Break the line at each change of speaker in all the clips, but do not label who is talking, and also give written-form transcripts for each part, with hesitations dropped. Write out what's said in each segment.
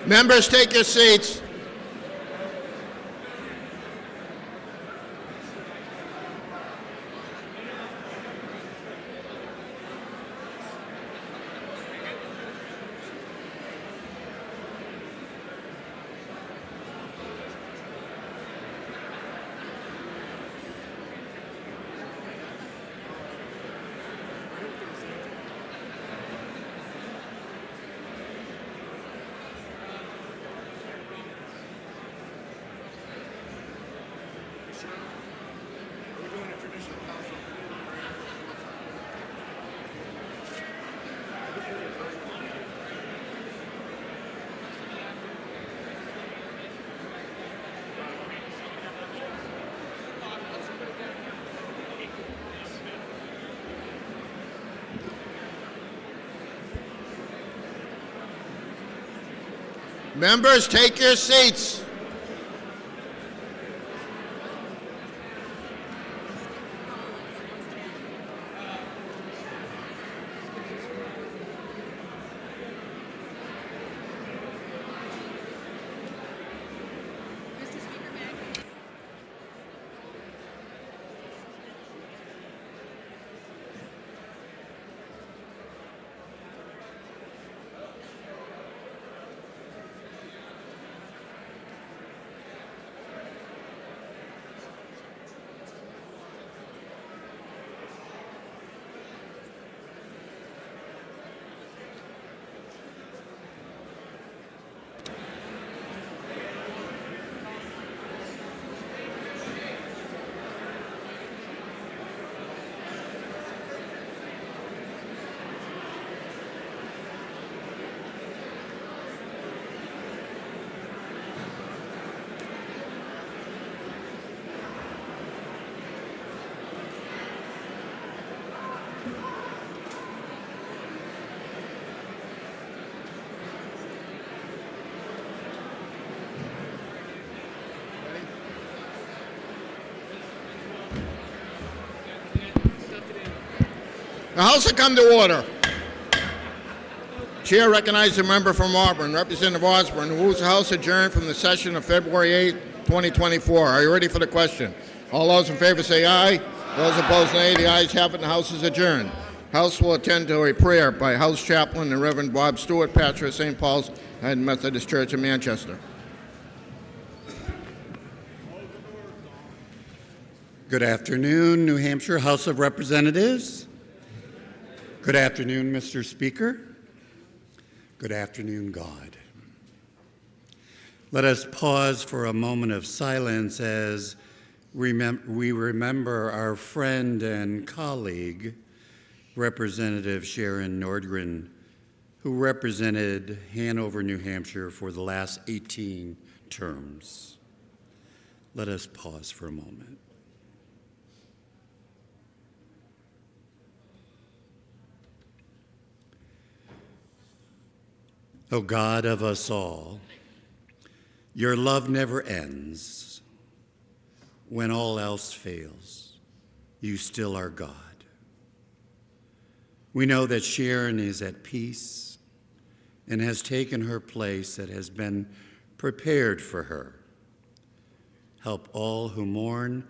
Members, take your seats. Members, take your seats. The House will come to order. Chair recognizes a member from Auburn, Representative Osborne, who moves the House adjourned from the session of February 8, 2024. Are you ready for the question? All those in favor say aye. Those opposed, nay. The ayes have it, and the House is adjourned. House will attend to a prayer by House Chaplain and Reverend Bob Stewart, pastor of St. Paul's Hynes Methodist Church in Manchester.
Good afternoon, New Hampshire House of Representatives. Good afternoon, Mr. Speaker. Good afternoon, God. Let us pause for a moment of silence as we remember our friend and colleague, Representative Sharon Nordgren, who represented Hanover, New Hampshire for the last 18 terms. Let us pause for a moment. O God of us all, your love never ends. When all else fails, you still are God. We know that Sharon is at peace and has taken her place that has been prepared for her. Help all who mourn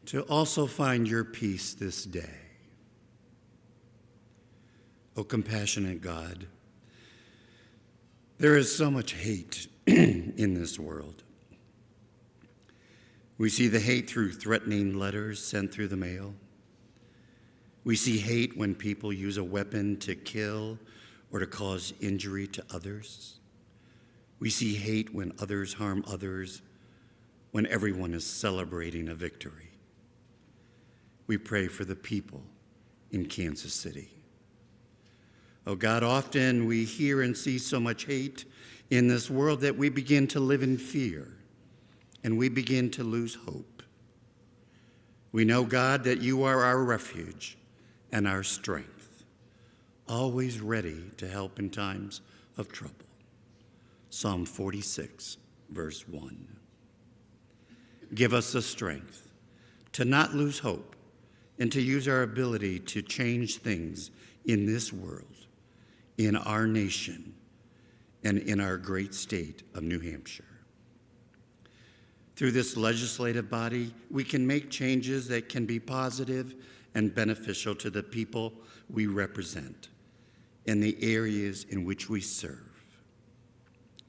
to also find your peace this day. O compassionate God, there is so much hate in this world. We see the hate through threatening letters sent through the mail. We see hate when people use a weapon to kill or to cause injury to others. We see hate when others harm others, when everyone is celebrating a victory. We pray for the people in Kansas City. Oh God, often we hear and see so much hate in this world that we begin to live in fear and we begin to lose hope. We know, God, that you are our refuge and our strength, always ready to help in times of trouble. Psalm 46, verse 1. Give us the strength to not lose hope and to use our ability to change things in this world, in our nation, and in our great state of New Hampshire. Through this legislative body, we can make changes that can be positive and beneficial to the people we represent in the areas in which we serve.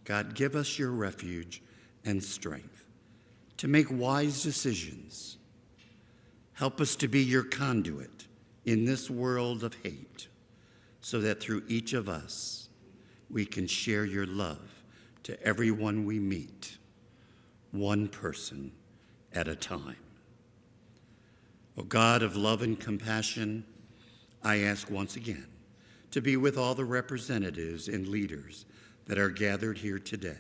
God, give us your refuge and strength to make wise decisions. Help us to be your conduit in this world of hate, so that through each of us, we can share your love to everyone we meet, one person at a time. O God of love and compassion, I ask once again to be with all the representatives and leaders that are gathered here today.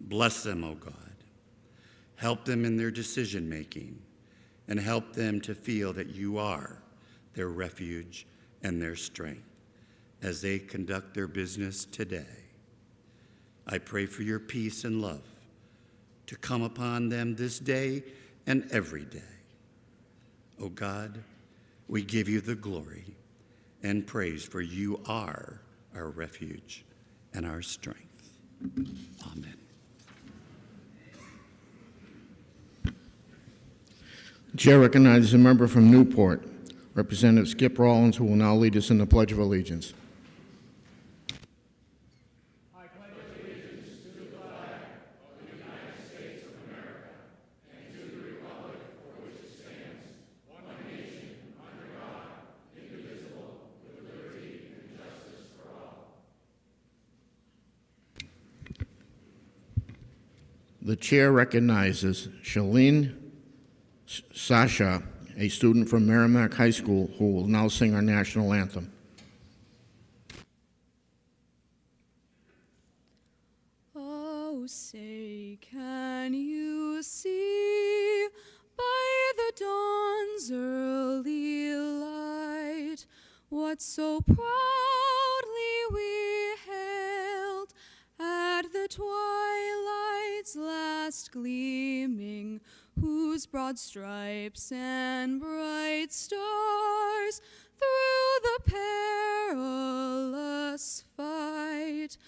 Bless them, O God. Help them in their decision-making, and help them to feel that you are their refuge and their strength as they conduct their business today. I pray for your peace and love to come upon them this day and every day. O God, we give you the glory and praise, for you are our refuge and our strength. Amen.
The chair recognizes a member from Newport, Representative Skip Rawlins, who will now lead us in the Pledge of Allegiance.
I pledge allegiance to the flag of the United States of America and to the republic for which it stands, one nation, under God, indivisible, with liberty and justice for all.
The chair recognizes Shealyn Sarcia, a student from Merrimack High School, who will now sing our national anthem.
Oh, say, can you see by the dawn's early light what so proudly we hailed at the twilight's last gleaming, whose broad stripes and bright stars through the perilous fight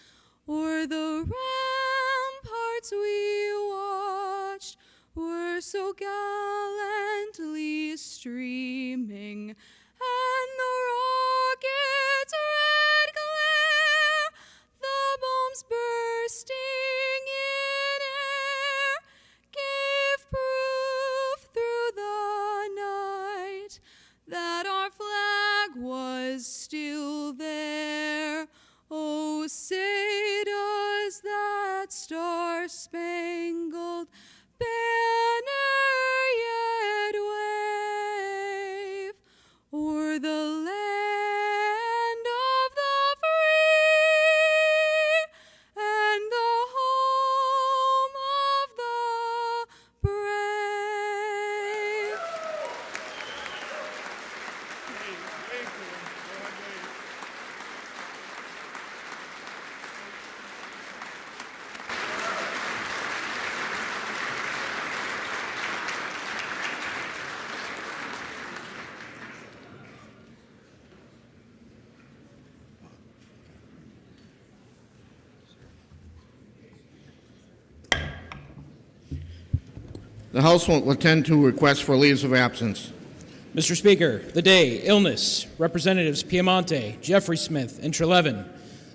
o'er the ramparts we watched were so gallantly streaming, and the rocket's red glare, the bombs bursting in air, gave proof through the night that our flag was still there. Oh, say does that star-spangled banner yet wave o'er the land of the free and the home of the brave?
The House will attend to requests for leaves of absence.
Mr. Speaker, the day, illness, Representatives Piemonte, Jeffrey Smith, and Trelevin.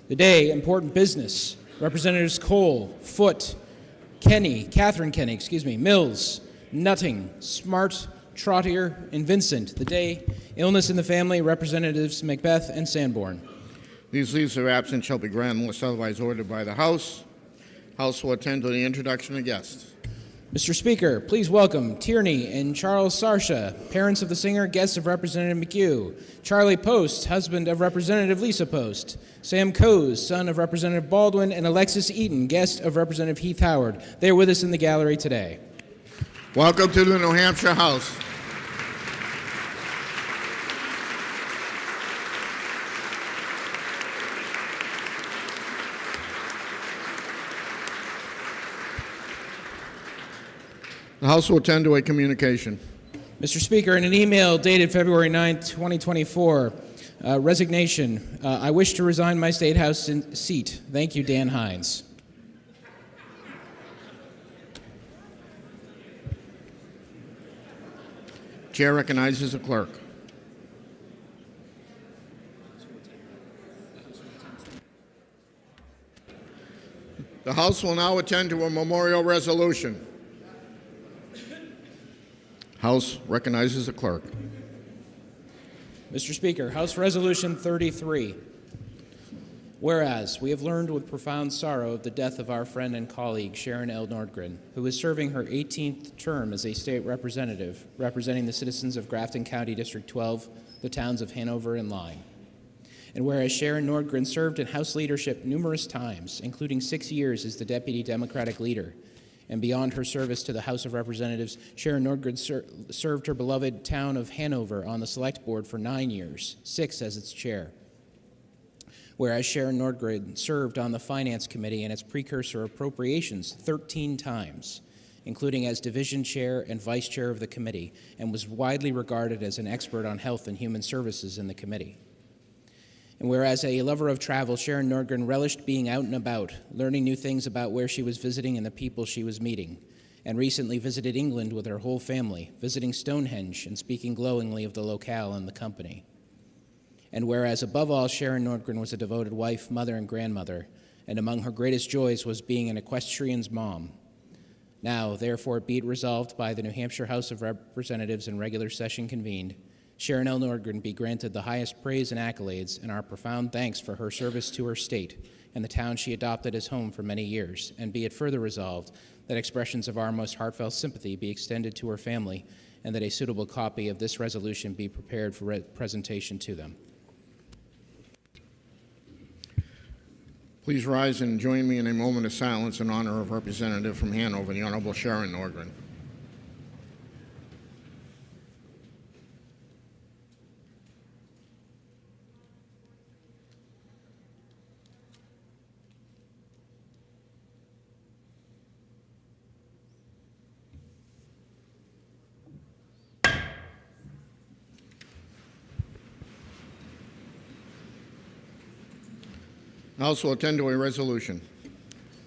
The day, important business, Representatives Cole, Foote, Catherine Kenny, Mills, Nutting, Smart, Trottier, and Vincent. The day, illness in the family, Representatives Macbeth and Sanborn.
These leaves of absence shall be granted unless otherwise ordered by the House. House will attend to the introduction of guests.
Mr. Speaker, please welcome Tierney and Charles Sarcia, parents of the singer, guests of Representative McHugh, Charlie Post, husband of Representative Lisa Post, Sam Coase, son of Representative Baldwin, and Alexis Eaton, guest of Representative Heath Howard. They are with us in the gallery today.
Welcome to the New Hampshire House. The House will attend to a communication.
Mr. Speaker, in an email dated February 9, 2024, Resignation. I wish to resign my State House seat. Thank you, Dan Hynes.
Chair recognizes the clerk. The House will now attend to a memorial resolution. House recognizes the clerk.
Mr. Speaker, House Resolution 33. Whereas we have learned with profound sorrow of the death of our friend and colleague Sharon L. Nordgren, who is serving her 18th term as a state representative, representing the citizens of Grafton County District 12, the towns of Hanover and Lyme. And whereas Sharon Nordgren served in House leadership numerous times, including 6 years as the Deputy Democratic Leader, and beyond her service to the House of Representatives, Sharon Nordgren served her beloved town of Hanover on the Select Board for 9 years, 6 as its chair. Whereas Sharon Nordgren served on the Finance Committee and its precursor Appropriations 13 times, including as Division Chair and Vice Chair of the committee, and was widely regarded as an expert on health and human services in the committee. And whereas a lover of travel, Sharon Nordgren relished being out and about, learning new things about where she was visiting and the people she was meeting, and recently visited England with her whole family, visiting Stonehenge and speaking glowingly of the locale and the company. And whereas above all, Sharon Nordgren was a devoted wife, mother, and grandmother, and among her greatest joys was being an equestrian's mom. Now, therefore, be it resolved by the New Hampshire House of Representatives in regular session convened, Sharon L. Nordgren be granted the highest praise and accolades and our profound thanks for her service to her state and the town she adopted as home for many years, and be it further resolved that expressions of our most heartfelt sympathy be extended to her family and that a suitable copy of this resolution be prepared for presentation to them.
Please rise and join me in a moment of silence in honor of Representative from Hanover, the Honorable Sharon Nordgren. The House will attend to a resolution.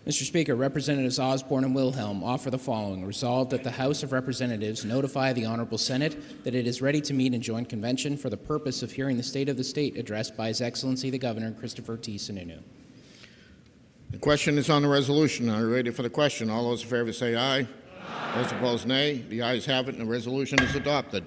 Mr. Speaker, Representatives Osborne and Wilhelm offer the following. Resolved that the House of Representatives notify the Honorable Senate that it is ready to meet in joint convention for the purpose of hearing the State of the State addressed by His Excellency the Governor, Christopher T. Sununu.
The question is on the resolution. Are you ready for the question? All those in favor say aye. Aye. Those opposed, nay. The ayes have it, and the resolution is adopted.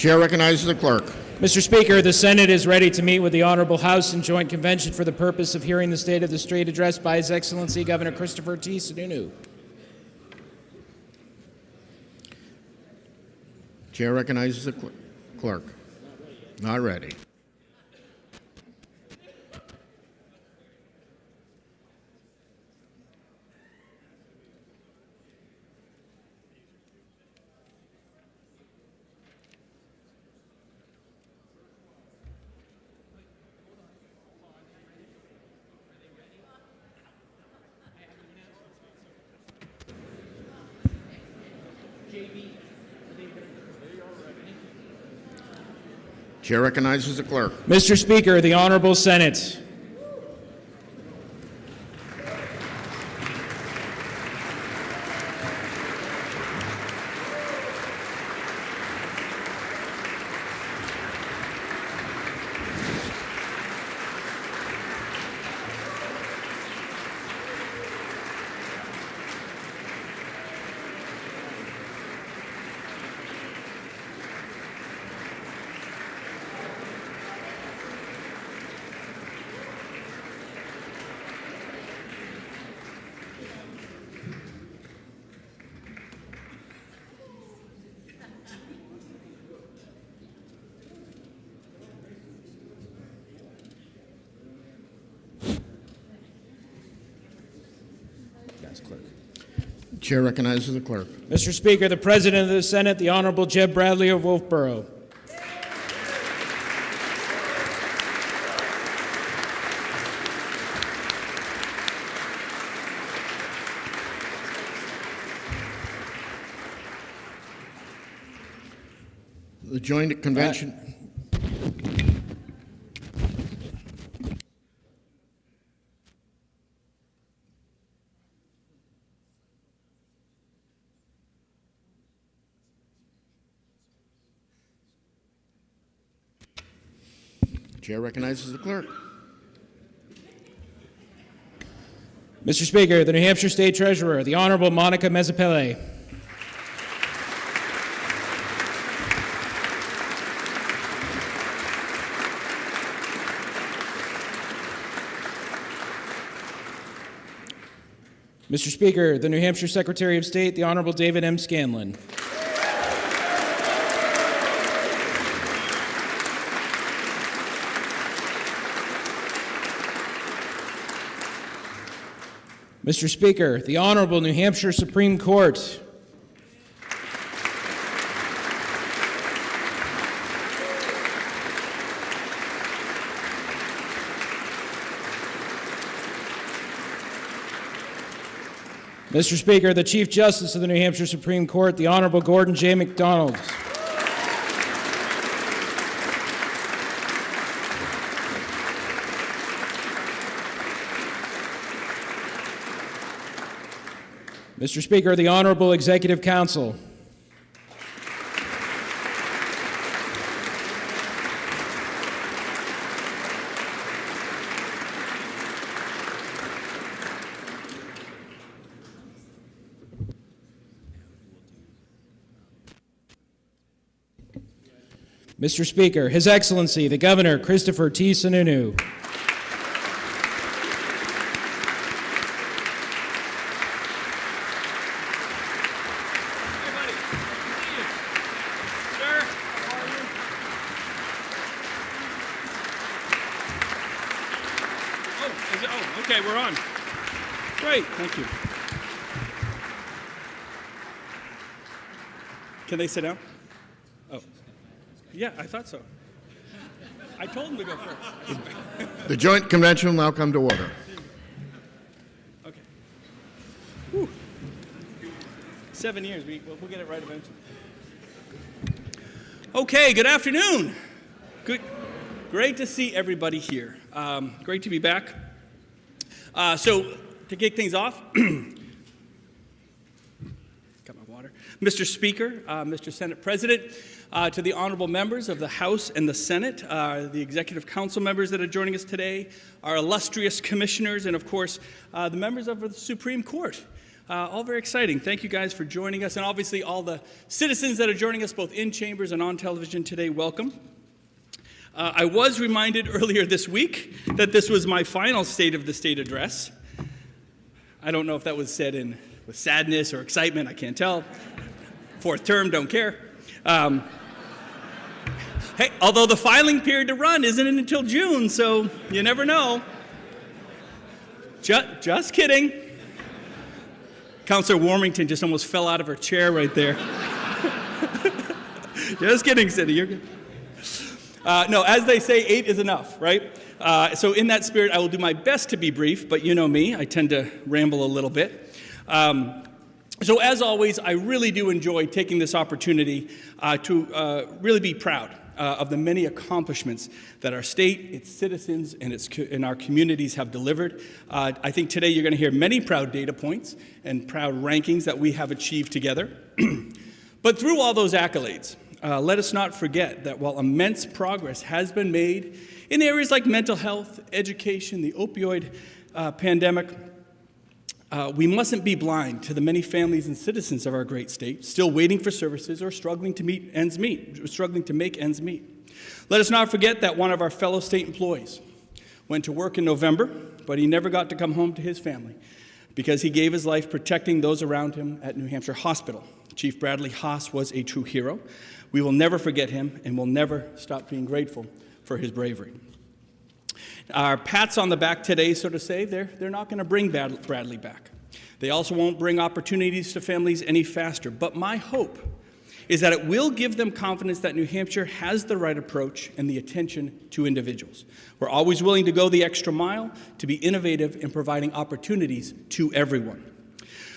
Chair recognizes the clerk.
Mr. Speaker, the Senate is ready to meet with the Honorable House in joint convention for the purpose of hearing the State of the State address by His Excellency Governor Christopher T. Sununu.
Chair recognizes the clerk. Not ready. Chair recognizes the clerk.
Mr. Speaker, the Honorable Senate.
Chair recognizes the clerk.
Mr. Speaker, the President of the Senate, the Honorable Jeb Bradley of Wolfboro.
The joint convention. Chair recognizes the clerk.
Mr. Speaker, the New Hampshire State Treasurer, the Honorable Monica Mezzapelle. Mr. Speaker, the New Hampshire Secretary of State, the Honorable David M. Scanlan. Mr. Speaker, the Honorable New Hampshire Supreme Court. Mr. Speaker, the Chief Justice of the New Hampshire Supreme Court, the Honorable Gordon J. MacDonald. Mr. Speaker, the Honorable Executive Council. Mr. Speaker, His Excellency, the Governor Christopher T. Sununu.
Okay, we're on. Great, thank you. Can they sit down? Oh, yeah, I thought so. I told them to go first.
The joint convention will now come to order.
Okay. Whew. 7 years, we'll get it right eventually. Okay, good afternoon. Great to see everybody here. Great to be back. So, to kick things off, got my water. Mr. Speaker, Mr. Senate President, to the honorable members of the House and the Senate, the Executive Council members that are joining us today, our illustrious commissioners, and of course, the members of the Supreme Court. All very exciting. Thank you guys for joining us, and obviously all the citizens that are joining us both in chambers and on television today, welcome. I was reminded earlier this week that this was my final State of the State address. I don't know if that was said with sadness or excitement, I can't tell. Fourth term, don't care. Hey, although the filing period to run isn't until June, so you never know. Just kidding. Councillor Warmington just almost fell out of her chair right there. Just kidding, Cindy, you're good. No, as they say, 8 is enough, right? So in that spirit, I will do my best to be brief, but you know me, I tend to ramble a little bit. So as always, I really do enjoy taking this opportunity to really be proud of the many accomplishments that our state, its citizens, and our communities have delivered. I think today you're going to hear many proud data points and proud rankings that we have achieved together. But through all those accolades, let us not forget that while immense progress has been made in areas like mental health, education, the opioid pandemic, we mustn't be blind to the many families and citizens of our great state still waiting for services or struggling to make ends meet. Let us not forget that one of our fellow state employees went to work in November, but he never got to come home to his family because he gave his life protecting those around him at New Hampshire Hospital. Chief Bradley Haas was a true hero. We will never forget him, and we'll never stop being grateful for his bravery. Our pats on the back today, so to say, they're not going to bring Bradley back. They also won't bring opportunities to families any faster. But my hope is that it will give them confidence that New Hampshire has the right approach and the attention to individuals. We're always willing to go the extra mile to be innovative in providing opportunities to everyone.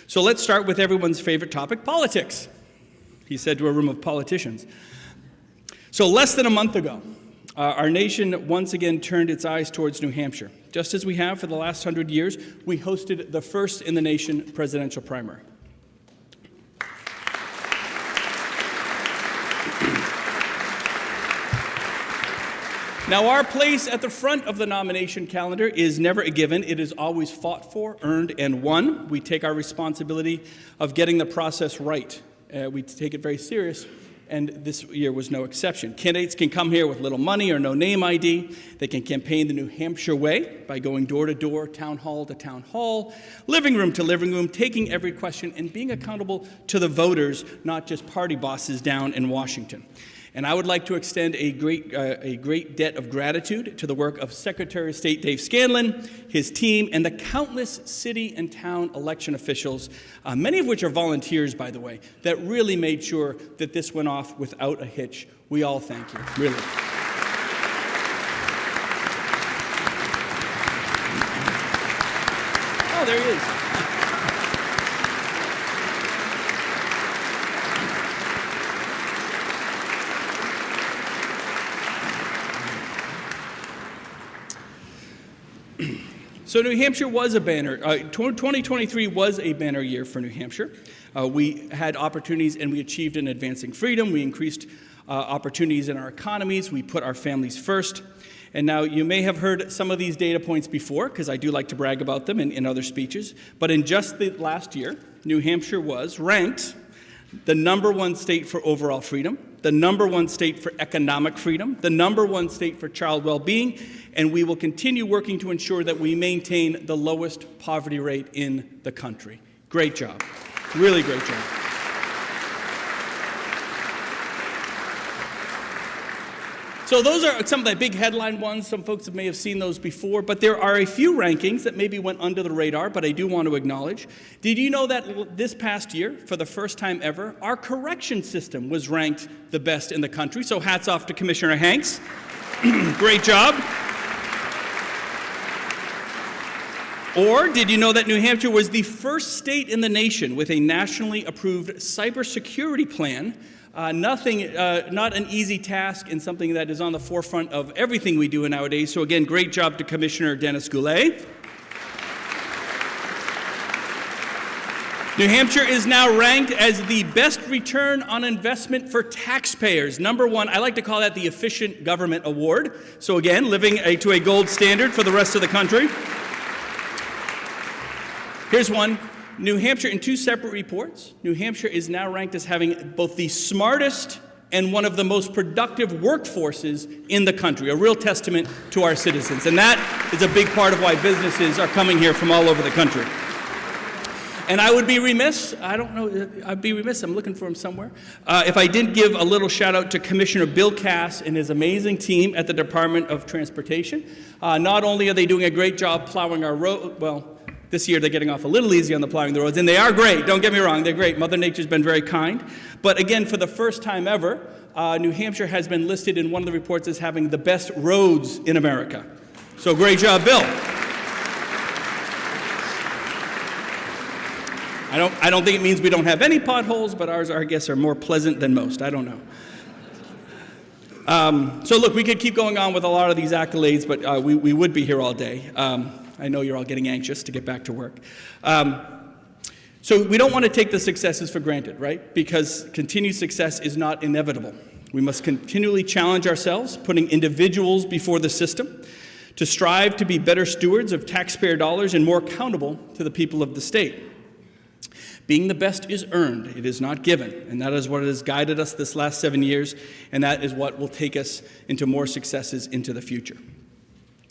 So let's start with everyone's favorite topic, politics, he said to a room of politicians. So less than a month ago, our nation once again turned its eyes towards New Hampshire. Just as we have for the last 100 years, we hosted the first in the nation presidential primary. Now, our place at the front of the nomination calendar is never a given. It is always fought for, earned, and won. We take our responsibility of getting the process right. We take it very serious, and this year was no exception. Candidates can come here with little money or no name ID. They can campaign the New Hampshire way by going door to door, town hall to town hall, living room to living room, taking every question and being accountable to the voters, not just party bosses down in Washington. And I would like to extend a great debt of gratitude to the work of Secretary of State Dave Scanlan, his team, and the countless city and town election officials, many of which are volunteers, by the way, that really made sure that this went off without a hitch. We all thank you, really. Oh, there he is. So New Hampshire was a banner. 2023 was a banner year for New Hampshire. We had opportunities and we achieved in advancing freedom. We increased opportunities in our economies. We put our families first. And now you may have heard some of these data points before, because I do like to brag about them in other speeches. But in just the last year, New Hampshire was ranked the #1 state for overall freedom, the #1 state for economic freedom, the #1 state for child well-being, and we will continue working to ensure that we maintain the lowest poverty rate in the country. Great job. Really great job. So those are some of the big headline ones. Some folks may have seen those before, but there are a few rankings that maybe went under the radar, but I do want to acknowledge. Did you know that this past year, for the first time ever, our correction system was ranked the best in the country? So hats off to Commissioner Hanks. Great job. Or did you know that New Hampshire was the first state in the nation with a nationally approved cybersecurity plan? Not an easy task and something that is on the forefront of everything we do nowadays. So again, great job to Commissioner Dennis Goulet. New Hampshire is now ranked as the best return on investment for taxpayers. #1, I like to call that the Efficient Government Award. So again, living to a gold standard for the rest of the country. Here's one. New Hampshire, in 2 separate reports, New Hampshire is now ranked as having both the smartest and one of the most productive workforces in the country, a real testament to our citizens. And that is a big part of why businesses are coming here from all over the country. And I would be remiss, I'm looking for him somewhere, if I didn't give a little shout out to Commissioner Bill Cass and his amazing team at the Department of Transportation. Not only are they doing a great job plowing our road, well, this year they're getting off a little easy on the plowing the roads, and they are great, don't get me wrong, they're great. Mother Nature's been very kind. But again, for the first time ever, New Hampshire has been listed in one of the reports as having the best roads in America. So great job, Bill. I don't think it means we don't have any potholes, but ours, I guess, are more pleasant than most. I don't know. So look, we could keep going on with a lot of these accolades, but we would be here all day. I know you're all getting anxious to get back to work. So we don't want to take the successes for granted, right? Because continued success is not inevitable. We must continually challenge ourselves, putting individuals before the system, to strive to be better stewards of taxpayer dollars and more accountable to the people of the state. Being the best is earned, it is not given, and that is what has guided us this last 7 years, and that is what will take us into more successes into the future.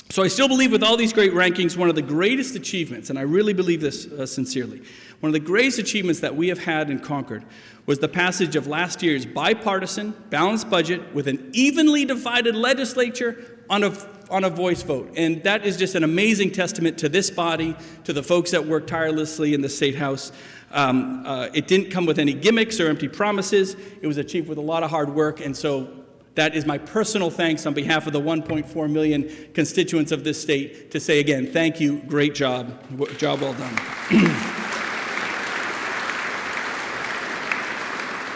So I still believe with all these great rankings, one of the greatest achievements, and I really believe this sincerely, one of the greatest achievements that we have had in Concord was the passage of last year's bipartisan, balanced budget with an evenly divided legislature on a voice vote. And that is just an amazing testament to this body, to the folks that work tirelessly in the State House. It didn't come with any gimmicks or empty promises. It was achieved with a lot of hard work, and so that is my personal thanks on behalf of the 1.4 million constituents of this state to say again, thank you, great job, job well done.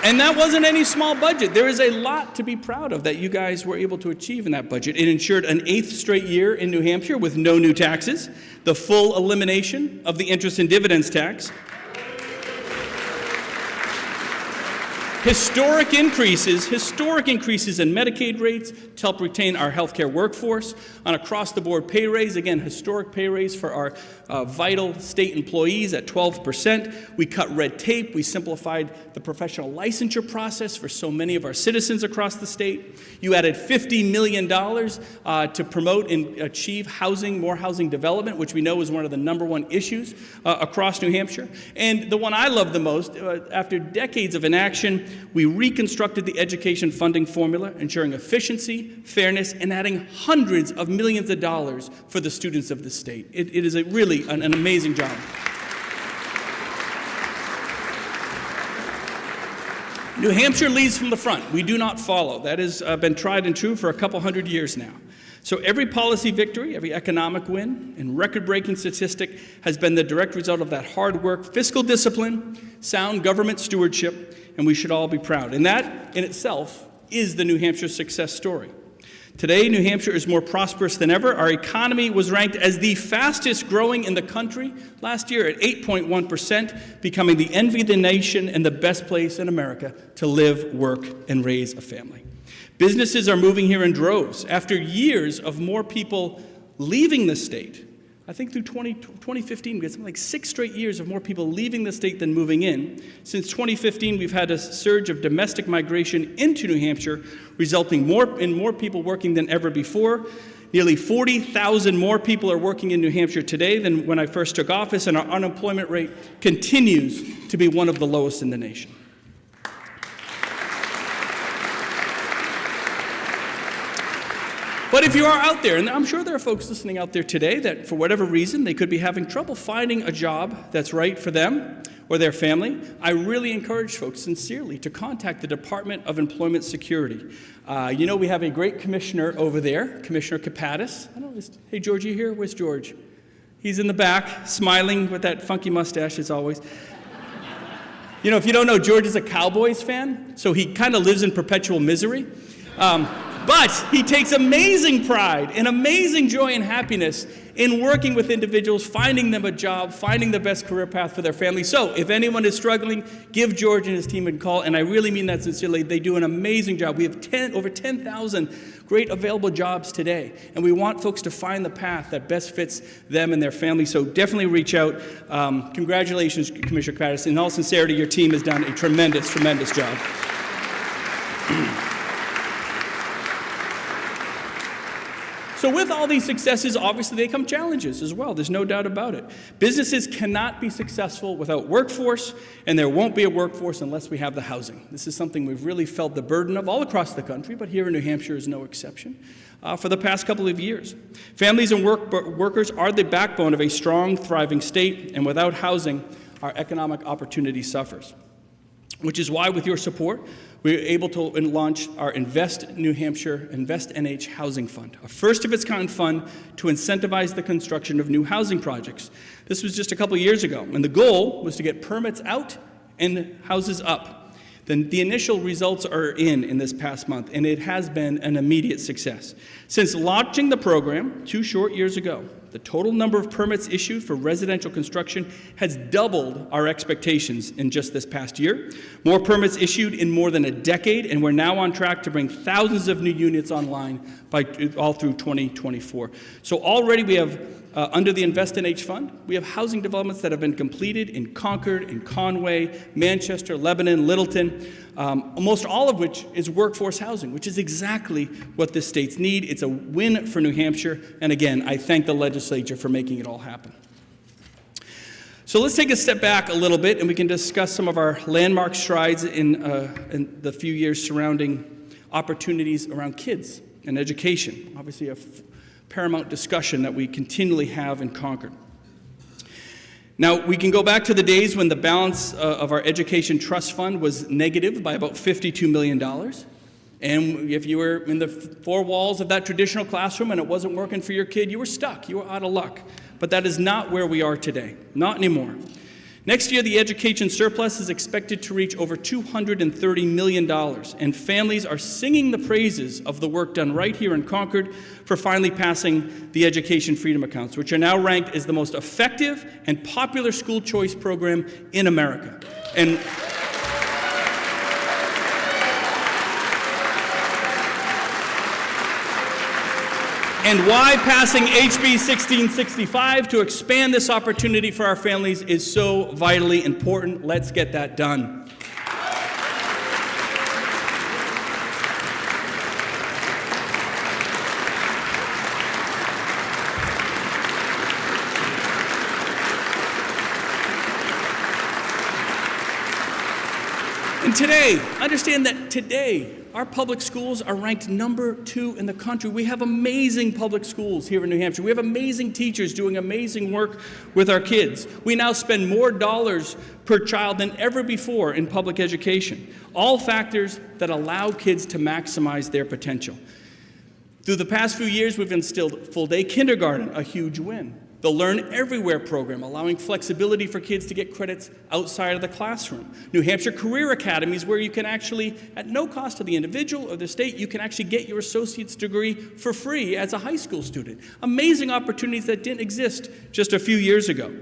And that wasn't any small budget. There is a lot to be proud of that you guys were able to achieve in that budget. It ensured an 8th straight year in New Hampshire with no new taxes, the full elimination of the interest and dividends tax, historic increases in Medicaid rates to help retain our healthcare workforce, an across-the-board pay raise, again, historic pay raise for our vital state employees at 12%. We cut red tape. We simplified the professional licensure process for so many of our citizens across the state. You added $50 million to promote and achieve more housing development, which we know is one of the #1 issues across New Hampshire. And the one I love the most, after decades of inaction, we reconstructed the education funding formula, ensuring efficiency, fairness, and adding hundreds of millions of dollars for the students of the state. It is really an amazing job. New Hampshire leads from the front. We do not follow. That has been tried and true for a couple hundred years now. So every policy victory, every economic win, and record-breaking statistic has been the direct result of that hard work, fiscal discipline, sound government stewardship, and we should all be proud. And that, in itself, is the New Hampshire success story. Today, New Hampshire is more prosperous than ever. Our economy was ranked as the fastest growing in the country last year at 8.1%, becoming the envy of the nation and the best place in America to live, work, and raise a family. Businesses are moving here in droves. After years of more people leaving the state, I think through 2015, we had something like 6 straight years of more people leaving the state than moving in. Since 2015, we've had a surge of domestic migration into New Hampshire, resulting in more people working than ever before. Nearly 40,000 more people are working in New Hampshire today than when I first took office, and our unemployment rate continues to be one of the lowest in the nation. But if you are out there, and I'm sure there are folks listening out there today that for whatever reason they could be having trouble finding a job that's right for them or their family, I really encourage folks sincerely to contact the Department of Employment Security. You know, we have a great commissioner over there, Commissioner Kapatis. Hey, George, you here? Where's George? He's in the back, smiling with that funky mustache as always. You know, if you don't know, George is a Cowboys fan, so he kind of lives in perpetual misery. But he takes amazing pride and amazing joy and happiness
in working with individuals, finding them a job, finding the best career path for their family. So if anyone is struggling, give George and his team a call, and I really mean that sincerely. They do an amazing job. We have over 10,000 great available jobs today, and we want folks to find the path that best fits them and their family. So definitely reach out. Congratulations, Commissioner Patterson. In all sincerity, your team has done a tremendous, tremendous job. So with all these successes, obviously they come challenges as well. There's no doubt about it. Businesses cannot be successful without workforce, and there won't be a workforce unless we have the housing. This is something we've really felt the burden of all across the country, but here in New Hampshire is no exception for the past couple of years. Families and workers are the backbone of a strong, thriving state, and without housing, our economic opportunity suffers. Which is why, with your support, we were able to launch our Invest NH Housing Fund, a first-of-its-kind fund to incentivize the construction of new housing projects. This was just a couple years ago, and the goal was to get permits out and houses up. Then the initial results are in this past month, and it has been an immediate success. Since launching the program 2 short years ago, the total number of permits issued for residential construction has doubled our expectations in just this past year. More permits issued in more than a decade, and we're now on track to bring thousands of new units online all through 2024. So already we have, under the Invest NH Fund, we have housing developments that have been completed in Concord, in Conway, Manchester, Lebanon, Littleton, almost all of which is workforce housing, which is exactly what the states need. It's a win for New Hampshire, and again, I thank the legislature for making it all happen. So let's take a step back a little bit, and we can discuss some of our landmark strides in the few years surrounding opportunities around kids and education. Obviously, a paramount discussion that we continually have in Concord. Now, we can go back to the days when the balance of our education trust fund was negative by about $52 million. And if you were in the 4 walls of that traditional classroom and it wasn't working for your kid, you were stuck, you were out of luck. But that is not where we are today, not anymore. Next year, the education surplus is expected to reach over $230 million, and families are singing the praises of the work done right here in Concord for finally passing the Education Freedom Accounts, which are now ranked as the most effective and popular school choice program in America. And why passing HB 1665 to expand this opportunity for our families is so vitally important. Let's get that done. And today, understand that today, our public schools are ranked number 2 in the country. We have amazing public schools here in New Hampshire. We have amazing teachers doing amazing work with our kids. We now spend more dollars per child than ever before in public education. All factors that allow kids to maximize their potential. Through the past few years, we've instilled full-day kindergarten, a huge win. The Learn Everywhere program, allowing flexibility for kids to get credits outside of the classroom. New Hampshire Career Academies, where you can actually, at no cost to the individual or the state, you can actually get your associate's degree for free as a high school student. Amazing opportunities that didn't exist just a few years ago.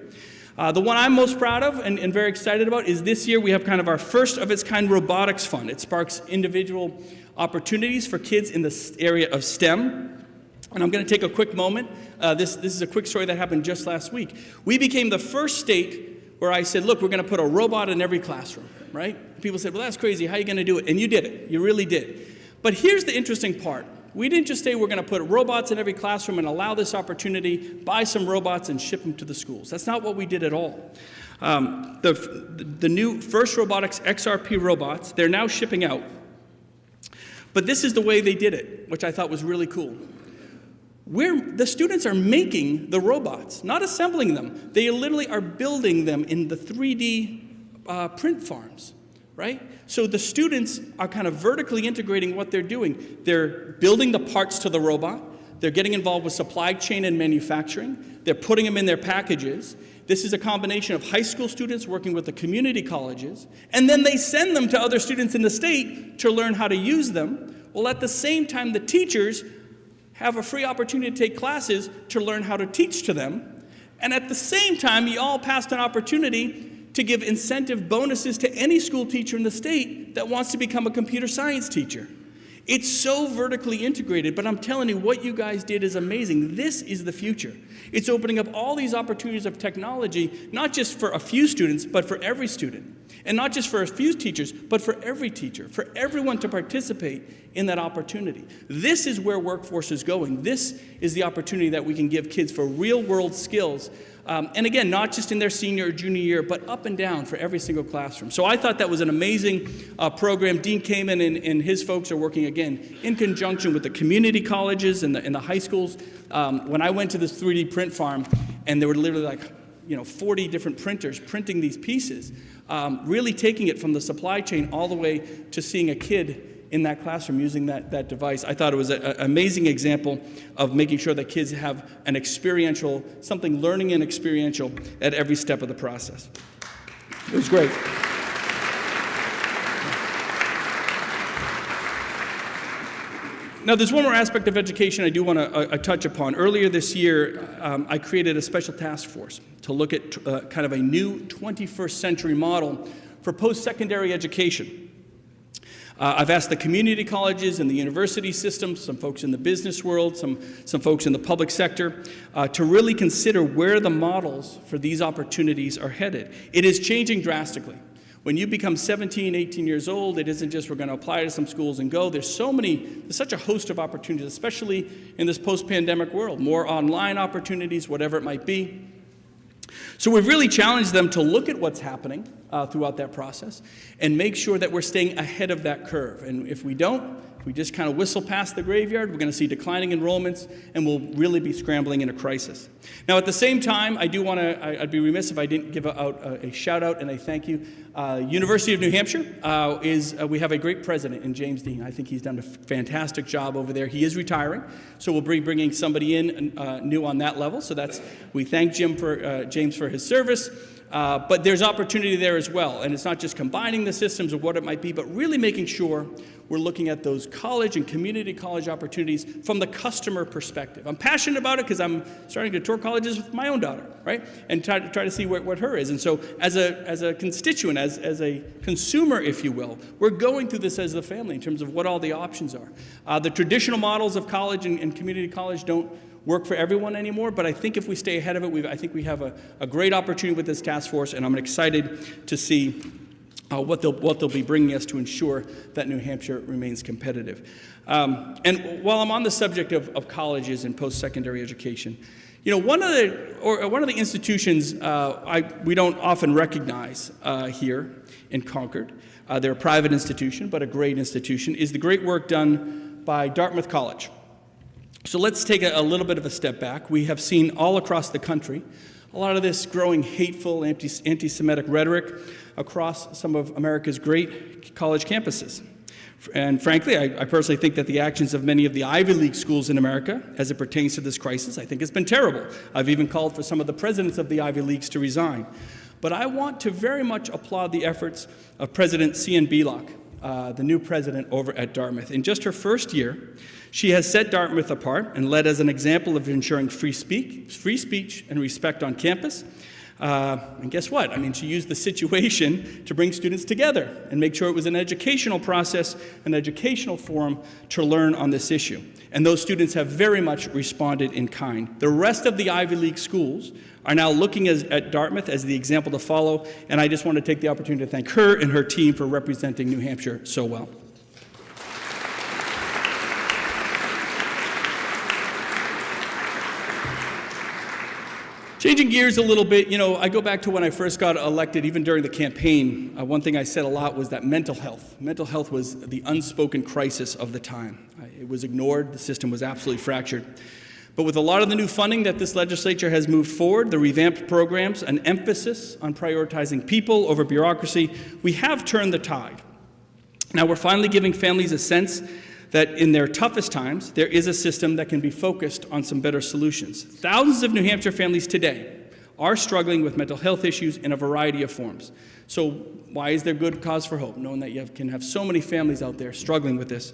The one I'm most proud of and very excited about is this year we have kind of our first of its kind robotics fund. It sparks individual opportunities for kids in the area of STEM. And I'm going to take a quick moment. This is a quick story that happened just last week. We became the first state where I said, look, we're going to put a robot in every classroom, right? People said, well, that's crazy. How are you going to do it? And you did it. You really did. But here's the interesting part. We didn't just say we're going to put robots in every classroom and allow this opportunity, buy some robots and ship them to the schools. That's not what we did at all. The new First Robotics XRP robots, they're now shipping out. But this is the way they did it, which I thought was really cool. The students are making the robots, not assembling them. They literally are building them in the 3D print farms, right? So the students are kind of vertically integrating what they're doing. They're building the parts to the robot. They're getting involved with supply chain and manufacturing. They're putting them in their packages. This is a combination of high school students working with the community colleges, and then they send them to other students in the state to learn how to use them. Well, at the same time, the teachers have a free opportunity to take classes to learn how to teach to them. And at the same time, you all passed an opportunity to give incentive bonuses to any school teacher in the state that wants to become a computer science teacher. It's so vertically integrated, but I'm telling you, what you guys did is amazing. This is the future. It's opening up all these opportunities of technology, not just for a few students, but for every student. And not just for a few teachers, but for every teacher, for everyone to participate in that opportunity. This is where workforce is going. This is the opportunity that we can give kids for real-world skills. And again, not just in their senior or junior year, but up and down for every single classroom. So I thought that was an amazing program. Dean Kamen and his folks are working, again, in conjunction with the community colleges and the high schools. When I went to this 3D print farm, and there were literally 40 different printers printing these pieces, really taking it from the supply chain all the way to seeing a kid in that classroom using that device. I thought it was an amazing example of making sure that kids have an experiential, something learning and experiential at every step of the process. It was great. Now, there's one more aspect of education I do want to touch upon. Earlier this year, I created a special task force to look at kind of a new 21st century model for post-secondary education. I've asked the community colleges and the university systems, some folks in the business world, some folks in the public sector, to really consider where the models for these opportunities are headed. It is changing drastically. When you become 17, 18 years old, it isn't just we're going to apply to some schools and go. There's such a host of opportunities, especially in this post-pandemic world. More online opportunities, whatever it might be. So we've really challenged them to look at what's happening throughout that process and make sure that we're staying ahead of that curve. And if we don't, if we just kind of whistle past the graveyard, we're going to see declining enrollments, and we'll really be scrambling in a crisis. Now, at the same time, I'd be remiss if I didn't give out a shout out and a thank you. University of New Hampshire we have a great president in James Dean. I think he's done a fantastic job over there. He is retiring, so we'll be bringing somebody in new on that level. So we thank James for his service. But there's opportunity there as well, and it's not just combining the systems of what it might be, but really making sure we're looking at those college and community college opportunities from the customer perspective. I'm passionate about it because I'm starting to tour colleges with my own daughter, right? And try to see what her is. And so as a constituent, as a consumer, if you will, we're going through this as a family in terms of what all the options are. The traditional models of college and community college don't work for everyone anymore, but I think if we stay ahead of it, I think we have a great opportunity with this task force, and I'm excited to see what they'll be bringing us to ensure that New Hampshire remains competitive. And while I'm on the subject of colleges and post-secondary education, one of the institutions we don't often recognize here in Concord, they're a private institution, but a great institution, is the great work done by Dartmouth College. So let's take a little bit of a step back. We have seen all across the country a lot of this growing hateful anti-Semitic rhetoric across some of America's great college campuses. And frankly, I personally think that the actions of many of the Ivy League schools in America as it pertains to this crisis, I think has been terrible. I've even called for some of the presidents of the Ivy Leagues to resign. But I want to very much applaud the efforts of President C.N. Bealock, the new president over at Dartmouth. In just her first year, she has set Dartmouth apart and led as an example of ensuring free speech and respect on campus. And guess what? She used the situation to bring students together and make sure it was an educational process, an educational forum to learn on this issue. And those students have very much responded in kind. The rest of the Ivy League schools are now looking at Dartmouth as the example to follow, and I just want to take the opportunity to thank her and her team for representing New Hampshire so well. Changing gears a little bit, I go back to when I first got elected, even during the campaign, one thing I said a lot was that mental health was the unspoken crisis of the time. It was ignored, the system was absolutely fractured. But with a lot of the new funding that this legislature has moved forward, the revamped programs, an emphasis on prioritizing people over bureaucracy, we have turned the tide. Now we're finally giving families a sense that in their toughest times, there is a system that can be focused on some better solutions. Thousands of New Hampshire families today are struggling with mental health issues in a variety of forms. So why is there good cause for hope, knowing that you can have so many families out there struggling with this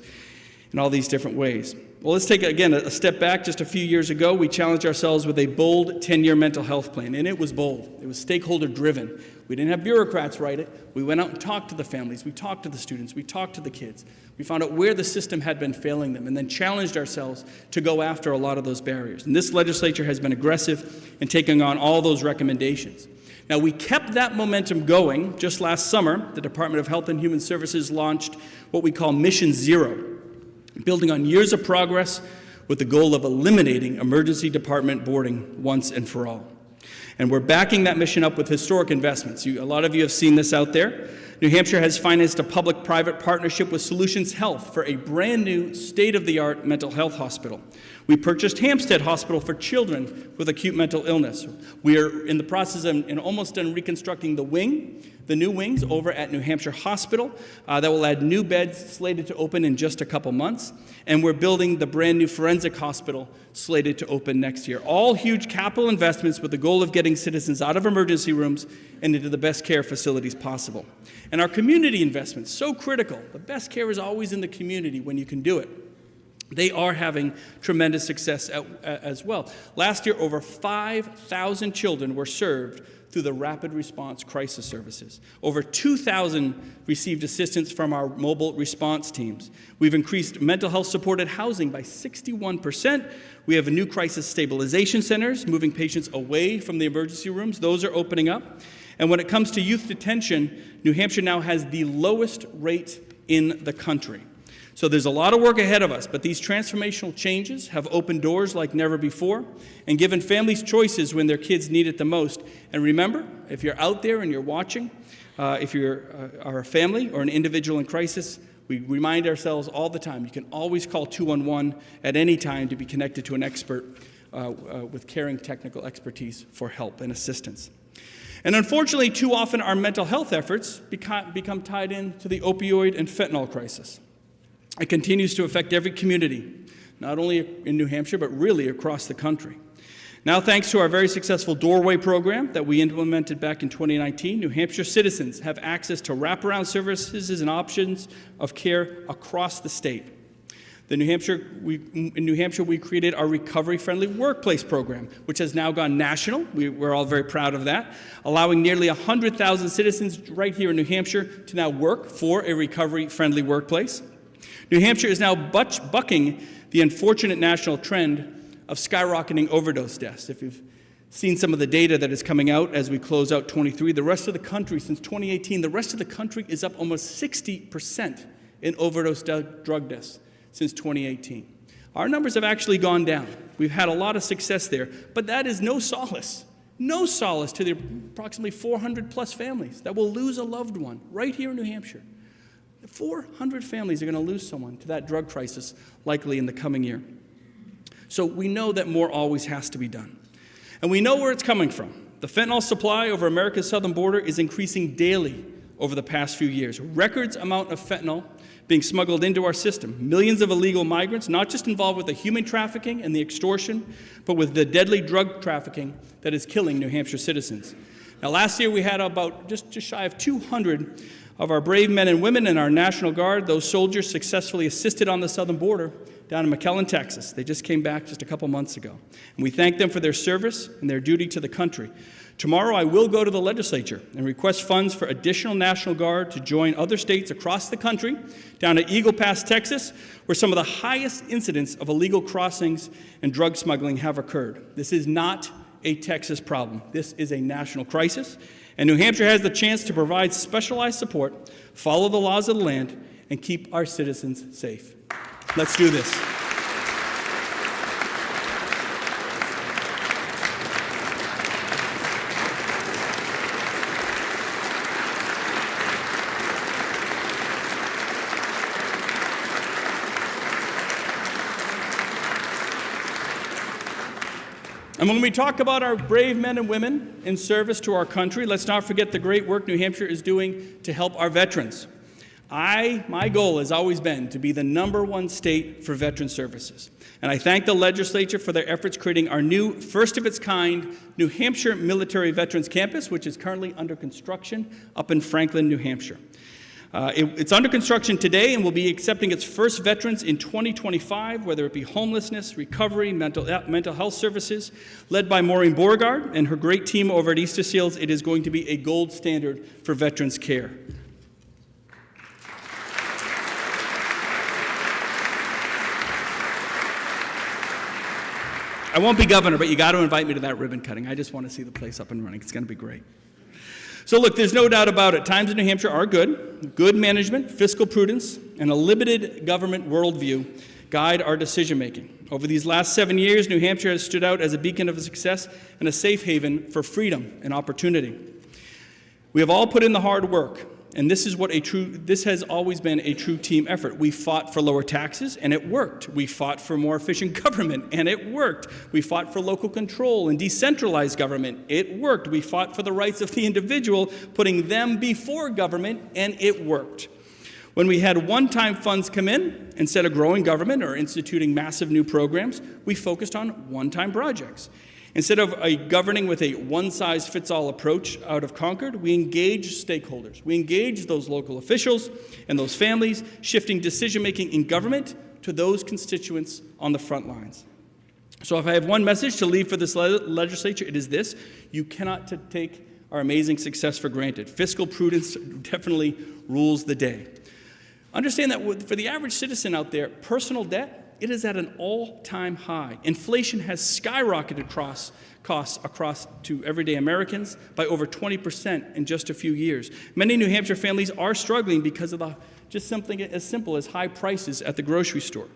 in all these different ways? Well, let's take, again, a step back. Just a few years ago, we challenged ourselves with a bold 10-year mental health plan, and it was bold. It was stakeholder-driven. We didn't have bureaucrats write it. We went out and talked to the families. We talked to the students. We talked to the kids. We found out where the system had been failing them and then challenged ourselves to go after a lot of those barriers. And this legislature has been aggressive in taking on all those recommendations. Now, we kept that momentum going. Just last summer, the Department of Health and Human Services launched what we call Mission Zero, building on years of progress with the goal of eliminating emergency department boarding once and for all. And we're backing that mission up with historic investments. A lot of you have seen this out there. New Hampshire has financed a public-private partnership with Solutions Health for a brand new state-of-the-art mental health hospital. We purchased Hampstead Hospital for children with acute mental illness. We are in the process of and almost done reconstructing the new wings over at New Hampshire Hospital that will add new beds slated to open in just a couple months. And we're building the brand new forensic hospital slated to open next year. All huge capital investments with the goal of getting citizens out of emergency rooms and into the best care facilities possible. And our community investments, so critical. The best care is always in the community when you can do it. They are having tremendous success as well. Last year, over 5,000 children were served through the Rapid Response Crisis Services. Over 2,000 received assistance from our mobile response teams. We've increased mental health supported housing by 61%. We have new crisis stabilization centers, moving patients away from the emergency rooms. Those are opening up. And when it comes to youth detention, New Hampshire now has the lowest rate in the country. So there's a lot of work ahead of us, but these transformational changes have opened doors like never before and given families choices when their kids need it the most. And remember, if you're out there and you're watching, if you are a family or an individual in crisis, we remind ourselves all the time, you can always call 211 at any time to be connected to an expert with caring technical expertise for help and assistance. And unfortunately, too often our mental health efforts become tied into the opioid and fentanyl crisis. It continues to affect every community, not only in New Hampshire, but really across the country. Now, thanks to our very successful Doorway program that we implemented back in 2019, New Hampshire citizens have access to wraparound services and options of care across the state. In New Hampshire, we created our recovery-friendly workplace program, which has now gone national. We're all very proud of that, allowing nearly 100,000 citizens right here in New Hampshire to now work for a recovery-friendly workplace. New Hampshire is now bucking the unfortunate national trend of skyrocketing overdose deaths. If you've seen some of the data that is coming out as we close out 23, the rest of the country, since 2018, the rest of the country is up almost 60% in overdose drug deaths since 2018. Our numbers have actually gone down. We've had a lot of success there, but that is no solace to the approximately 400 plus families that will lose a loved one right here in New Hampshire. 400 families are going to lose someone to that drug crisis likely in the coming year. So we know that more always has to be done. And we know where it's coming from. The fentanyl supply over America's southern border is increasing daily over the past few years. Records amount of fentanyl being smuggled into our system. Millions of illegal migrants, not just involved with the human trafficking and the extortion, but with the deadly drug trafficking that is killing New Hampshire citizens. Now, last year we had about just shy of 200 of our brave men and women in our National Guard. Those soldiers successfully assisted on the southern border down in McAllen, Texas. They just came back just a couple months ago. And we thank them for their service and their duty to the country. Tomorrow I will go to the legislature and request funds for additional National Guard to join other states across the country, down to Eagle Pass, Texas, where some of the highest incidents of illegal crossings and drug smuggling have occurred. This is not a Texas problem. This is a national crisis. And New Hampshire has the chance to provide specialized support, follow the laws of the land, and keep our citizens safe. Let's do this. And when we talk about our brave men and women in service to our country, let's not forget the great work New Hampshire is doing to help our veterans. My goal has always been to be the #1 state for veteran services. And I thank the legislature for their efforts creating our new, first-of-its-kind New Hampshire Military Veterans Campus, which is currently under construction up in Franklin, New Hampshire. It's under construction today and will be accepting its first veterans in 2025, whether it be homelessness, recovery, mental health services. Led by Maureen Beauregard and her great team over at Easter Seals, it is going to be a gold standard for veterans care. I won't be governor, but you got to invite me to that ribbon cutting. I just want to see the place up and running. It's going to be great. So look, there's no doubt about it. Times in New Hampshire are good. Good management, fiscal prudence, and a limited government worldview guide our decision making. Over these last 7 years, New Hampshire has stood out as a beacon of success and a safe haven for freedom and opportunity. We have all put in the hard work, and this has always been a true team effort. We fought for lower taxes, and it worked. We fought for more efficient government, and it worked. We fought for local control and decentralized government. It worked. We fought for the rights of the individual, putting them before government, and it worked. When we had one-time funds come in, instead of growing government or instituting massive new programs, we focused on one-time projects. Instead of governing with a one-size-fits-all approach out of Concord, we engaged stakeholders. We engaged those local officials and those families, shifting decision-making in government to those constituents on the front lines. So if I have one message to leave for this legislature, it is this: you cannot take our amazing success for granted. Fiscal prudence definitely rules the day. Understand that for the average citizen out there, personal debt, it is at an all-time high. Inflation has skyrocketed costs across to everyday Americans by over 20% in just a few years. Many New Hampshire families are struggling because of just something as simple as high prices at the grocery store.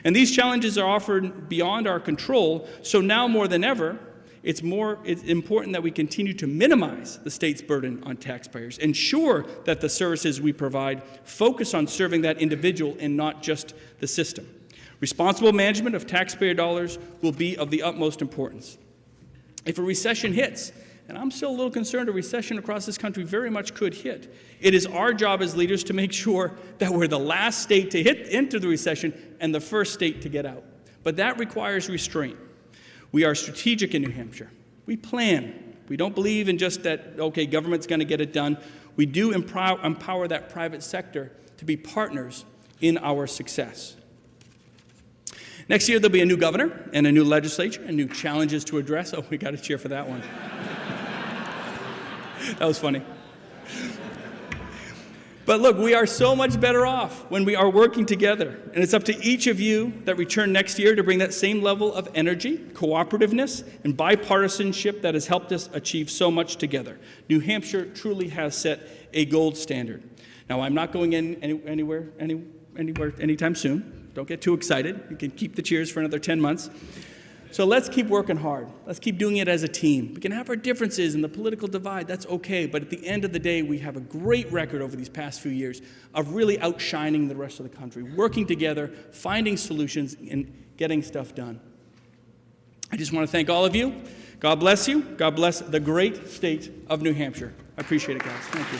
And these challenges are often beyond our control, so now more than ever, it's important that we continue to minimize the state's burden on taxpayers, ensure that the services we provide focus on serving that individual and not just the system. Responsible management of taxpayer dollars will be of the utmost importance. If a recession hits, and I'm still a little concerned a recession across this country very much could hit, it is our job as leaders to make sure that we're the last state to hit into the recession and the first state to get out. But that requires restraint. We are strategic in New Hampshire. We plan. We don't believe in just that, okay, government's going to get it done. We do empower that private sector to be partners in our success. Next year, there'll be a new governor and a new legislature and new challenges to address. Oh, we got to cheer for that one. That was funny. But look, we are so much better off when we are working together. And it's up to each of you that return next year to bring that same level of energy, cooperativeness, and bipartisanship that has helped us achieve so much together. New Hampshire truly has set a gold standard. Now, I'm not going anywhere anytime soon. Don't get too excited. You can keep the cheers for another 10 months. So let's keep working hard. Let's keep doing it as a team. We can have our differences and the political divide. That's okay. But at the end of the day, we have a great record over these past few years of really outshining the rest of the country, working together, finding solutions, and getting stuff done. I just want to thank all of you. God bless you. God bless the great state of New Hampshire. I appreciate it, guys. Thank you.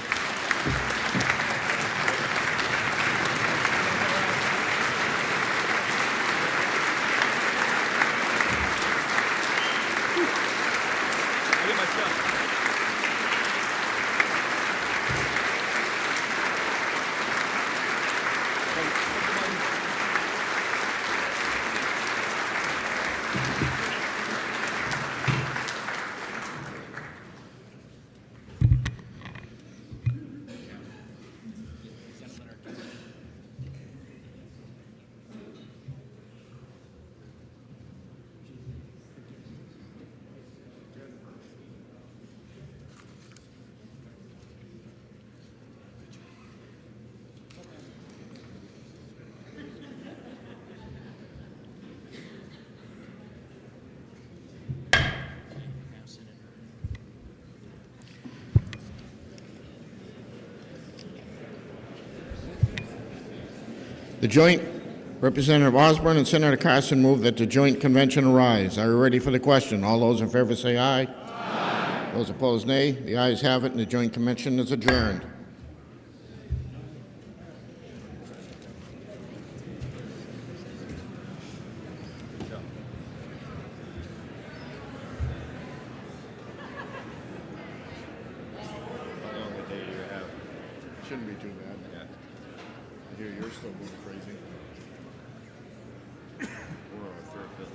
The joint Representative Osborne and Senator Carson move that the joint convention arise. Are you ready for the question? All those in favor say aye. Aye. Those opposed, nay. The ayes have it, and the joint convention is adjourned. Shouldn't be too bad. Yeah. Here, you're still going crazy. We're on a third bill.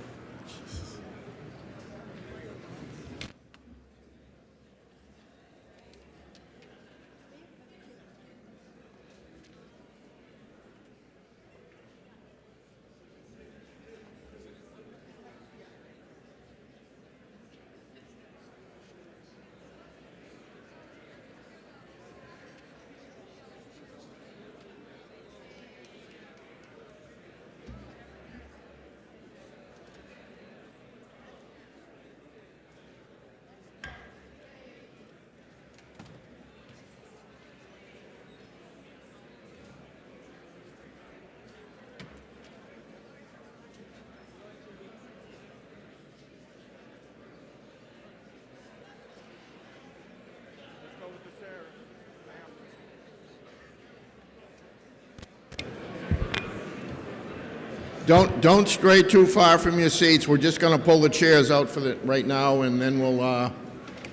Don't stray too far from your seats. We're just going to pull the chairs out for the right now, and then we'll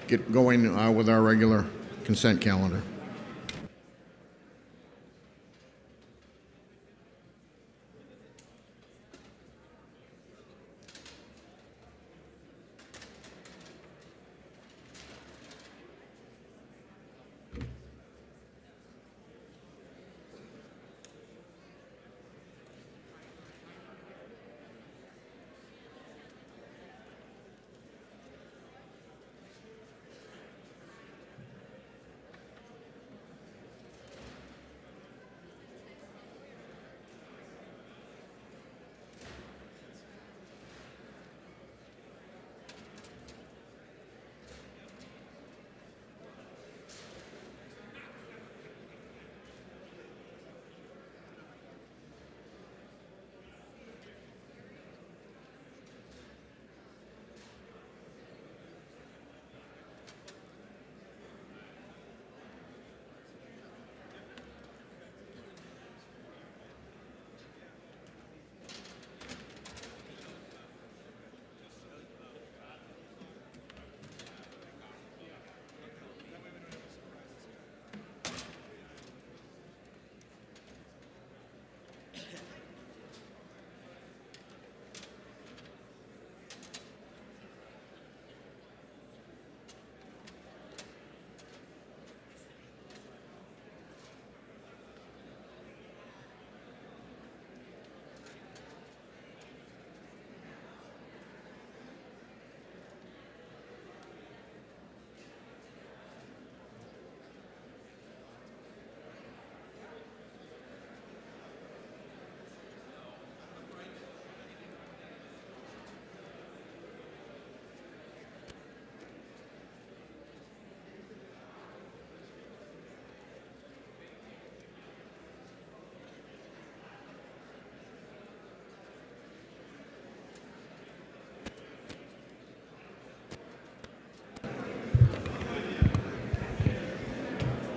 get going with our regular consent calendar.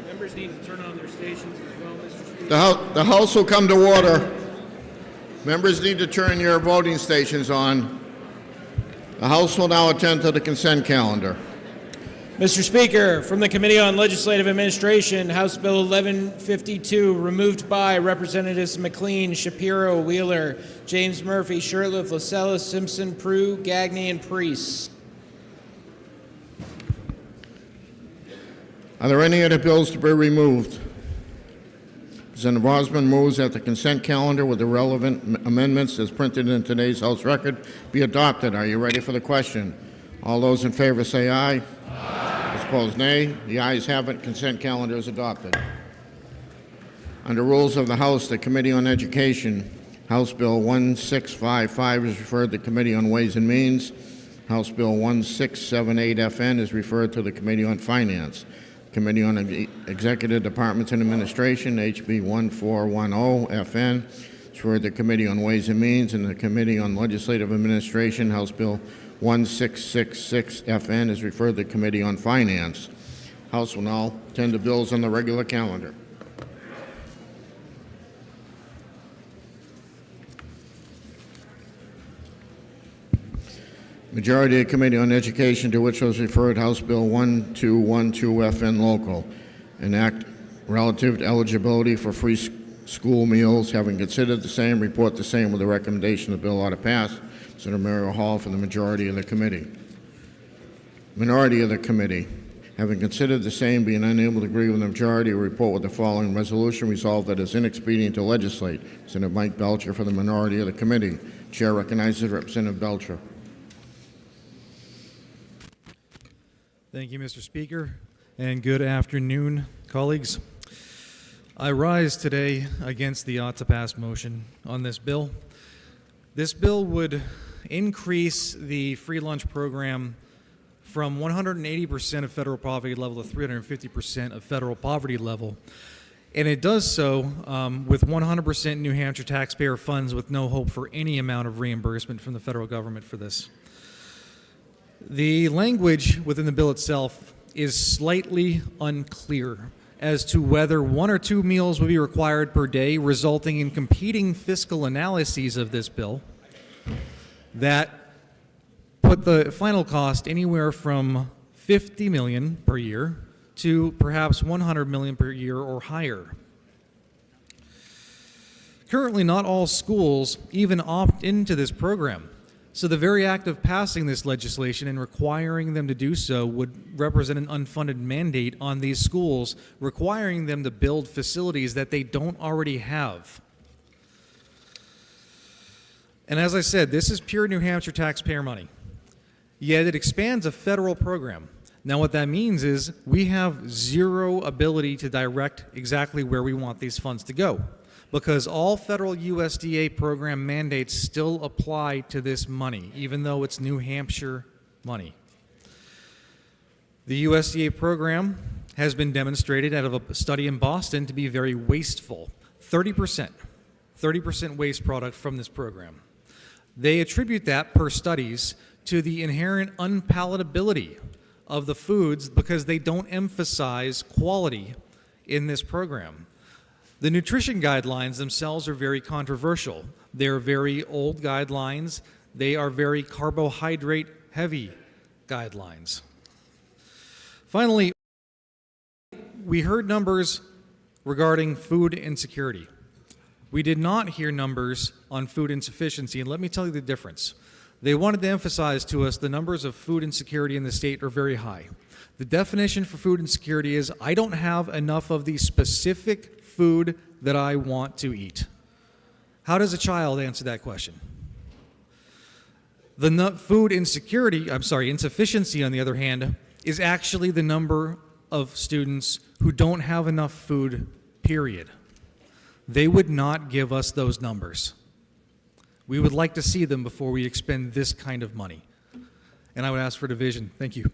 Members need to turn on their stations as well, Mr. Speaker.
The House will come to order. Members need to turn your voting stations on. The House will now attend to the consent calendar.
Mr. Speaker, from the Committee on Legislative Administration, House Bill 1152, removed by Representatives McLean, Shapiro, Wheeler, James Murphy, Shurtleff, Lascelles, Simpson, Prue, Gagne, and Priest.
Are there any other bills to be removed? Representative Osmond moves that the consent calendar with the relevant amendments as printed in today's House record be adopted. Are you ready for the question? All those in favor say aye. Aye. Those opposed, nay. The ayes have it. Consent calendar is adopted. Under rules of the House, the Committee on Education, House Bill 1655 is referred to the Committee on Ways and Means. House Bill 1678 FN is referred to the Committee on Finance. Committee on Executive Departments and Administration, HB 1410 FN, is referred to the Committee on Ways and Means, and the Committee on Legislative Administration, House Bill 1666 FN, is referred to the Committee on Finance. House will now attend to bills on the regular calendar. Majority of Committee on Education, to which was referred House Bill 1212 FN local, an act relative to eligibility for free school meals. Having considered the same, report the same with the recommendation the bill ought to pass. Senator Muriel Hall for the majority of the committee. Minority of the committee. Having considered the same, being unable to agree with the majority, report with the following resolution resolved that it is inexpedient to legislate. Senator Mike Belcher for the minority of the committee. Chair recognizes Representative Belcher.
Thank you, Mr. Speaker, and good afternoon, colleagues. I rise today against the ought to pass motion on this bill. This bill would increase the free lunch program from 180% of federal poverty level to 350% of federal poverty level. And it does so with 100% New Hampshire taxpayer funds with no hope for any amount of reimbursement from the federal government for this. The language within the bill itself is slightly unclear as to whether 1 or 2 meals will be required per day, resulting in competing fiscal analyses of this bill that put the final cost anywhere from $50 million per year to perhaps $100 million per year or higher. Currently, not all schools even opt into this program. So the very act of passing this legislation and requiring them to do so would represent an unfunded mandate on these schools, requiring them to build facilities that they don't already have. And as I said, this is pure New Hampshire taxpayer money. Yet it expands a federal program. Now what that means is we have zero ability to direct exactly where we want these funds to go, because all federal USDA program mandates still apply to this money, even though it's New Hampshire money. The USDA program has been demonstrated out of a study in Boston to be very wasteful. 30% waste product from this program. They attribute that, per studies, to the inherent unpalatability of the foods because they don't emphasize quality in this program. The nutrition guidelines themselves are very controversial. They're very old guidelines. They are very carbohydrate-heavy guidelines. Finally, we heard numbers regarding food insecurity. We did not hear numbers on food insufficiency, and let me tell you the difference. They wanted to emphasize to us the numbers of food insecurity in the state are very high. The definition for food insecurity is I don't have enough of the specific food that I want to eat. How does a child answer that question? The food insufficiency, on the other hand, is actually the number of students who don't have enough food, period. They would not give us those numbers. We would like to see them before we expend this kind of money. And I would ask for division. Thank you.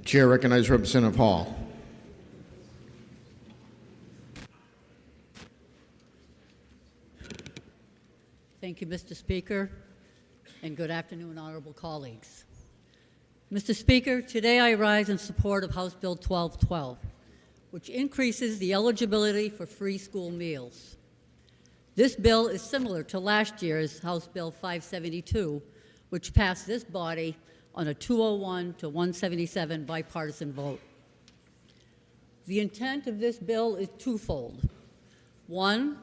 Chair recognizes Representative Hall.
Thank you, Mr. Speaker, and good afternoon, honorable colleagues. Mr. Speaker, today I rise in support of House Bill 1212, which increases the eligibility for free school meals. This bill is similar to last year's House Bill 572, which passed this body on a 201 to 177 bipartisan vote. The intent of this bill is twofold. One,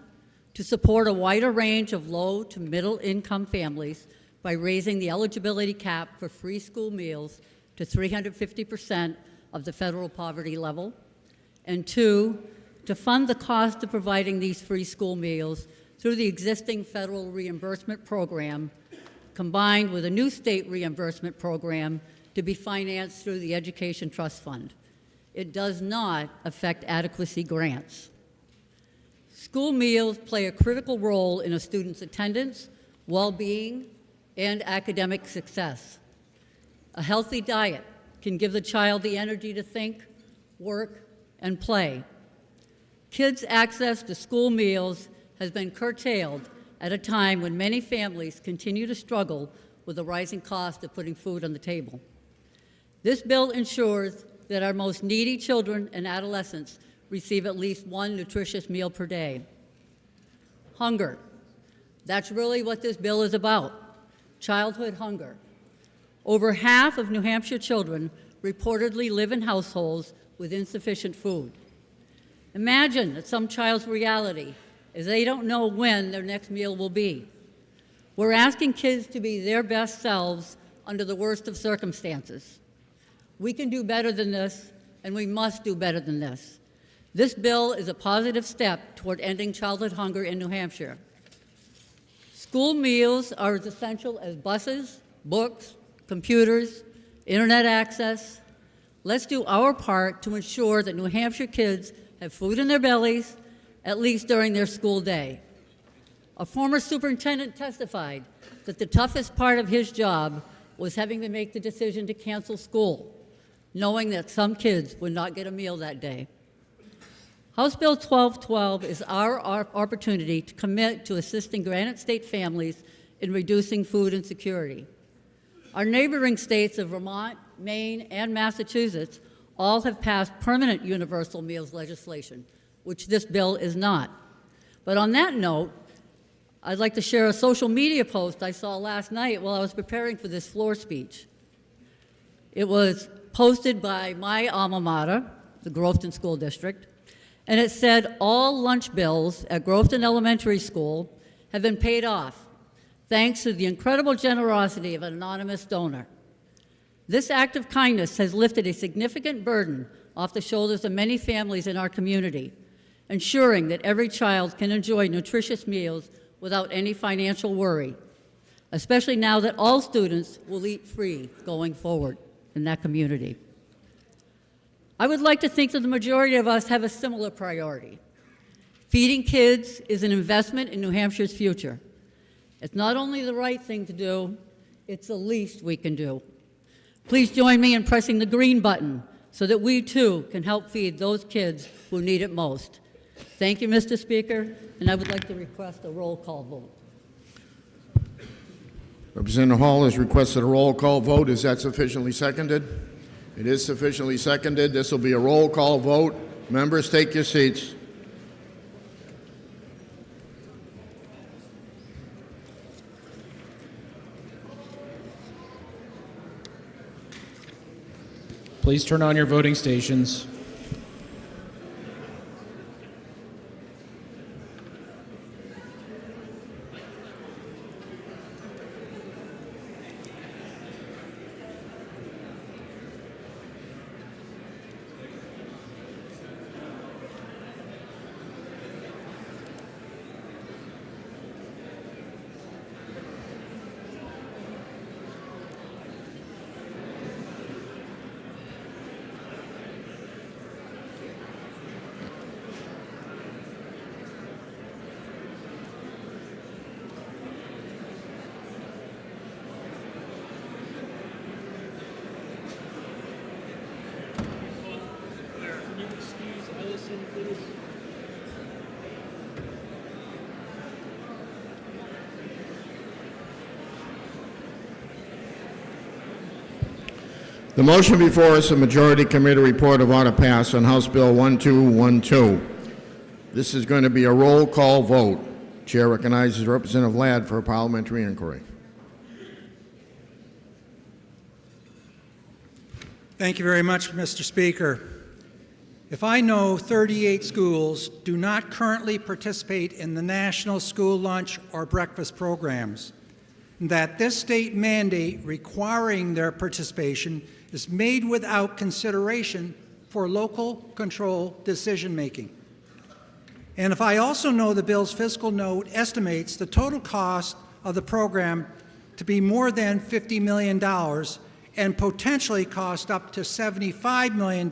to support a wider range of low to middle income families by raising the eligibility cap for free school meals to 350% of the federal poverty level. And two, to fund the cost of providing these free school meals through the existing federal reimbursement program, combined with a new state reimbursement program to be financed through the Education Trust Fund. It does not affect adequacy grants. School meals play a critical role in a student's attendance, well-being, and academic success. A healthy diet can give the child the energy to think, work, and play. Kids' access to school meals has been curtailed at a time when many families continue to struggle with the rising cost of putting food on the table. This bill ensures that our most needy children and adolescents receive at least one nutritious meal per day. Hunger. That's really what this bill is about, childhood hunger. Over half of New Hampshire children reportedly live in households with insufficient food. Imagine that some child's reality is they don't know when their next meal will be. We're asking kids to be their best selves under the worst of circumstances. We can do better than this, and we must do better than this. This bill is a positive step toward ending childhood hunger in New Hampshire. School meals are as essential as buses, books, computers, internet access. Let's do our part to ensure that New Hampshire kids have food in their bellies, at least during their school day. A former superintendent testified that the toughest part of his job was having to make the decision to cancel school, knowing that some kids would not get a meal that day. House Bill 1212 is our opportunity to commit to assisting Granite State families in reducing food insecurity. Our neighboring states of Vermont, Maine, and Massachusetts all have passed permanent universal meals legislation, which this bill is not. But on that note, I'd like to share a social media post I saw last night while I was preparing for this floor speech. It was posted by my alma mater, the Groveton School District, and it said all lunch bills at Groveton Elementary School have been paid off, thanks to the incredible generosity of an anonymous donor. This act of kindness has lifted a significant burden off the shoulders of many families in our community, ensuring that every child can enjoy nutritious meals without any financial worry, especially now that all students will eat free going forward in that community. I would like to think that the majority of us have a similar priority. Feeding kids is an investment in New Hampshire's future. It's not only the right thing to do, it's the least we can do. Please join me in pressing the green button so that we too can help feed those kids who need it most. Thank you, Mr. Speaker, and I would like to request a roll call vote.
Representative Hall has requested a roll call vote. Is that sufficiently seconded? It is sufficiently seconded. This will be a roll call vote. Members, take your seats.
Please turn on your voting stations.
The motion before us, a majority committee report of order pass on House Bill 1212. This is going to be a roll call vote. Chair recognizes Representative Ladd for a parliamentary inquiry.
Thank you very much, Mr. Speaker. If I know 38 schools do not currently participate in the national school lunch or breakfast programs, and that this state mandate requiring their participation is made without consideration for local control decision-making. And if I also know the bill's fiscal note estimates the total cost of the program to be more than $50 million and potentially cost up to $75 million,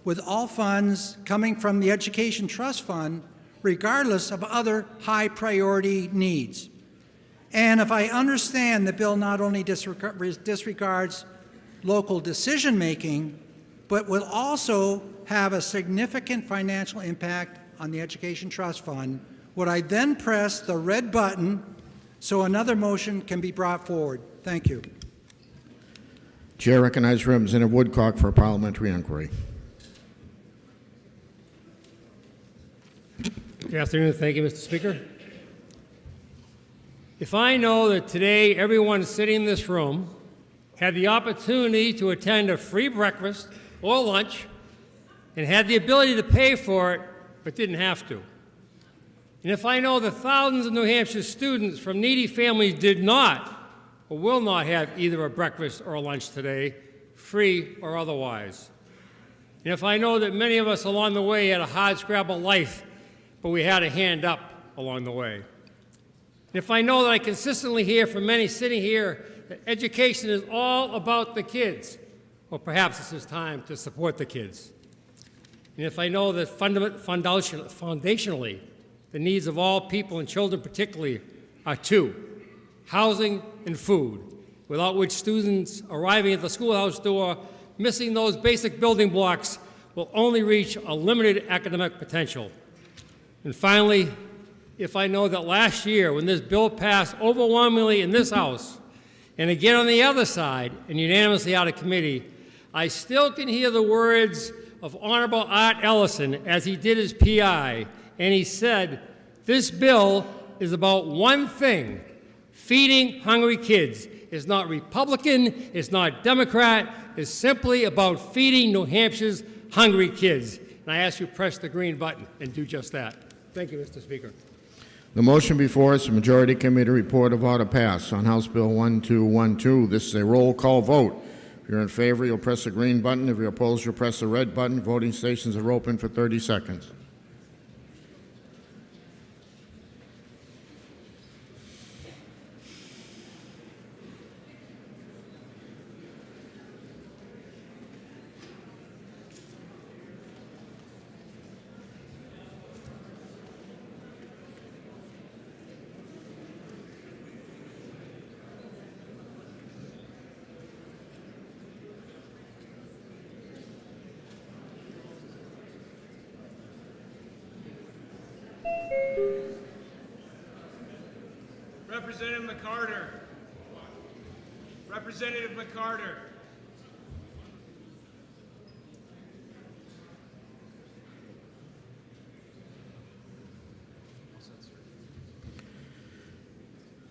with all funds coming from the Education Trust Fund, regardless of other high-priority needs. And if I understand the bill not only disregards local decision-making, but will also have a significant financial impact on the Education Trust Fund, would I then press the red button so another motion can be brought forward? Thank you.
Chair recognizes Representative Woodcock for a parliamentary inquiry.
Good afternoon. Thank you, Mr. Speaker. If I know that today everyone sitting in this room had the opportunity to attend a free breakfast or lunch and had the ability to pay for it but didn't have to. And if I know that thousands of New Hampshire students from needy families did not or will not have either a breakfast or a lunch today, free or otherwise. And if I know that many of us along the way had a hard scrabble life, but we had a hand up along the way. And if I know that I consistently hear from many sitting here that education is all about the kids, well, perhaps this is time to support the kids. And if I know that foundationally, the needs of all people and children particularly are two, housing and food, without which students arriving at the schoolhouse door missing those basic building blocks will only reach a limited academic potential. And finally, if I know that last year when this bill passed overwhelmingly in this House, and again on the other side and unanimously out of committee, I still can hear the words of Honorable Art Ellison as he did his PI, and he said, "This bill is about one thing, feeding hungry kids. It's not Republican, it's not Democrat, it's simply about feeding New Hampshire's hungry kids." And I ask you to press the green button and do just that. Thank you, Mr. Speaker.
The motion before us, the Majority Committee report of order pass on House Bill 1212. This is a roll call vote. If you're in favor, you'll press the green button. If you're opposed, you'll press the red button. Voting stations are open for 30 seconds.
Representative McCarter. Representative McCarter.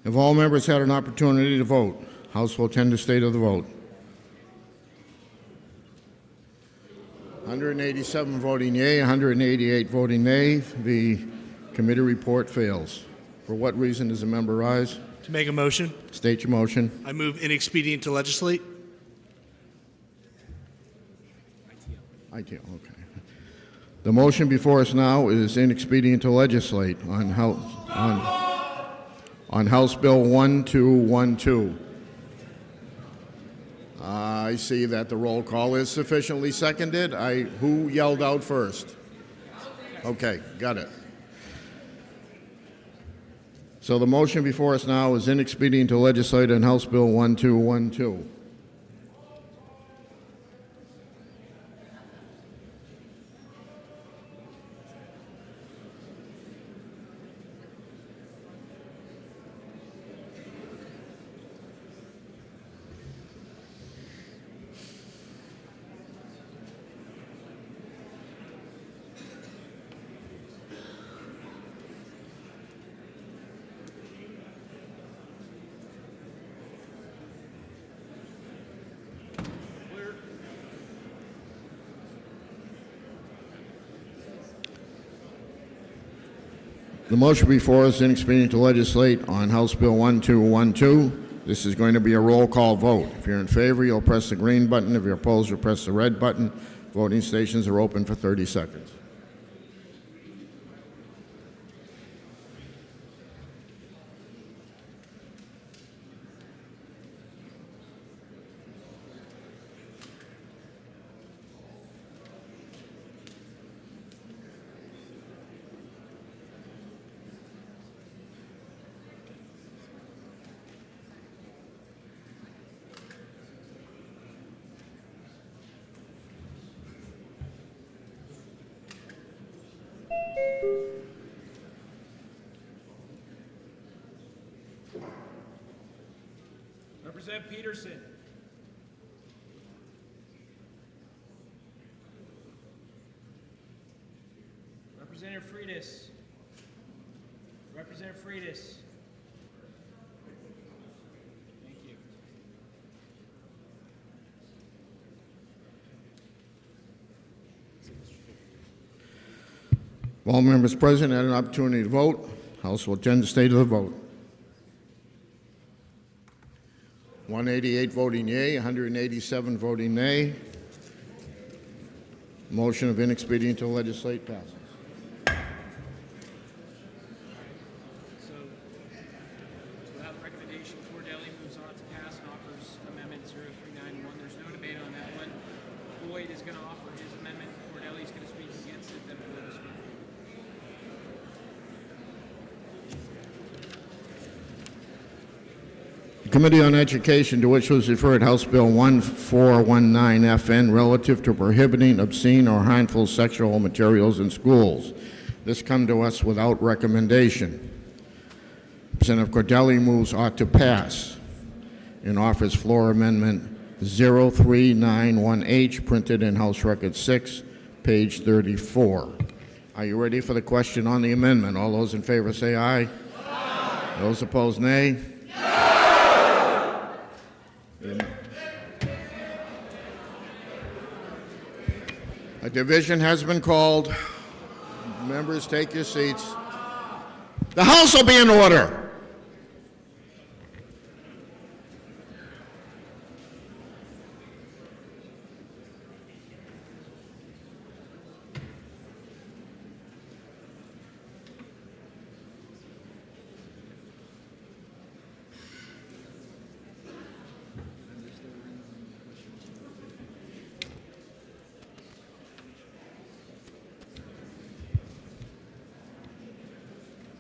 Have all members had an opportunity to vote? House will tend to state of the vote. 187 voting yea, 188 voting nay. The committee report fails. For what reason does the member rise?
To make a motion.
State your motion.
I move inexpedient to legislate.
ITL, okay. The motion before us now is inexpedient to legislate on House Bill 1212. I see that the roll call is sufficiently seconded. Who yelled out first? Okay, got it. So the motion before us now is inexpedient to legislate on House Bill 1212. The motion before us is inexpedient to legislate on House Bill 1212. This is going to be a roll call vote. If you're in favor, you'll press the green button. If you're opposed, you'll press the red button. Voting stations are open for 30 seconds.
Representative Peterson. Representative Freitas. Representative Freitas. Thank you.
If all members present had an opportunity to vote, House will attend the state of the vote. 188 voting yea, 187 voting nay. Motion of inexpedient to legislate passes.
So, without recommendation, Cordelli moves on to pass and offers Amendment 0391. There's no debate on that one. Boyd is going to offer his amendment. Cordelli is going to speak against it. Then Boyd will speak.
The Committee on Education, to which was referred House Bill 1419 FN, relative to prohibiting obscene or harmful sexual materials in schools. This come to us without recommendation. Representative Cordelli moves ought to pass and offers floor amendment 0391H, printed in House Record 6, page 34. Are you ready for the question on the amendment? All those in favor say aye. Aye. Those opposed, nay. A division has been called. Members, take your seats. The House will be in order.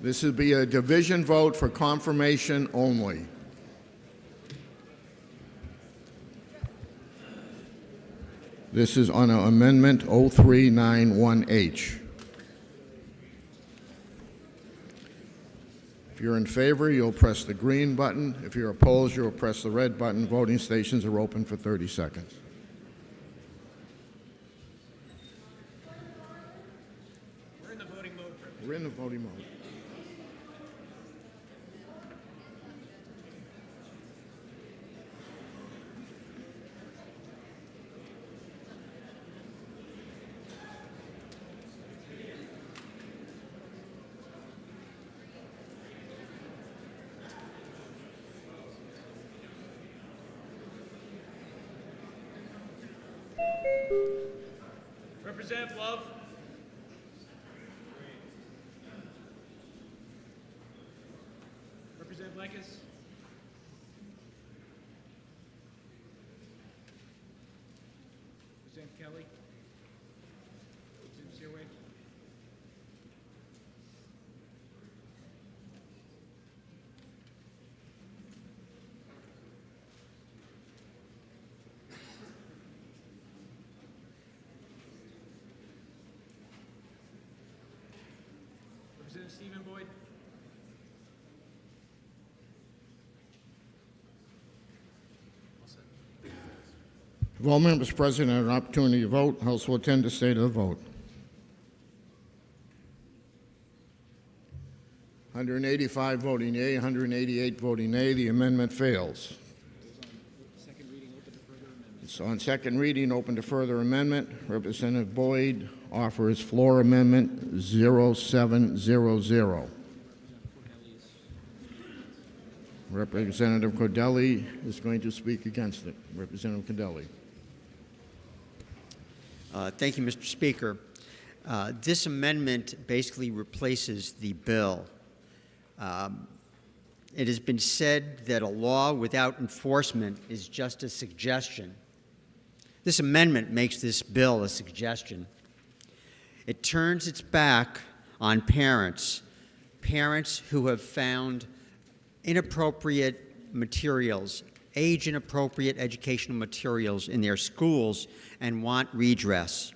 This would be a division vote for confirmation only. This is on Amendment 0391H. If you're in favor, you'll press the green button. If you're opposed, you'll press the red button. Voting stations are open for 30 seconds.
We're in the voting mode.
We're in the voting mode.
Representative Love. Representative Lekas. Representative Kelly. Representative Searway. Representative Stephen Boyd.
If all members present have an opportunity to vote, House will attend the state of the vote. 185 voting yea, 188 voting nay. The amendment fails. It's on second reading, open to further amendment. Representative Boyd offers floor amendment 0700. Representative Cordelli is going to speak against it. Representative Cordelli.
Thank you, Mr. Speaker. This amendment basically replaces the bill. It has been said that a law without enforcement is just a suggestion. This amendment makes this bill a suggestion. It turns its back on parents who have found inappropriate materials, age-inappropriate educational materials in their schools and want redress.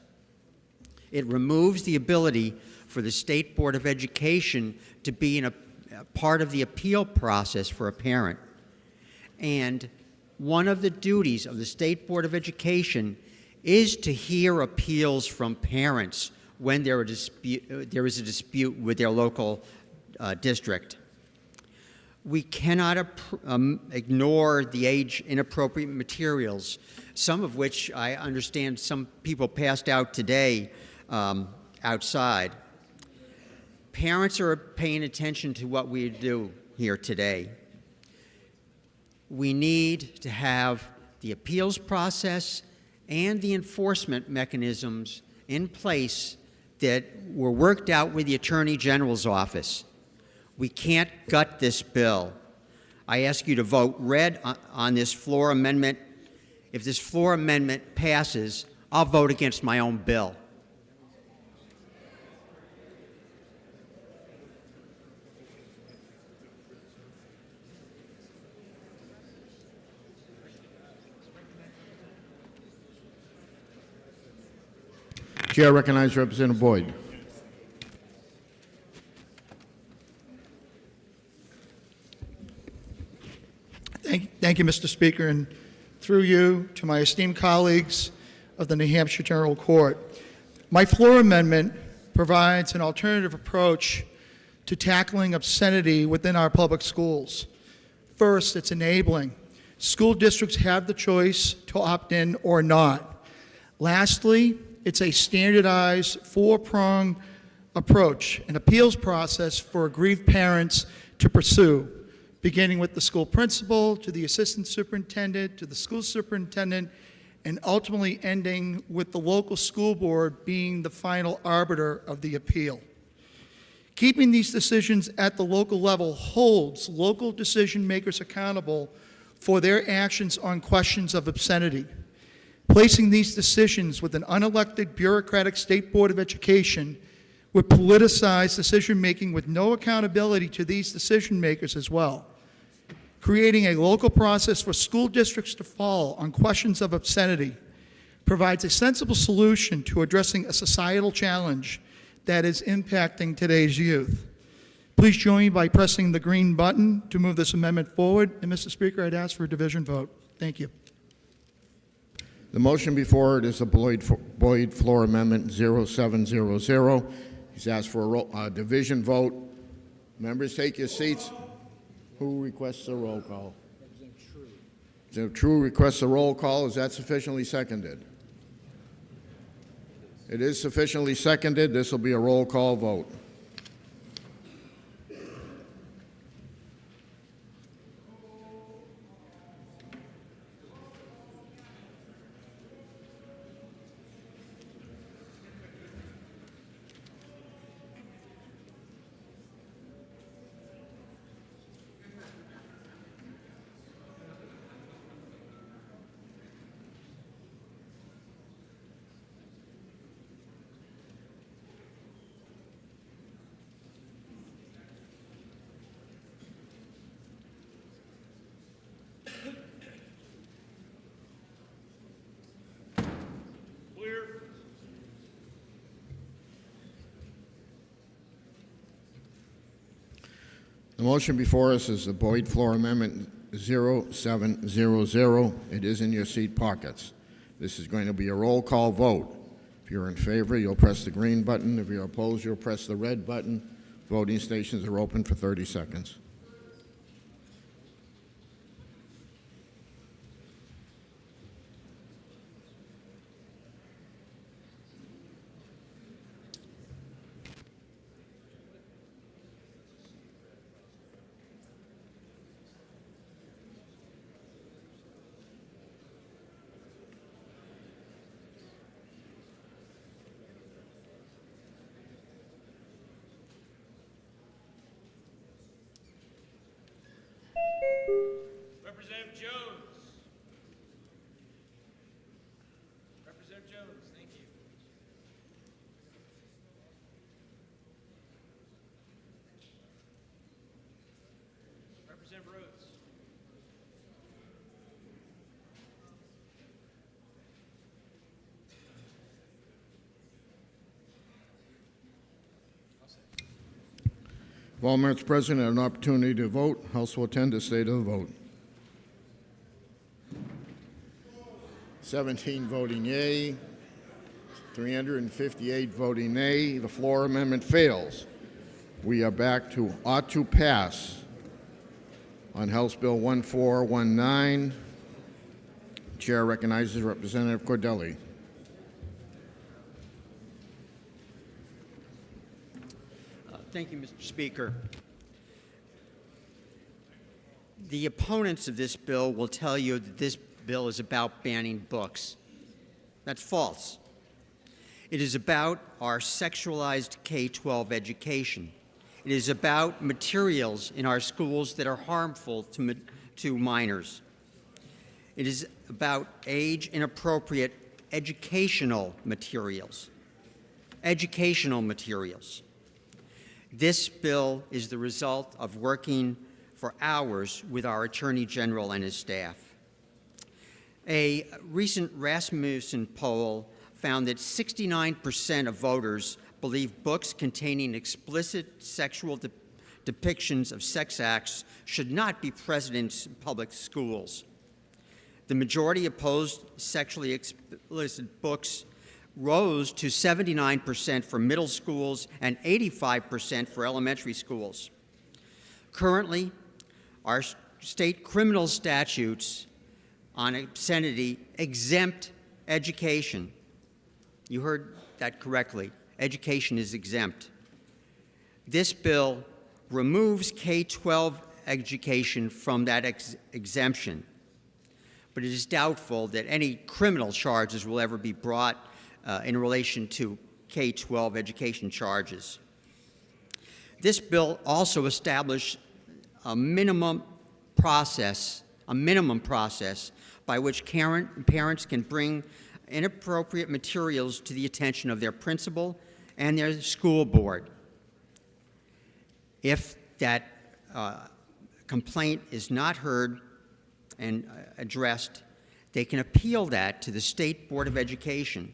It removes the ability for the State Board of Education to be in a part of the appeal process for a parent. And one of the duties of the State Board of Education is to hear appeals from parents when there is a dispute with their local district. We cannot ignore the age-inappropriate materials, some of which I understand some people passed out today outside. Parents are paying attention to what we do here today. We need to have the appeals process and the enforcement mechanisms in place that were worked out with the Attorney General's office. We can't gut this bill. I ask you to vote red on this floor amendment. If this floor amendment passes, I'll vote against my own bill.
Chair recognizes Representative Boyd.
Thank you, Mr. Speaker, and through you to my esteemed colleagues of the New Hampshire General Court. My floor amendment provides an alternative approach to tackling obscenity within our public schools. First, it's enabling. School districts have the choice to opt in or not. Lastly, it's a standardized four-pronged approach, an appeals process for aggrieved parents to pursue, beginning with the school principal, to the assistant superintendent, to the school superintendent, and ultimately ending with the local school board being the final arbiter of the appeal. Keeping these decisions at the local level holds local decision makers accountable for their actions on questions of obscenity. Placing these decisions with an unelected bureaucratic state board of education would politicize decision-making with no accountability to these decision makers as well. Creating a local process for school districts to follow on questions of obscenity provides a sensible solution to addressing a societal challenge that is impacting today's youth. Please join me by pressing the green button to move this amendment forward. And Mr. Speaker, I'd ask for a division vote. Thank you.
The motion before it is a Boyd floor amendment 0700. He's asked for a division vote. Members, take your seats. Who requests a roll call? True requests a roll call. Is that sufficiently seconded? It is sufficiently seconded. This will be a roll call vote. The motion before us is the Boyd floor amendment 0700. It is in your seat pockets. This is going to be a roll call vote. If you're in favor, you'll press the green button. If you're opposed, you'll press the red button. Voting stations are open for 30 seconds.
Representative Jones. Representative Jones, thank you. Representative Rhodes.
If all members present have an opportunity to vote, House will attend to state of the vote. 17 voting yea, 358 voting nay. The floor amendment fails. We are back to ought to pass on House Bill 1419. Chair recognizes Representative Cordelli.
Thank you, Mr. Speaker. The opponents of this bill will tell you that this bill is about banning books. That's false. It is about our sexualized K-12 education. It is about materials in our schools that are harmful to minors. It is about age-inappropriate educational materials. Educational materials. This bill is the result of working for hours with our Attorney General and his staff. A recent Rasmussen poll found that 69% of voters believe books containing explicit sexual depictions of sex acts should not be present in public schools. The majority opposed sexually explicit books rose to 79% for middle schools and 85% for elementary schools. Currently, our state criminal statutes on obscenity exempt education. You heard that correctly. Education is exempt. This bill removes K-12 education from that exemption, but it is doubtful that any criminal charges will ever be brought in relation to K-12 education charges. This bill also established a minimum process by which parents can bring inappropriate materials to the attention of their principal and their school board. If that complaint is not heard and addressed, they can appeal that to the State Board of Education.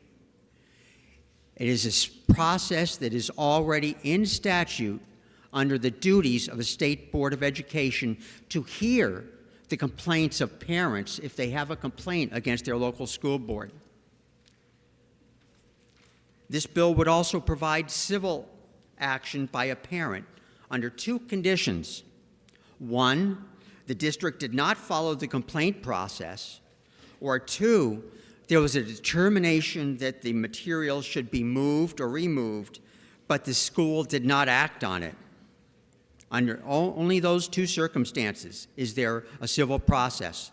It is a process that is already in statute under the duties of a State Board of Education to hear the complaints of parents if they have a complaint against their local school board. This bill would also provide civil action by a parent under two conditions. One, the district did not follow the complaint process, or two, there was a determination that the material should be moved or removed, but the school did not act on it. Under only those two circumstances is there a civil process.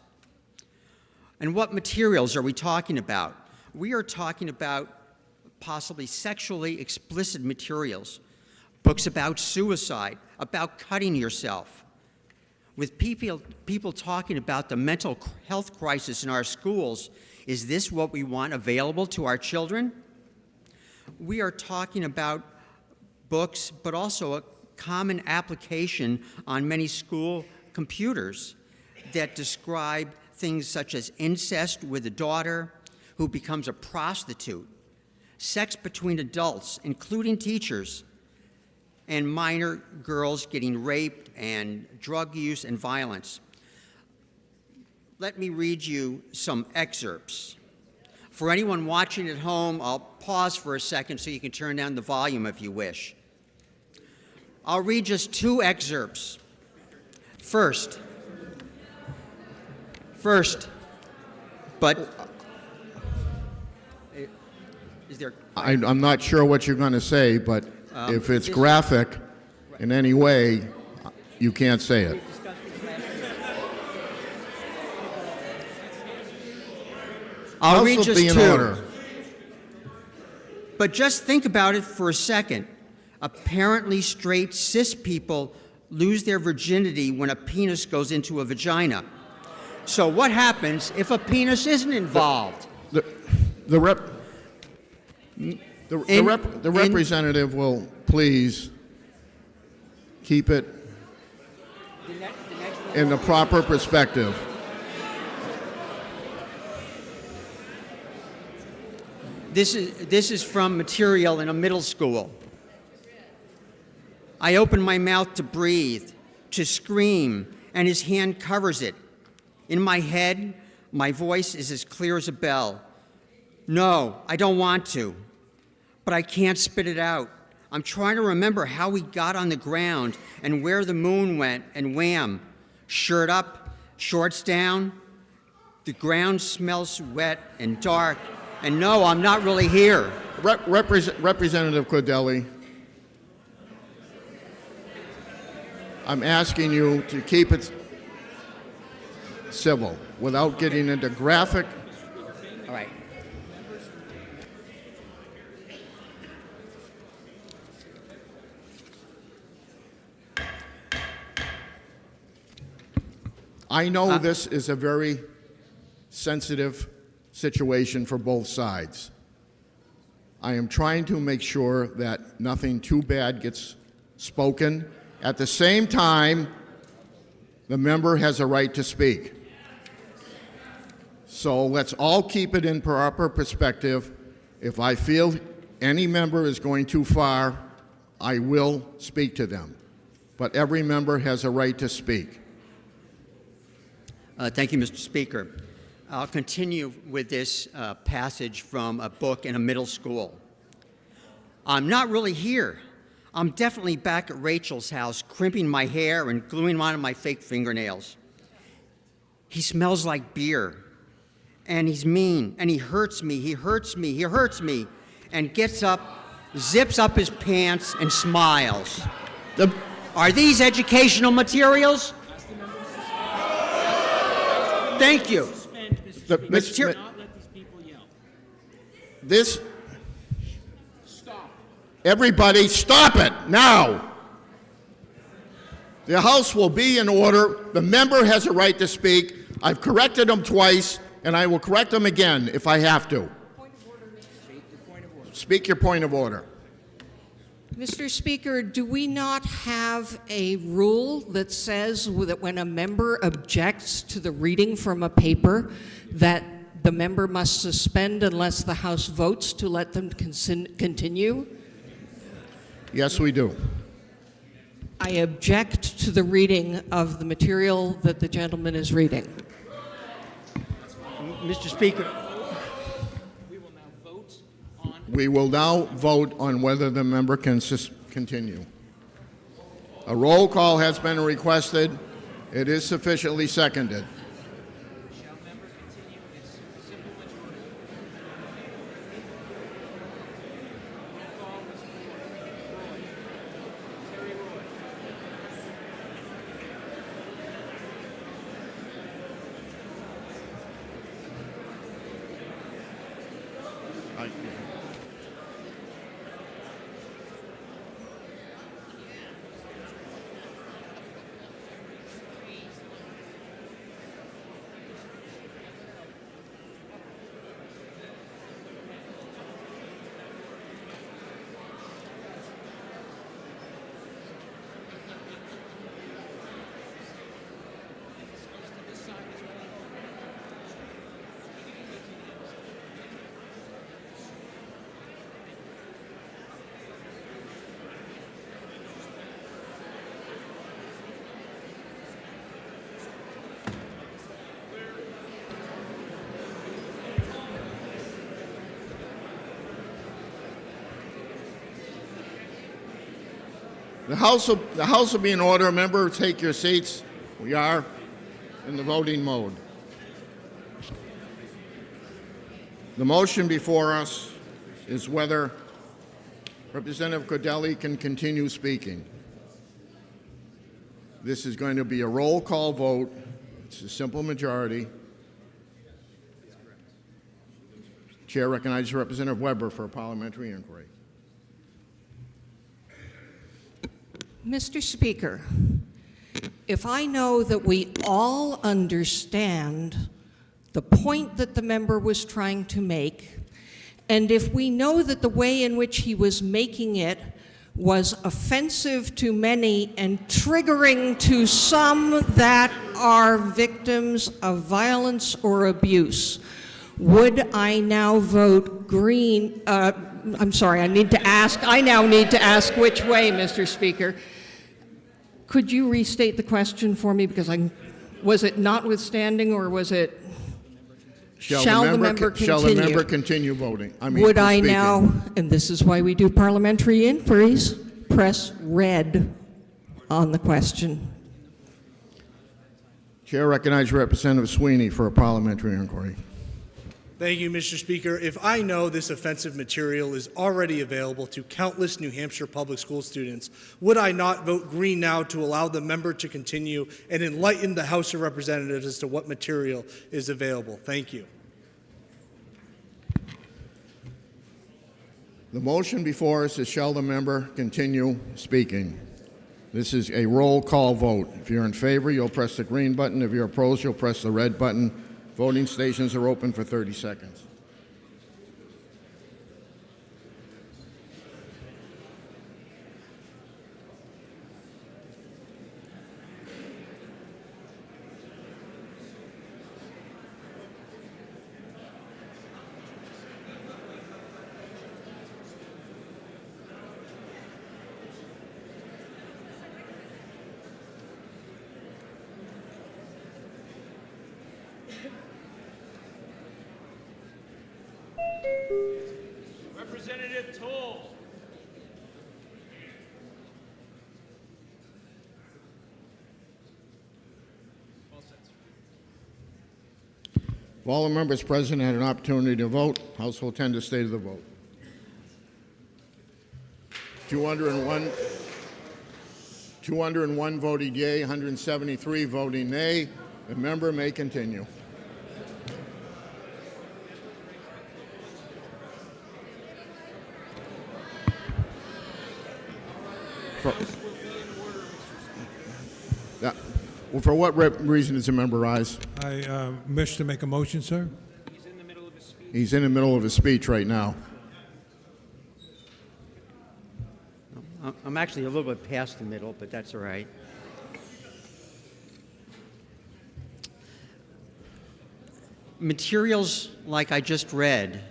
And what materials are we talking about? We are talking about possibly sexually explicit materials, books about suicide, about cutting yourself. With people talking about the mental health crisis in our schools, is this what we want available to our children? We are talking about books, but also a common application on many school computers that describe things such as incest with a daughter who becomes a prostitute, sex between adults, including teachers, and minor girls getting raped, and drug use and violence. Let me read you some excerpts. For anyone watching at home, I'll pause for a second so you can turn down the volume if you wish. I'll read just two excerpts. First, but is there?
I'm not sure what you're going to say, but if it's graphic in any way, you can't say it.
I'll read
Also
just
be in
two.
order.
But just think about it for a second. Apparently straight cis people lose their virginity when a penis goes into a vagina. So what happens if a penis isn't involved?
The representative will please keep it in the proper perspective.
This is from material in a middle school. I open my mouth to breathe, to scream, and his hand covers it. In my head, my voice is as clear as a bell. No, I don't want to, but I can't spit it out. I'm trying to remember how we got on the ground and where the moon went, and wham, shirt up, shorts down. The ground smells wet and dark, and no, I'm not really here.
Representative Cordelli. I'm asking you to keep it civil without getting into graphic.
All right.
I know this is a very sensitive situation for both sides. I am trying to make sure that nothing too bad gets spoken. At the same time, the member has a right to speak. So let's all keep it in proper perspective. If I feel any member is going too far, I will speak to them. But every member has a right to speak.
Thank you, Mr. Speaker. I'll continue with this passage from a book in a middle school. I'm not really here. I'm definitely back at Rachel's house, crimping my hair and gluing on my fake fingernails. He smells like beer, and he's mean, and he hurts me, he hurts me, and gets up, zips up his pants, and smiles. Are these educational materials? Thank you.
This. Everybody, stop it now. The House will be in order. The member has a right to speak. I've corrected him twice, and I will correct him again if I have to. Speak your point of order.
Mr. Speaker, do we not have a rule that says that when a member objects to the reading from a paper, that the member must suspend unless the House votes to let them continue?
Yes, we do.
I object to the reading of the material that the gentleman is reading.
Mr. Speaker.
We will now vote on whether the member can continue. A roll call has been requested. It is sufficiently seconded. The House will be in order. Member, take your seats. We are in the voting mode. The motion before us is whether Representative Cordelli can continue speaking. This is going to be a roll call vote. It's a simple majority. Chair recognizes Representative Weber for a parliamentary inquiry.
Mr. Speaker, if I know that we all understand the point that the member was trying to make, and if we know that the way in which he was making it was offensive to many and triggering to some that are victims of violence or abuse, would I now vote green? I'm sorry, I now need to ask which way, Mr. Speaker. Could you restate the question for me? Because was it notwithstanding or was it shall the member continue?
Shall the member continue voting?
Would I now, and this is why we do parliamentary inquiries, press red on the question?
Chair recognizes Representative Sweeney for a parliamentary inquiry.
Thank you, Mr. Speaker. If I know this offensive material is already available to countless New Hampshire public school students, would I not vote green now to allow the member to continue and enlighten the House of Representatives as to what material is available? Thank you.
The motion before us is shall the member continue speaking. This is a roll call vote. If you're in favor, you'll press the green button. If you're opposed, you'll press the red button. Voting stations are open for 30 seconds.
Representative Toll.
If all the members present had an opportunity to vote, House will tend to state of the vote. 201 voted yea, 173 voting nay. The member may continue. For what reason does the member rise?
I wish to make a motion, sir.
He's in the middle of his speech.
He's in the middle of his speech right now.
I'm actually a little bit past the middle, but that's all right. Materials like I just read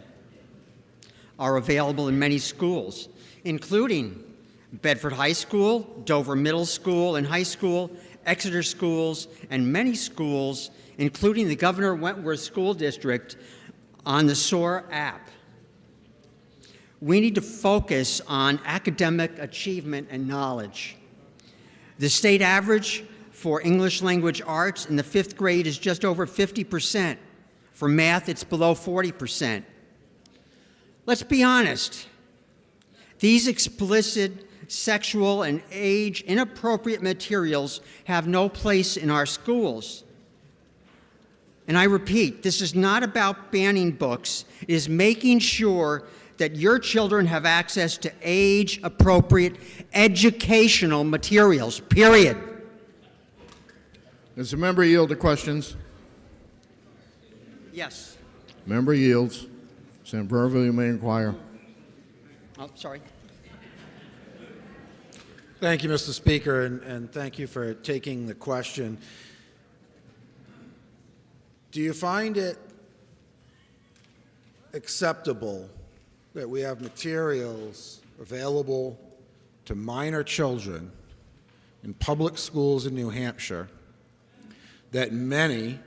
are available in many schools, including Bedford High School, Dover Middle School and High School, Exeter schools, and many schools, including the Governor Wentworth School District, on the SOAR app. We need to focus on academic achievement and knowledge. The state average for English language arts in the 5th grade is just over 50%. For math, it's below 40%. Let's be honest. These explicit sexual and age-inappropriate materials have no place in our schools. And I repeat, this is not about banning books. It is making sure that your children have access to age-appropriate educational materials, period.
Does the member yield to questions?
Yes.
Member yields. Senator Burville, you may inquire.
Oh, sorry.
Thank you, Mr. Speaker, and thank you for taking the question. Do you find it acceptable that we have materials available to minor children in public schools in New Hampshire that many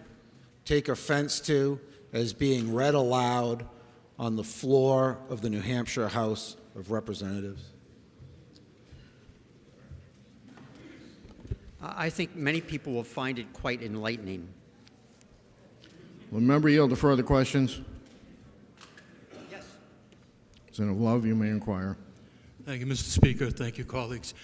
take offense to as being read aloud on the floor of the New Hampshire House of Representatives?
I think many people will find it quite enlightening.
Will the member yield to further questions?
Yes.
Senator Love, you may inquire.
Thank you, Mr. Speaker. Thank you, colleagues.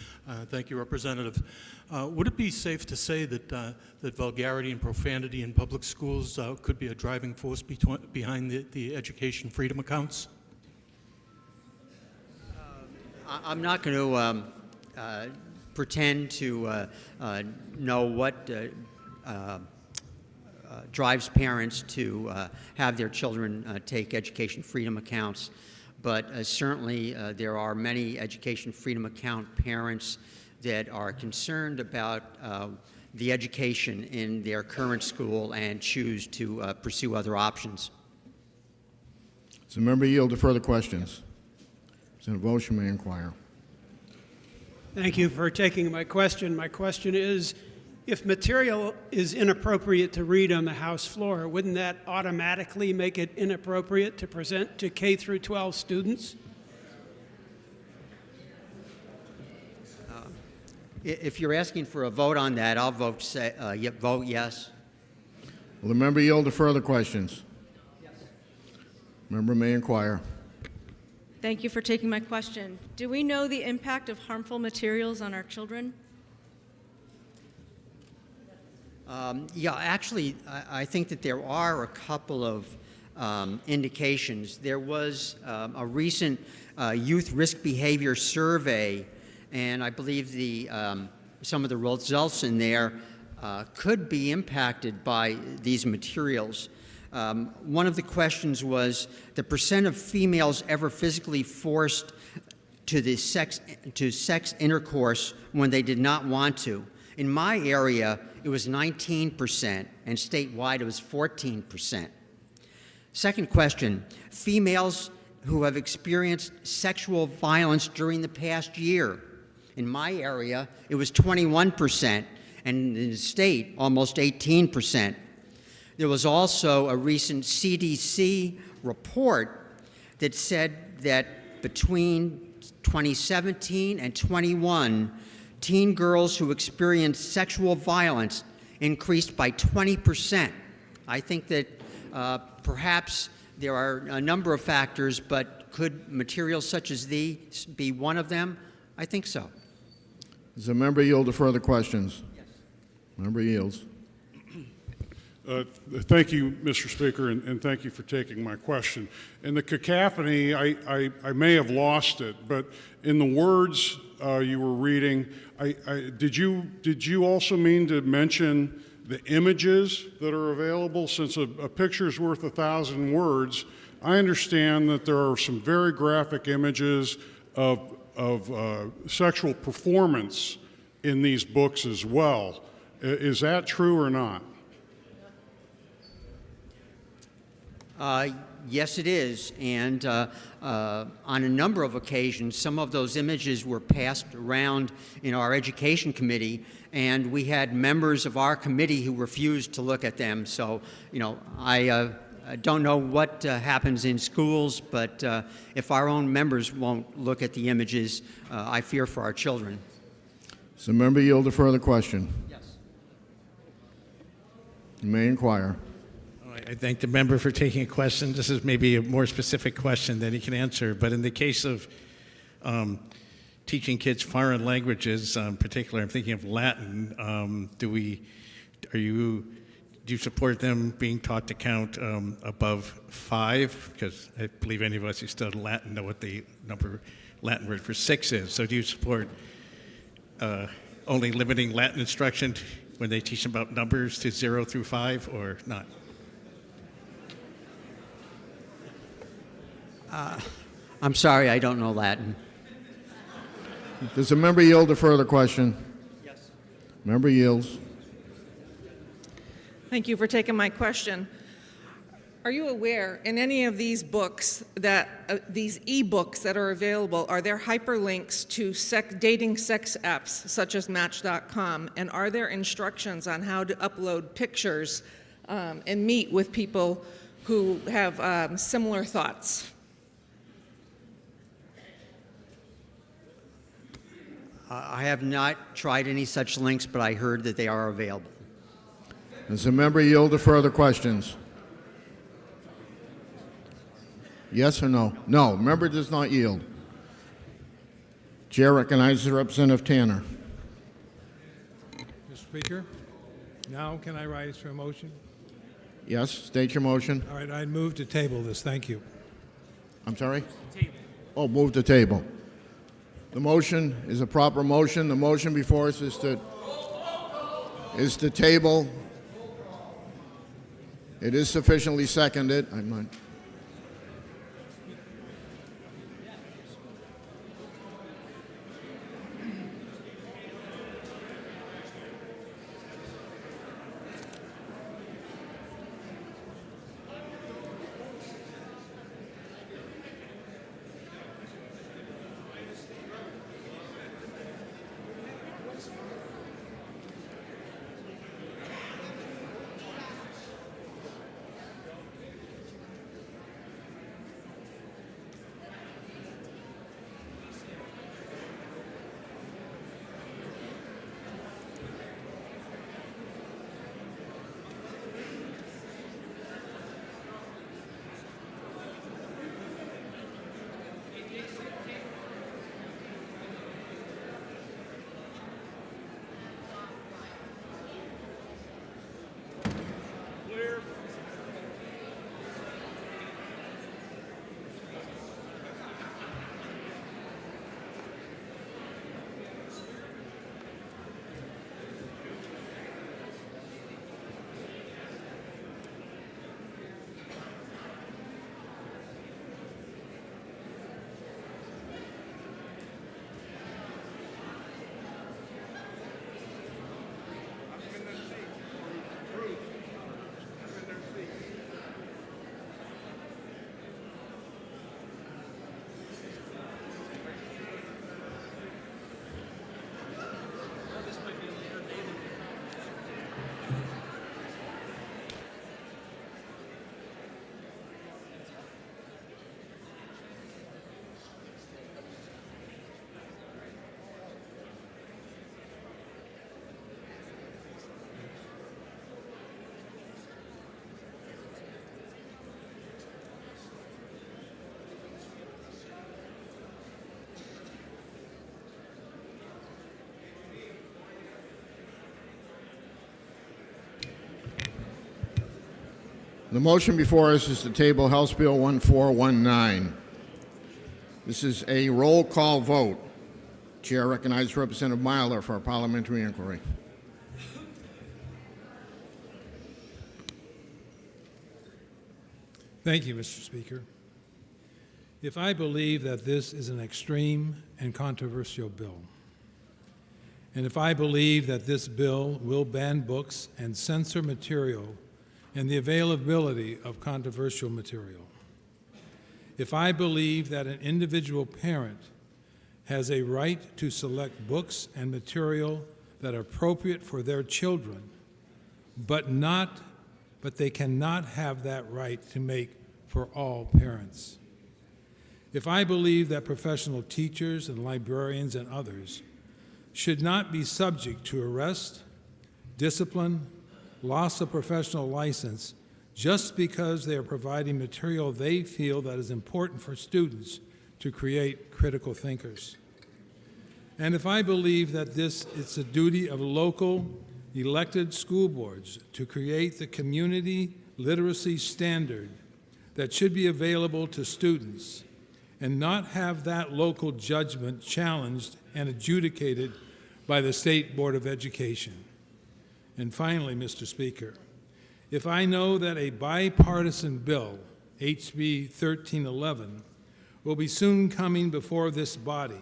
Thank you, Representative. Would it be safe to say that that vulgarity and profanity in public schools could be a driving force behind the education freedom accounts?
I'm not going to pretend to know what drives parents to have their children take education freedom accounts, but certainly there are many education freedom account parents that are concerned about the education in their current school and choose to pursue other options.
Does the member yield to further questions? Senator Vosch, you may inquire.
Thank you for taking my question. My question is, if material is inappropriate to read on the House floor, wouldn't that automatically make it inappropriate to present to K through 12 students?
If you're asking for a vote on that, I'll vote yes.
Will the member yield to further questions?
Yes.
Member may inquire.
Thank you for taking my question. Do we know the impact of harmful materials on our children?
Yeah, actually, I think that there are a couple of indications. There was a recent youth risk behavior survey, and I believe some of the results in there could be impacted by these materials. One of the questions was the percent of females ever physically forced to sex intercourse when they did not want to. In my area, it was 19%, and statewide it was 14%. Second question, females who have experienced sexual violence during the past year. In my area, it was 21%, and in the state, almost 18%. There was also a recent CDC report that said that between 2017 and 21, teen girls who experienced sexual violence increased by 20%. I think that perhaps there are a number of factors, but could materials such as these be one of them? I think so.
Does the member yield to further questions? Yes. Member yields.
Thank you, Mr. Speaker, and thank you for taking my question. In the cacophony, I may have lost it, but in the words you were reading, did you also mean to mention the images that are available? Since a picture is worth 1,000 words, I understand that there are some very graphic images of sexual performance in these books as well. Is that true or not?
Yes, it is, and on a number of occasions, some of those images were passed around in our education committee, and we had members of our committee who refused to look at them. So, I don't know what happens in schools, but if our own members won't look at the images, I fear for our children.
Does the member yield to further question?
Yes.
You may inquire.
I thank the member for taking a question. This is maybe a more specific question than he can answer, but in the case of teaching kids foreign languages, in particular, I'm thinking of Latin. Do you support them being taught to count above 5? Because I believe any of us who studied Latin know what the Latin word for 6 is. So do you support only limiting Latin instruction when they teach about numbers to 0 through 5, or not?
I'm sorry, I don't know Latin.
Does the member yield to further question?
Yes.
Member yields.
Thank you for taking my question. Are you aware in any of these books that these e-books that are available, are there hyperlinks to dating sex apps such as Match.com? And are there instructions on how to upload pictures and meet with people who have similar thoughts?
I have not tried any such links, but I heard that they are available.
Does the member yield to further questions? Yes or no? No. Member does not yield. Chair recognizes Representative Tanner.
Mr. Speaker, now can I rise for a motion?
Yes. State your motion.
All right, I move to table this. Thank you.
I'm sorry? Table. Oh, move to table. The motion is a proper motion. The motion before us is to table. It is sufficiently seconded. I'm not. The motion before us is to table House Bill 1419. This is a roll call vote. Chair recognizes Representative Myler for a parliamentary inquiry.
Thank you, Mr. Speaker. If I believe that this is an extreme and controversial bill, and if I believe that this bill will ban books and censor material and the availability of controversial material, if I believe that an individual parent has a right to select books and material that are appropriate for their children, but they cannot have that right to make for all parents. If I believe that professional teachers and librarians and others should not be subject to arrest, discipline, loss of professional license just because they are providing material they feel that is important for students to create critical thinkers. And if I believe that it's the duty of local elected school boards to create the community literacy standard that should be available to students and not have that local judgment challenged and adjudicated by the State Board of Education. And finally, Mr. Speaker, if I know that a bipartisan bill, HB 1311, will be soon coming before this body,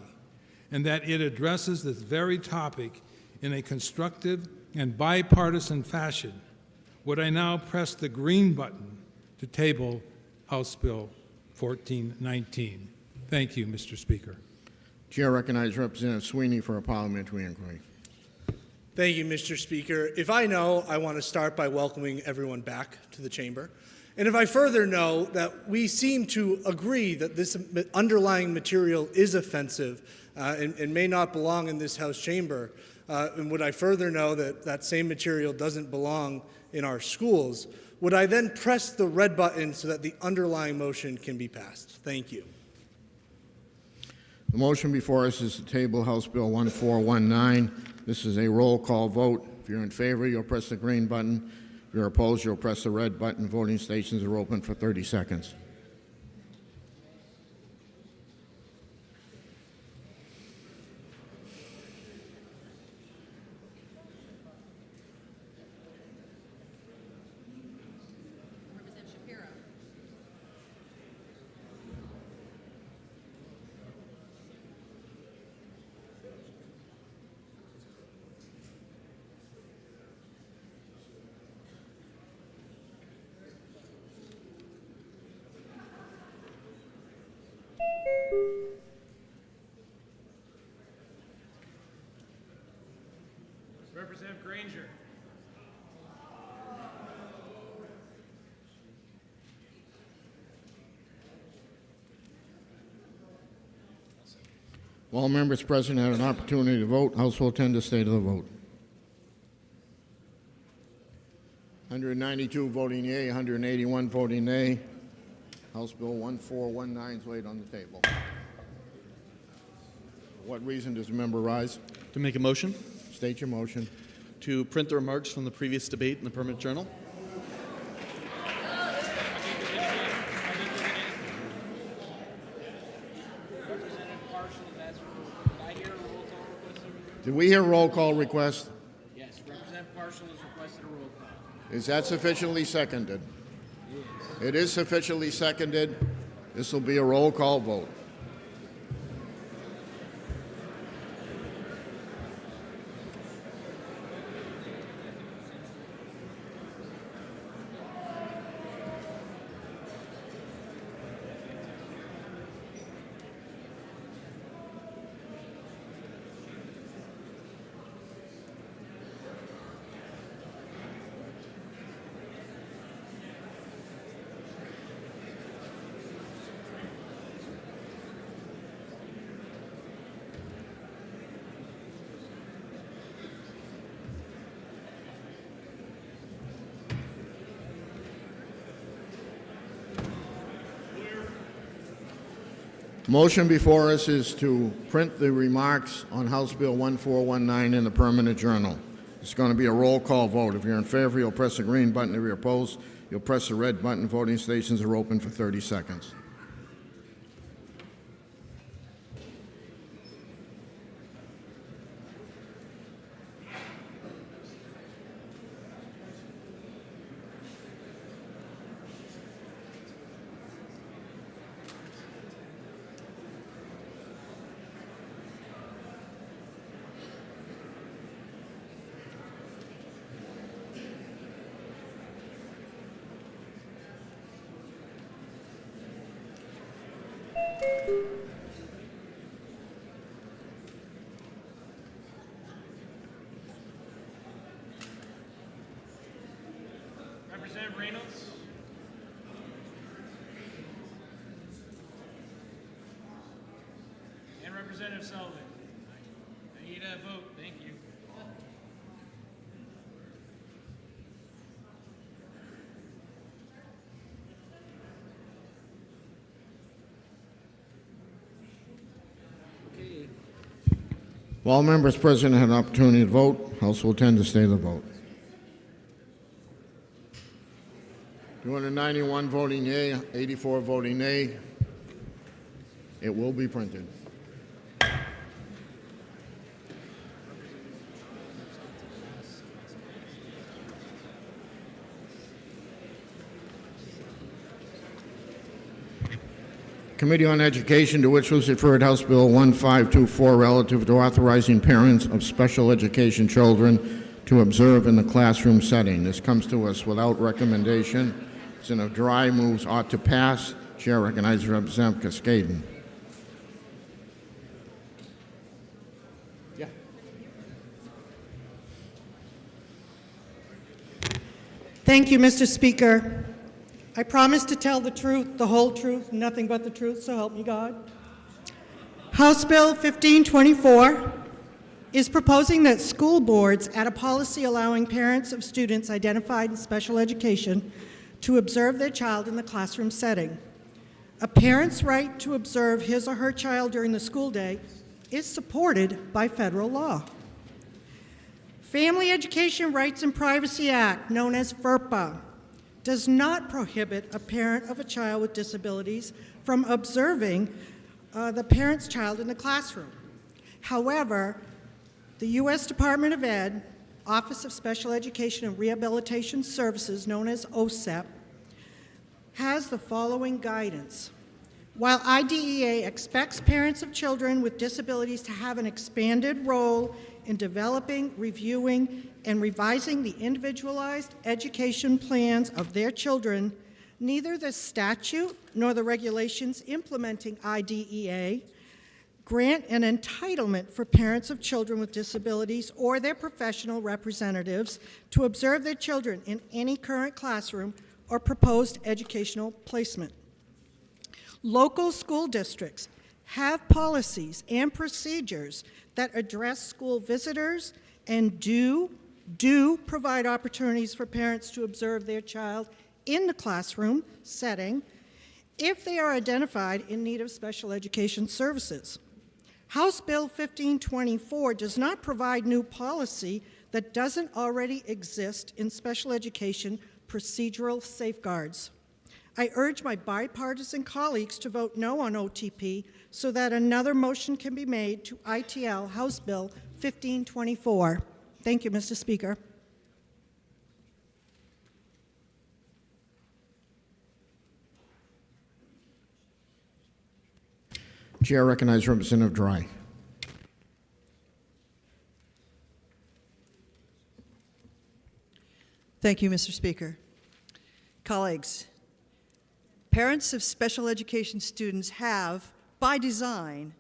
and that it addresses this very topic in a constructive and bipartisan fashion, would I now press the green button to table House Bill 1419? Thank you, Mr. Speaker.
Chair recognizes Representative Sweeney for a parliamentary inquiry.
Thank you, Mr. Speaker. If I know, I want to start by welcoming everyone back to the chamber. And if I further know that we seem to agree that this underlying material is offensive and may not belong in this House chamber, and would I further know that that same material doesn't belong in our schools, would I then press the red button so that the underlying motion can be passed? Thank you.
The motion before us is to table House Bill 1419. This is a roll call vote. If you're in favor, you'll press the green button. If you're opposed, you'll press the red button. Voting stations are open for 30 seconds.
Representative Granger.
All members present had an opportunity to vote. House will attend the state of the vote. 192 voting yea, 181 voting nay. House Bill 1419 is laid on the table. For what reason does the member rise?
To make a motion.
State your motion.
To print the remarks from the previous debate in the permanent journal.
Did we hear a roll call request?
Yes, Representative Partial has requested a roll call.
Is that sufficiently seconded? It is sufficiently seconded. This will be a roll call vote. Motion before us is to print the remarks on House Bill 1419 in the permanent journal. It's going to be a roll call vote. If you're in favor, you'll press the green button. If you're opposed, You'll press the red button. Voting stations are open for 30 seconds.
Representative Reynolds. And Representative Sullivan. I need a vote. Thank you.
While all members present had an opportunity to vote, House will tend to stay the vote. 291 voting yea, 84 voting nay. It will be printed. Committee on Education, to which was referred House Bill 1524 relative to authorizing parents of special education children to observe in the classroom setting. This comes to us without recommendation. It's in a dry, moves ought to pass. Chair recognizes Representative Cascaden.
Thank you, Mr. Speaker. I promise to tell the truth, the whole truth, nothing but the truth, so help me God. House Bill 1524 is proposing that school boards add a policy allowing parents of students identified in special education to observe their child in the classroom setting. A parent's right to observe his or her child during the school day is supported by federal law. Family Education Rights and Privacy Act, known as FERPA, does not prohibit a parent of a child with disabilities from observing the parent's child in the classroom. However, the U.S. Department of Ed, Office of Special Education and Rehabilitation Services, known as OSEP, has the following guidance. While IDEA expects parents of children with disabilities to have an expanded role in developing, reviewing, and revising the individualized education plans of their children, neither the statute nor the regulations implementing IDEA grant an entitlement for parents of children with disabilities or their professional representatives to observe their children in any current classroom or proposed educational placement. Local school districts have policies and procedures that address school visitors and do provide opportunities for parents to observe their child in the classroom setting if they are identified in need of special education services. House Bill 1524 does not provide new policy that doesn't already exist in special education procedural safeguards. I urge my bipartisan colleagues to vote no on OTP so that another motion can be made to ITL House Bill 1524. Thank you, Mr. Speaker.
Chair recognizes Representative Dry.
Thank you, Mr. Speaker. Colleagues, parents of special education students have, by design,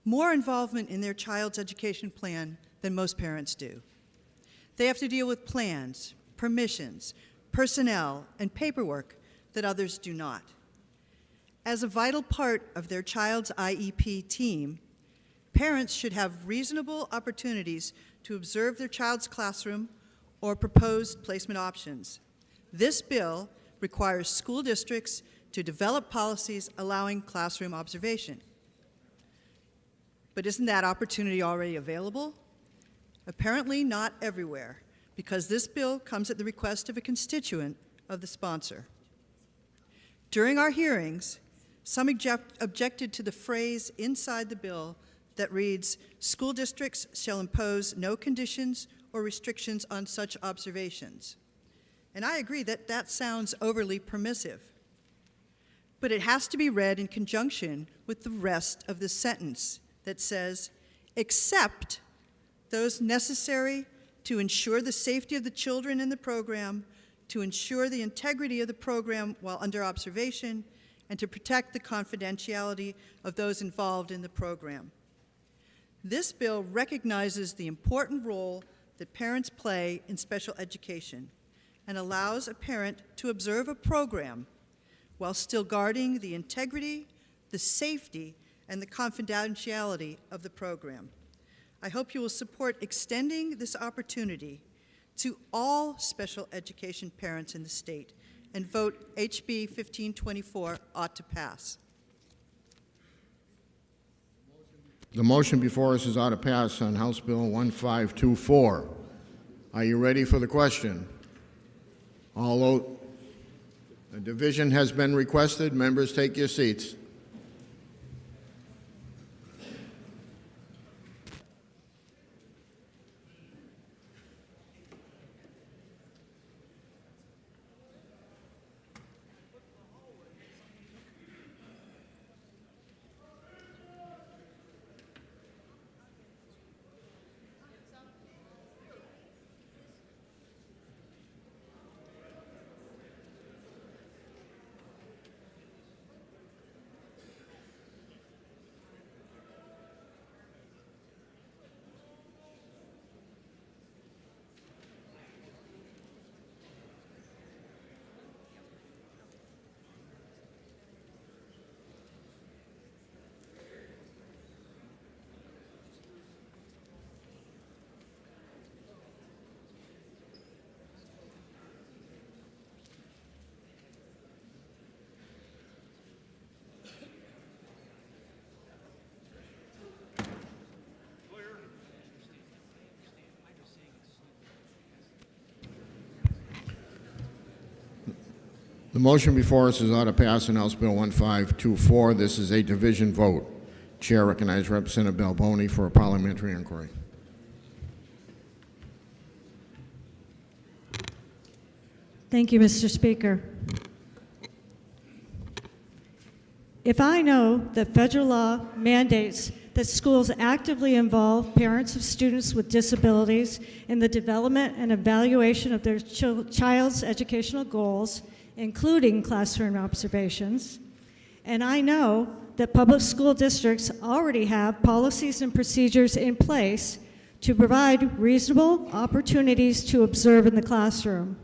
more involvement in their child's education plan than most parents do. They have to deal with plans, permissions, personnel, and paperwork that others do not. As a vital part of their child's IEP team, parents should have reasonable opportunities to observe their child's classroom or proposed placement options. This bill requires school districts to develop policies allowing classroom observation. But isn't that opportunity already available? Apparently not everywhere, because this bill comes at the request of a constituent of the sponsor. During our hearings, some objected to the phrase inside the bill that reads, "School districts shall impose no conditions or restrictions on such observations." And I agree that that sounds overly permissive. But it has to be read in conjunction with the rest of the sentence that says, "except those necessary to ensure the safety of the children in the program, to ensure the integrity of the program while under observation, and to protect the confidentiality of those involved in the program." This bill recognizes the important role that parents play in special education and allows a parent to observe a program while still guarding the integrity, the safety, and the confidentiality of the program. I hope you will support extending this opportunity to all special education parents in the state and vote HB 1524 ought to pass.
The motion before us is ought to pass on House Bill 1524. Are you ready for the question? Although a division has been requested, members take your seats. The motion before us is ought to pass on House Bill 1524. This is a division vote. Chair recognizes Representative Balboni for a parliamentary inquiry.
Thank you, Mr. Speaker. If I know that federal law mandates that schools actively involve parents of students with disabilities in the development and evaluation of their child's educational goals, including classroom observations, and I know that public school districts already have policies and procedures in place to provide reasonable opportunities to observe in the classroom.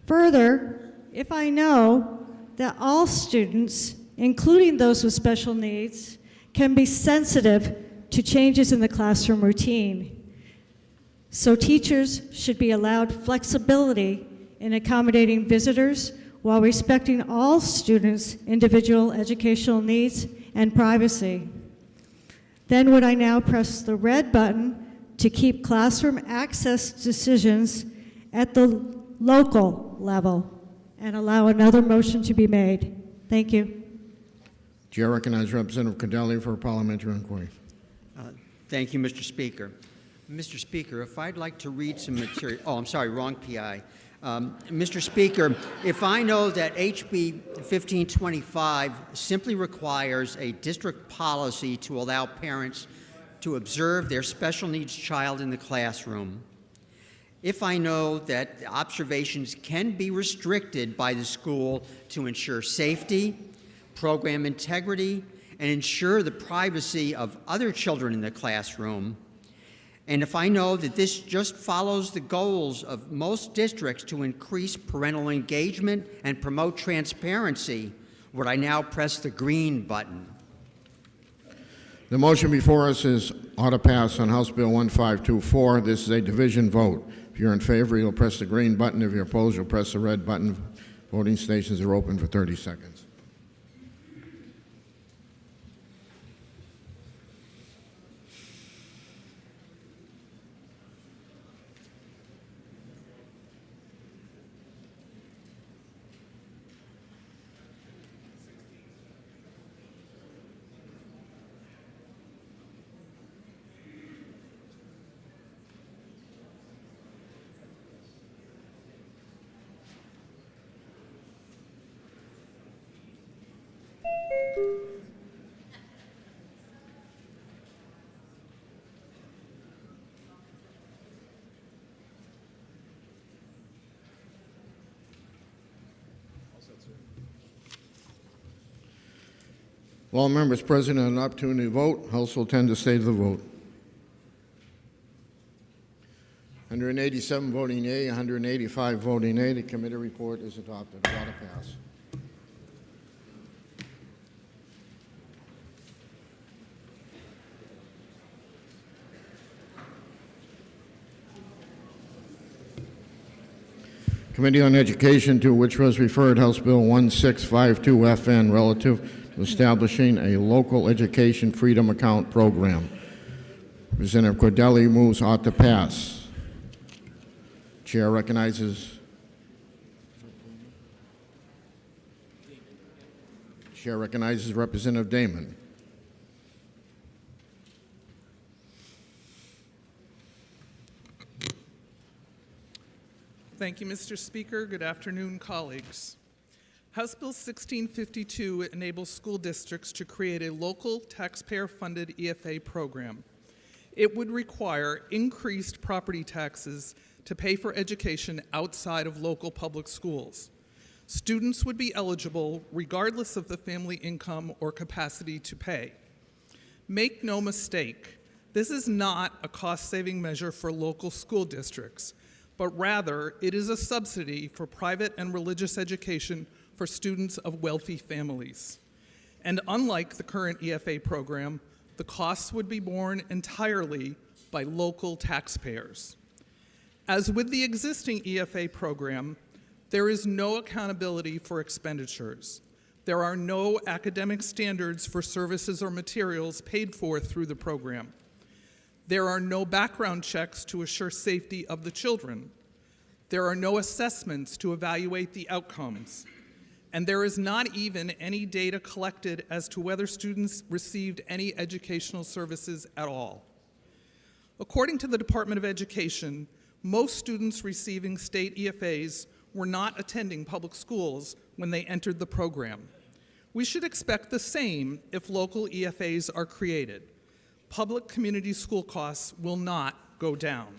Further, if I know that all students, including those with special needs, can be sensitive to changes in the classroom routine, so teachers should be allowed flexibility in accommodating visitors while respecting all students' individual educational needs and privacy. Then would I now press the red button to keep classroom access decisions at the local level and allow another motion to be made? Thank you.
Chair recognizes Representative Cordelli for a parliamentary inquiry.
Thank you, Mr. Speaker. Mr. Speaker, if I'd like to read some material, oh, I'm sorry, wrong PI. Mr. Speaker, if I know that HB 1525 simply requires a district policy to allow parents to observe their special needs child in the classroom, if I know that observations can be restricted by the school to ensure safety, program integrity, and ensure the privacy of other children in the classroom, and if I know that this just follows the goals of most districts to increase parental engagement and promote transparency, would I now press the green button?
The motion before us is ought to pass on House Bill 1524. This is a division vote. If you're in favor, you'll press the green button. If you're opposed, you'll press the red button. Voting stations are open for 30 seconds. All members present have an opportunity to vote. House will tend to stay to the vote. 187 voting yea, 185 voting nay. The committee report is adopted. Without a pass. Committee on Education, to which was referred House Bill 1652 FN relative to establishing a local education freedom account program. Representative Cordelli moves ought to pass. Chair recognizes Representative Damon.
Thank you, Mr. Speaker. Good afternoon, colleagues. House Bill 1652 enables school districts to create a local taxpayer-funded EFA program. It would require increased property taxes to pay for education outside of local public schools. Students would be eligible regardless of the family income or capacity to pay. Make no mistake, this is not a cost-saving measure for local school districts, but rather it is a subsidy for private and religious education for students of wealthy families. And unlike the current EFA program, the costs would be borne entirely by local taxpayers. As with the existing EFA program, there is no accountability for expenditures. There are no academic standards for services or materials paid for through the program. There are no background checks to assure safety of the children. There are no assessments to evaluate the outcomes. And there is not even any data collected as to whether students received any educational services at all. According to the Department of Education, most students receiving state EFAs were not attending public schools when they entered the program. We should expect the same if local EFAs are created. Public community school costs will not go down.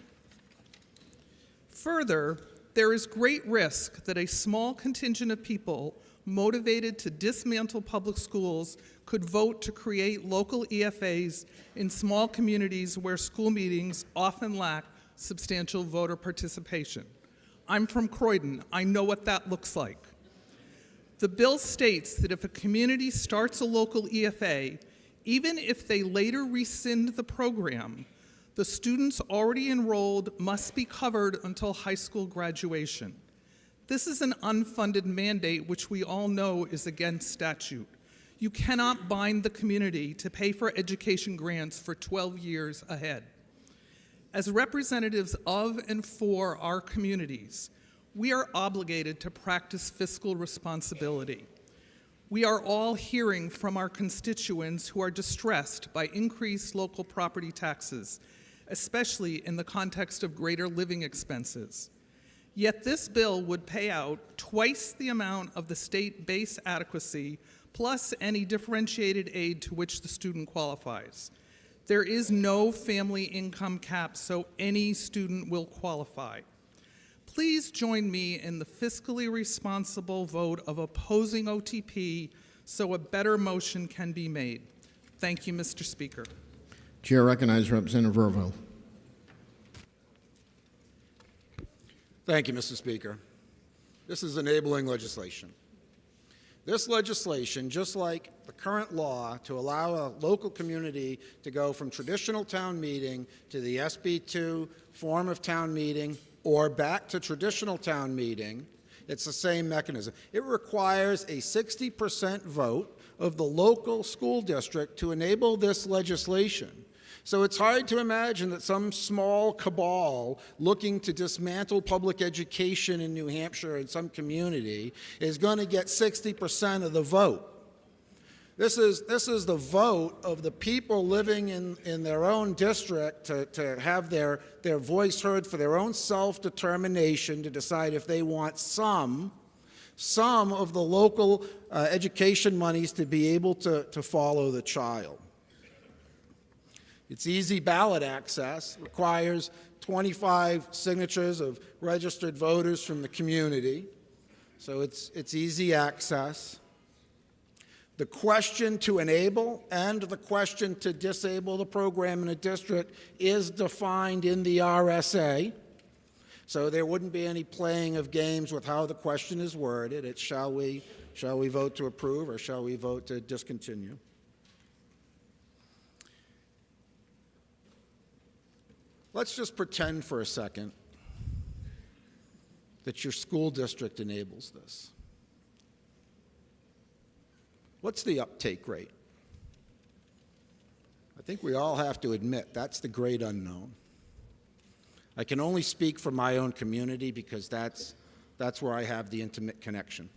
Further, there is great risk that a small contingent of people motivated to dismantle public schools could vote to create local EFAs in small communities where school meetings often lack substantial voter participation. I'm from Croydon. I know what that looks like. The bill states that if a community starts a local EFA, even if they later rescind the program, the students already enrolled must be covered until high school graduation. This is an unfunded mandate which we all know is against statute. You cannot bind the community to pay for education grants for 12 years ahead. As representatives of and for our communities, we are obligated to practice fiscal responsibility. We are all hearing from our constituents who are distressed by increased local property taxes, especially in the context of greater living expenses. Yet this bill would pay out twice the amount of the state base adequacy plus any differentiated aid to which the student qualifies. There is no family income cap, so any student will qualify. Please join me in the fiscally responsible vote of opposing OTP so a better motion can be made. Thank you, Mr. Speaker.
Chair recognizes Representative Verville.
Thank you, Mr. Speaker. This is enabling legislation. This legislation, just like the current law to allow a local community to go from traditional town meeting to the SB2 form of town meeting or back to traditional town meeting, it's the same mechanism. It requires a 60% vote of the local school district to enable this legislation. So it's hard to imagine that some small cabal looking to dismantle public education in New Hampshire in some community is going to get 60% of the vote. This is the vote of the people living in their own district to have their voice heard for their own self-determination to decide if they want some some of the local education monies to be able to follow the child. It's easy ballot access, requires 25 signatures of registered voters from the community, so it's easy access. The question to enable and the question to disable the program in a district is defined in the RSA, so there wouldn't be any playing of games with how the question is worded. It's shall we vote to approve or shall we vote to discontinue? Let's just pretend for a second that your school district enables this. What's the uptake rate? I think we all have to admit that's the great unknown. I can only speak for my own community because that's where I have the intimate connection.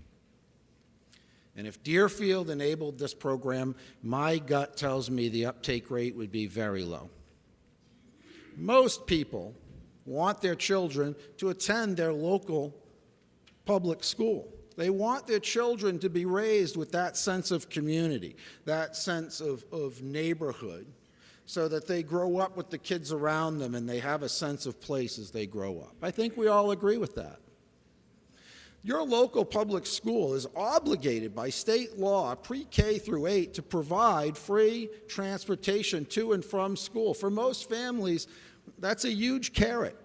And if Deerfield enabled this program, my gut tells me the uptake rate would be very low. Most people want their children to attend their local public school. They want their children to be raised with that sense of community, that sense of neighborhood, so that they grow up with the kids around them and they have a sense of place as they grow up. I think we all agree with that. Your local public school is obligated by state law, pre-K through 8, to provide free transportation to and from school. For most families, that's a huge carrot.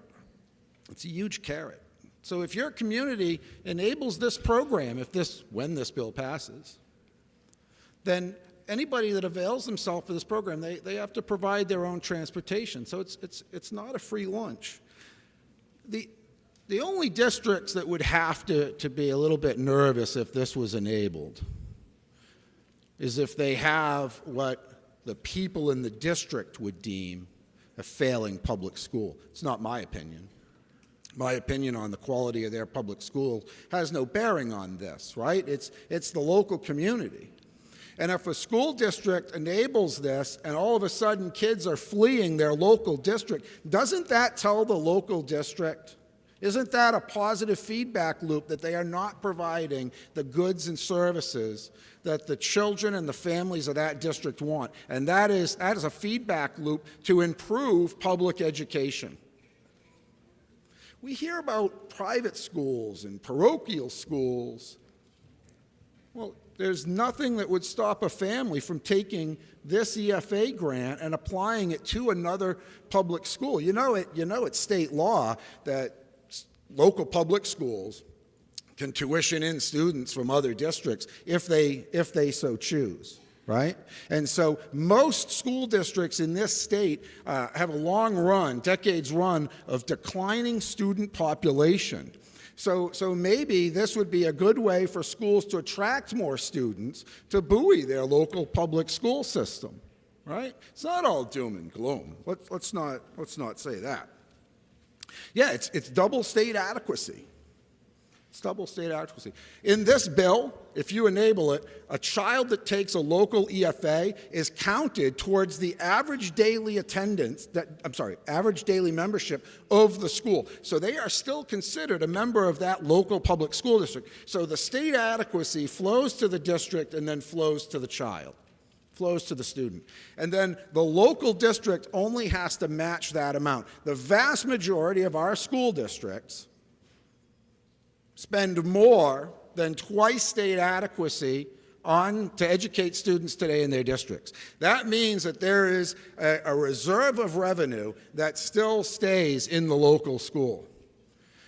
It's a huge carrot. So if your community enables this program, when this bill passes, then anybody that avails themselves of this program, they have to provide their own transportation. So it's not a free lunch. The only districts that would have to be a little bit nervous if this was enabled is if they have what the people in the district would deem a failing public school. It's not my opinion. My opinion on the quality of their public school has no bearing on this, right? It's the local community. And if a school district enables this and all of a sudden kids are fleeing their local district, doesn't that tell the local district? Isn't that a positive feedback loop that they are not providing the goods and services that the children and the families of that district want? And that is a feedback loop to improve public education. We hear about private schools and parochial schools. Well, there's nothing that would stop a family from taking this EFA grant and applying it to another public school. You know it's state law that local public schools can tuition in students from other districts if they so choose, right? And so most school districts in this state have a long run, decades run, of declining student population. So maybe this would be a good way for schools to attract more students to buoy their local public school system, right? It's not all doom and gloom. Let's not say that. Yeah, it's double state adequacy. It's double state adequacy. In this bill, if you enable it, a child that takes a local EFA is counted towards the average daily average daily membership of the school. So they are still considered a member of that local public school district. So the state adequacy flows to the district and then flows to the child. Flows to the student. And then the local district only has to match that amount. The vast majority of our school districts spend more than twice state adequacy to educate students today in their districts. That means that there is a reserve of revenue that still stays in the local school.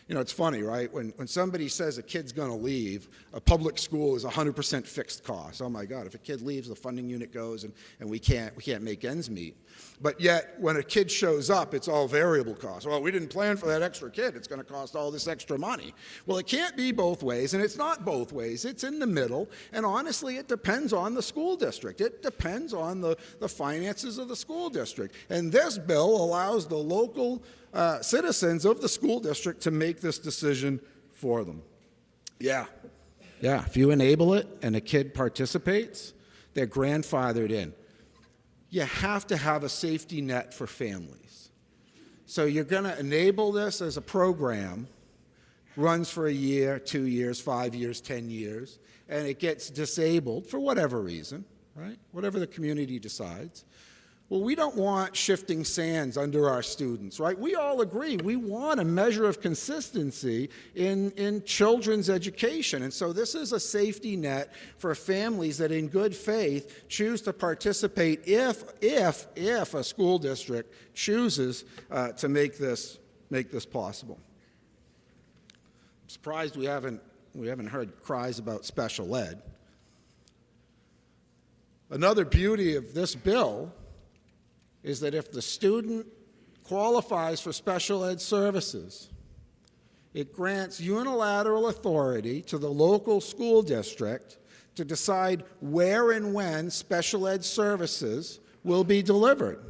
You know, it's funny, right? When somebody says a kid's going to leave, a public school is 100% fixed cost. Oh my God, if a kid leaves, the funding unit goes and we can't make ends meet. But yet, when a kid shows up, it's all variable cost. Well, we didn't plan for that extra kid. It's going to cost all this extra money. Well, it can't be both ways, and it's not both ways. It's in the middle, and honestly, it depends on the school district. It depends on the finances of the school district. And this bill allows the local citizens of the school district to make this decision for them. Yeah, if you enable it and a kid participates, they're grandfathered in. You have to have a safety net for families. So you're going to enable this as a program, runs for a year, 2 years, 5 years, 10 years, and it gets disabled for whatever reason, right? Whatever the community decides. Well, we don't want shifting sands under our students, right? We all agree we want a measure of consistency in children's education. And so this is a safety net for families that in good faith choose to participate if a school district chooses to make this possible. I'm surprised we haven't heard cries about special ed. Another beauty of this bill is that if the student qualifies for special ed services, it grants unilateral authority to the local school district to decide where and when special ed services will be delivered.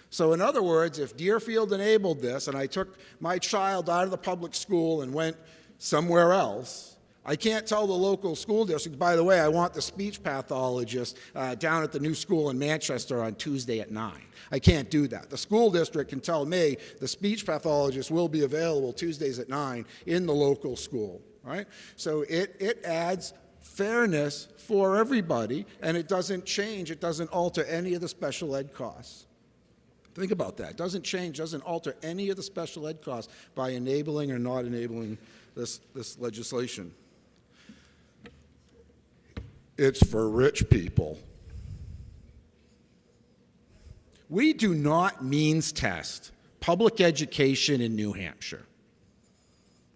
So in other words, if Deerfield enabled this and I took my child out of the public school and went somewhere else, I can't tell the local school district, by the way, I want the speech pathologist down at the new school in Manchester on Tuesday at 9. I can't do that. The school district can tell me the speech pathologist will be available Tuesdays at 9 in the local school, right? So it adds fairness for everybody, and it doesn't change, it doesn't alter any of the special ed costs. Think about that. It doesn't change, doesn't alter any of the special ed costs by enabling or not enabling this legislation. It's for rich people. We do not means test public education in New Hampshire.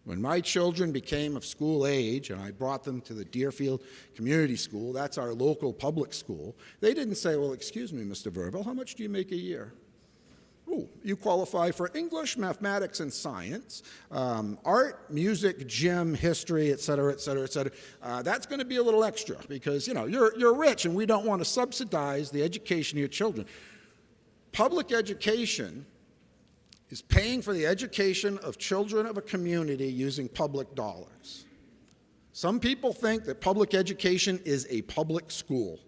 When my children became of school age and I brought them to the Deerfield Community School, that's our local public school, they didn't say, well, excuse me, Mr. Verbal, how much do you make a year? Oh, you qualify for English, mathematics, and science, art, music, gym, history, et cetera, et cetera, et cetera. That's going to be a little extra because, you know, you're rich and we don't want to subsidize the education of your children. Public education is paying for the education of children of a community using public dollars. Some people think that public education is a public school.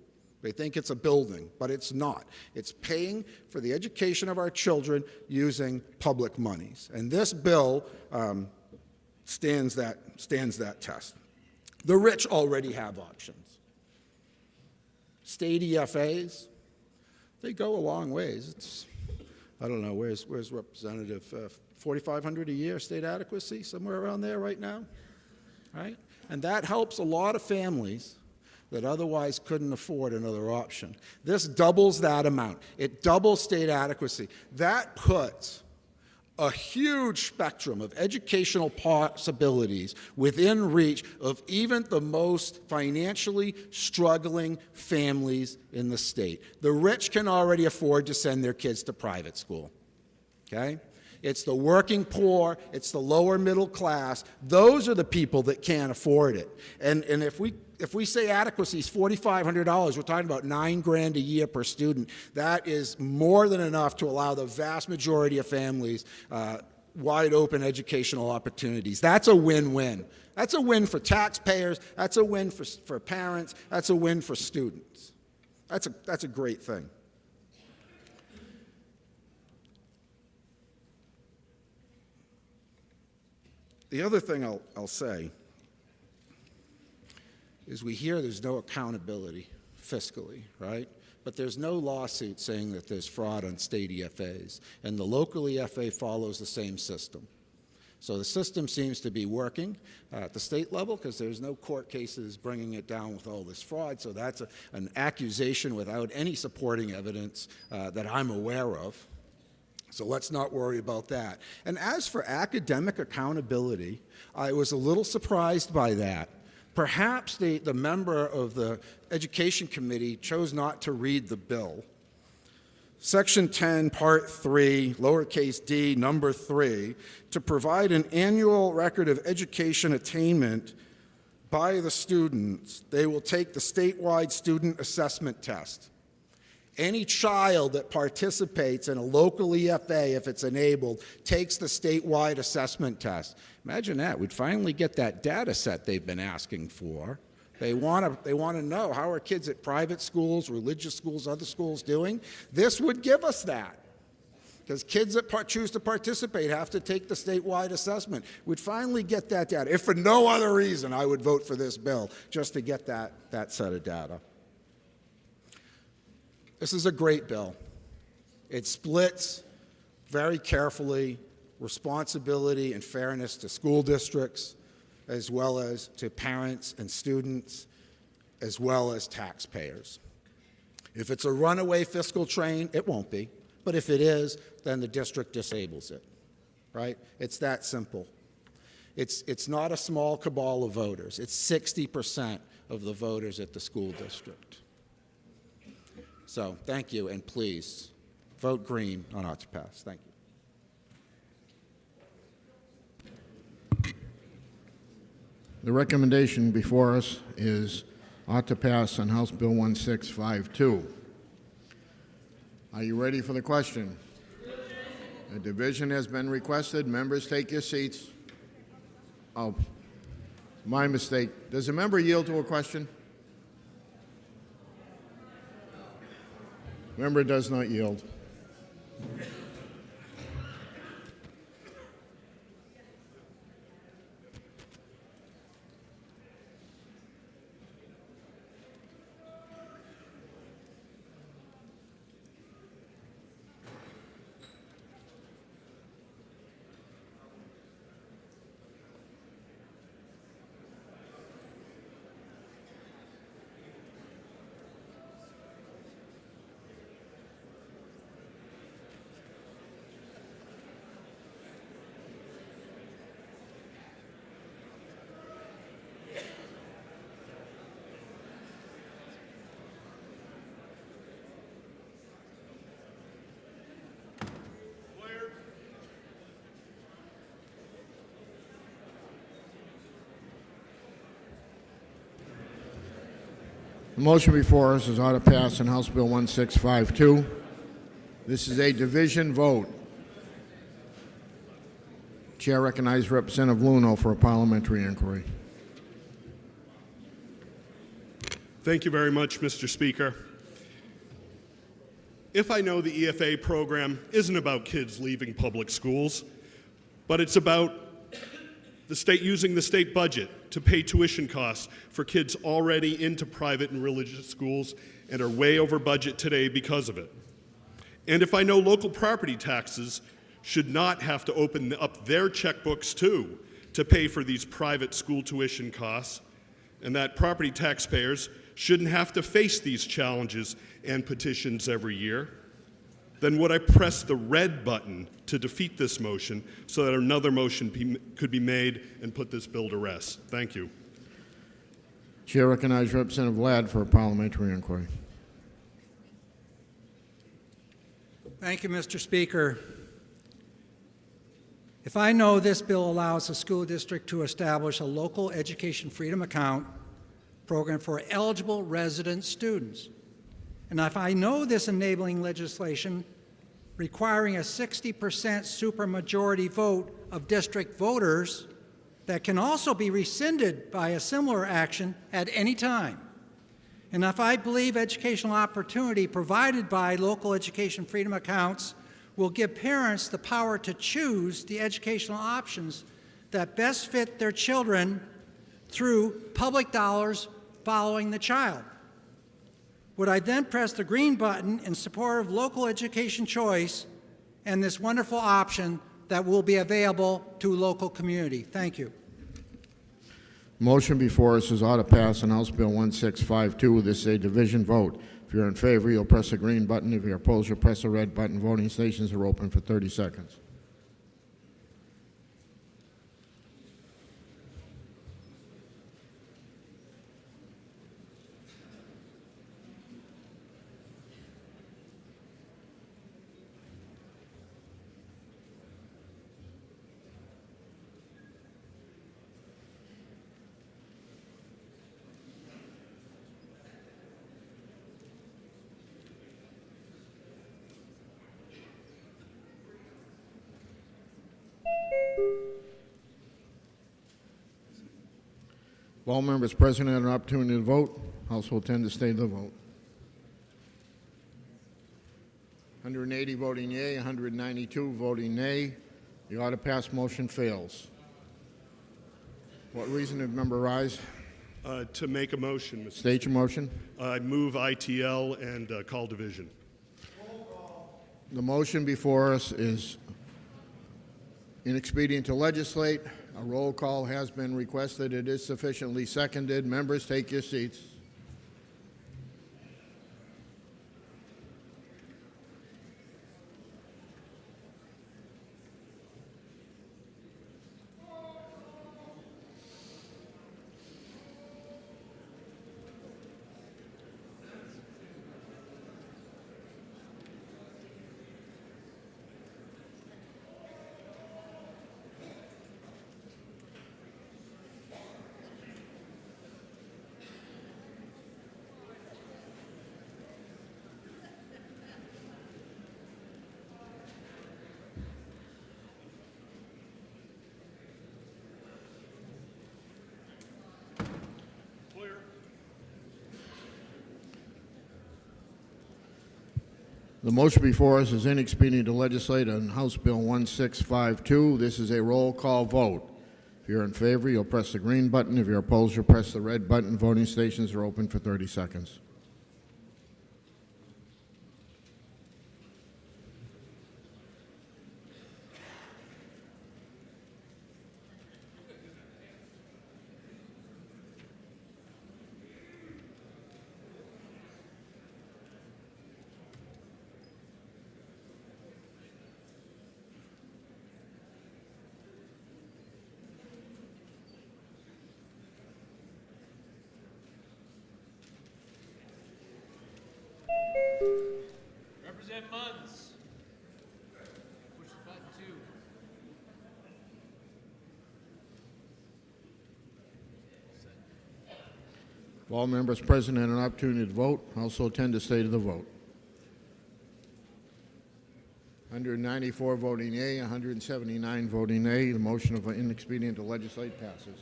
They think it's a building, but it's not. It's paying for the education of our children using public monies. And this bill stands that test. The rich already have options. State EFAs, they go a long ways. It's, I don't know, where's Representative, 4,500 a year state adequacy, somewhere around there right now, right? And that helps a lot of families that otherwise couldn't afford another option. This doubles that amount. It doubles state adequacy. That puts a huge spectrum of educational possibilities within reach of even the most financially struggling families in the state. The rich can already afford to send their kids to private school, okay? It's the working poor, it's the lower middle class. Those are the people that can't afford it. And if we say adequacy is $4,500, we're talking about $9,000 a year per student. That is more than enough to allow the vast majority of families wide open educational opportunities. That's a win-win. That's a win for taxpayers. That's a win for parents. That's a win for students. That's a great thing. The other thing I'll say is we hear there's no accountability fiscally, right? But there's no lawsuit saying that there's fraud on state EFAs, and the local EFA follows the same system. So the system seems to be working at the state level because there's no court cases bringing it down with all this fraud, so that's an accusation without any supporting evidence that I'm aware of. So let's not worry about that. And as for academic accountability, I was a little surprised by that. Perhaps the member of the Education Committee chose not to read the bill. Section 10, Part 3, lowercase d, number 3, to provide an annual record of education attainment by the students, they will take the statewide student assessment test. Any child that participates in a local EFA, if it's enabled, takes the statewide assessment test. Imagine that. We'd finally get that data set they've been asking for. They want to know, how are kids at private schools, religious schools, other schools doing? This would give us that. because kids that choose to participate have to take the statewide assessment. We'd finally get that data. If for no other reason, I would vote for this bill, just to get that set of data. This is a great bill. It splits very carefully responsibility and fairness to school districts, as well as to parents and students, as well as taxpayers. If it's a runaway fiscal train, it won't be. But if it is, then the district disables it, right? It's that simple. It's not a small cabal of voters. It's 60% of the voters at the school district. So thank you, and please vote green on ought to pass. Thank you.
The recommendation before us is ought to pass on House Bill 1652. Are you ready for the question? A division has been requested. Members, take your seats. Oh, my mistake. Does a member yield to a question? Member does not yield. The motion before us is ought to pass on House Bill 1652. This is a division vote. Chair recognizes Representative Luno for a parliamentary inquiry.
Thank you very much, Mr. Speaker. If I know the EFA program isn't about kids leaving public schools, but it's about the state using the state budget to pay tuition costs for kids already into private and religious schools and are way over budget today because of it. And if I know local property taxes should not have to open up their checkbooks too to pay for these private school tuition costs, and that property taxpayers shouldn't have to face these challenges and petitions every year, then would I press the red button to defeat this motion so that another motion could be made and put this bill to rest? Thank you.
Chair recognizes Representative Ladd for a parliamentary inquiry.
Thank you, Mr. Speaker. If I know this bill allows a school district to establish a local education freedom account program for eligible resident students, and if I know this enabling legislation requiring a 60% supermajority vote of district voters that can also be rescinded by a similar action at any time, and if I believe educational opportunity provided by local education freedom accounts will give parents the power to choose the educational options that best fit their children through public dollars following the child, would I then press the green button in support of local education choice and this wonderful option that will be available to local community? Thank you.
Motion before us is ought to pass on House Bill 1652. This is a division vote. If you're in favor, you'll press the green button. If you're opposed, you'll press the red button. Voting stations are open for 30 seconds. If all members present had an opportunity to vote, House will tend to stay to the vote. 180 voting yea, 192 voting nay. The order pass motion fails. What reason did member rise?
To make a motion, Mr.
State your motion.
I move ITL and call division.
The motion before us is inexpedient to legislate. A roll call has been requested. It is sufficiently seconded. Members, take your seats. The motion before us is inexpedient to legislate on House Bill 1652. This is a roll call vote. If you're in favor, you'll press the green button. If you're opposed, you'll press the red button. Voting stations are open for 30 seconds.
Represent Munns. Push button 2.
If all members present had an opportunity to vote, also attend the state of the vote. 194 voting yea, 179 voting nay. The motion of inexpedient to legislate passes.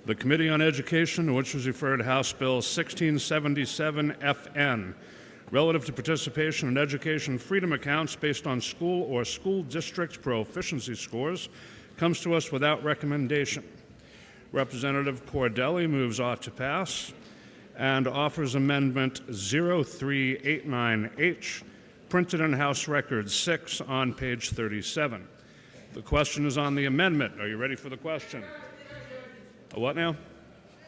The Committee on Education, to which was referred House Bill 1677 FN, relative to participation in education freedom accounts based on school or school district proficiency scores, comes to us without recommendation. Representative Cordelli moves ought to pass and offers Amendment 0389H, printed in House Record 6 on page 37. The question is on the amendment. Are you ready for the question? A what now?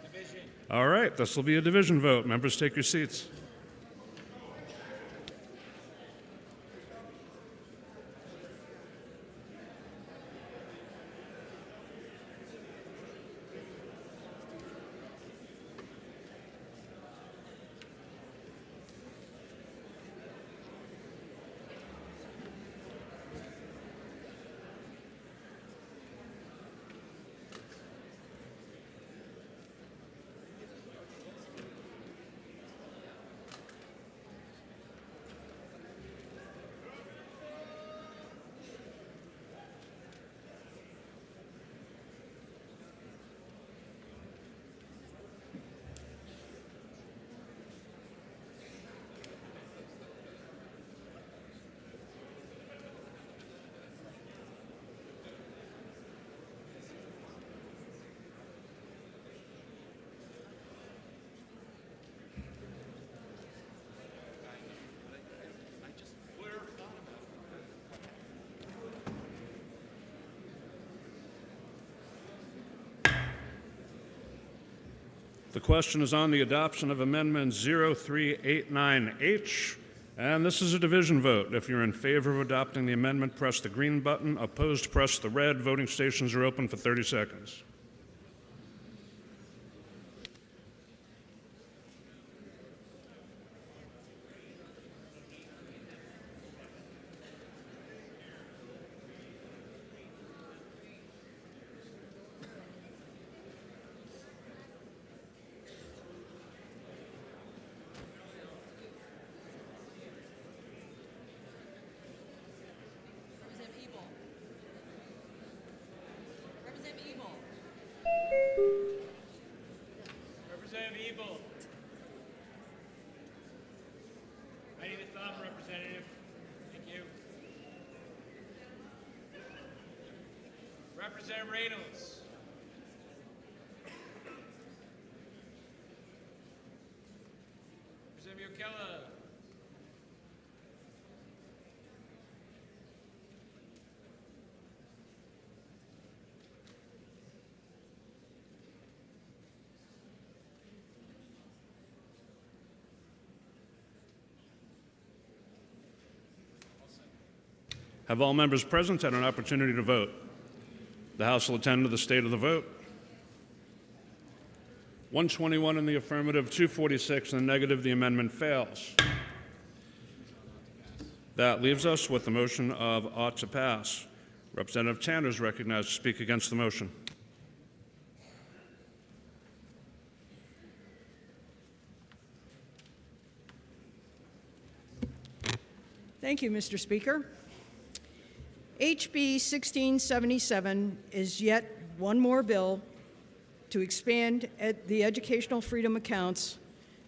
Division. All right, this will be a division vote. Members, take your seats. The question is on the adoption of Amendment 0389H, and this is a division vote. If you're in favor of adopting the amendment, press the green button. Opposed, press the red. Voting stations are open for 30 seconds.
Representative Ebel. I need a thumb, Representative. Thank you. Representative Reynolds. Representative O'Kelly.
Have all members present had an opportunity to vote? The House will attend to the state of the vote. 121 in the affirmative, 246 in the negative. The amendment fails. That leaves us with the motion of ought to pass. Representative Tanner is recognized to speak against the motion.
Thank you, Mr. Speaker. HB 1677 is yet one more bill to expand the educational freedom accounts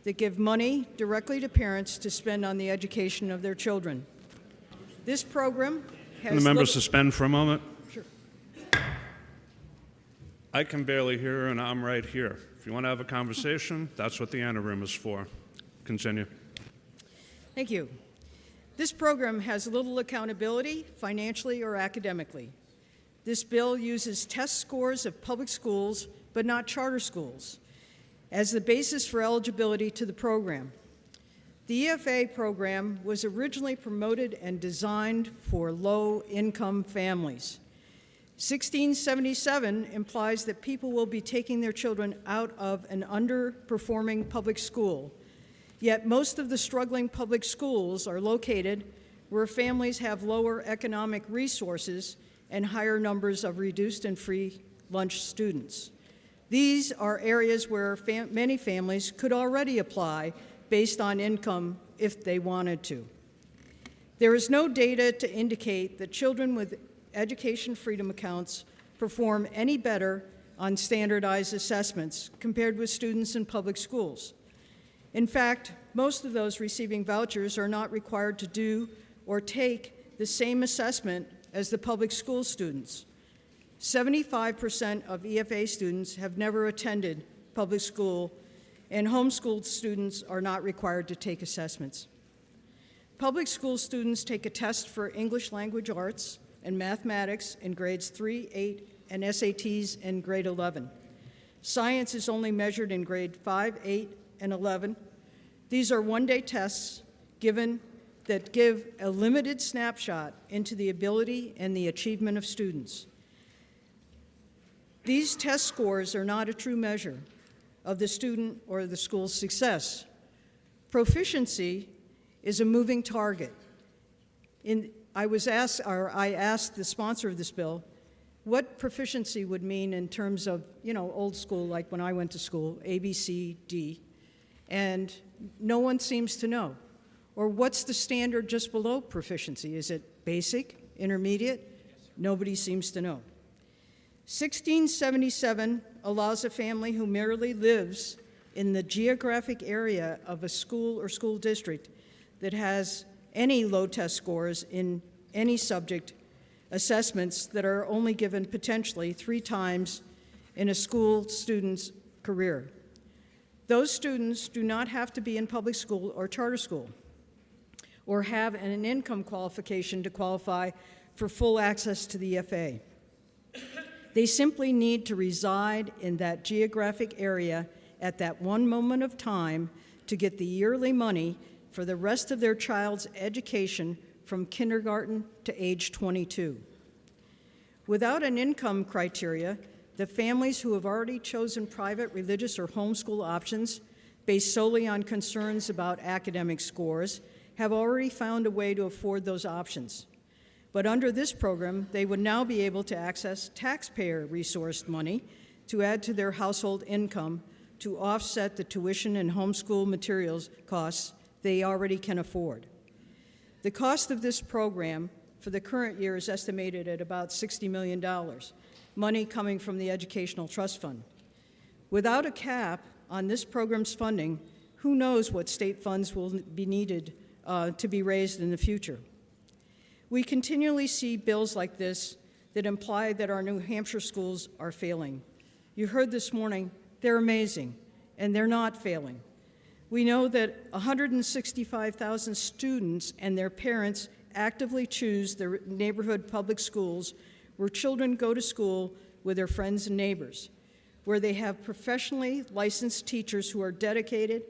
that give money directly to parents to spend on the education of their children. This program has...
Can the members suspend for a moment?
Sure.
I can barely hear her, and I'm right here. If you want to have a conversation, that's what the Anna room is for. Continue.
Thank you. This program has little accountability, financially or academically. This bill uses test scores of public schools, but not charter schools, as the basis for eligibility to the program. The EFA program was originally promoted and designed for low-income families. 1677 implies that people will be taking their children out of an underperforming public school. Yet most of the struggling public schools are located where families have lower economic resources and higher numbers of reduced and free lunch students. These are areas where many families could already apply based on income if they wanted to. There is no data to indicate that children with education freedom accounts perform any better on standardized assessments compared with students in public schools. In fact, most of those receiving vouchers are not required to do or take the same assessment as the public school students. 75% of EFA students have never attended public school, and homeschooled students are not required to take assessments. Public school students take a test for English language arts and mathematics in grades 3, 8, and SATs in grade 11. Science is only measured in grade 5, 8, and 11. These are one-day tests that give a limited snapshot into the ability and the achievement of students. These test scores are not a true measure of the student or the school's success. Proficiency is a moving target. I asked the sponsor of this bill what proficiency would mean in terms of, old school, like when I went to school, A, B, C, D. And no one seems to know. Or what's the standard just below proficiency? Is it basic, intermediate? Nobody seems to know. 1677 allows a family who merely lives in the geographic area of a school or school district that has any low test scores in any subject assessments that are only given potentially 3 times in a school student's career. Those students do not have to be in public school or charter school or have an income qualification to qualify for full access to the EFA. They simply need to reside in that geographic area at that one moment of time to get the yearly money for the rest of their child's education from kindergarten to age 22. Without an income criteria, the families who have already chosen private, religious, or homeschool options based solely on concerns about academic scores have already found a way to afford those options. But under this program, they would now be able to access taxpayer-resourced money to add to their household income to offset the tuition and homeschool materials costs they already can afford. The cost of this program for the current year is estimated at about $60 million, money coming from the Educational Trust Fund. Without a cap on this program's funding, who knows what state funds will be needed to be raised in the future. We continually see bills like this that imply that our New Hampshire schools are failing. You heard this morning, they're amazing, and they're not failing. We know that 165,000 students and their parents actively choose their neighborhood public schools where children go to school with their friends and neighbors, where they have professionally licensed teachers who are dedicated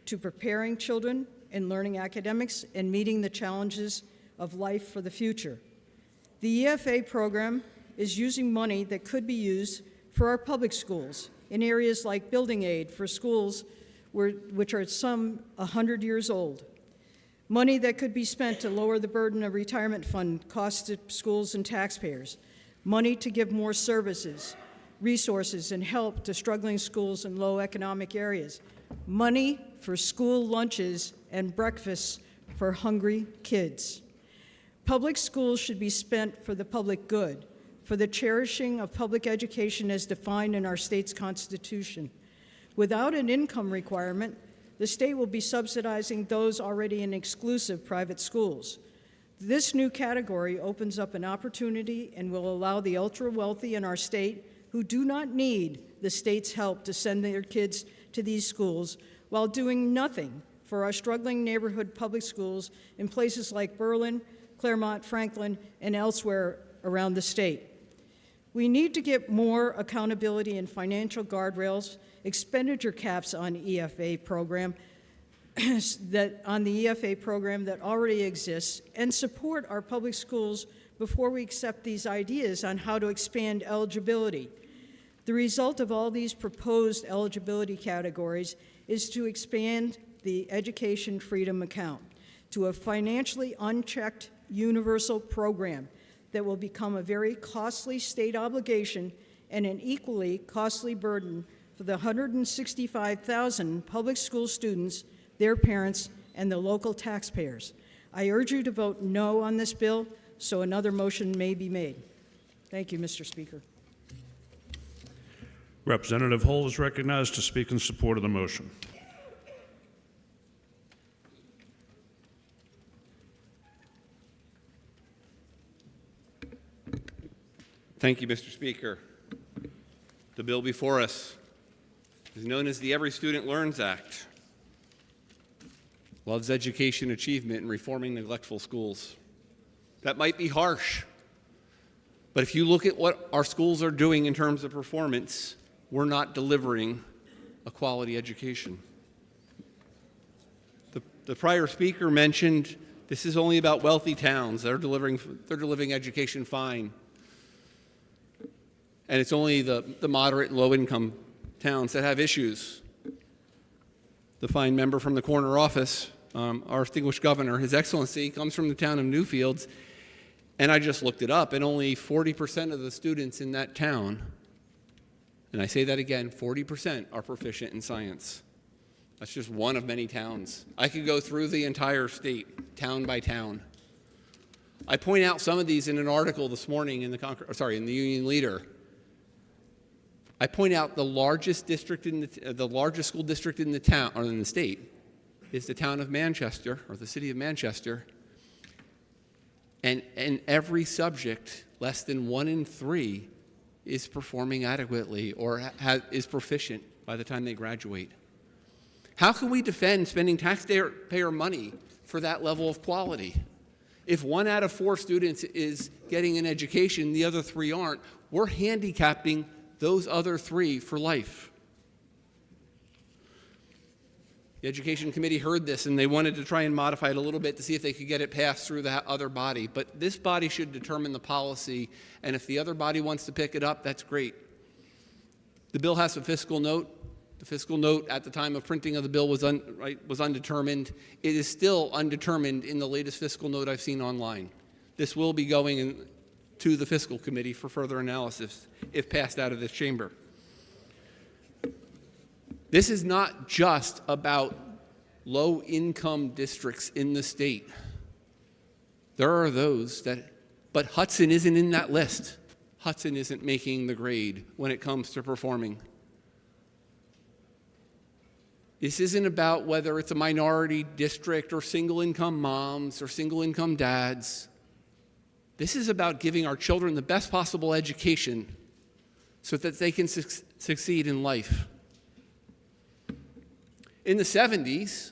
to preparing children and learning academics and meeting the challenges of life for the future. The EFA program is using money that could be used for our public schools in areas like building aid for schools which are some 100 years old. Money that could be spent to lower the burden of retirement fund costs to schools and taxpayers. Money to give more services, resources, and help to struggling schools in low economic areas. Money for school lunches and breakfasts for hungry kids. Public schools should be spent for the public good, for the cherishing of public education as defined in our state's Constitution. Without an income requirement, the state will be subsidizing those already in exclusive private schools. This new category opens up an opportunity and will allow the ultra-wealthy in our state who do not need the state's help to send their kids to these schools while doing nothing for our struggling neighborhood public schools in places like Berlin, Claremont, Franklin, and elsewhere around the state. We need to get more accountability and financial guardrails, expenditure caps on EFA program that already exists, and support our public schools before we accept these ideas on how to expand eligibility. The result of all these proposed eligibility categories is to expand the Education Freedom Account to a financially unchecked universal program that will become a very costly state obligation and an equally costly burden for the 165,000 public school students, their parents, and the local taxpayers. I urge you to vote no on this bill so another motion may be made. Thank you, Mr. Speaker.
Representative Hull is recognized to speak in support of the motion.
Thank you, Mr. Speaker. The bill before us is known as the Every Student Learns Act. Loves education achievement and reforming neglectful schools. That might be harsh, but if you look at what our schools are doing in terms of performance, we're not delivering a quality education. The prior speaker mentioned this is only about wealthy towns. They're delivering education fine. And it's only the moderate and low-income towns that have issues. The fine member from the corner office, our distinguished governor, His Excellency, comes from the town of Newfields, and I just looked it up, and only 40% of the students in that town, and I say that again, 40% are proficient in science. That's just one of many towns. I could go through the entire state, town by town. I point out some of these in an article this morning in the Union Leader. I point out the largest district the largest school district in the town or in the state is the town of Manchester or the city of Manchester, and in every subject, less than 1 in 3 is performing adequately or is proficient by the time they graduate. How can we defend spending taxpayer money for that level of quality? If 1 out of 4 students is getting an education, the other 3 aren't, we're handicapping those other 3 for life. The Education Committee heard this and they wanted to try and modify it a little bit to see if they could get it passed through the other body. But this body should determine the policy, and if the other body wants to pick it up, that's great. The bill has a fiscal note. The fiscal note at the time of printing of the bill was undetermined. It is still undetermined in the latest fiscal note I've seen online. This will be going to the Fiscal Committee for further analysis if passed out of this chamber. This is not just about low-income districts in the state. There are those but Hudson isn't in that list. Hudson isn't making the grade when it comes to performing. This isn't about whether it's a minority district or single-income moms or single-income dads. This is about giving our children the best possible education so that they can succeed in life. In the 70s,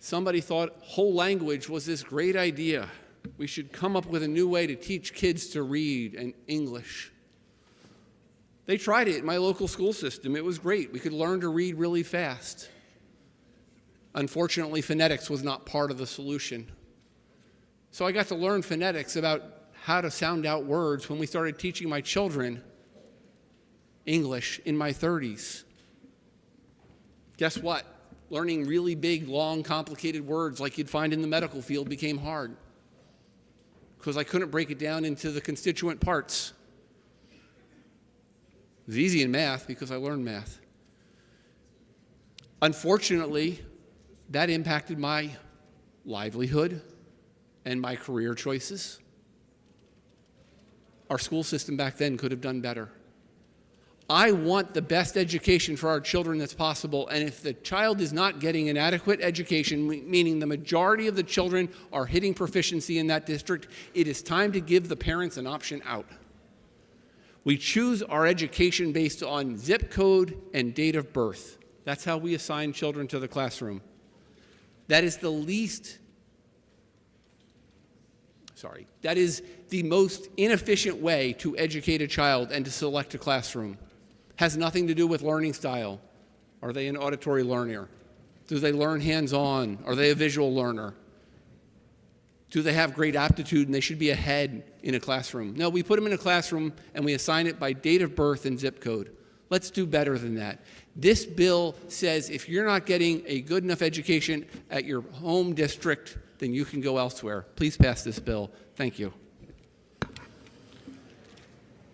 somebody thought whole language was this great idea. We should come up with a new way to teach kids to read and English. They tried it in my local school system. It was great. We could learn to read really fast. Unfortunately, phonetics was not part of the solution. So I got to learn phonetics about how to sound out words when we started teaching my children English in my 30s. Guess what? Learning really big, long, complicated words like you'd find in the medical field became hard because I couldn't break it down into the constituent parts. It was easy in math because I learned math. Unfortunately, that impacted my livelihood and my career choices. Our school system back then could have done better. I want the best education for our children that's possible, and if the child is not getting an adequate education, meaning the majority of the children are hitting proficiency in that district, it is time to give the parents an option out. We choose our education based on zip code and date of birth. That's how we assign children to the classroom. That is the most inefficient way to educate a child and to select a classroom. Has nothing to do with learning style. Are they an auditory learner? Do they learn hands-on? Are they a visual learner? Do they have great aptitude and they should be ahead in a classroom? No, we put them in a classroom and we assign it by date of birth and zip code. Let's do better than that. This bill says if you're not getting a good enough education at your home district, then you can go elsewhere. Please pass this bill. Thank you.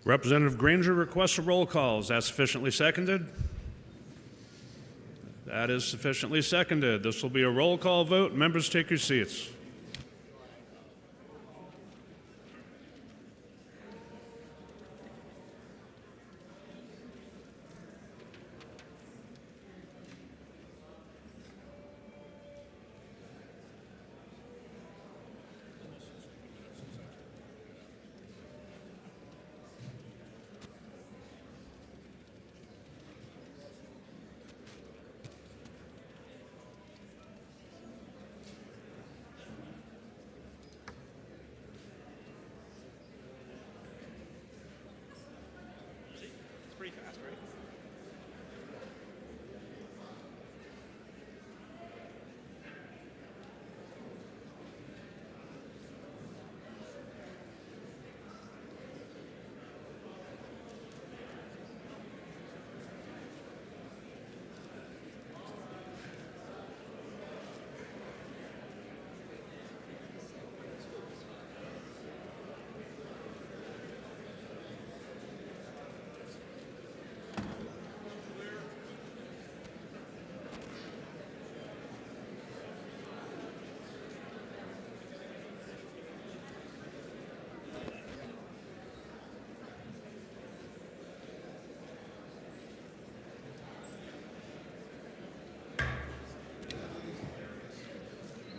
Representative Granger requests a roll call. Is that sufficiently seconded? That is sufficiently seconded. This will be a roll call vote. Members, take your seats.
Pretty fast, right?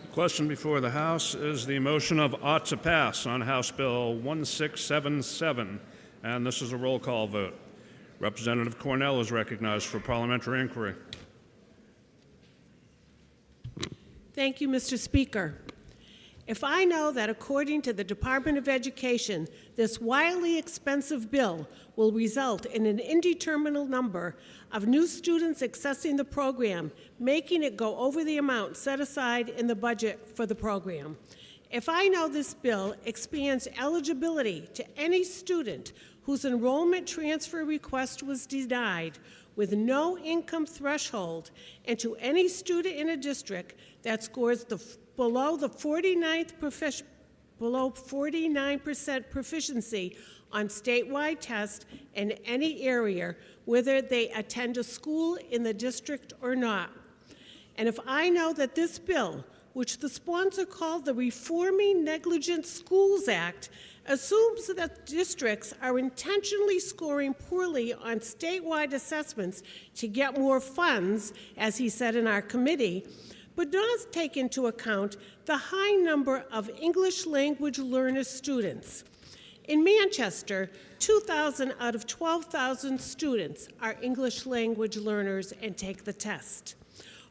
The question before the House is the motion of ought to pass on House Bill 1677, and this is a roll call vote. Representative Cornell is recognized for parliamentary inquiry.
Thank you, Mr. Speaker.
If I know that according to the Department of Education, this wildly expensive bill will result in an indeterminate number of new students accessing the program, making it go over the amount set aside in the budget for the program. If I know this bill expands eligibility to any student whose enrollment transfer request was denied with no income threshold, and to any student in a district that scores below 49% proficiency on statewide tests in any area, whether they attend a school in the district or not. And if I know that this bill, which the sponsor called the Reforming Negligent Schools Act, assumes that districts are intentionally scoring poorly on statewide assessments to get more funds, as he said in our committee, but does take into account the high number of English language learner students. In Manchester, 2,000 out of 12,000 students are English language learners and take the test.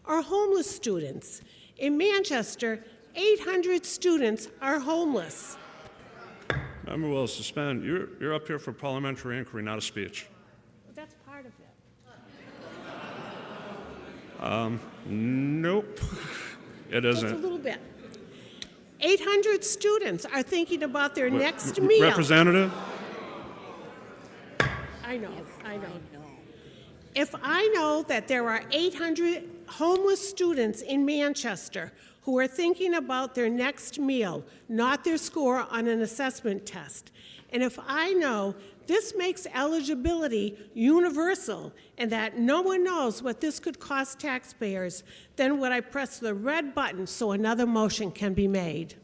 Our homeless students. In Manchester, 800 students are homeless.
Member will suspend. You're up here for parliamentary inquiry, not a speech.
That's part of it.
Nope, it isn't.
Just a little bit. 800 students are thinking about their next meal.
Representative?
I know. If I know that there are 800 homeless students in Manchester who are thinking about their next meal, not their score on an assessment test, and if I know this makes eligibility universal and that no one knows what this could cost taxpayers, then would I press the red button so another motion can be made?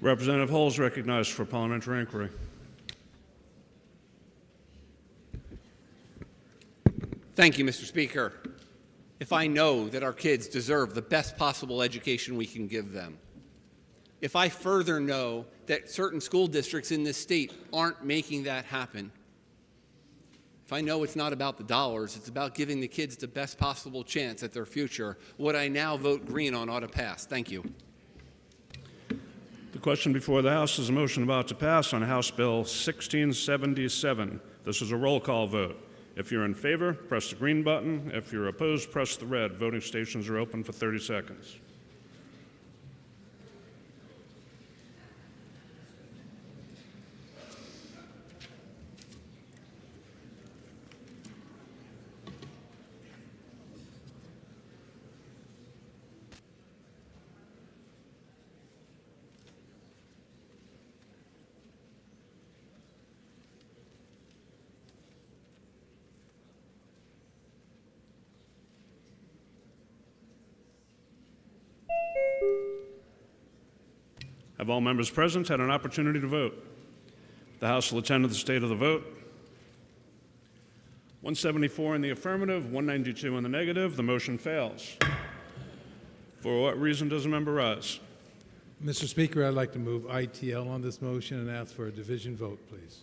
Representative Hull is recognized for parliamentary inquiry.
Thank you, Mr. Speaker. If I know that our kids deserve the best possible education we can give them, if I further know that certain school districts in this state aren't making that happen, if I know it's not about the dollars, it's about giving the kids the best possible chance at their future, would I now vote green on ought to pass? Thank you.
The question before the House is a motion about to pass on House Bill 1677. This is a roll call vote. If you're in favor, press the green button. If you're opposed, press the red. Voting stations are open for 30 seconds. Have all members present had an opportunity to vote? The House will attend to the state of the vote. 174 in the affirmative, 192 in the negative. The motion fails. For what reason does the member rise?
Mr. Speaker, I'd like to move ITL on this motion and ask for a division vote, please.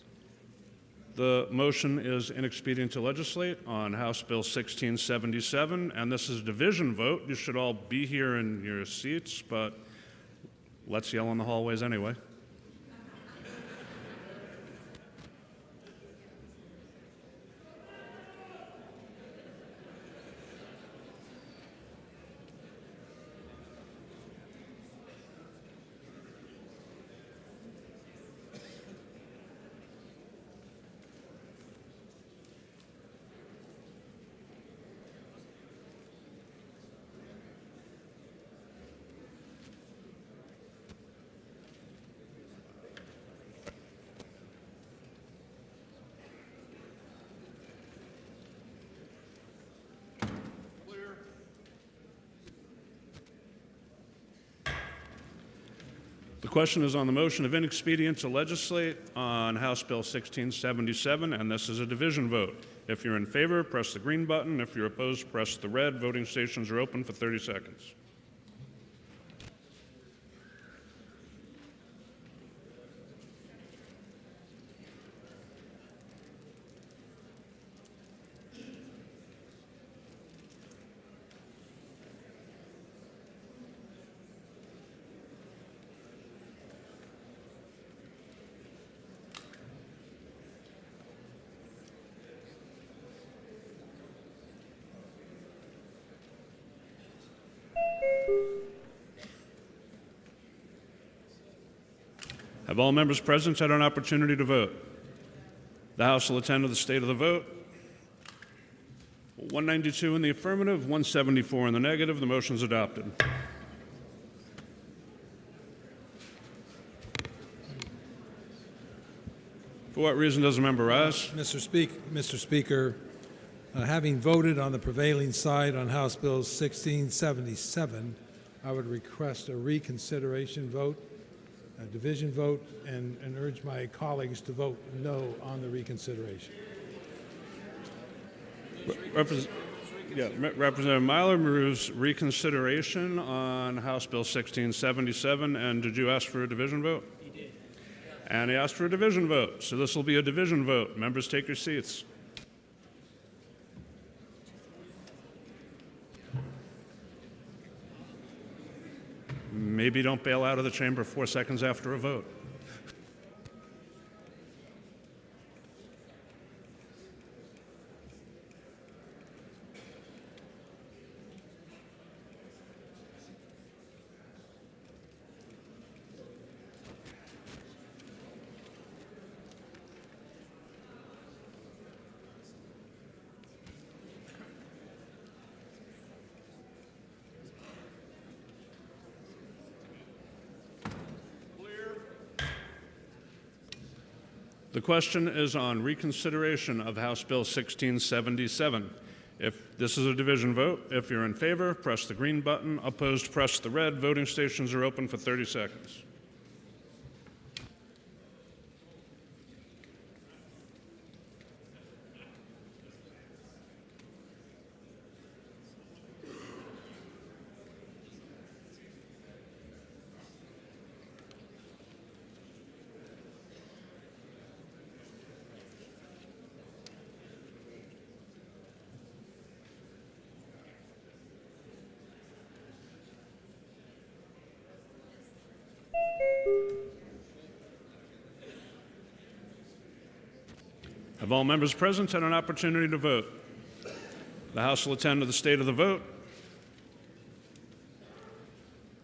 The motion is inexpedient to legislate on House Bill 1677, and this is a division vote. You should all be here in your seats, but let's yell in the hallways anyway. The question is on the motion of inexpedient to legislate on House Bill 1677, and this is a division vote. If you're in favor, press the green button. If you're opposed, press the red. Voting stations are open for 30 seconds. Have all members present had an opportunity to vote? The House will attend to the state of the vote. 192 in the affirmative, 174 in the negative. The motion is adopted. For what reason does the member rise?
Mr. Speaker, having voted on the prevailing side on House Bill 1677, I would request a reconsideration vote, a division vote, and urge my colleagues to vote no on the reconsideration.
Representative Myler moves reconsideration on House Bill 1677. And did you ask for a division vote?
He did.
And he asked for a division vote. So this will be a division vote. Members, take your seats. Maybe don't bail out of the chamber 4 seconds after a vote. The question is on reconsideration of House Bill 1677. If this is a division vote, if you're in favor, press the green button. Opposed, press the red. Voting stations are open for 30 seconds. Have all members present had an opportunity to vote? The House will attend to the state of the vote.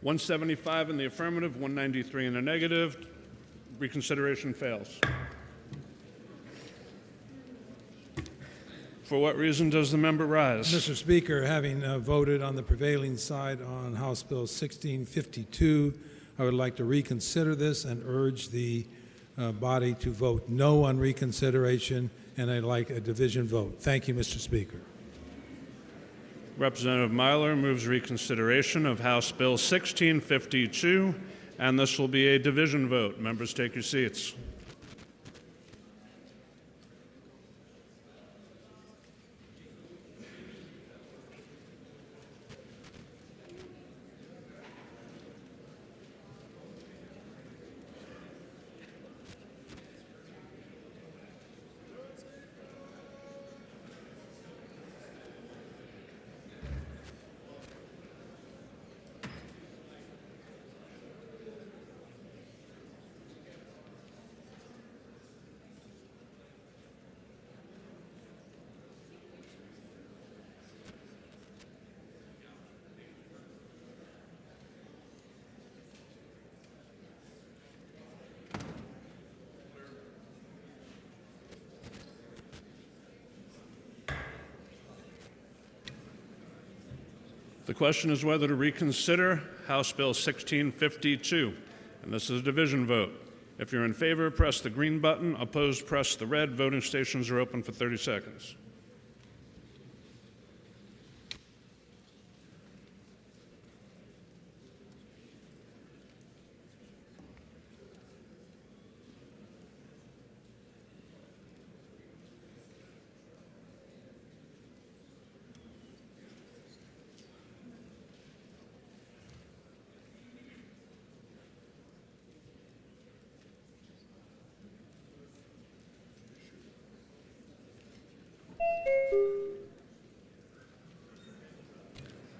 175 in the affirmative, 193 in the negative. Reconsideration fails. For what reason does the member rise?
Mr. Speaker, having voted on the prevailing side on House Bill 1652, I would like to reconsider this and urge the body to vote no on reconsideration, and I'd like a division vote. Thank you, Mr. Speaker.
Representative Myler moves reconsideration of House Bill 1652, and this will be a division vote. Members, take your seats. The question is whether to reconsider House Bill 1652, and this is a division vote. If you're in favor, press the green button. Opposed, press the red. Voting stations are open for 30 seconds.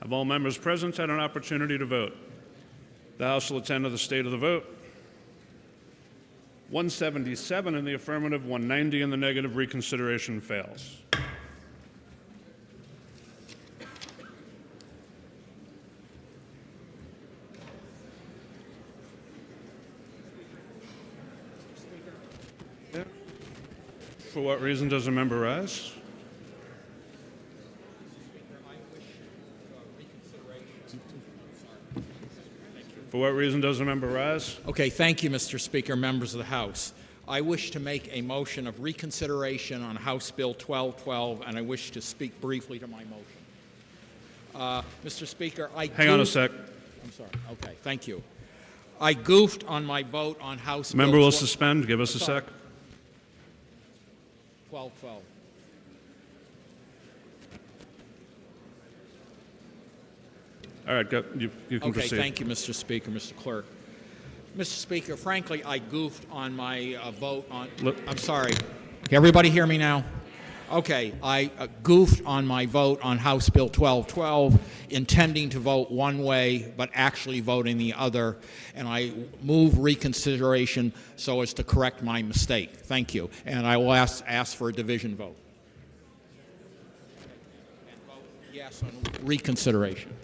Have all members present had an opportunity to vote? The House will attend to the state of the vote. 177 in the affirmative, 190 in the negative. Reconsideration fails. For what reason does a member rise? For what reason does a member rise?
Okay, thank you, Mr. Speaker, members of the House. I wish to make a motion of reconsideration on House Bill 1212, and I wish to speak briefly to my motion. Mr. Speaker,
Hang on a sec.
I'm sorry. Okay, thank you. I goofed on my vote on House Bill
Member will suspend. Give us a sec.
1212.
All right, go, you can
Okay,
proceed.
thank you, Mr. Speaker, Mr. Clerk. Mr. Speaker, frankly, I goofed on my vote on. I'm sorry. Can everybody hear me now? Okay, I goofed on my vote on House Bill 1212, intending to vote one way, but actually voting the other, and I move reconsideration so as to correct my mistake. Thank you. And I will ask for a division vote. And vote yes on reconsideration.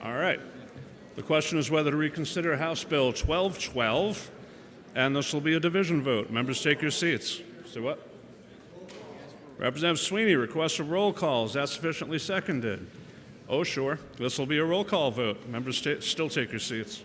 All right. The question is whether to reconsider House Bill 1212, and this will be a division vote. Members, take your seats. So what? Representative Sweeney requests a roll call. Is that sufficiently seconded? Oh, sure. This will be a roll call vote. Members, still take your seats.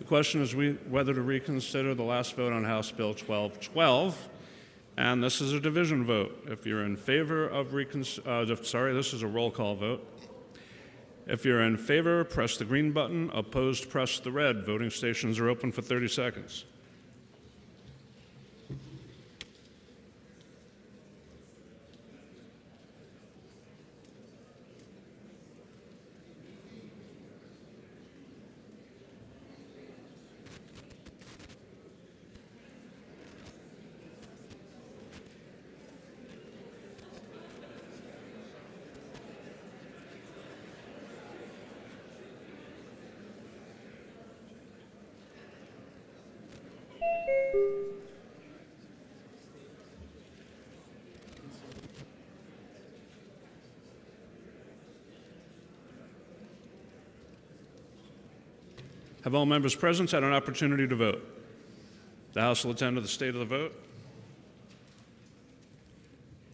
The question is whether to reconsider the last vote on House Bill 1212, and this is a division vote. If you're in favor of this is a roll call vote. If you're in favor, press the green button. Opposed, press the red. Voting stations are open for 30 seconds. Have all members present had an opportunity to vote? The House will attend to the state of the vote.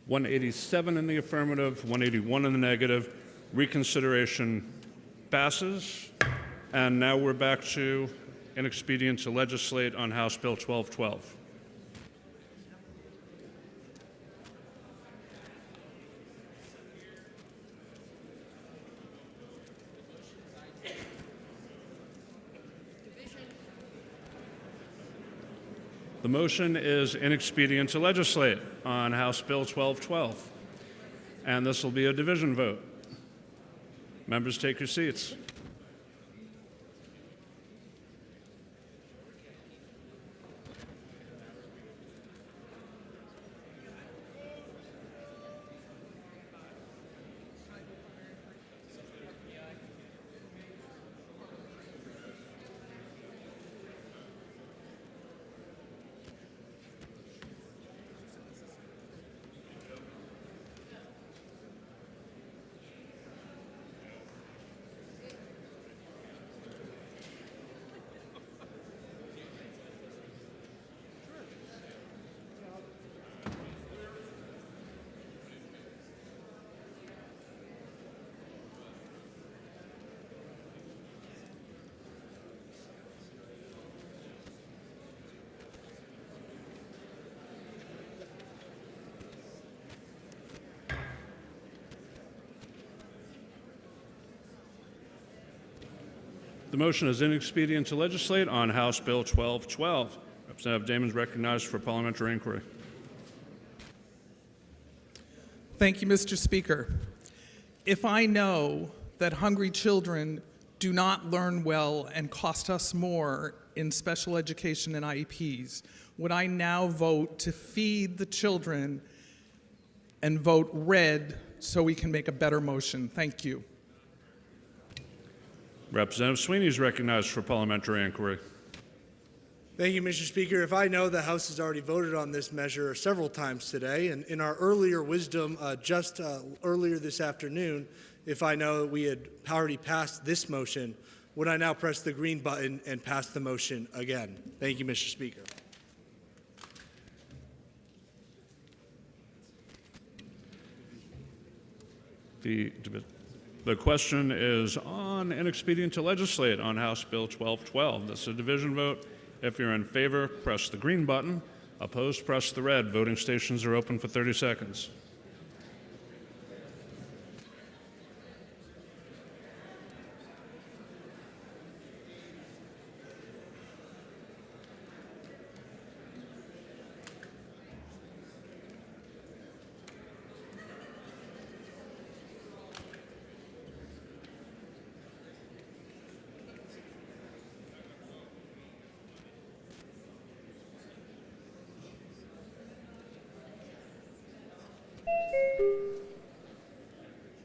187 in the affirmative, 181 in the negative. Reconsideration passes. And now we're back to an expedient to legislate on House Bill 1212. The motion is inexpedient to legislate on House Bill 1212, and this will be a division vote. Members, take your seats. The motion is inexpedient to legislate on House Bill 1212. Representative Damon is recognized for parliamentary inquiry.
Thank you, Mr. Speaker. If I know that hungry children do not learn well and cost us more in special education and IEPs, would I now vote to feed the children and vote red so we can make a better motion? Thank you.
Representative Sweeney is recognized for parliamentary inquiry.
Thank you, Mr. Speaker. If I know the House has already voted on this measure several times today, and in our earlier wisdom earlier this afternoon, if I know we had already passed this motion, would I now press the green button and pass the motion again? Thank you, Mr. Speaker.
The question is on inexpedient to legislate on House Bill 1212. This is a division vote. If you're in favor, press the green button. Opposed, press the red. Voting stations are open for 30 seconds.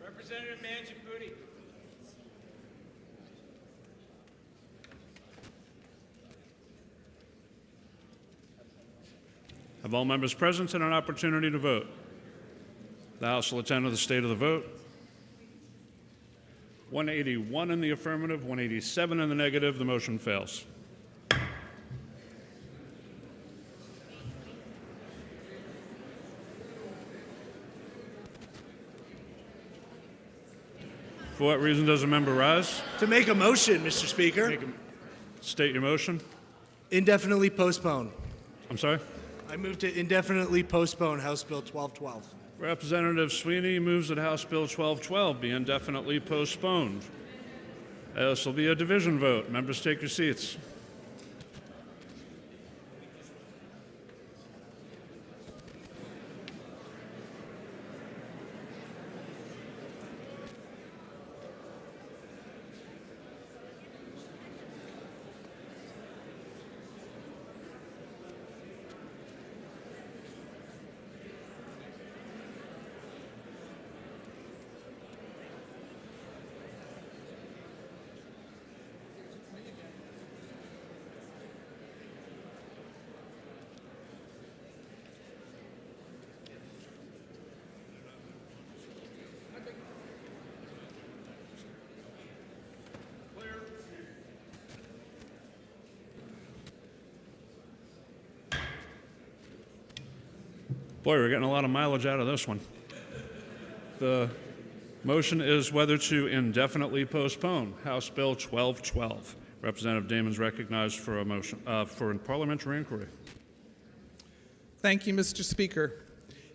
Representative Mangiapudi.
Have all members present and an opportunity to vote? The House will attend to the state of the vote. 181 in the affirmative, 187 in the negative. The motion fails. For what reason does a member rise?
To make a motion, Mr. Speaker.
State your motion.
Indefinitely postpone.
I'm sorry?
I move to indefinitely postpone House Bill 1212.
Representative Sweeney moves that House Bill 1212 be indefinitely postponed. This will be a division vote. Members, take your seats. Boy, we're getting a lot of mileage out of this one. The motion is whether to indefinitely postpone House Bill 1212. Representative Damon's recognized for a motion for parliamentary inquiry.
Thank you, Mr. Speaker.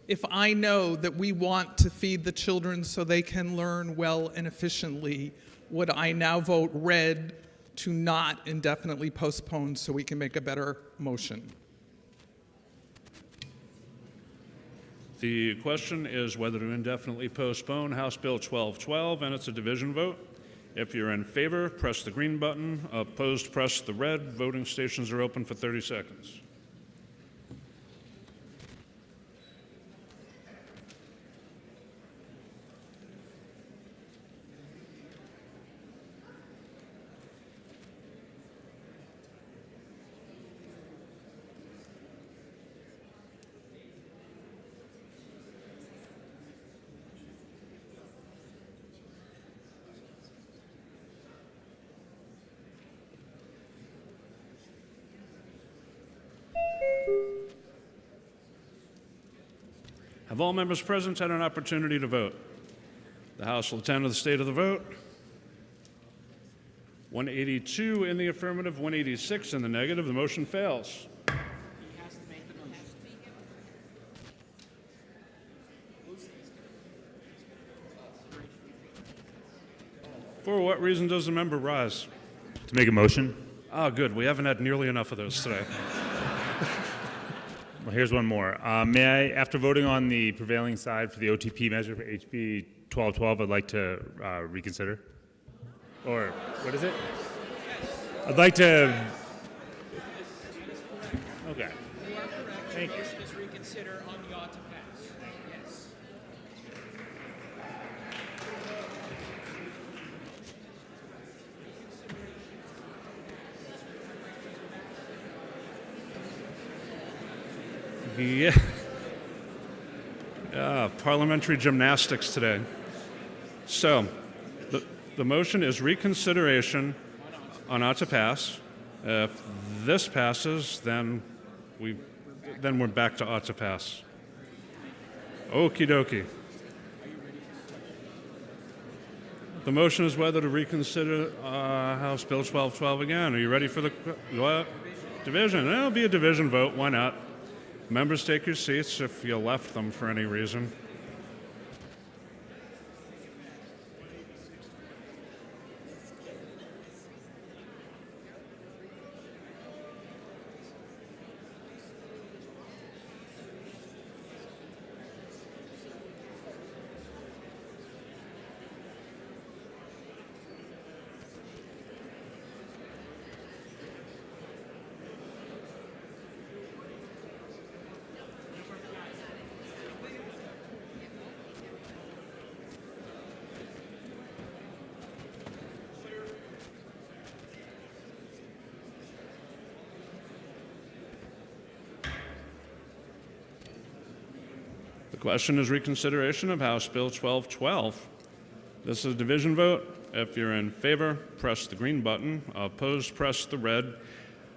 If I know that we want to feed the children so they can learn well and efficiently, would I now vote red to not indefinitely postpone so we can make a better motion?
The question is whether to indefinitely postpone House Bill 1212, and it's a division vote. If you're in favor, press the green button. Opposed, press the red. Voting stations are open for 30 seconds. Have all members present had an opportunity to vote? The House will attend to the state of the vote. 182 in the affirmative, 186 in the negative. The motion fails.
He has to make the motion.
For what reason does the member rise?
Make a motion.
Oh, good. We haven't had nearly enough of those today.
Well, here's one more. May I, after voting on the prevailing side for the OTP measure for HB 1212, I'd like to reconsider? Or what is it? I'd like to... Okay. Thank you.
Motion is reconsider on the ought to pass. Yes.
Yeah, parliamentary gymnastics today. So, the motion is reconsideration on ought to pass. If this passes, then we're back to ought to pass. Okie dokie. The motion is whether to reconsider House Bill 1212 again. Are you ready for the what? Division? It'll be a division vote. Why not? Members, take your seats if you left them for any reason. The question is reconsideration of House Bill 1212. This is a division vote. If you're in favor, press the green button. Opposed, press the red.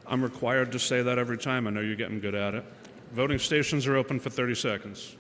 I'm required to say that every time. I know you're getting good at it. Voting stations are open for 30 seconds.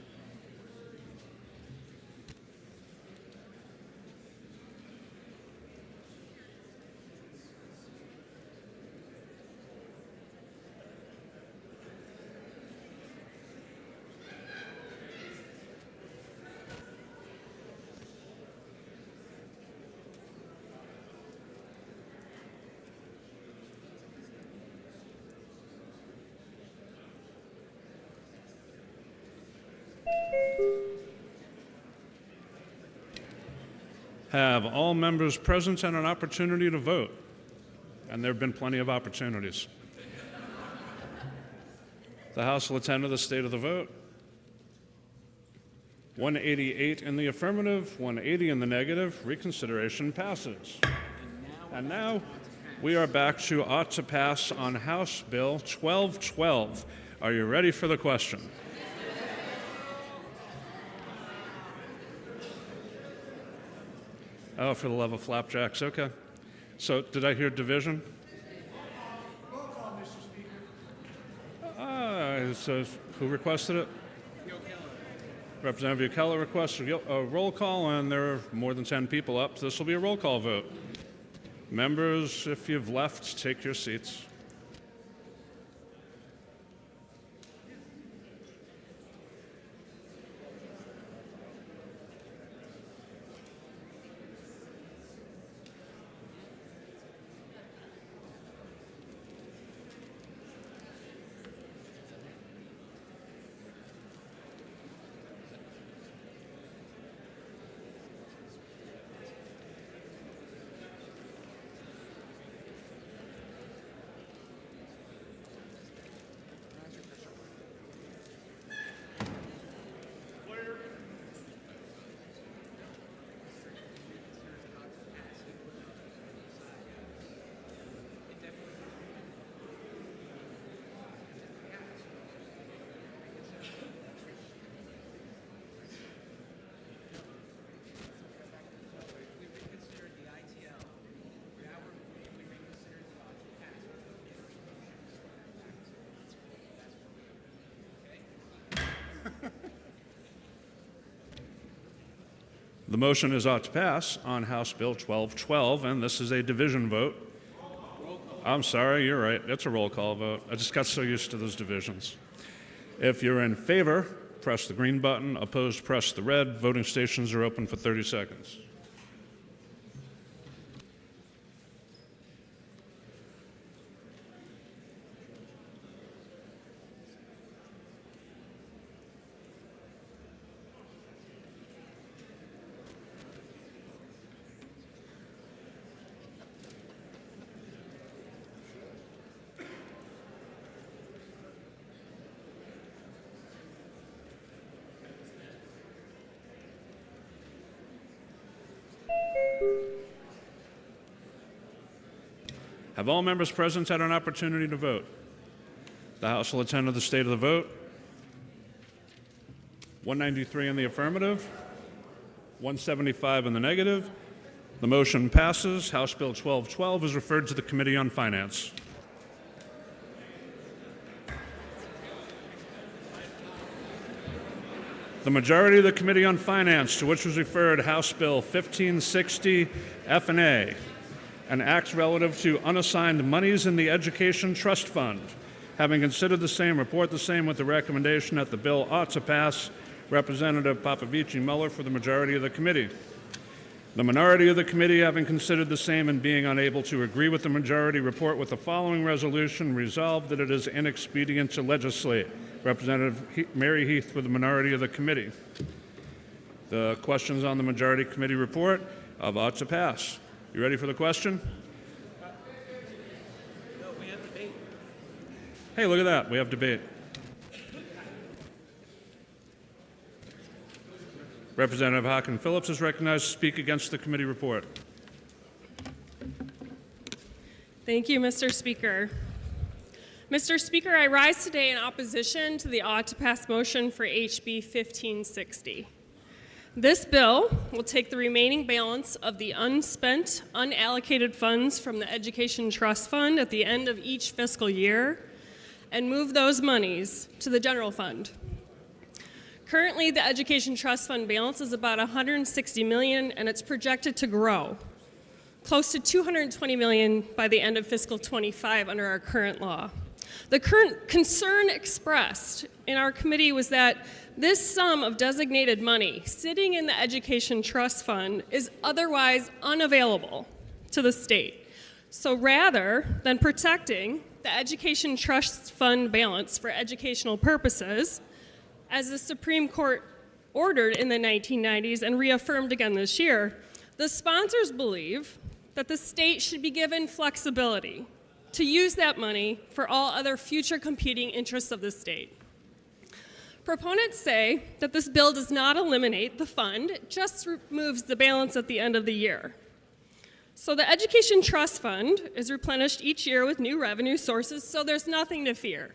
Have all members present and an opportunity to vote? And there have been plenty of opportunities. The House will attend to the state of the vote. 188 in the affirmative, 180 in the negative. Reconsideration passes. And now we are back to ought to pass on House Bill 1212. Are you ready for the question? Oh, for the love of flapjacks, okay. So, did I hear division?
Roll call, Mr. Speaker.
So who requested it? Representative Keller requested a roll call, and there are more than 10 people up. So this will be a roll call vote. Members, if you've left, take your seats. The motion is ought to pass on House Bill 1212, and this is a division vote. I'm sorry, you're right. It's a roll call vote. I just got so used to those divisions. If you're in favor, press the green button. Opposed, press the red. Voting stations are open for 30 seconds. Have all members present had an opportunity to vote? The House will attend to the state of the vote. 193 in the affirmative, 175 in the negative. The motion passes. House Bill 1212 is referred to the Committee on Finance. The majority of the Committee on Finance, to which was referred House Bill 1560 F&A, an act relative to unassigned monies in the Education Trust Fund, having considered the same, report the same with the recommendation that the bill ought to pass. Representative Popovici-Muller for the majority of the committee. The minority of the committee, having considered the same and being unable to agree with the majority, report with the following resolution: resolved that it is inexpedient to legislate. Representative Mary Heath for the minority of the committee. The questions on the majority committee report ought to pass. You ready for the question?
No, we have debate.
Hey, look at that. We have debate. Representative Hawken Phillips is recognized to speak against the committee report.
Thank you, Mr. Speaker. Mr. Speaker, I rise today in opposition to the ought-to-pass motion for HB 1560. This bill will take the remaining balance of the unspent, unallocated funds from the Education Trust Fund at the end of each fiscal year and move those monies to the general fund. Currently, the Education Trust Fund balance is about $160 million, and it's projected to grow close to $220 million by the end of fiscal 25 under our current law. The current concern expressed in our committee was that this sum of designated money sitting in the Education Trust Fund is otherwise unavailable to the state. So rather than protecting the Education Trust Fund balance for educational purposes, as the Supreme Court ordered in the 1990s and reaffirmed again this year, the sponsors believe that the state should be given flexibility to use that money for all other future competing interests of the state. Proponents say that this bill does not eliminate the fund, it just removes the balance at the end of the year. So the Education Trust Fund is replenished each year with new revenue sources, so there's nothing to fear.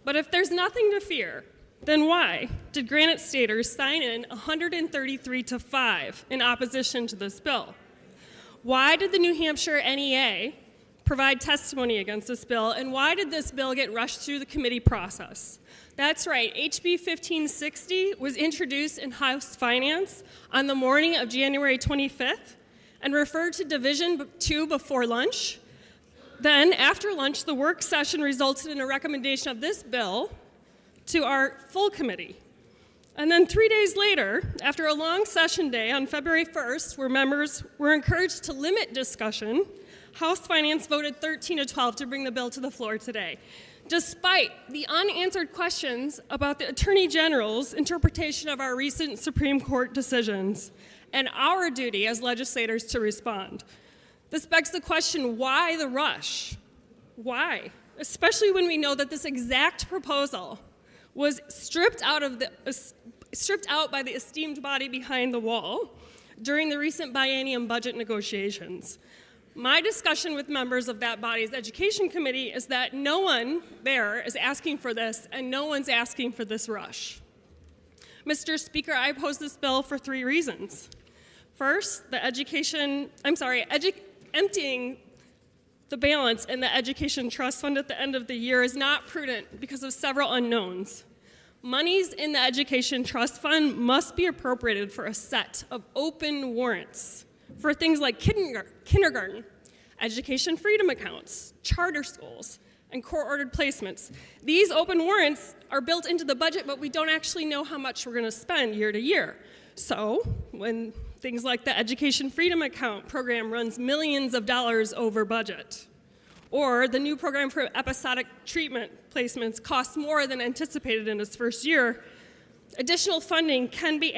But if there's nothing to fear, then why did Granite Staters sign in 133-5 in opposition to this bill? Why did the New Hampshire NEA provide testimony against this bill, and why did this bill get rushed through the committee process? That's right, HB 1560 was introduced in House Finance on the morning of January 25th and referred to Division 2 before lunch. Then, after lunch, the work session resulted in a recommendation of this bill to our full committee. And then 3 days later, after a long session day on February 1st, where members were encouraged to limit discussion, House Finance voted 13-12 to bring the bill to the floor today, despite the unanswered questions about the Attorney General's interpretation of our recent Supreme Court decisions and our duty as legislators to respond. This begs the question, why the rush? Why? Especially when we know that this exact proposal was stripped out by the esteemed body behind the wall during the recent biennium budget negotiations. My discussion with members of that body's education committee is that no one there is asking for this, and no one's asking for this rush. Mr. Speaker, I oppose this bill for 3 reasons. First, emptying the balance in the Education Trust Fund at the end of the year is not prudent because of several unknowns. Monies in the Education Trust Fund must be appropriated for a set of open warrants for things like kindergarten, education freedom accounts, charter schools, and court-ordered placements. These open warrants are built into the budget, but we don't actually know how much we're going to spend year to year. So when things like the Education Freedom Account program runs millions of dollars over budget, or the new program for episodic treatment placements costs more than anticipated in its first year, additional funding can be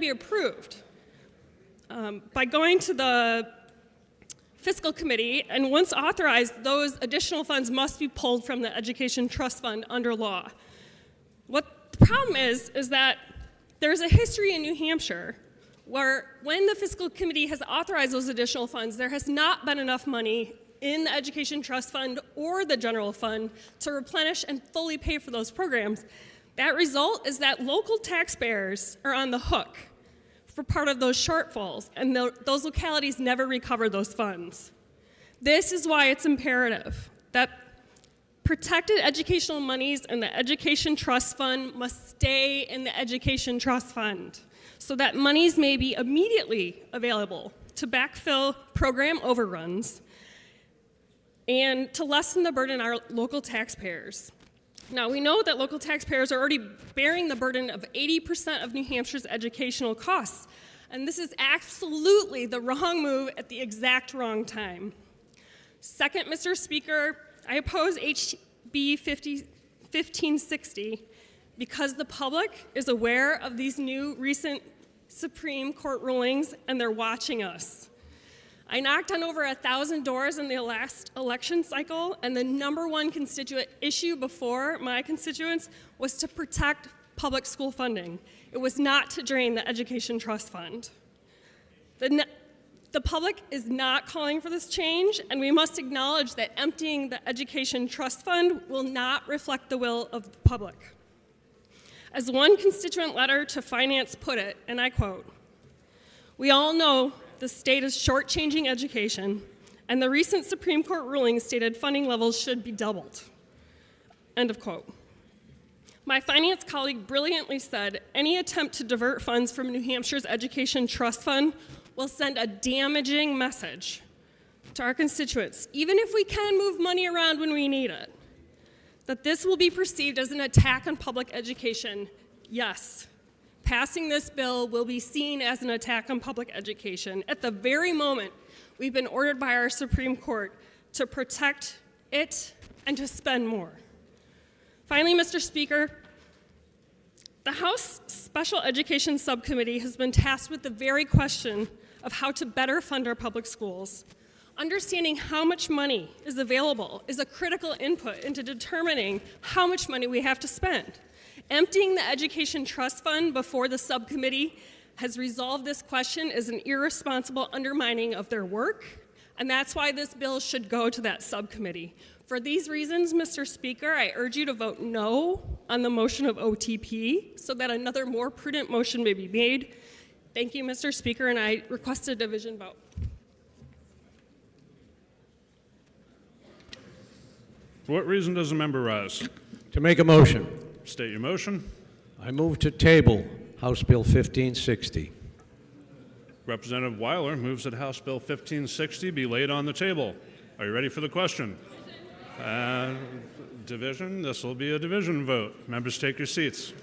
approved by going to the fiscal committee, and once authorized, those additional funds must be pulled from the Education Trust Fund under law. What the problem is that there's a history in New Hampshire where when the fiscal committee has authorized those additional funds, there has not been enough money in the Education Trust Fund or the general fund to replenish and fully pay for those programs. That result is that local taxpayers are on the hook for part of those shortfalls, and those localities never recover those funds. This is why it's imperative that protected educational monies in the Education Trust Fund must stay in the Education Trust Fund so that monies may be immediately available to backfill program overruns and to lessen the burden on our local taxpayers. Now, we know that local taxpayers are already bearing the burden of 80% of New Hampshire's educational costs, and this is absolutely the wrong move at the exact wrong time. Second, Mr. Speaker, I oppose HB 1560 because the public is aware of these new recent Supreme Court rulings and they're watching us. I knocked on over 1,000 doors in the last election cycle, and the number one constituent issue before my constituents was to protect public school funding. It was not to drain the Education Trust Fund. The public is not calling for this change, and we must acknowledge that emptying the Education Trust Fund will not reflect the will of the public. As one constituent letter to Finance put it, and I quote, "We all know the state is shortchanging education, and the recent Supreme Court ruling stated funding levels should be doubled." End of quote. My finance colleague brilliantly said, any attempt to divert funds from New Hampshire's Education Trust Fund will send a damaging message to our constituents, even if we can move money around when we need it, that this will be perceived as an attack on public education. Yes. Passing this bill will be seen as an attack on public education at the very moment we've been ordered by our Supreme Court to protect it and to spend more. Finally, Mr. Speaker, the House Special Education Subcommittee has been tasked with the very question of how to better fund our public schools. Understanding how much money is available is a critical input into determining how much money we have to spend. Emptying the Education Trust Fund before the subcommittee has resolved this question is an irresponsible undermining of their work, and that's why this bill should go to that subcommittee. For these reasons, Mr. Speaker, I urge you to vote no on the motion of OTP so that another more prudent motion may be made. Thank you, Mr. Speaker, and I request a division vote.
For what reason does the member rise?
To make a motion.
State your motion.
I move to table House Bill 1560.
Representative Weiler moves that House Bill 1560 be laid on the table. Are you ready for the question? Division. This will be a division vote. Members, take your seats.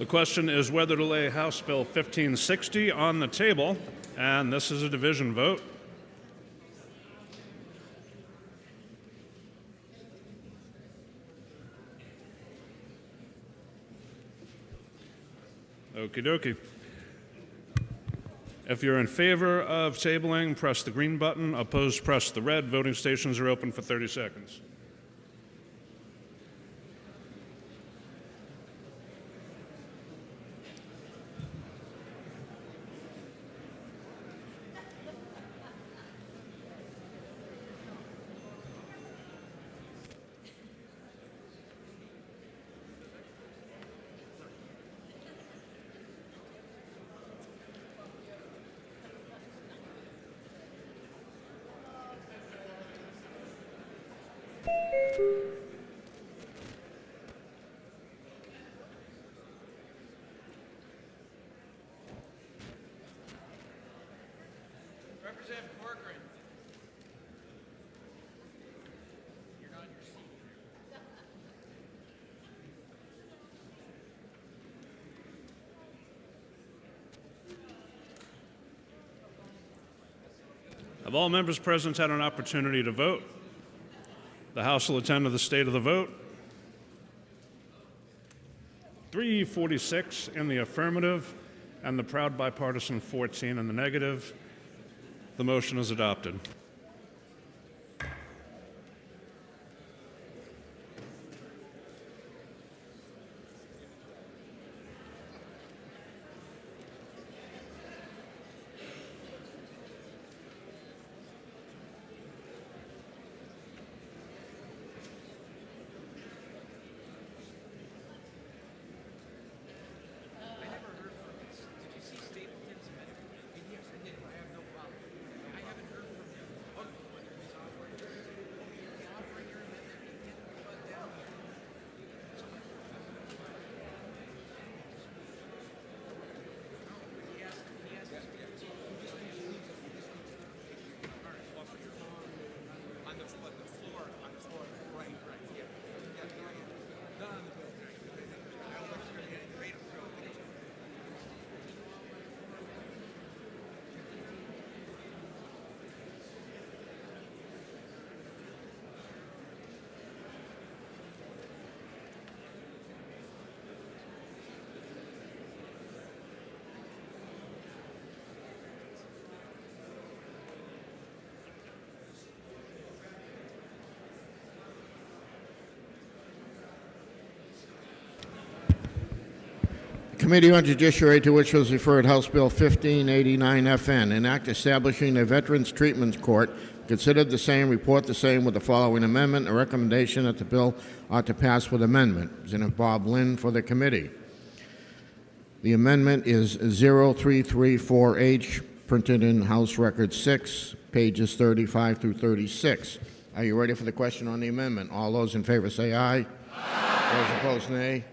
The question is whether to lay House Bill 1560 on the table, and this is a division vote. Okie dokie. If you're in favor of tabling, press the green button. Opposed, press the red. Voting stations are open for 30 seconds.
Representative Nordgren. You're not in your seat.
Have all members present had an opportunity to vote? The House will attend to the state of the vote. 346 in the affirmative, and the proud bipartisan 14 in the negative. The motion is adopted.
Committee on Judiciary, to which was referred House Bill 1589 FN, an act establishing a Veterans Treatment Court, considered the same, report the same with the following amendment, a recommendation that the bill ought to pass with amendment. Representative Bob Lynn for the committee. The amendment is 0334H, printed in House Record 6, pages 35 through 36. Are you ready for the question on the amendment? All those in favor say aye. Aye. Those opposed, nay.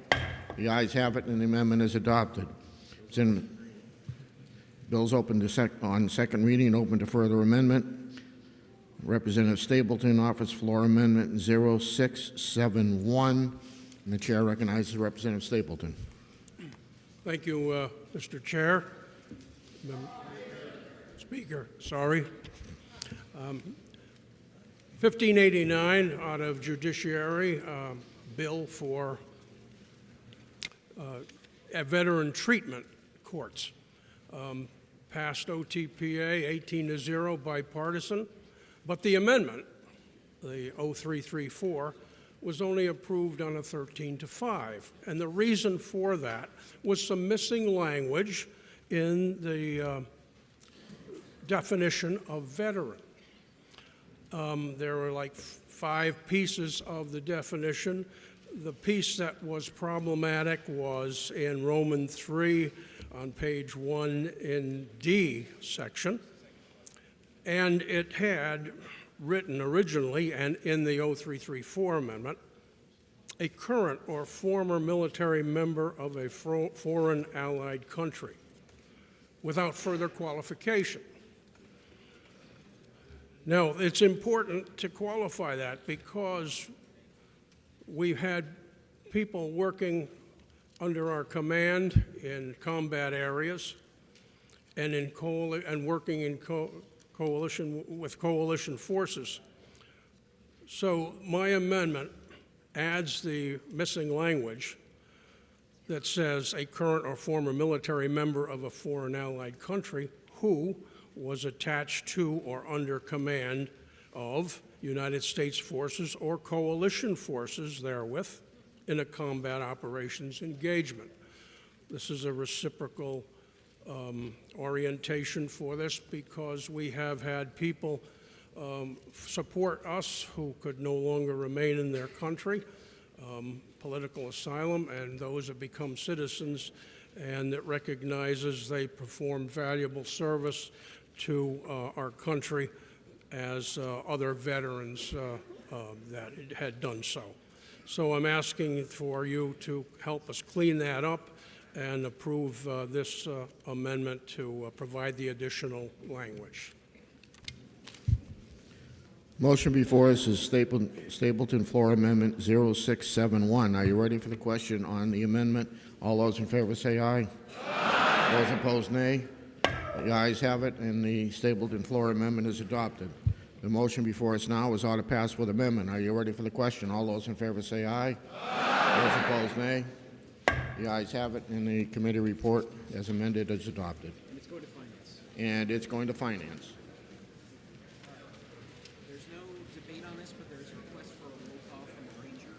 The ayes have it, and the amendment is adopted. Bill's open to on second reading, open to further amendment. Representative Stapleton offers floor amendment 0671. And the chair recognizes Representative Stapleton.
Thank you, Mr. Chair. Speaker, sorry. 1589 out of Judiciary, bill for veteran treatment courts. Passed OTPA 18-0 bipartisan, but the amendment, the 0334, was only approved on a 13-5. And the reason for that was some missing language in the definition of veteran. There were like 5 pieces of the definition. The piece that was problematic was in Roman 3 on page 1 in D section. And it had written originally, and in the 0334 amendment, a current or former military member of a foreign allied country without further qualification. Now, it's important to qualify that because we've had people working under our command in combat areas and working in coalition with coalition forces. So my amendment adds the missing language that says a current or former military member of a foreign allied country who was attached to or under command of United States forces or coalition forces therewith in a combat operations engagement. This is a reciprocal orientation for this because we have had people support us who could no longer remain in their country, political asylum, and those have become citizens, and it recognizes they performed valuable service to our country as other veterans that had done so. So I'm asking for you to help us clean that up and approve this amendment to provide the additional language.
Motion before us is Stapleton Floor Amendment 0671. Are you ready for the question on the amendment? All those in favor say aye. Aye. Those opposed, nay. The ayes have it, and the Stapleton Floor Amendment is adopted. The motion before us now is ought to pass with amendment. Are you ready for the question? All those in favor say aye. Aye. Those opposed, nay. The ayes have it, and the committee report as amended is adopted.
And it's going to finance.
And it's going to finance.
There's no debate on this, but there's a request for a roll call from the Ranger.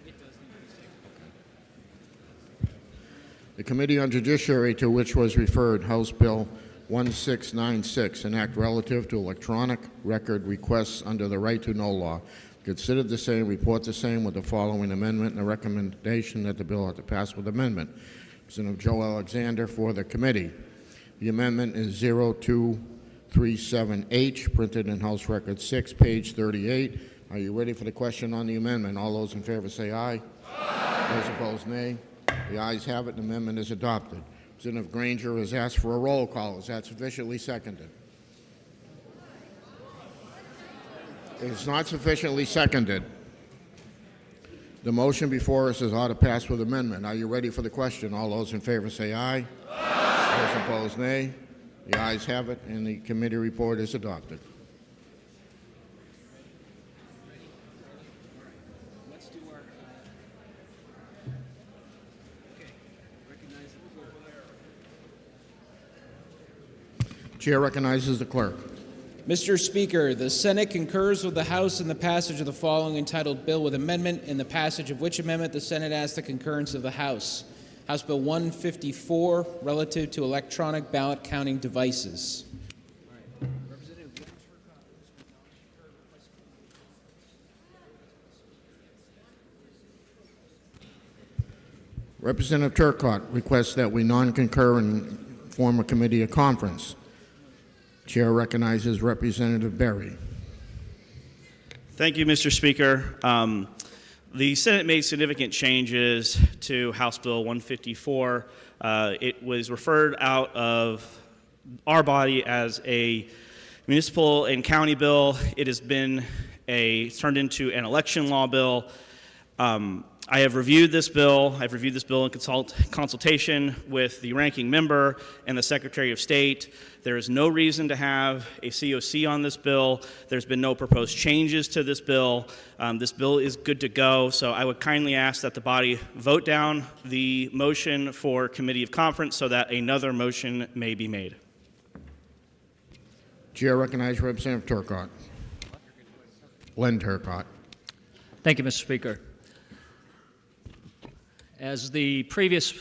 It does need to be seconded.
The Committee on Judiciary, to which was referred House Bill 1696, an act relative to electronic record requests under the Right to Know law, considered the same, report the same with the following amendment and a recommendation that the bill ought to pass with amendment. Representative Joe Alexander for the committee. The amendment is 0237H, printed in House Record 6, page 38. Are you ready for the question on the amendment? All those in favor say aye. Aye. Those opposed, nay. The ayes have it. The amendment is adopted. Representative Granger has asked for a roll call. Is that sufficiently seconded? It is not sufficiently seconded. The motion before us is ought to pass with amendment. Are you ready for the question? All those in favor say aye. Aye. Those opposed, nay. The ayes have it, and the committee report is adopted.
Let's do our, okay, recognize the clerk.
Chair recognizes the clerk.
Mr. Speaker, the Senate concurs with the House in the passage of the following entitled bill with amendment, in the passage of which amendment the Senate asks the concurrence of the House. House Bill 154, relative to electronic ballot counting devices.
Representative Turcotte requests that we non-concur and form a committee of conference. Chair recognizes Representative Berry.
Thank you, Mr. Speaker. The Senate made significant changes to House Bill 154. It was referred out of our body as a municipal and county bill. It has been turned into an election law bill. I have reviewed this bill. I've reviewed this bill in consultation with the ranking member and the Secretary of State. There is no reason to have a COC on this bill. There's been no proposed changes to this bill. This bill is good to go, so I would kindly ask that the body vote down the motion for committee of conference so that another motion may be made.
Chair recognizes Representative Turcotte. Len Turcotte.
Thank you, Mr. Speaker. As the previous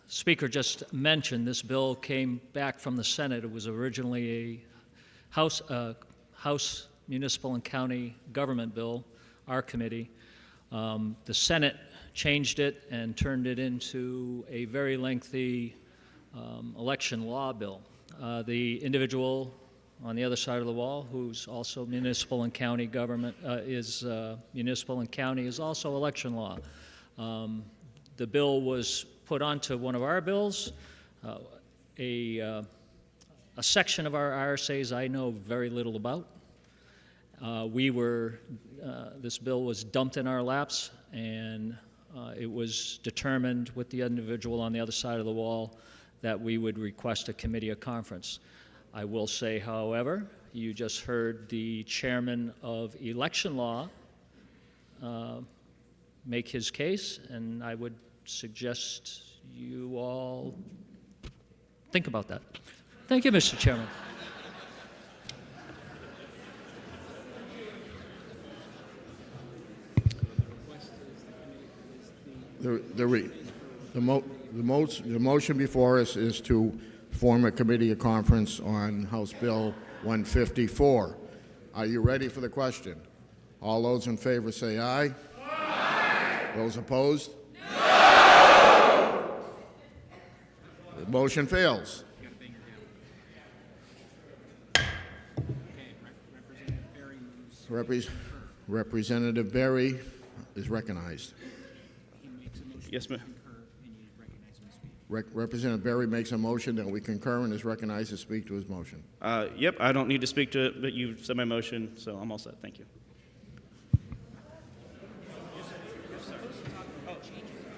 speaker just mentioned, this bill came back from the Senate. It was originally a House Municipal and County Government bill, our committee. The Senate changed it and turned it into a very lengthy election law bill. The individual on the other side of the wall, who's also municipal and county government, municipal and county is also election law. The bill was put onto one of our bills. A section of our RSAs I know very little about. This bill was dumped in our laps, and it was determined with the individual on the other side of the wall that we would request a committee of conference. I will say, however, you just heard the chairman of election law make his case, and I would suggest you all think about that. Thank you, Mr. Chairman.
The motion before us is to form a committee of conference on House Bill 154. Are you ready for the question? All those in favor say aye. Aye. Those opposed? No. The motion fails. Representative Berry is recognized.
Yes, ma'am.
Representative Berry makes a motion that we concur and is recognized to speak to his motion.
Yep, I don't need to speak to it, but you said my motion, so I'm all set. Thank you.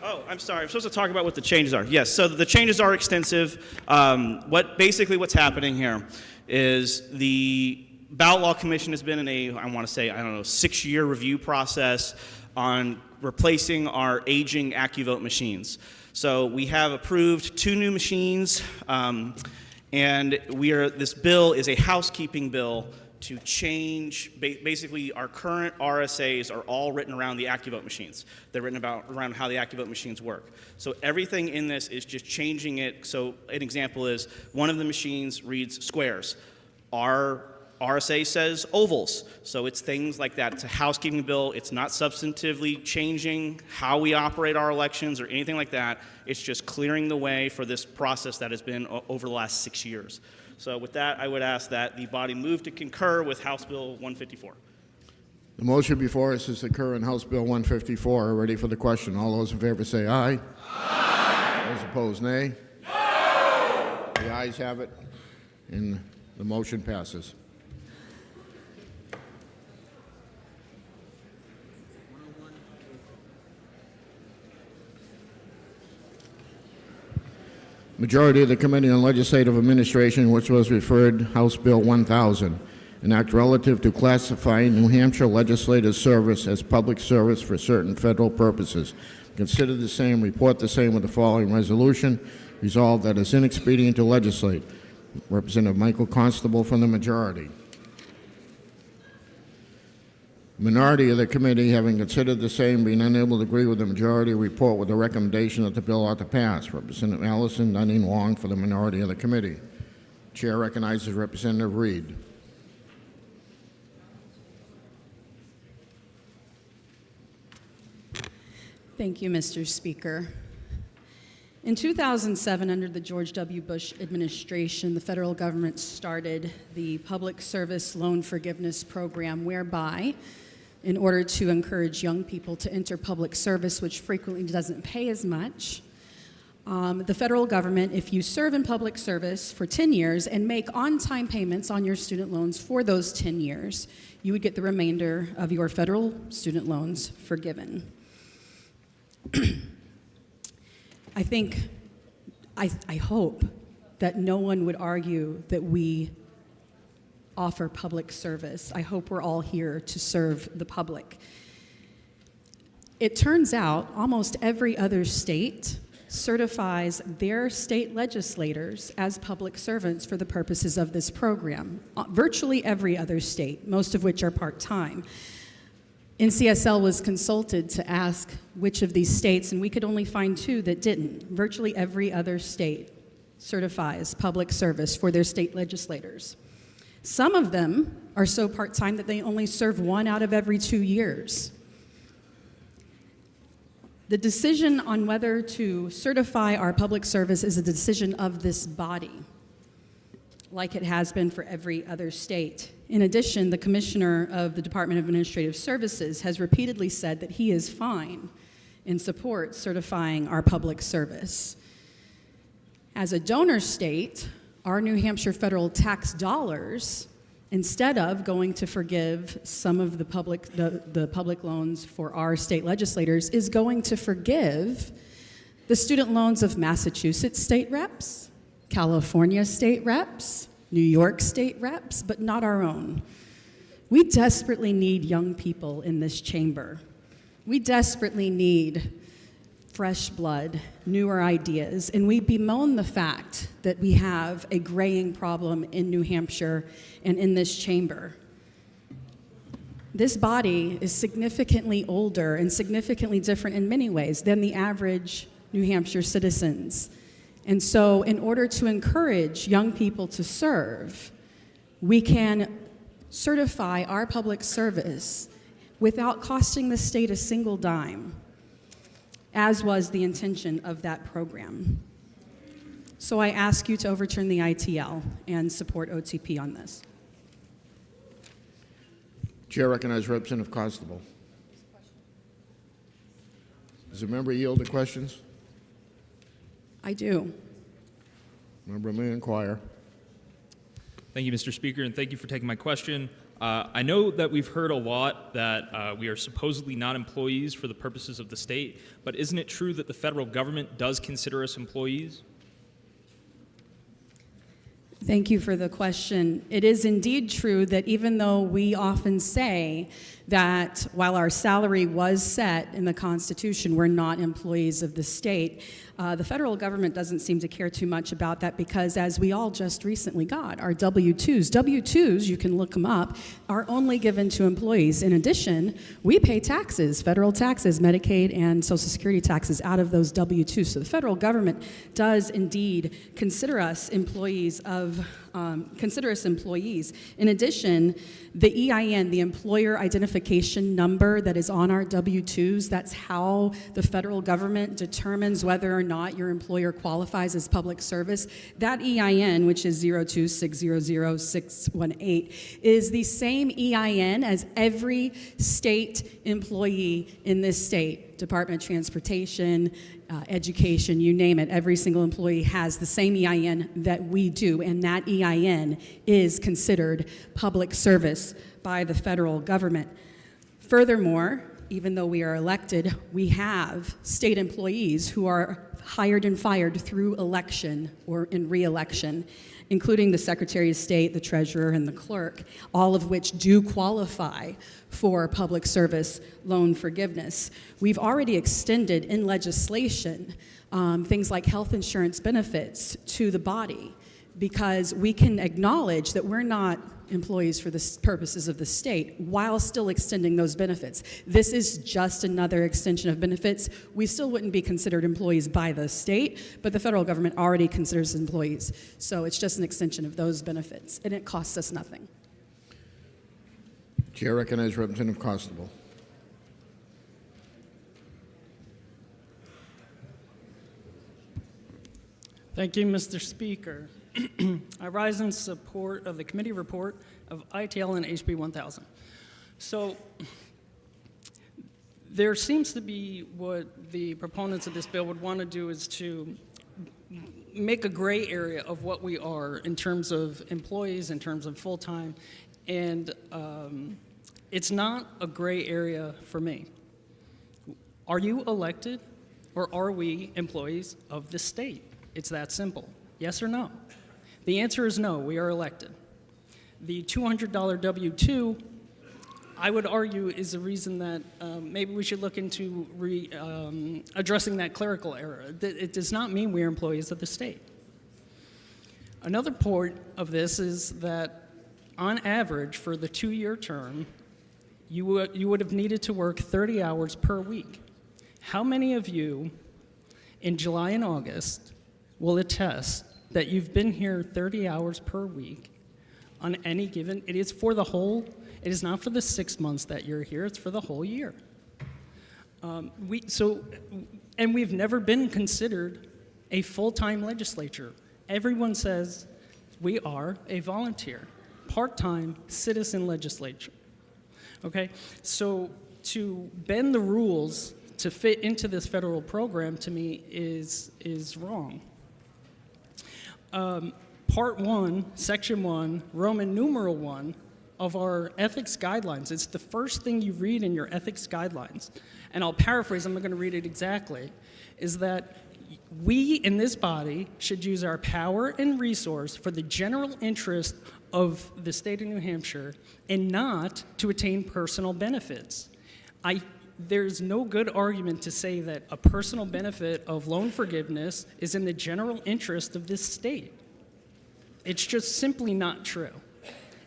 Oh, I'm sorry. I'm supposed to talk about what the changes are. Yes, so the changes are extensive. What's happening here is the Ballot Law Commission has been in a, 6-year review process on replacing our aging AccuVote machines. So we have approved 2 new machines, and this bill is a housekeeping bill to change, basically our current RSAs are all written around the AccuVote machines. They're written around how the AccuVote machines work. So everything in this is just changing it. So an example is one of the machines reads squares. Our RSA says ovals, so it's things like that. It's a housekeeping bill. It's not substantively changing how we operate our elections or anything like that. It's just clearing the way for this process that has been over the last 6 years. So with that, I would ask that the body move to concur with House Bill 154.
The motion before us is to concur in House Bill 154. Ready for the question? All those in favor say aye. Aye. Those opposed, nay. No. The ayes have it, and the motion passes. Majority of the Committee on Legislative Administration, which was referred House Bill 1000, an act relative to classifying New Hampshire legislative service as public service for certain federal purposes. Consider the same, report the same with the following resolution. Resolved that it's inexpedient to legislate. Representative Michael Constable from the majority. Minority of the committee, having considered the same, being unable to agree with the majority, report with the recommendation that the bill ought to pass. Representative Allison Dunning Long for the minority of the committee. Chair recognizes Representative Reed.
Thank you, Mr. Speaker. In 2007, under the George W. Bush administration, the federal government started the Public Service Loan Forgiveness Program, whereby, in order to encourage young people to enter public service, which frequently doesn't pay as much, the federal government, if you serve in public service for 10 years and make on-time payments on your student loans for those 10 years, you would get the remainder of your federal student loans forgiven. I hope that no one would argue that we offer public service. I hope we're all here to serve the public. It turns out almost every other state certifies their state legislators as public servants for the purposes of this program. Virtually every other state, most of which are part-time. NCSL was consulted to ask which of these states, and we could only find 2 that didn't. Virtually every other state certifies public service for their state legislators. Some of them are so part-time that they only serve 1 out of every 2 years. The decision on whether to certify our public service is a decision of this body, like it has been for every other state. In addition, the Commissioner of the Department of Administrative Services has repeatedly said that he is fine in support certifying our public service. As a donor state, our New Hampshire federal tax dollars instead of going to forgive some of the public loans for our state legislators, is going to forgive the student loans of Massachusetts state reps, California state reps, New York state reps, but not our own. We desperately need young people in this chamber. We desperately need fresh blood, newer ideas, and we bemoan the fact that we have a graying problem in New Hampshire and in this chamber. This body is significantly older and significantly different in many ways than the average New Hampshire citizens. And so in order to encourage young people to serve, we can certify our public service without costing the state a single dime, as was the intention of that program. So I ask you to overturn the ITL and support OTP on this.
Chair recognizes Representative Constable. Does the member yield to questions?
I do.
Member may inquire.
Thank you, Mr. Speaker, and thank you for taking my question. I know that we've heard a lot that we are supposedly not employees for the purposes of the state, but isn't it true that the federal government does consider us employees?
Thank you for the question. It is indeed true that even though we often say that while our salary was set in the Constitution, we're not employees of the state, the federal government doesn't seem to care too much about that because, as we all just recently got, our W-2s. W-2s, you can look them up, are only given to employees. In addition, we pay taxes, federal taxes, Medicaid and Social Security taxes out of those W-2s. So the federal government does indeed consider us employees of In addition, the EIN, the employer identification number that is on our W-2s, that's how the federal government determines whether or not your employer qualifies as public service. That EIN, which is 026000618, is the same EIN as every state employee in this state. Department of Transportation, education, you name it, every single employee has the same EIN that we do, and that EIN is considered public service by the federal government. Furthermore, even though we are elected, we have state employees who are hired and fired through election or in re-election, including the Secretary of State, the Treasurer, and the Clerk, all of which do qualify for public service loan forgiveness. We've already extended in legislation things like health insurance benefits to the body because we can acknowledge that we're not employees for the purposes of the state while still extending those benefits. This is just another extension of benefits. We still wouldn't be considered employees by the state, but the federal government already considers employees. So it's just an extension of those benefits, and it costs us nothing.
Chair recognizes Representative Constable.
Thank you, Mr. Speaker. I rise in support of the committee report of ITL and HB 1000. So there seems to be what the proponents of this bill would want to do is to make a gray area of what we are in terms of employees, in terms of full-time, and it's not a gray area for me. Are you elected or are we employees of the state? It's that simple. Yes or no? The answer is no, we are elected. The $200 W-2, I would argue, is a reason that maybe we should look into addressing that clerical error. It does not mean we are employees of the state. Another part of this is that on average for the 2-year term, you would have needed to work 30 hours per week. How many of you in July and August will attest that you've been here 30 hours per week on any given, it is for the whole, it is not for the 6 months that you're here, it's for the whole year. And we've never been considered a full-time legislature. Everyone says we are a volunteer, part-time citizen legislature. Okay, so to bend the rules to fit into this federal program to me is wrong. Part 1, Section 1, Roman numeral 1 of our ethics guidelines. It's the first thing you read in your ethics guidelines. And I'll paraphrase, I'm not going to read it exactly, is that we in this body should use our power and resource for the general interest of the state of New Hampshire and not to attain personal benefits. There's no good argument to say that a personal benefit of loan forgiveness is in the general interest of this state. It's just simply not true.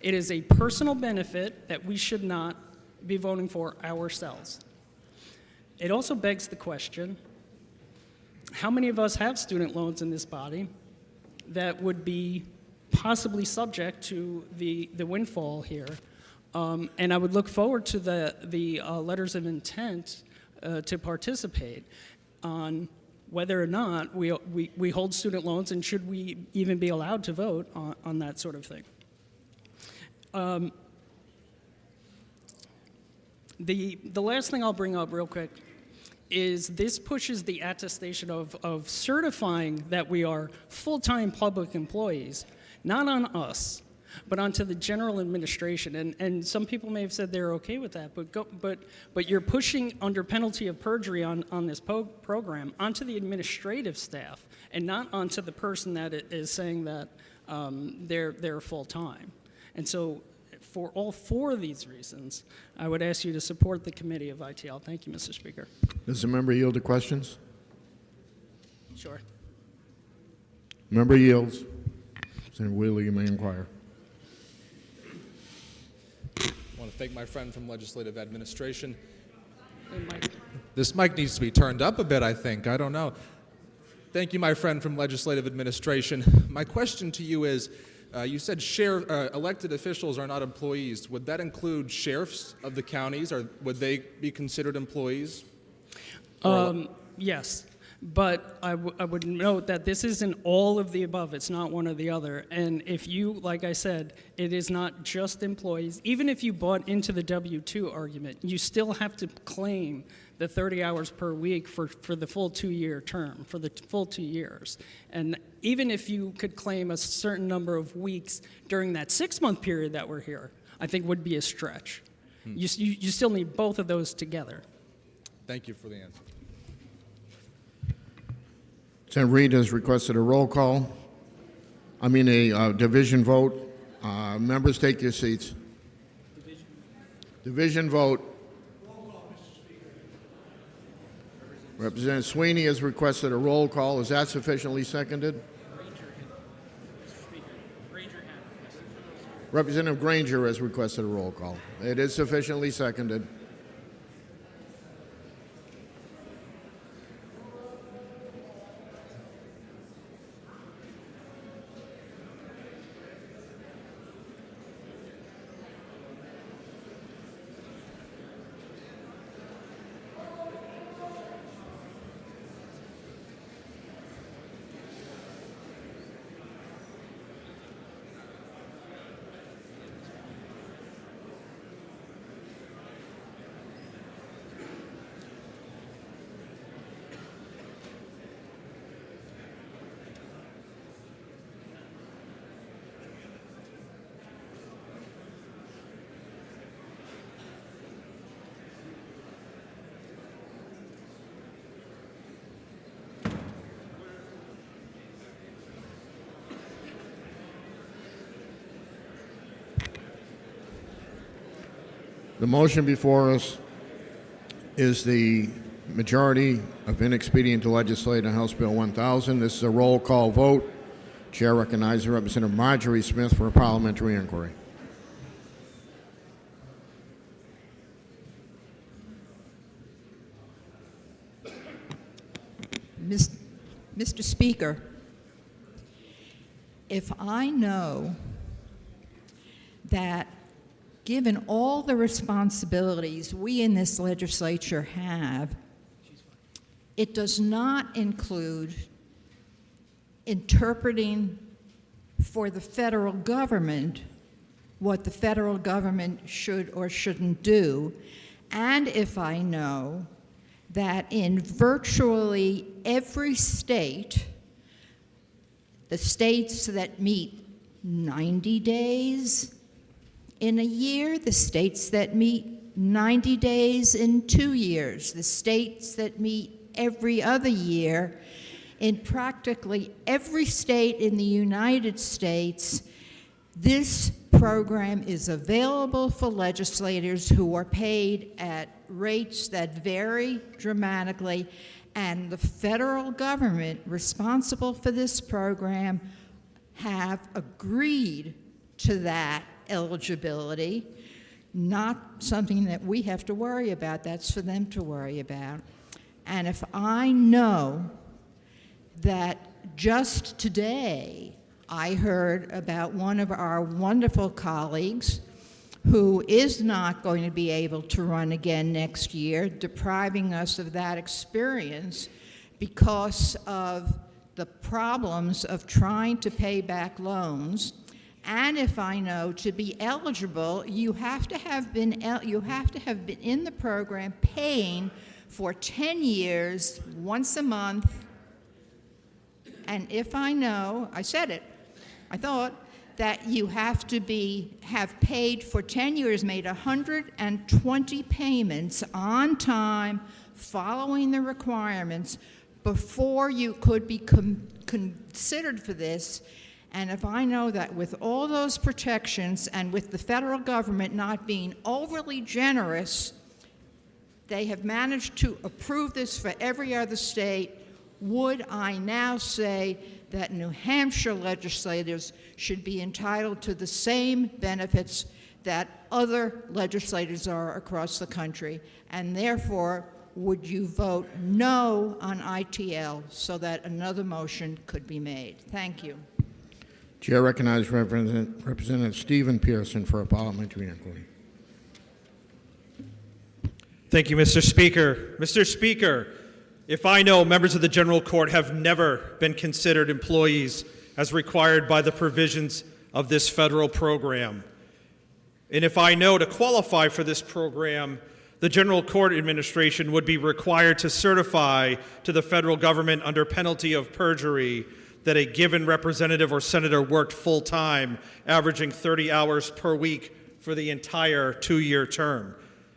It is a personal benefit that we should not be voting for ourselves. It also begs the question, how many of us have student loans in this body that would be possibly subject to the windfall here? And I would look forward to the letters of intent to participate on whether or not we hold student loans, and should we even be allowed to vote on that sort of thing. The last thing I'll bring up real quick is this pushes the attestation of certifying that we are full-time public employees, not on us, but onto the general administration. And some people may have said they're okay with that, but you're pushing under penalty of perjury on this program onto the administrative staff and not onto the person that is saying that they're full-time. And so for all four of these reasons, I would ask you to support the committee of ITL. Thank you, Mr. Speaker.
Does the member yield to questions?
Sure.
Member yields. Senator Wheeler, you may inquire.
I want to thank my friend from Legislative Administration.
Hey, Mike.
This mic needs to be turned up a bit, I think. I don't know. Thank you, my friend from Legislative Administration. My question to you is, you said elected officials are not employees. Would that include sheriffs of the counties, or would they be considered employees?
Yes, but I would note that this isn't all of the above. It's not one or the other. And if you, like I said, it is not just employees. Even if you bought into the W-2 argument, you still have to claim the 30 hours per week for the full 2-year term, for the full 2 years. And even if you could claim a certain number of weeks during that 6-month period that we're here, I think would be a stretch. You still need both of those together.
Thank you for the answer.
Senator Reid has requested a roll call. A division vote. Members, take your seats. Division vote. Representative Sweeney has requested a roll call. Is that sufficiently seconded? Representative Granger has requested a roll call. It is sufficiently seconded. The motion before us is the majority of inexpedient to legislate on House Bill 1000. This is a roll call vote. Chair recognizes Representative Marjorie Smith for a parliamentary inquiry.
Mr. Speaker, if I know that given all the responsibilities we in this legislature have, it does not include interpreting for the federal government what the federal government should or shouldn't do, and if I know that in virtually every state, the states that meet 90 days in a year, the states that meet 90 days in 2 years, the states that meet every other year. In practically every state in the United States, this program is available for legislators who are paid at rates that vary dramatically, and the federal government responsible for this program have agreed to that eligibility. Not something that we have to worry about, that's for them to worry about. And if I know that just today I heard about one of our wonderful colleagues who is not going to be able to run again next year, depriving us of that experience because of the problems of trying to pay back loans. And if I know to be eligible, you have to have been in the program paying for 10 years, once a month. And if I know, I said it, I thought that you have to have paid for 10 years, made 120 payments on time, following the requirements, before you could be considered for this. And if I know that with all those protections and with the federal government not being overly generous, they have managed to approve this for every other state, would I now say that New Hampshire legislators should be entitled to the same benefits that other legislators are across the country? And therefore, would you vote no on ITL so that another motion could be made? Thank you.
Chair recognizes Representative Stephen Pearson for a parliamentary inquiry.
Thank you, Mr. Speaker. Mr. Speaker, if I know members of the General Court have never been considered employees as required by the provisions of this federal program, and if I know to qualify for this program, the General Court Administration would be required to certify to the federal government under penalty of perjury that a given representative or senator worked full-time, averaging 30 hours per week for the entire 2-year term.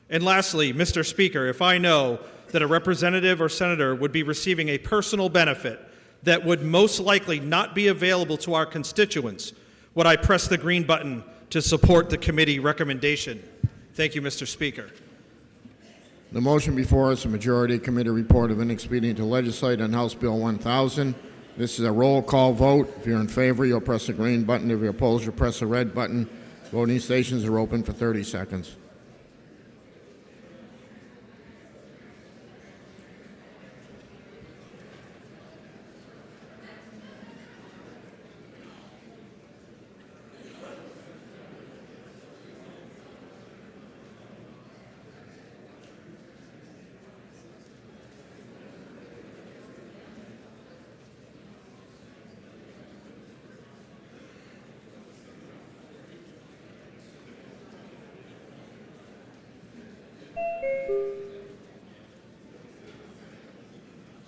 And lastly, Mr. Speaker, if I know that a representative or senator would be receiving a personal benefit that would most likely not be available to our constituents, would I press the green button to support the committee recommendation? Thank you, Mr. Speaker.
The motion before us, a majority committee report of inexpedient to legislate on House Bill 1000. This is a roll call vote. If you're in favor, you'll press the green button. If you're opposed, you'll press the red button. Voting stations are open for 30 seconds.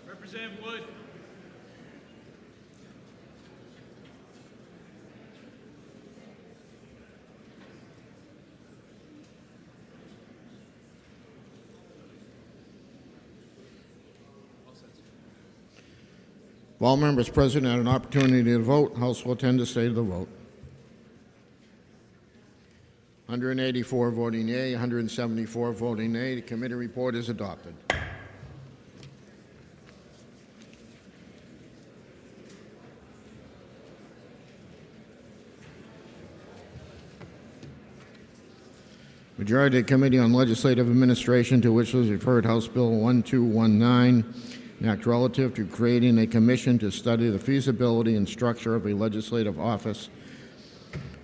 Representative Wood.
If all members present had an opportunity to vote, House will attend to state of the vote. 184 voting yea, 174 voting nay. The committee report is adopted. Majority of the Committee on Legislative Administration, to which was referred House Bill 1219, an act relative to creating a commission to study the feasibility and structure of a legislative office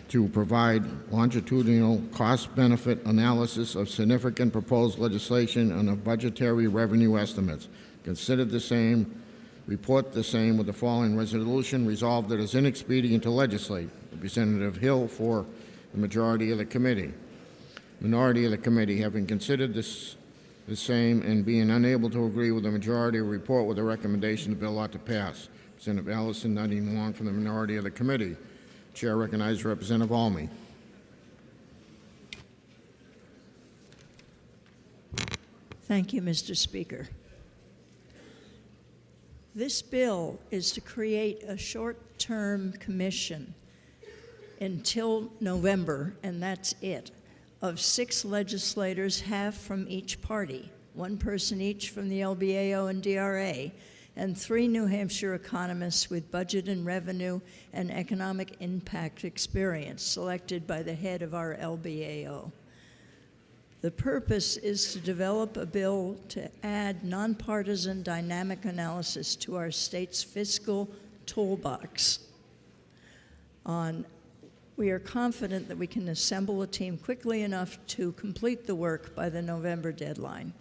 to provide longitudinal cost-benefit analysis of significant proposed legislation and of budgetary revenue estimates. Considered the same, report the same with the following resolution. Resolved that it is inexpedient to legislate. Representative Hill for the majority of the committee. Minority of the committee, having considered the same and being unable to agree with the majority, report with the recommendation the bill ought to pass. Representative Allison, Nutting Long from the minority of the committee. Chair recognizes Representative Almy.
Thank you, Mr. Speaker. This bill is to create a short-term commission until November, and that's it, of 6 legislators, half from each party, 1 person each from the LBAO and DRA, and 3 New Hampshire economists with budget and revenue and economic impact experience selected by the head of our LBAO. The purpose is to develop a bill to add nonpartisan dynamic analysis to our state's fiscal toolbox. We are confident that we can assemble a team quickly enough to complete the work by the November deadline.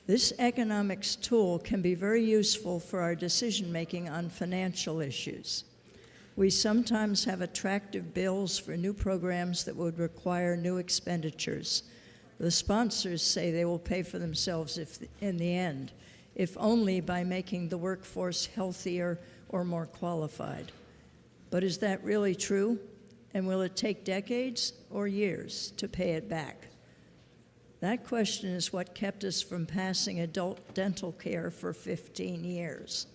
This economics tool can be very useful for our decision-making on financial issues. We sometimes have attractive bills for new programs that would require new expenditures. The sponsors say they will pay for themselves in the end, if only by making the workforce healthier or more qualified. But is that really true? And will it take decades or years to pay it back? That question is what kept us from passing adult dental care for 15 years.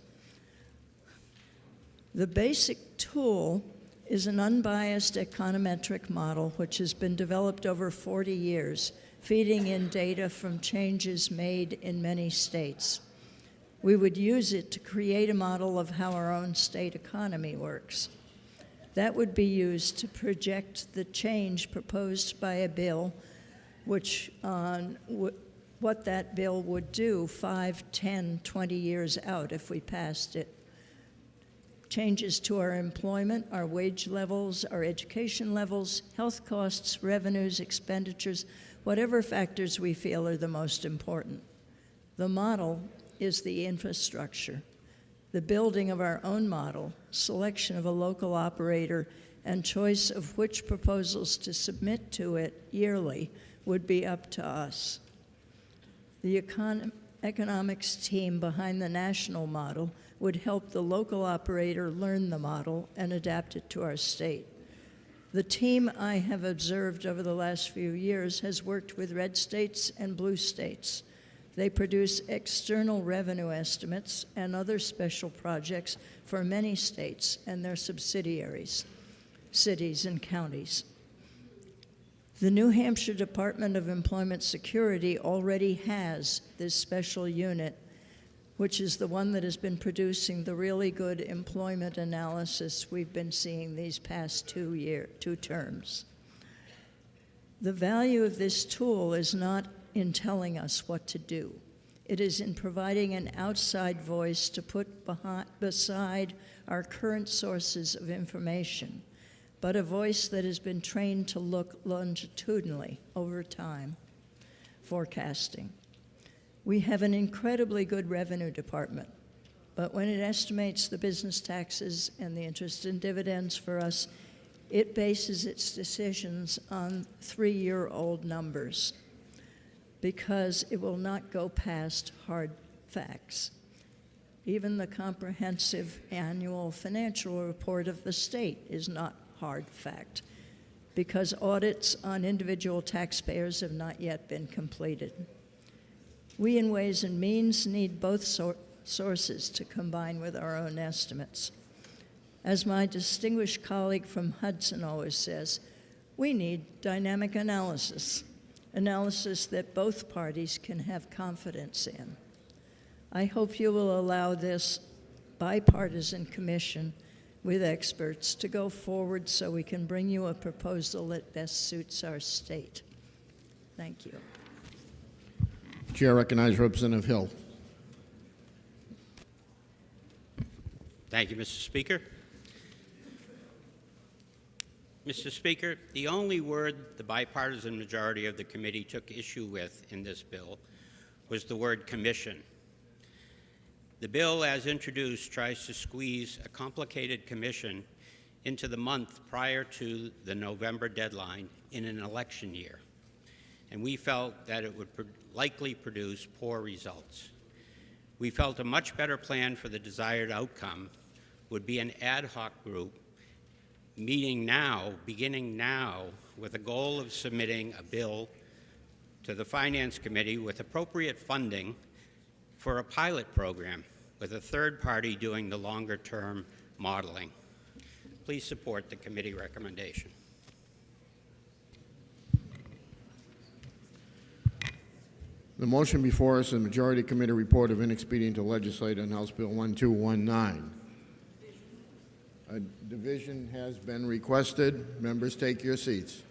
The basic tool is an unbiased econometric model which has been developed over 40 years, feeding in data from changes made in many states. We would use it to create a model of how our own state economy works. That would be used to project the change proposed by a bill, which what that bill would do 5, 10, 20 years out if we passed it. Changes to our employment, our wage levels, our education levels, health costs, revenues, expenditures, whatever factors we feel are the most important. The model is the infrastructure, the building of our own model, selection of a local operator, and choice of which proposals to submit to it yearly would be up to us. The economics team behind the national model would help the local operator learn the model and adapt it to our state. The team I have observed over the last few years has worked with red states and blue states. They produce external revenue estimates and other special projects for many states and their subsidiaries, cities and counties. The New Hampshire Department of Employment Security already has this special unit, which is the one that has been producing the really good employment analysis we've been seeing these past 2 terms. The value of this tool is not in telling us what to do. It is in providing an outside voice to put beside our current sources of information, but a voice that has been trained to look longitudinally over time, forecasting. We have an incredibly good revenue department, but when it estimates the business taxes and the interest and dividends for us, it bases its decisions on 3-year-old numbers because it will not go past hard facts. Even the comprehensive annual financial report of the state is not hard fact because audits on individual taxpayers have not yet been completed. We in Ways and Means need both sources to combine with our own estimates. As my distinguished colleague from Hudson always says, we need dynamic analysis that both parties can have confidence in. I hope you will allow this bipartisan commission with experts to go forward so we can bring you a proposal that best suits our state. Thank you.
Chair recognizes Representative Hill.
Thank you, Mr. Speaker. Mr. Speaker, the only word the bipartisan majority of the committee took issue with in this bill was the word commission. The bill, as introduced, tries to squeeze a complicated commission into the month prior to the November deadline in an election year, and we felt that it would likely produce poor results. We felt a much better plan for the desired outcome would be an ad hoc group beginning now, with a goal of submitting a bill to the Finance Committee with appropriate funding for a pilot program with a third party doing the longer-term modeling. Please support the committee recommendation.
The motion before us is the Majority Committee report of inexpedient to legislate on House Bill 1219. A division has been requested. Members, take your seats.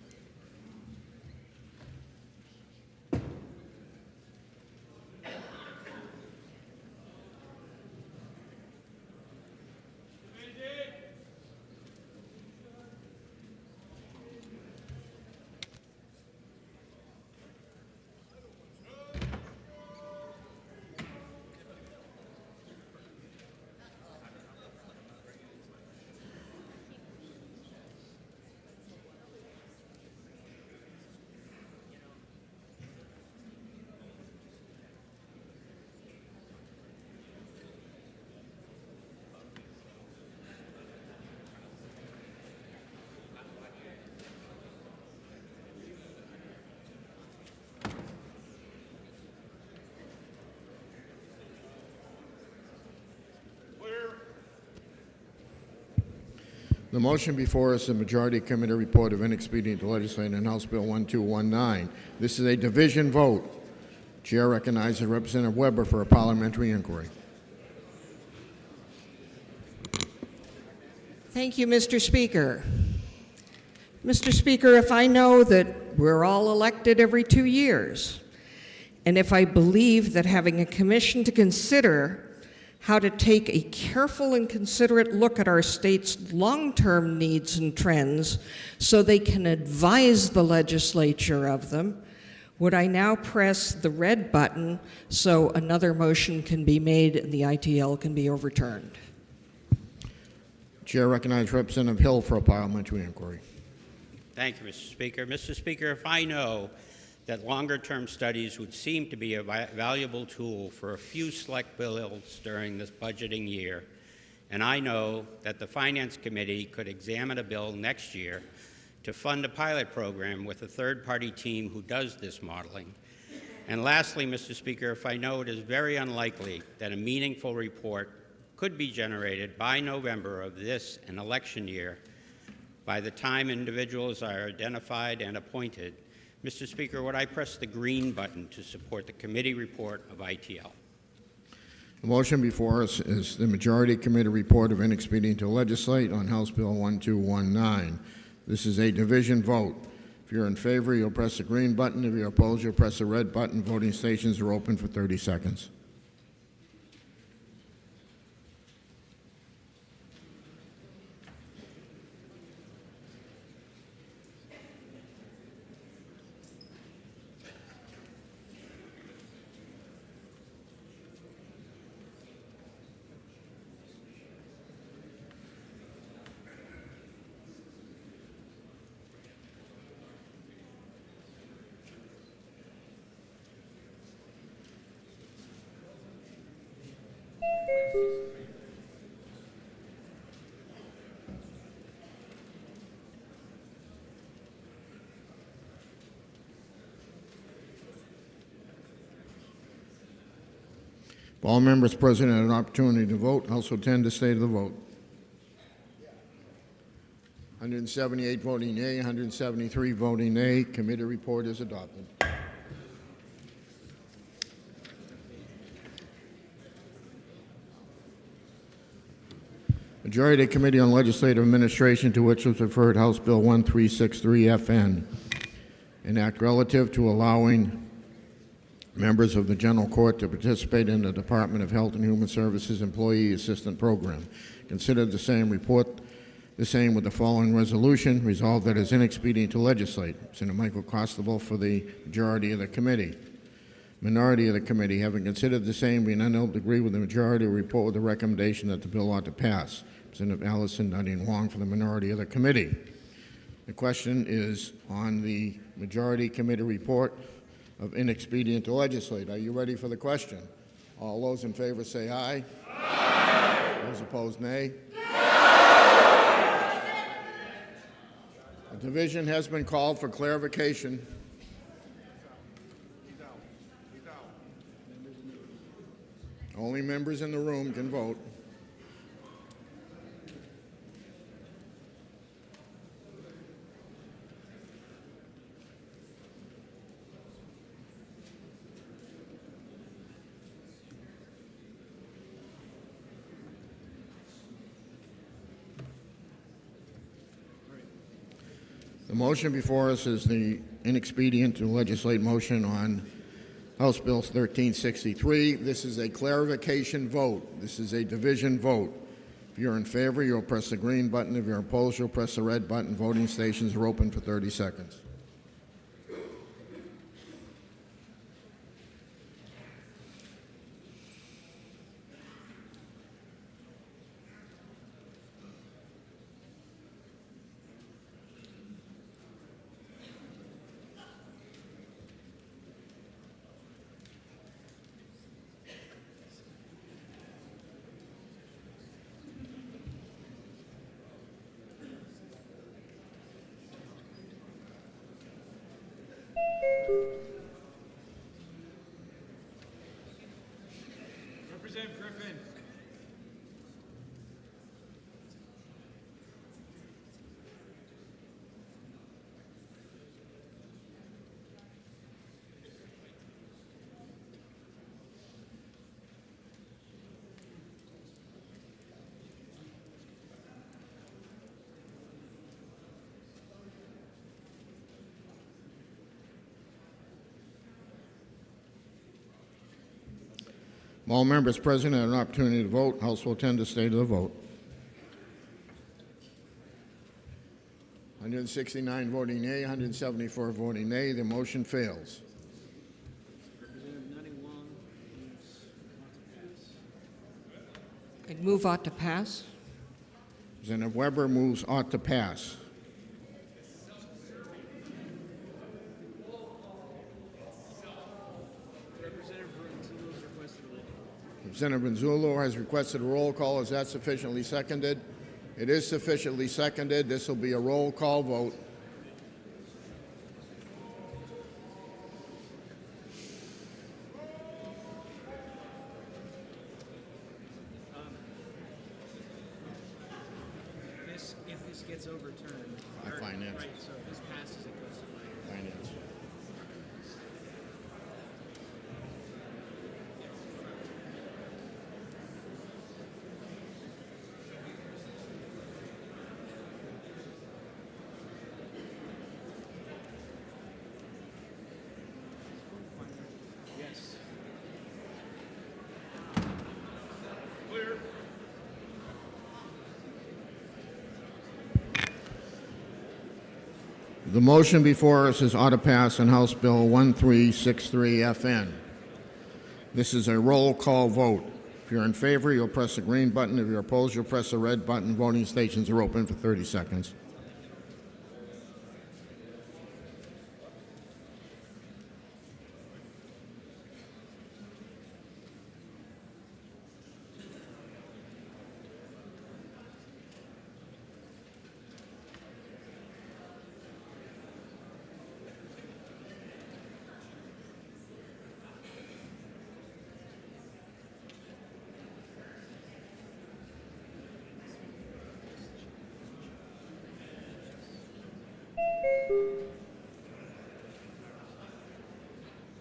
The motion before us is the Majority Committee report of inexpedient to legislate on House Bill 1219. This is a division vote. Chair recognizes Representative Weber for a parliamentary inquiry.
Thank you, Mr. Speaker. Mr. Speaker, if I know that we're all elected every 2 years, and if I believe that having a commission to consider how to take a careful and considerate look at our state's long-term needs and trends so they can advise the legislature of them, would I now press the red button so another motion can be made and the ITL can be overturned?
Chair recognizes Representative Hill for a parliamentary inquiry.
Thank you, Mr. Speaker. Mr. Speaker, if I know that longer-term studies would seem to be a valuable tool for a few select bills during this budgeting year, and I know that the Finance Committee could examine a bill next year to fund a pilot program with a third-party team who does this modeling. And lastly, Mr. Speaker, if I know it is very unlikely that a meaningful report could be generated by November of this an election year, by the time individuals are identified and appointed, Mr. Speaker, would I press the green button to support the committee report of ITL?
The motion before us is the Majority Committee report of inexpedient to legislate on House Bill 1219. This is a division vote. If you're in favor, you'll press the green button. If you're opposed, you'll press the red button. Voting stations are open for 30 seconds. If all members present had an opportunity to vote, House will tend to state of the vote. 178 voting yea, 173 voting nay. Committee report is adopted. Majority Committee on Legislative Administration, to which was referred House Bill 1363 FN, an act relative to allowing members of the General Court to participate in the Department of Health and Human Services Employee Assistance Program. Considered the same report, the same with the following resolution. Resolved that it is inexpedient to legislate. Senator Michael Costabile for the majority of the committee. Minority of the committee, having considered the same, being unable to agree with the majority, will report with the recommendation that the bill ought to pass. Senator Allison Nutting Wong for the minority of the committee. The question is on the majority committee report of inexpedient to legislate. Are you ready for the question? All those in favor say aye. Aye. Those opposed, nay. A division has been called for clarification. Only members in the room can vote. The motion before us is the inexpedient to legislate motion on House Bill 1363. This is a clarification vote. This is a division vote. If you're in favor, you'll press the green button. If you're opposed, you'll press the red button. Voting stations are open for 30 seconds.
Representative Griffin.
All members present had an opportunity to vote. House will attend the state of the vote. 169 voting yea, 174 voting nay. The motion fails.
I'd move ought to pass.
Representative Weber moves ought to pass. Representative Ronzullo has requested a roll call. Is that sufficiently seconded? It is sufficiently seconded. This will be a roll call vote.
If this gets overturned,
Finance.
right? So if this passes, it goes to
Finance.
Yes. Clear.
The motion before us is ought to pass on House Bill 1363 FN. This is a roll call vote. If you're in favor, you'll press the green button. If you're opposed, you'll press the red button. Voting stations are open for 30 seconds.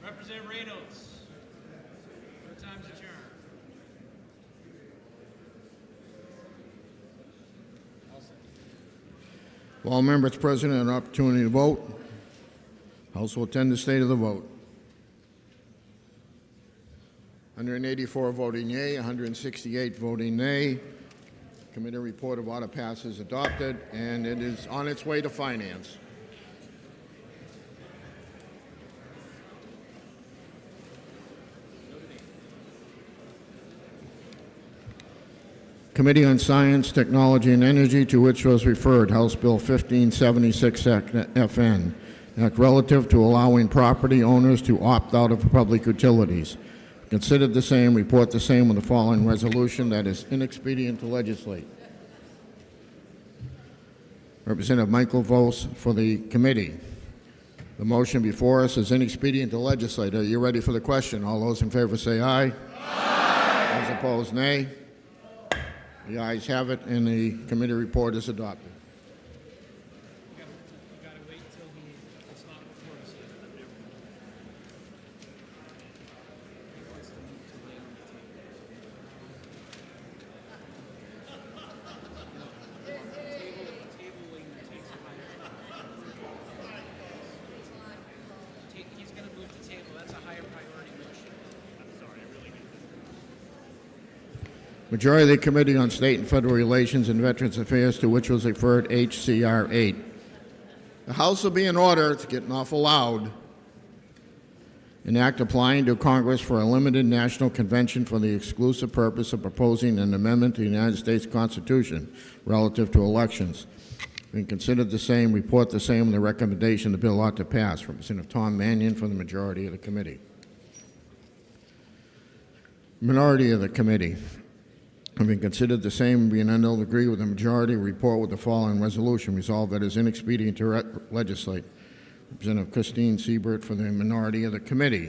Representative Reynolds. Your time's adjourned.
All members present have an opportunity to vote. House will attend the state of the vote. 184 voting yea, 168 voting nay. Committee report of ought to pass is adopted, and it is on its way to finance. Committee on Science, Technology, and Energy, to which was referred House Bill 1576 FN, Act relative to allowing property owners to opt out of public utilities. Considered the same, report the same with the following resolution that is inexpedient to legislate. Representative Michael votes for the committee. The motion before us is inexpedient to legislate. Are you ready for the question? All those in favor say aye. Aye. Those opposed, nay. The ayes have it, and the committee report is adopted.
He's going to move the table. That's a higher priority motion. I'm sorry, I really
Majority of the Committee on State and Federal Relations and Veterans Affairs, to which was referred HCR 8. The House will be in order. It's getting awful loud. An act applying to Congress for a limited national convention for the exclusive purpose of proposing an amendment to the United States Constitution relative to elections. Being considered the same, report the same, and the recommendation the bill ought to pass. Representative Tom Mannion from the majority of the committee. Minority of the committee. Having considered the same and being unable to agree with the majority, report with the following resolution. Resolved that it is inexpedient to legislate. Representative Christine Siebert for the minority of the committee.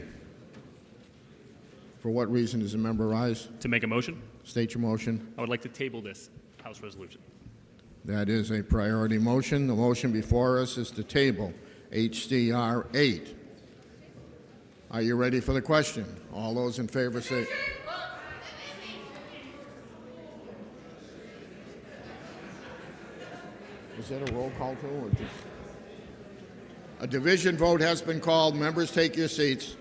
For what reason does the member rise?
To make a motion?
State your motion.
I would like to table this House resolution.
That is a priority motion. The motion before us is to table HCR 8. Are you ready for the question? All those in favor say... Is that a roll call too, or just... A division vote has been called. Members, take your seats.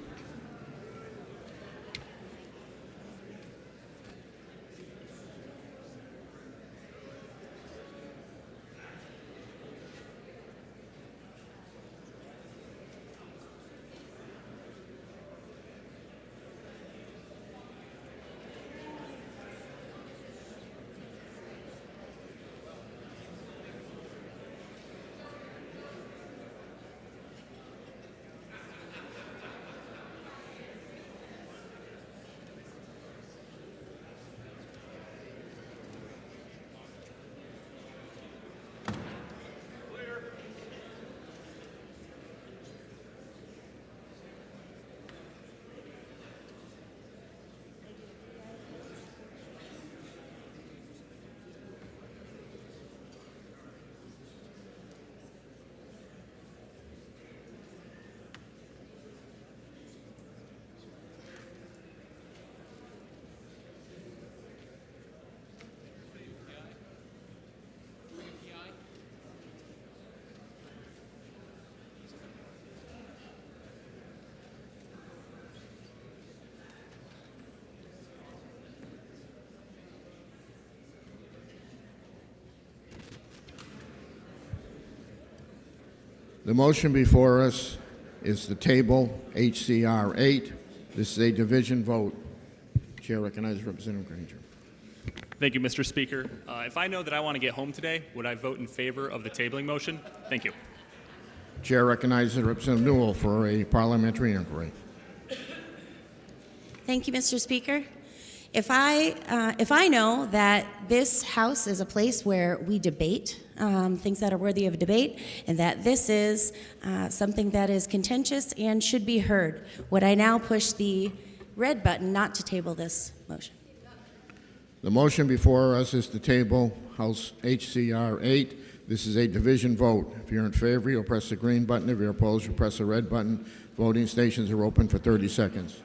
The motion before us is to table HCR 8. This is a division vote. Chair recognizes Representative Granger.
Thank you, Mr. Speaker. If I know that I want to get home today, would I vote in favor of the tabling motion? Thank you.
Chair recognizes Representative Newell for a parliamentary inquiry.
Thank you, Mr. Speaker. If I know that this House is a place where we debate things that are worthy of debate, and that this is something that is contentious and should be heard, would I now push the red button not to table this motion?
The motion before us is to table House HCR 8. This is a division vote. If you're in favor, you'll press the green button. If you're opposed, you'll press the red button. Voting stations are open for 30 seconds.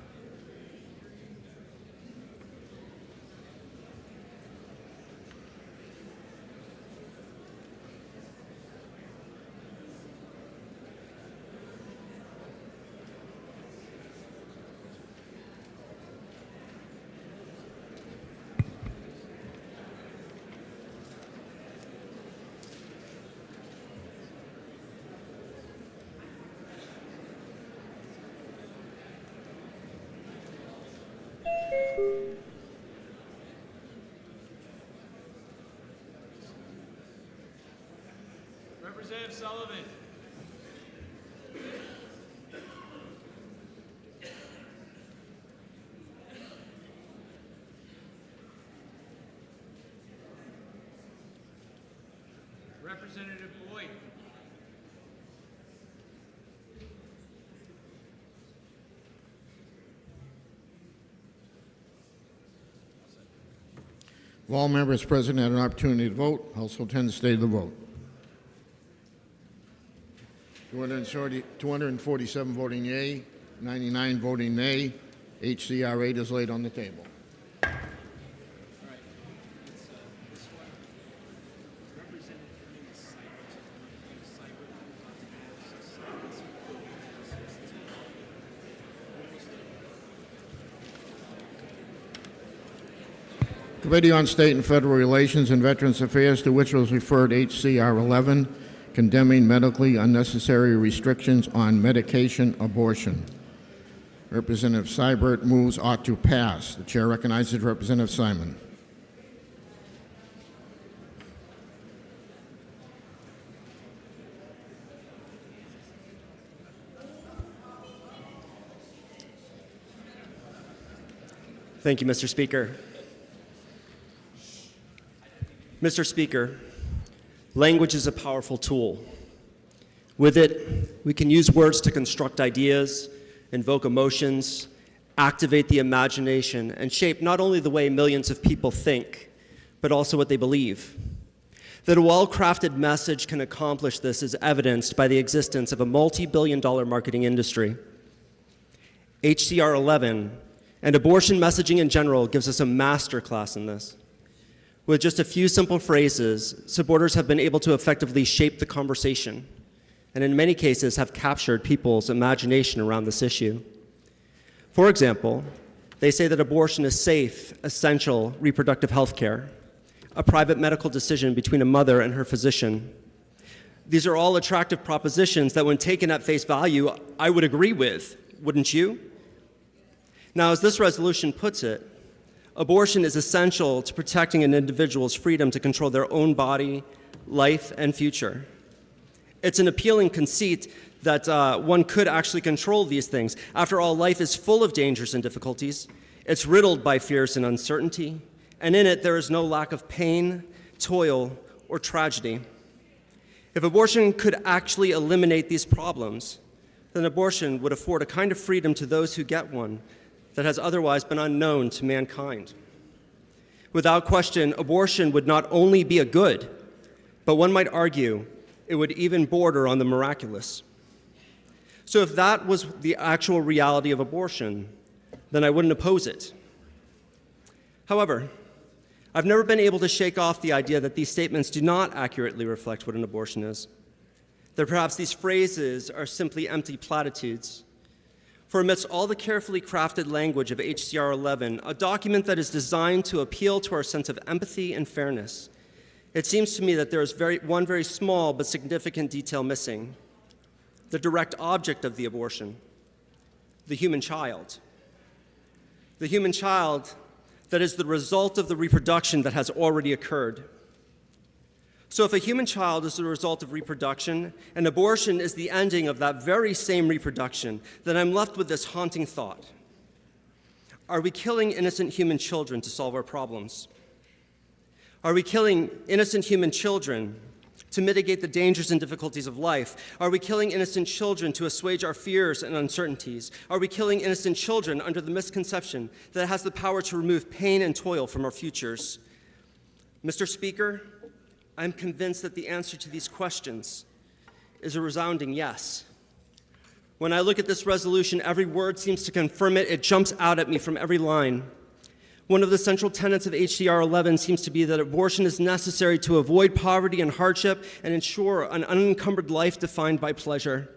Representative Sullivan. Representative Boyd.
If all members present had an opportunity to vote, House will tend to state the vote. 247 voting yea, 99 voting nay. HCR 8 is laid on the table. Committee on State and Federal Relations and Veterans Affairs, to which was referred HCR 11, condemning medically unnecessary restrictions on medication abortion. Representative Seibert moves ought to pass. The chair recognizes Representative Simon.
Thank you, Mr. Speaker. Mr. Speaker, language is a powerful tool. With it, we can use words to construct ideas, invoke emotions, activate the imagination, and shape not only the way millions of people think, but also what they believe. That a well-crafted message can accomplish this is evidenced by the existence of a multi-billion-dollar marketing industry. HCR 11 and abortion messaging in general gives us a masterclass in this. With just a few simple phrases, supporters have been able to effectively shape the conversation, and in many cases have captured people's imagination around this issue. For example, they say that abortion is safe, essential reproductive health care, a private medical decision between a mother and her physician. These are all attractive propositions that when taken at face value, I would agree with, wouldn't you? Now, as this resolution puts it, abortion is essential to protecting an individual's freedom to control their own body, life, and future. It's an appealing conceit that one could actually control these things. After all, life is full of dangers and difficulties. It's riddled by fears and uncertainty, and in it there is no lack of pain, toil, or tragedy. If abortion could actually eliminate these problems, then abortion would afford a kind of freedom to those who get one that has otherwise been unknown to mankind. Without question, abortion would not only be a good, but one might argue it would even border on the miraculous. So if that was the actual reality of abortion, then I wouldn't oppose it. However, I've never been able to shake off the idea that these statements do not accurately reflect what an abortion is. That perhaps these phrases are simply empty platitudes. For amidst all the carefully crafted language of HCR 11, a document that is designed to appeal to our sense of empathy and fairness, it seems to me that there is one very small but significant detail missing: the direct object of the abortion, the human child. The human child that is the result of the reproduction that has already occurred. So if a human child is the result of reproduction, and abortion is the ending of that very same reproduction, then I'm left with this haunting thought. Are we killing innocent human children to solve our problems? Are we killing innocent human children to mitigate the dangers and difficulties of life? Are we killing innocent children to assuage our fears and uncertainties? Are we killing innocent children under the misconception that it has the power to remove pain and toil from our futures? Mr. Speaker, I'm convinced that the answer to these questions is a resounding yes. When I look at this resolution, every word seems to confirm it. It jumps out at me from every line. One of the central tenets of HCR 11 seems to be that abortion is necessary to avoid poverty and hardship and ensure an unencumbered life defined by pleasure.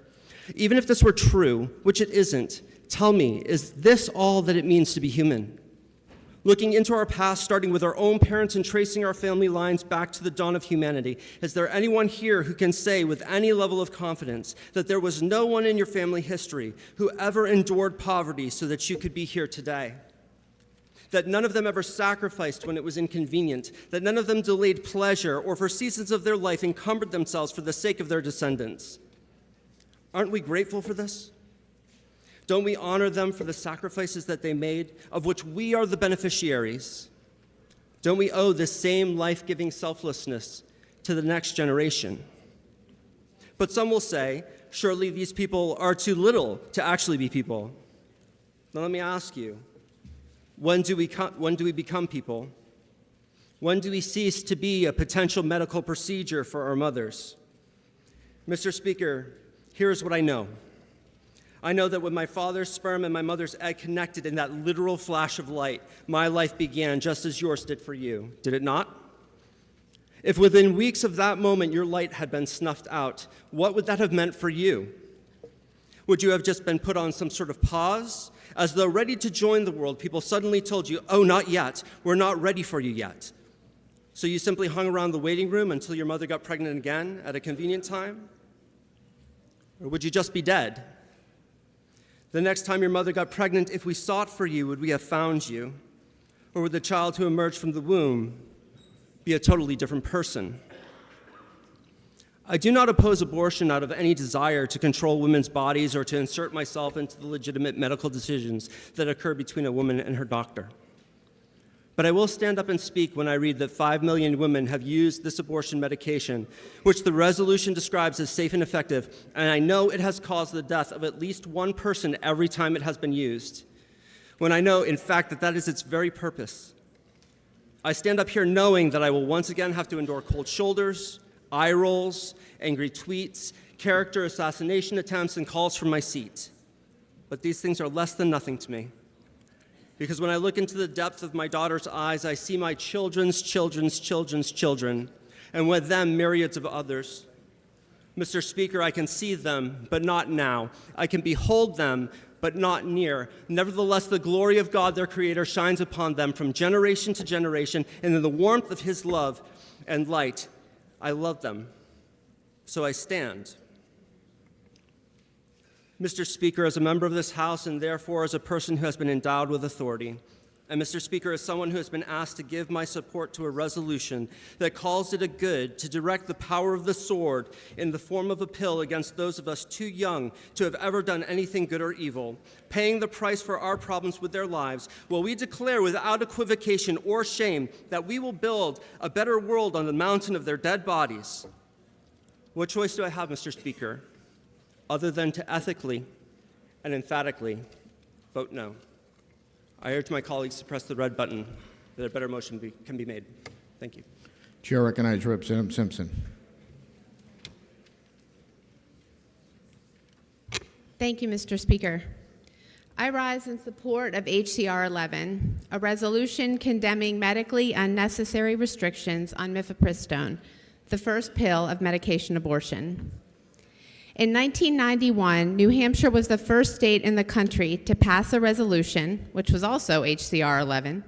Even if this were true, which it isn't, tell me, is this all that it means to be human? Looking into our past, starting with our own parents and tracing our family lines back to the dawn of humanity, is there anyone here who can say with any level of confidence that there was no one in your family history who ever endured poverty so that you could be here today? That none of them ever sacrificed when it was inconvenient, that none of them delayed pleasure or for seasons of their life encumbered themselves for the sake of their descendants? Aren't we grateful for this? Don't we honor them for the sacrifices that they made, of which we are the beneficiaries? Don't we owe this same life-giving selflessness to the next generation. But some will say, surely these people are too little to actually be people. Now let me ask you, when do we become people? When do we cease to be a potential medical procedure for our mothers? Mr. Speaker, here's what I know. I know that when my father's sperm and my mother's egg connected in that literal flash of light, my life began just as yours did for you. Did it not? If within weeks of that moment your light had been snuffed out, what would that have meant for you? Would you have just been put on some sort of pause? As though ready to join the world, people suddenly told you, oh, not yet, we're not ready for you yet. So you simply hung around the waiting room until your mother got pregnant again at a convenient time? Or would you just be dead? The next time your mother got pregnant, if we sought for you, would we have found you? Or would the child who emerged from the womb be a totally different person? I do not oppose abortion out of any desire to control women's bodies or to insert myself into the legitimate medical decisions that occur between a woman and her doctor. But I will stand up and speak when I read that 5 million women have used this abortion medication, which the resolution describes as safe and effective, and I know it has caused the death of at least one person every time it has been used, when I know, in fact, that that is its very purpose. I stand up here knowing that I will once again have to endure cold shoulders, eye rolls, angry tweets, character assassination attempts, and calls from my seat. But these things are less than nothing to me. Because when I look into the depth of my daughter's eyes, I see my children's children's children's children, and with them, myriads of others. Mr. Speaker, I can see them, but not now. I can behold them, but not near. Nevertheless, the glory of God, their Creator, shines upon them from generation to generation, and in the warmth of His love and light, I love them. So I stand. Mr. Speaker, as a member of this House and therefore as a person who has been endowed with authority, and Mr. Speaker, as someone who has been asked to give my support to a resolution that calls it a good to direct the power of the sword in the form of a pill against those of us too young to have ever done anything good or evil, paying the price for our problems with their lives, will we declare without equivocation or shame that we will build a better world on the mountain of their dead bodies? What choice do I have, Mr. Speaker, other than to ethically and emphatically vote no? I urge my colleagues to press the red button that a better motion can be made. Thank you.
Chair recognizes Representative Simpson.
Thank you, Mr. Speaker. I rise in support of HCR 11, a resolution condemning medically unnecessary restrictions on mifepristone, the first pill of medication abortion. In 1991, New Hampshire was the first state in the country to pass a resolution, which was also HCR 11,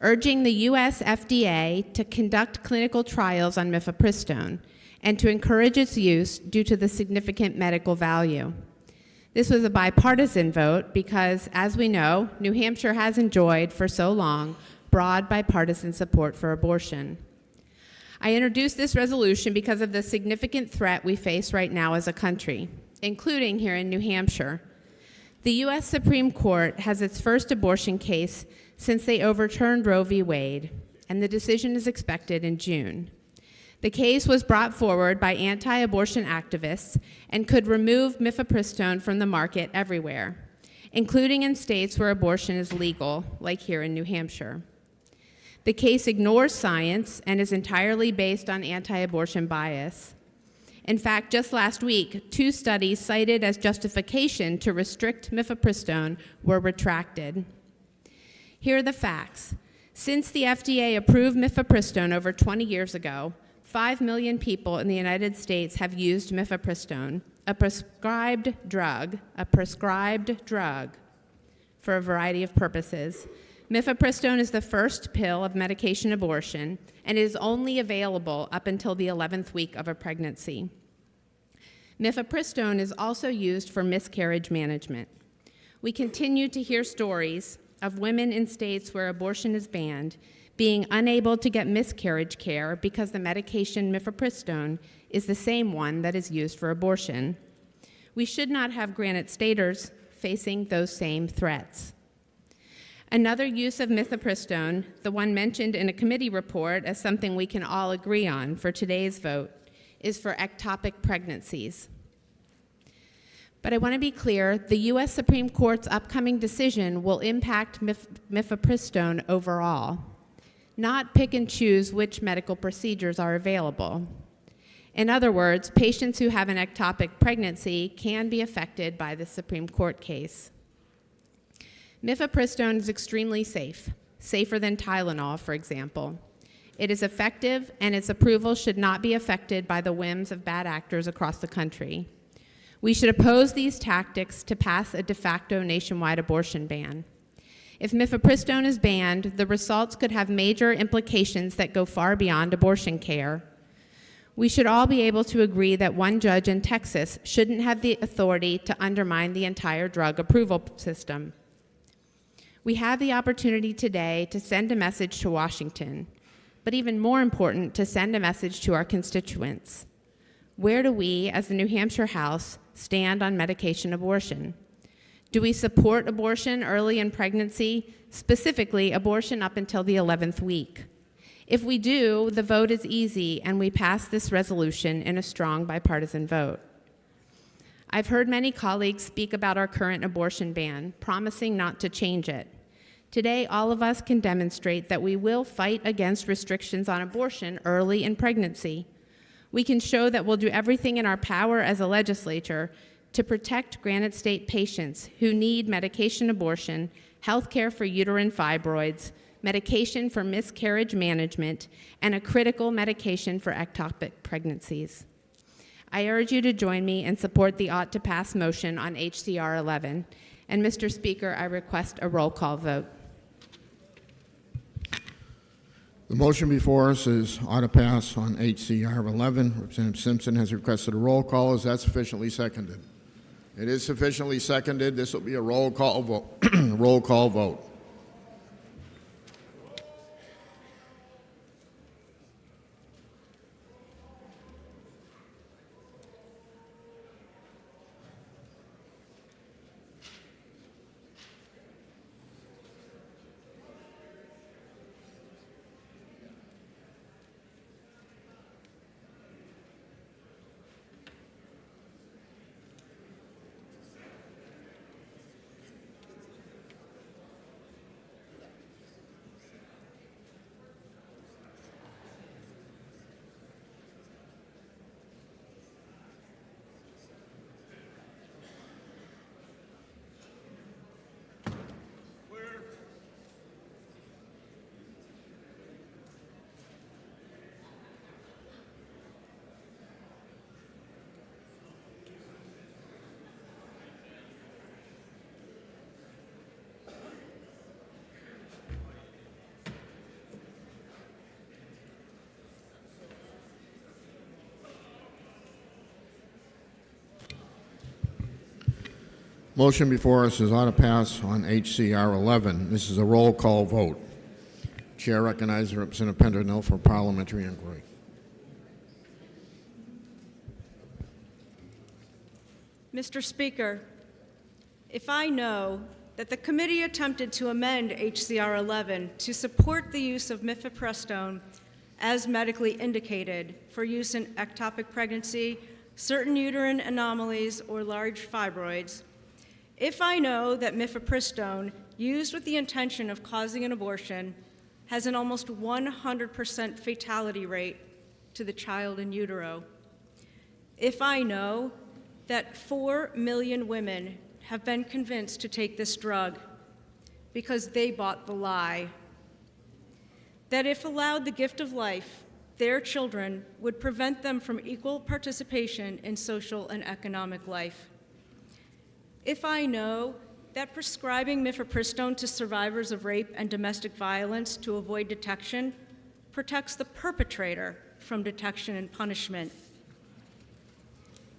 urging the U.S. FDA to conduct clinical trials on mifepristone and to encourage its use due to the significant medical value. This was a bipartisan vote because, as we know, New Hampshire has enjoyed for so long broad bipartisan support for abortion. I introduced this resolution because of the significant threat we face right now as a country, including here in New Hampshire. The U.S. Supreme Court has its first abortion case since they overturned Roe v. Wade, and the decision is expected in June. The case was brought forward by anti-abortion activists and could remove mifepristone from the market everywhere, including in states where abortion is legal, like here in New Hampshire. The case ignores science and is entirely based on anti-abortion bias. In fact, just last week, 2 studies cited as justification to restrict mifepristone were retracted. Here are the facts. Since the FDA approved mifepristone over 20 years ago, 5 million people in the United States have used mifepristone, a prescribed drug for a variety of purposes. Mifepristone is the first pill of medication abortion and is only available up until the 11th week of a pregnancy. Mifepristone is also used for miscarriage management. We continue to hear stories of women in states where abortion is banned being unable to get miscarriage care because the medication mifepristone is the same one that is used for abortion. We should not have Granite Staters facing those same threats. Another use of mifepristone, the one mentioned in a committee report as something we can all agree on for today's vote, is for ectopic pregnancies. But I want to be clear, the U.S. Supreme Court's upcoming decision will impact mifepristone overall, not pick and choose which medical procedures are available. In other words, patients who have an ectopic pregnancy can be affected by the Supreme Court case. Mifepristone is extremely safe, safer than Tylenol, for example. It is effective, and its approval should not be affected by the whims of bad actors across the country. We should oppose these tactics to pass a de facto nationwide abortion ban. If mifepristone is banned, the results could have major implications that go far beyond abortion care. We should all be able to agree that one judge in Texas shouldn't have the authority to undermine the entire drug approval system. We have the opportunity today to send a message to Washington, but even more important, to send a message to our constituents. Where do we, as the New Hampshire House, stand on medication abortion? Do we support abortion early in pregnancy, specifically abortion up until the 11th week? If we do, the vote is easy, and we pass this resolution in a strong bipartisan vote. I've heard many colleagues speak about our current abortion ban, promising not to change it. Today, all of us can demonstrate that we will fight against restrictions on abortion early in pregnancy. We can show that we'll do everything in our power as a legislature to protect Granite State patients who need medication abortion, health care for uterine fibroids, medication for miscarriage management, and a critical medication for ectopic pregnancies. I urge you to join me and support the ought to pass motion on HCR 11. And Mr. Speaker, I request a roll call vote.
The motion before us is ought to pass on HCR 11. Representative Simpson has requested a roll call. Is that sufficiently seconded? It is sufficiently seconded. This will be a roll call vote. Roll call vote. Motion before us is ought to pass on HCR 11. This is a roll call vote. Chair recognizes Representative Pendernill for parliamentary inquiry.
Mr. Speaker, if I know that the committee attempted to amend HCR 11 to support the use of mifepristone as medically indicated for use in ectopic pregnancy, certain uterine anomalies, or large fibroids, if I know that mifepristone used with the intention of causing an abortion has an almost 100% fatality rate to the child in utero, if I know that 4 million women have been convinced to take this drug because they bought the lie, that if allowed the gift of life, their children would prevent them from equal participation in social and economic life, if I know that prescribing mifepristone to survivors of rape and domestic violence to avoid detection protects the perpetrator from detection and punishment,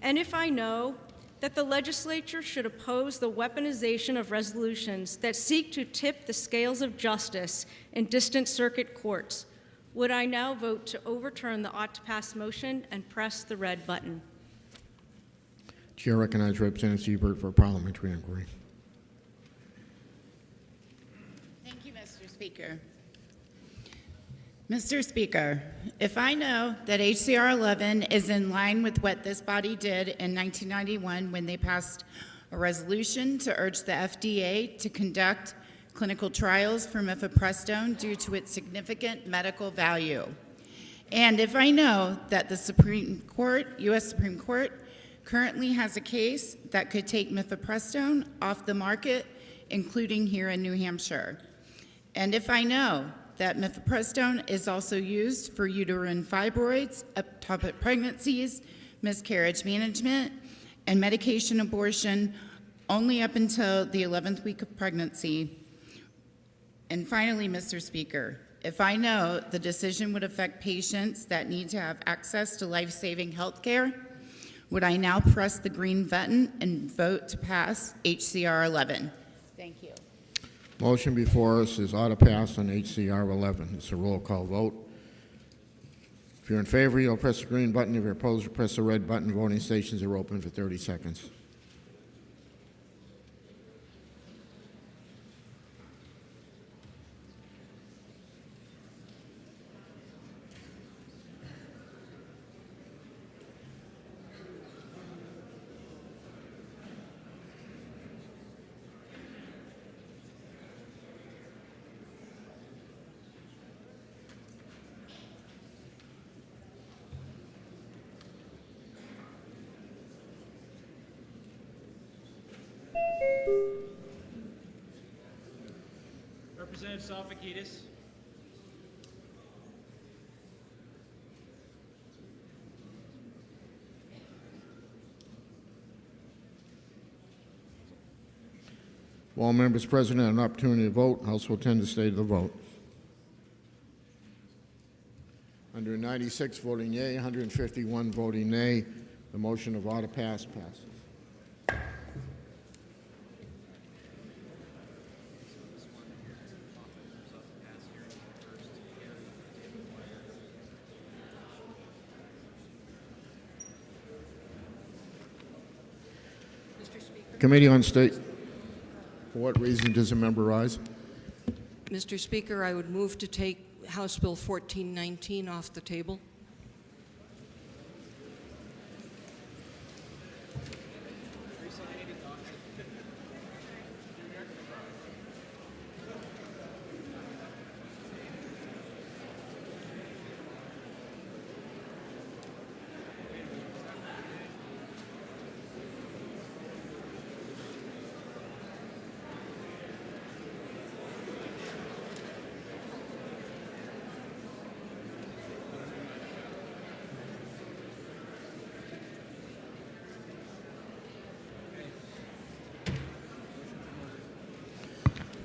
and if I know that the legislature should oppose the weaponization of resolutions that seek to tip the scales of justice in distant circuit courts, would I now vote to overturn the ought to pass motion and press the red button?
Chair recognizes Representative Siebert for parliamentary inquiry.
Speaker. Mr. Speaker, if I know that HCR 11 is in line with what this body did in 1991 when they passed a resolution to urge the FDA to conduct clinical trials for mifepristone due to its significant medical value, and if I know that the Supreme Court, U.S. Supreme Court, currently has a case that could take mifepristone off the market, including here in New Hampshire, and if I know that mifepristone is also used for uterine fibroids, ectopic pregnancies, miscarriage management, and medication abortion only up until the 11th week of pregnancy. And finally, Mr. Speaker, if I know the decision would affect patients that need to have access to life-saving health care, would I now press the green button and vote to pass HCR 11? Thank you.
Motion before us is ought to pass on HCR 11. It's a roll call vote. If you're in favor, you'll press the green button. If you're opposed, you'll press the red button. Voting stations are open for 30 seconds.
Representative Sofakidis.
All members present have an opportunity to vote. House will tend to stay to the vote. 196 voting yea, 151 voting nay. The motion of ought to pass passes. Committee on State. For what reason does a member rise?
Mr. Speaker, I would move to take House Bill 1419 off the table.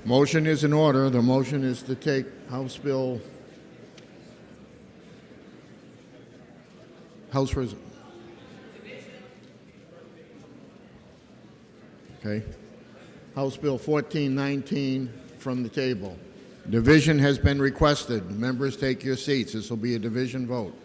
Motion is in order. The motion is to take House Bill, okay, House Bill 1419 from the table. Division has been requested. Members, take your seats. This will be a division vote.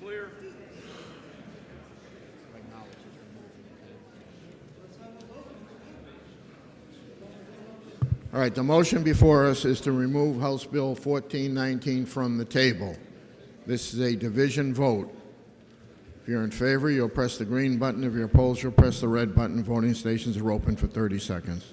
Clear.
All right, the motion before us is to remove House Bill 1419 from the table. This is a division vote. If you're in favor, you'll press the green button. If you're opposed, you'll press the red button. Voting stations are open for 30 seconds.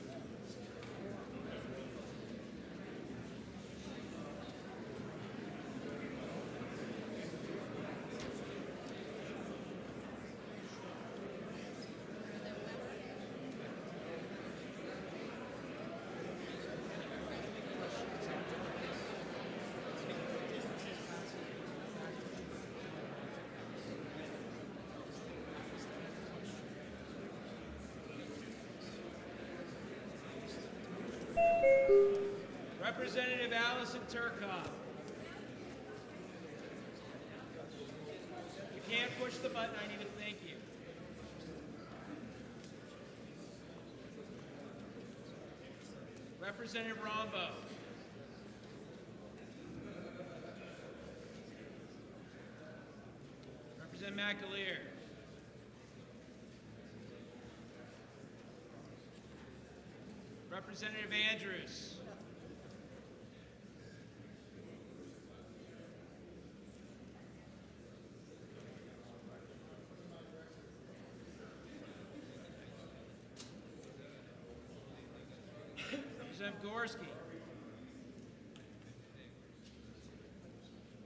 Representative Allison Turcotte. You can't push the button. I need to thank you. Representative Rombo. Representative McAleer. Representative Andrews. Representative Gorski.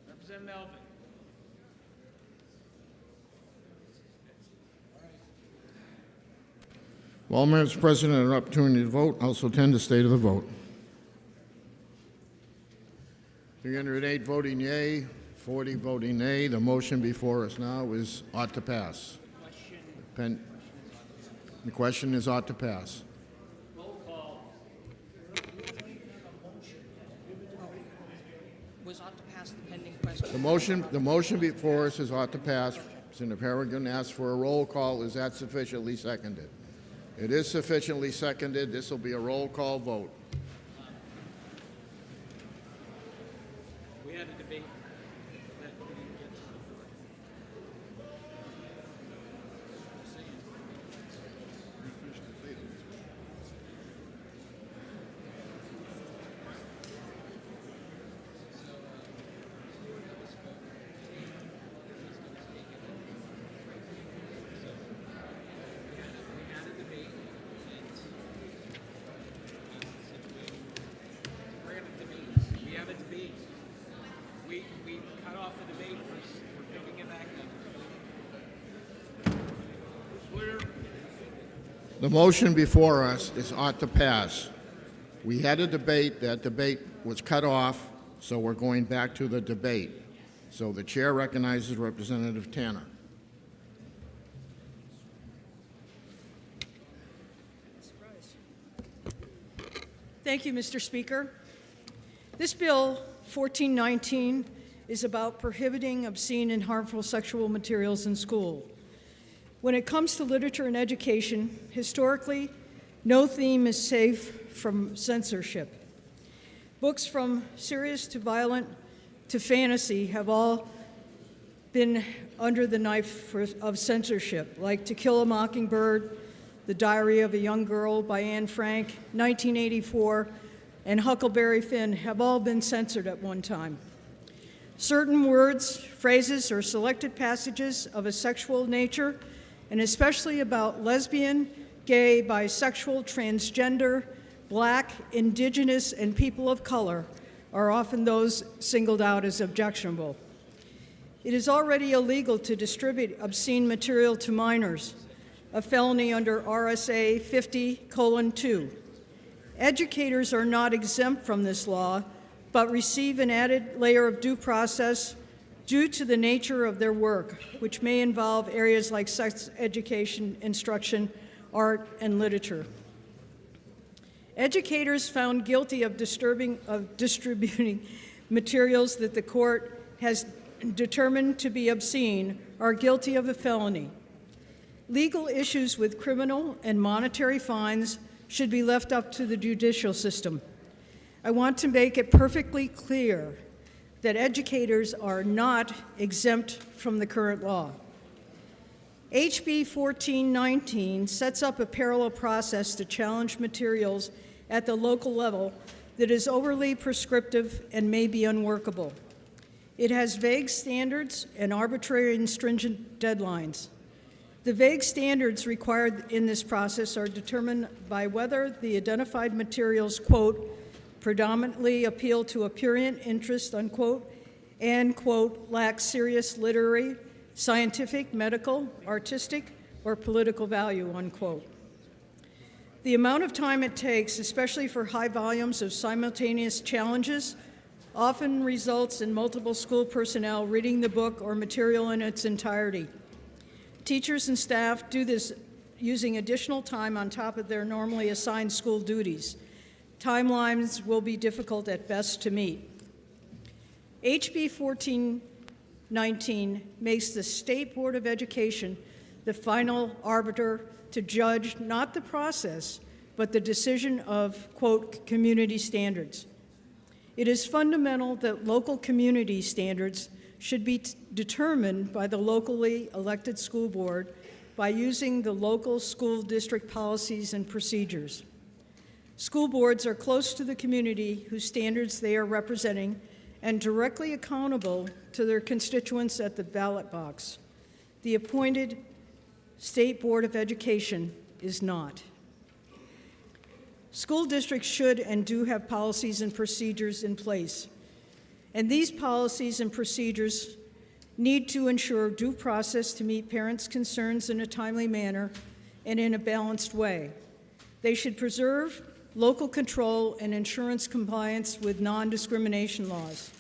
Representative Melvin.
While members present have an opportunity to vote, also attend the state of the vote. 308 voting yea, 40 voting nay. The motion before us now is ought to pass. The question is ought to pass.
Was ought to pass the pending question.
The motion before us is ought to pass. Senator Peregrine asked for a roll call. Is that sufficiently seconded? It is sufficiently seconded. This will be a roll call vote.
We had a debate that we didn't get to We have a debate. We cut off the debate. We're picking it back up.
The motion before us is ought to pass. We had a debate. That debate was cut off, so we're going back to the debate. So the chair recognizes Representative Tanner.
Thank you, Mr. Speaker. This bill, 1419, is about prohibiting obscene and harmful sexual materials in school. When it comes to literature and education, historically, no theme is safe from censorship. Books from serious to violent to fantasy have all been under the knife of censorship, like To Kill a Mockingbird, The Diary of a Young Girl by Anne Frank, 1984, and Huckleberry Finn have all been censored at one time. Certain words, phrases, or selected passages of a sexual nature, and especially about lesbian, gay, bisexual, transgender, Black, Indigenous, and people of color, are often those singled out as objectionable. It is already illegal to distribute obscene material to minors, a felony under RSA 50:2. Educators are not exempt from this law, but receive an added layer of due process due to the nature of their work, which may involve areas like sex education, instruction, art, and literature. Educators found guilty of distributing materials that the court has determined to be obscene are guilty of a felony. Legal issues with criminal and monetary fines should be left up to the judicial system. I want to make it perfectly clear that educators are not exempt from the current law. HB 1419 sets up a parallel process to challenge materials at the local level that is overly prescriptive and may be unworkable. It has vague standards and arbitrary and stringent deadlines. The vague standards required in this process are determined by whether the identified materials, quote, predominantly appeal to a prurient interest, unquote, and, quote, lack serious literary, scientific, medical, artistic, or political value, unquote. The amount of time it takes, especially for high volumes of simultaneous challenges, often results in multiple school personnel reading the book or material in its entirety. Teachers and staff do this using additional time on top of their normally assigned school duties. Timelines will be difficult at best to meet. HB 1419 makes the State Board of Education the final arbiter to judge not the process, but the decision of, quote, community standards. It is fundamental that local community standards should be determined by the locally elected school board by using the local school district policies and procedures. School boards are close to the community whose standards they are representing and directly accountable to their constituents at the ballot box. The appointed State Board of Education is not. School districts should and do have policies and procedures in place, and these policies and procedures need to ensure due process to meet parents' concerns in a timely manner and in a balanced way. They should preserve local control and insurance compliance with non-discrimination laws.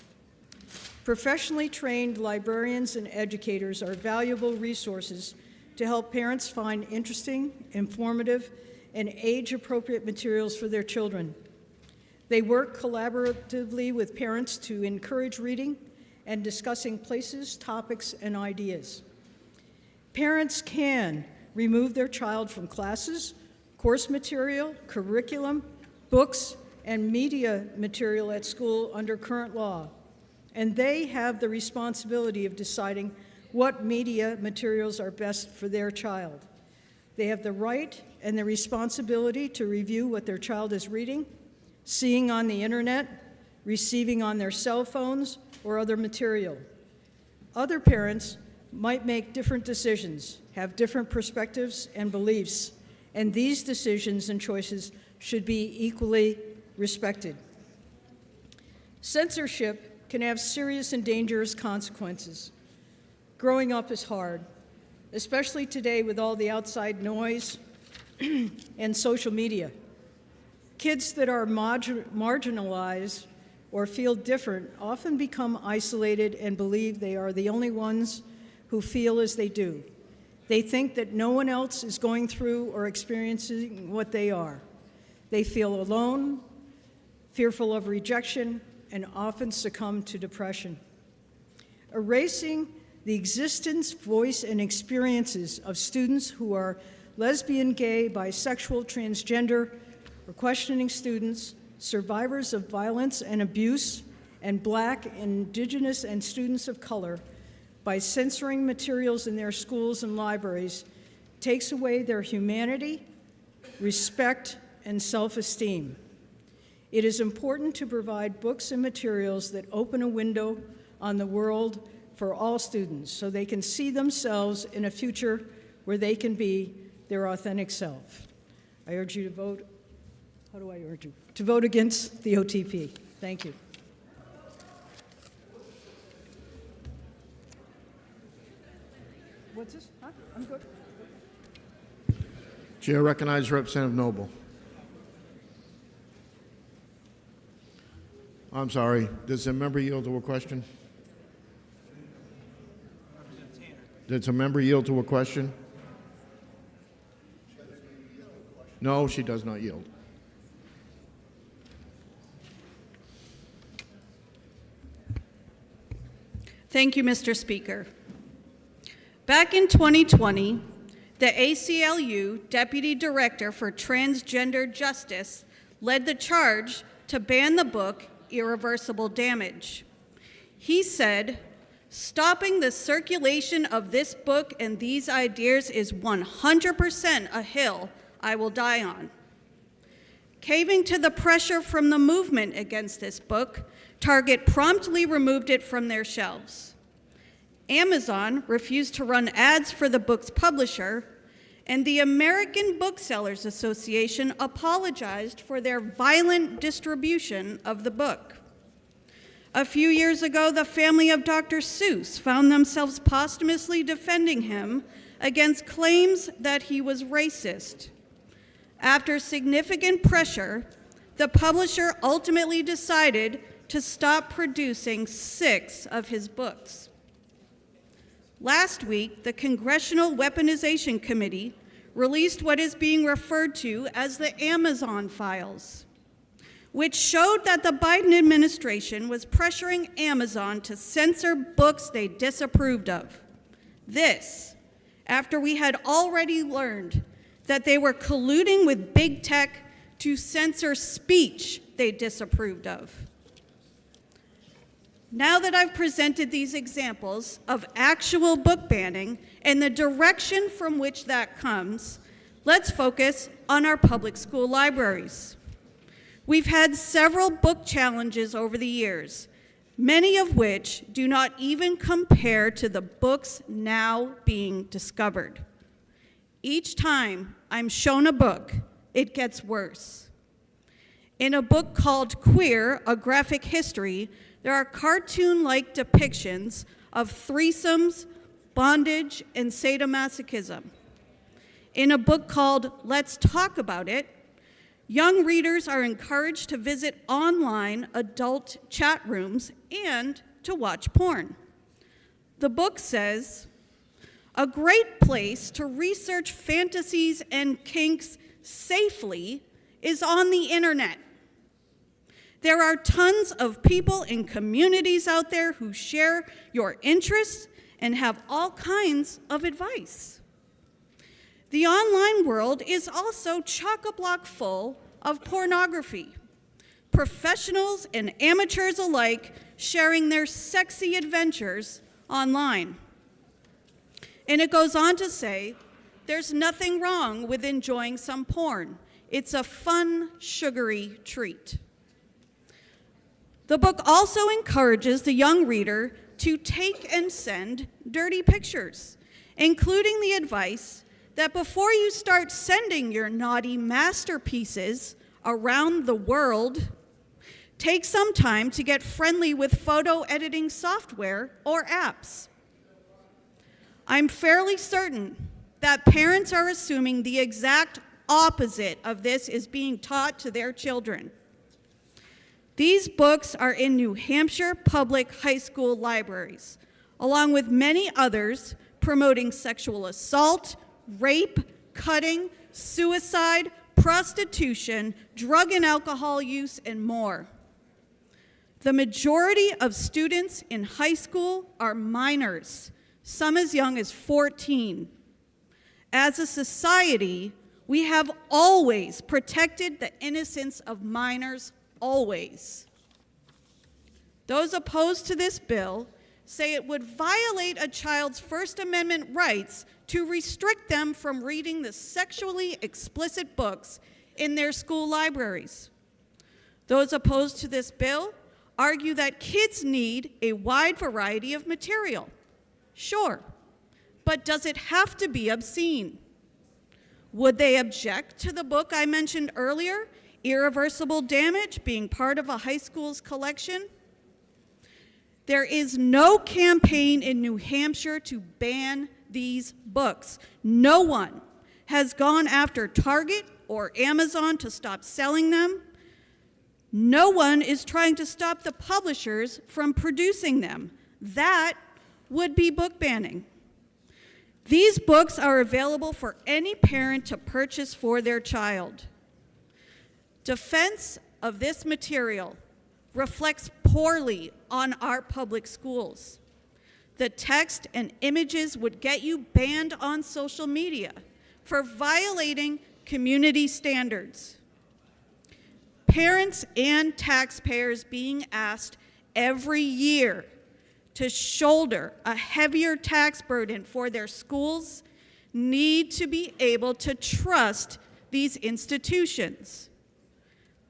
Professionally trained librarians and educators are valuable resources to help parents find interesting, informative, and age-appropriate materials for their children. They work collaboratively with parents to encourage reading and discussing places, topics, and ideas. Parents can remove their child from classes, course material, curriculum, books, and media material at school under current law, and they have the responsibility of deciding what media materials are best for their child. They have the right and the responsibility to review what their child is reading, seeing on the internet, receiving on their cell phones, or other material. Other parents might make different decisions, have different perspectives and beliefs, and these decisions and choices should be equally respected. Censorship can have serious and dangerous consequences. Growing up is hard, especially today with all the outside noise and social media. Kids that are marginalized or feel different often become isolated and believe they are the only ones who feel as they do. They think that no one else is going through or experiencing what they are. They feel alone, fearful of rejection, and often succumb to depression. Erasing the existence, voice, and experiences of students who are lesbian, gay, bisexual, transgender, or questioning students, survivors of violence and abuse, and Black, Indigenous, and students of color by censoring materials in their schools and libraries takes away their humanity, respect, and self-esteem. It is important to provide books and materials that open a window on the world for all students so they can see themselves in a future where they can be their authentic self. I urge you to vote. How do I urge you? To vote against the OTP. Thank you. What's this? Huh? I'm good.
Chair recognizes Representative Noble. I'm sorry. Does a member yield to a question? Does a member yield to a question? No, she does not yield.
Thank you, Mr. Speaker. Back in 2020, the ACLU Deputy Director for Transgender Justice led the charge to ban the book Irreversible Damage. He said, "Stopping the circulation of this book and these ideas is 100% a hill I will die on." Caving to the pressure from the movement against this book, Target promptly removed it from their shelves. Amazon refused to run ads for the book's publisher, and the American Booksellers Association apologized for their violent distribution of the book. A few years ago, the family of Dr. Seuss found themselves posthumously defending him against claims that he was racist. After significant pressure, the publisher ultimately decided to stop producing 6 of his books. Last week, the Congressional Weaponization Committee released what is being referred to as the Amazon Files. which showed that the Biden administration was pressuring Amazon to censor books they disapproved of. This, after we had already learned that they were colluding with big tech to censor speech they disapproved of. Now that I've presented these examples of actual book banning and the direction from which that comes, let's focus on our public school libraries. We've had several book challenges over the years, many of which do not even compare to the books now being discovered. Each time I'm shown a book, it gets worse. In a book called Queer, A Graphic History, there are cartoon-like depictions of threesomes, bondage, and sadomasochism. In a book called Let's Talk About It, young readers are encouraged to visit online adult chat rooms and to watch porn. The book says, a great place to research fantasies and kinks safely is on the internet. There are tons of people and communities out there who share your interests and have all kinds of advice. The online world is also chock-a-block full of pornography. Professionals and amateurs alike sharing their sexy adventures online. And it goes on to say, there's nothing wrong with enjoying some porn. It's a fun, sugary treat. The book also encourages the young reader to take and send dirty pictures, including the advice that before you start sending your naughty masterpieces around the world, take some time to get friendly with photo editing software or apps. I'm fairly certain that parents are assuming the exact opposite of this is being taught to their children. These books are in New Hampshire public high school libraries, along with many others promoting sexual assault, rape, cutting, suicide, prostitution, drug and alcohol use, and more. The majority of students in high school are minors, some as young as 14. As a society, we have always protected the innocence of minors, always. Those opposed to this bill say it would violate a child's First Amendment rights to restrict them from reading the sexually explicit books in their school libraries. Those opposed to this bill argue that kids need a wide variety of material. Sure, but does it have to be obscene? Would they object to the book I mentioned earlier, Irreversible Damage, being part of a high school's collection? There is no campaign in New Hampshire to ban these books. No one has gone after Target or Amazon to stop selling them. No one is trying to stop the publishers from producing them. That would be book banning. These books are available for any parent to purchase for their child. Defense of this material reflects poorly on our public schools. The text and images would get you banned on social media for violating community standards. Parents and taxpayers being asked every year to shoulder a heavier tax burden for their schools need to be able to trust these institutions.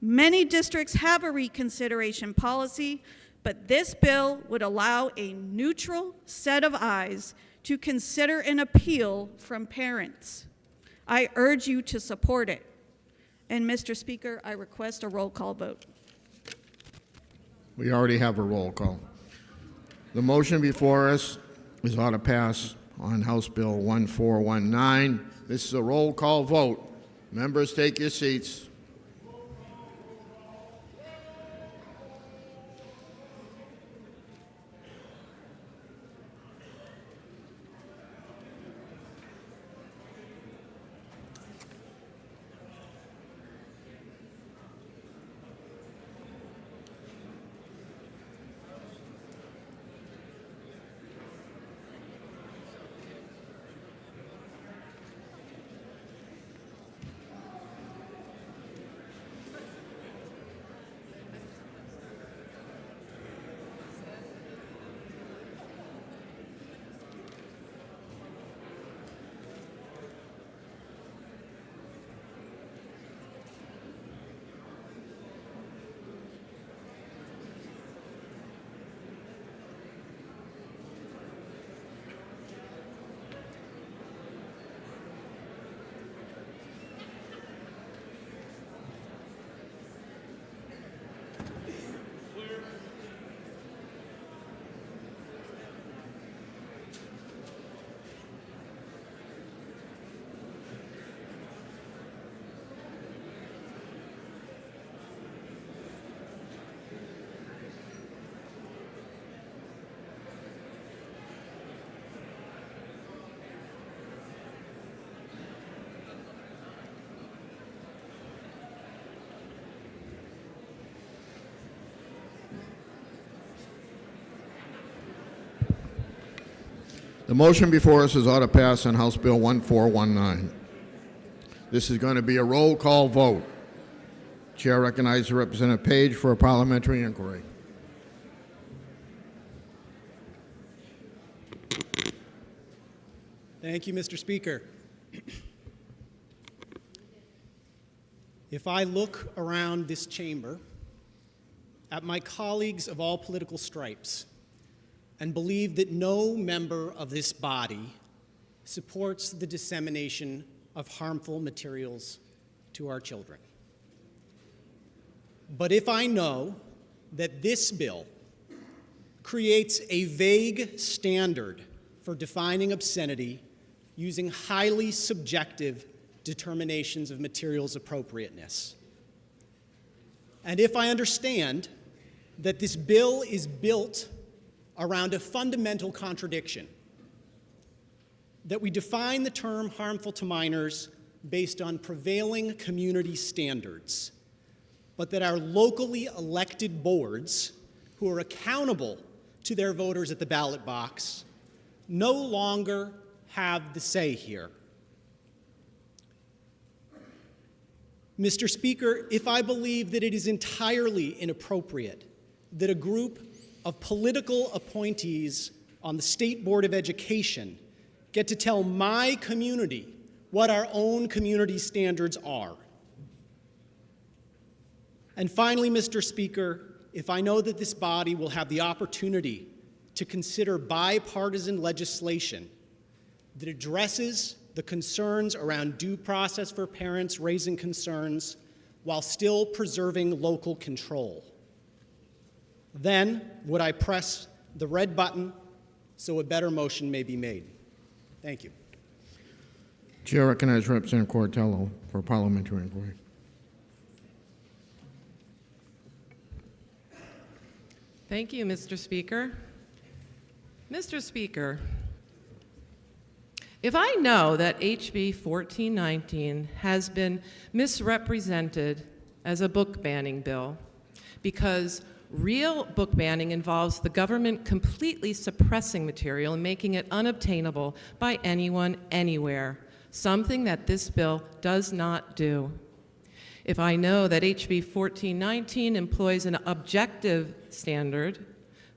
Many districts have a reconsideration policy, but this bill would allow a neutral set of eyes to consider an appeal from parents. I urge you to support it. And Mr. Speaker, I request a roll call vote.
We already have a roll call. The motion before us is ought to pass on House Bill 1419. This is a roll call vote. Members, take your seats. The motion before us is ought to pass on House Bill 1419. This is going to be a roll call vote. Chair recognizes Representative Page for a parliamentary inquiry.
Thank you, Mr. Speaker. If I look around this chamber at my colleagues of all political stripes and believe that no member of this body supports the dissemination of harmful materials to our children. But if I know that this bill creates a vague standard for defining obscenity using highly subjective determinations of materials appropriateness, and if I understand that this bill is built around a fundamental contradiction, that we define the term harmful to minors based on prevailing community standards, but that our locally elected boards, who are accountable to their voters at the ballot box, no longer have the say here. Mr. Speaker, if I believe that it is entirely inappropriate that a group of political appointees on the State Board of Education get to tell my community what our own community standards are. And finally, Mr. Speaker, if I know that this body will have the opportunity to consider bipartisan legislation that addresses the concerns around due process for parents raising concerns while still preserving local control, then would I press the red button so a better motion may be made. Thank you.
Chair recognizes Representative Cordelli for a parliamentary inquiry.
Thank you, Mr. Speaker. Mr. Speaker, if I know that HB 1419 has been misrepresented as a book banning bill because real book banning involves the government completely suppressing material and making it unobtainable by anyone, anywhere, something that this bill does not do. If I know that HB 1419 employs an objective standard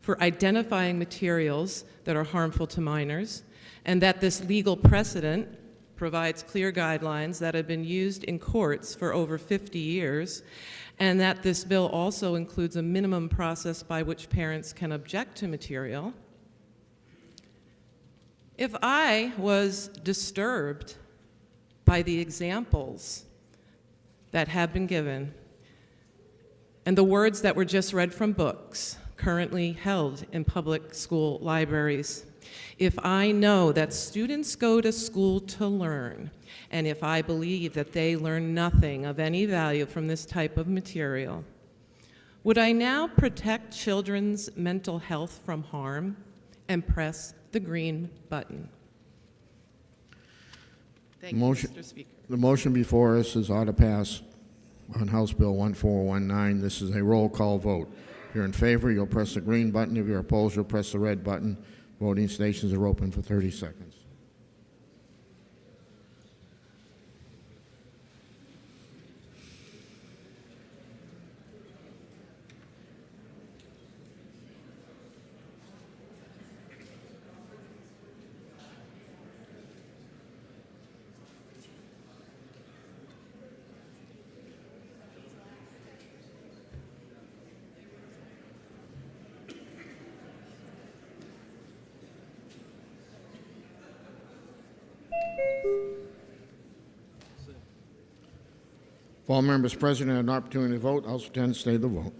for identifying materials that are harmful to minors, and that this legal precedent provides clear guidelines that have been used in courts for over 50 years, and that this bill also includes a minimum process by which parents can object to material, if I was disturbed by the examples that have been given and the words that were just read from books currently held in public school libraries, if I know that students go to school to learn, and if I believe that they learn nothing of any value from this type of material, would I now protect children's mental health from harm and press the green button? Thank you, Mr. Speaker.
The motion before us is ought to pass on House Bill 1419. This is a roll call vote. If you're in favor, you'll press the green button. If you're opposed, you'll press the red button. Voting stations are open for 30 seconds. If all members present had an opportunity to vote, House will tend to stay the vote.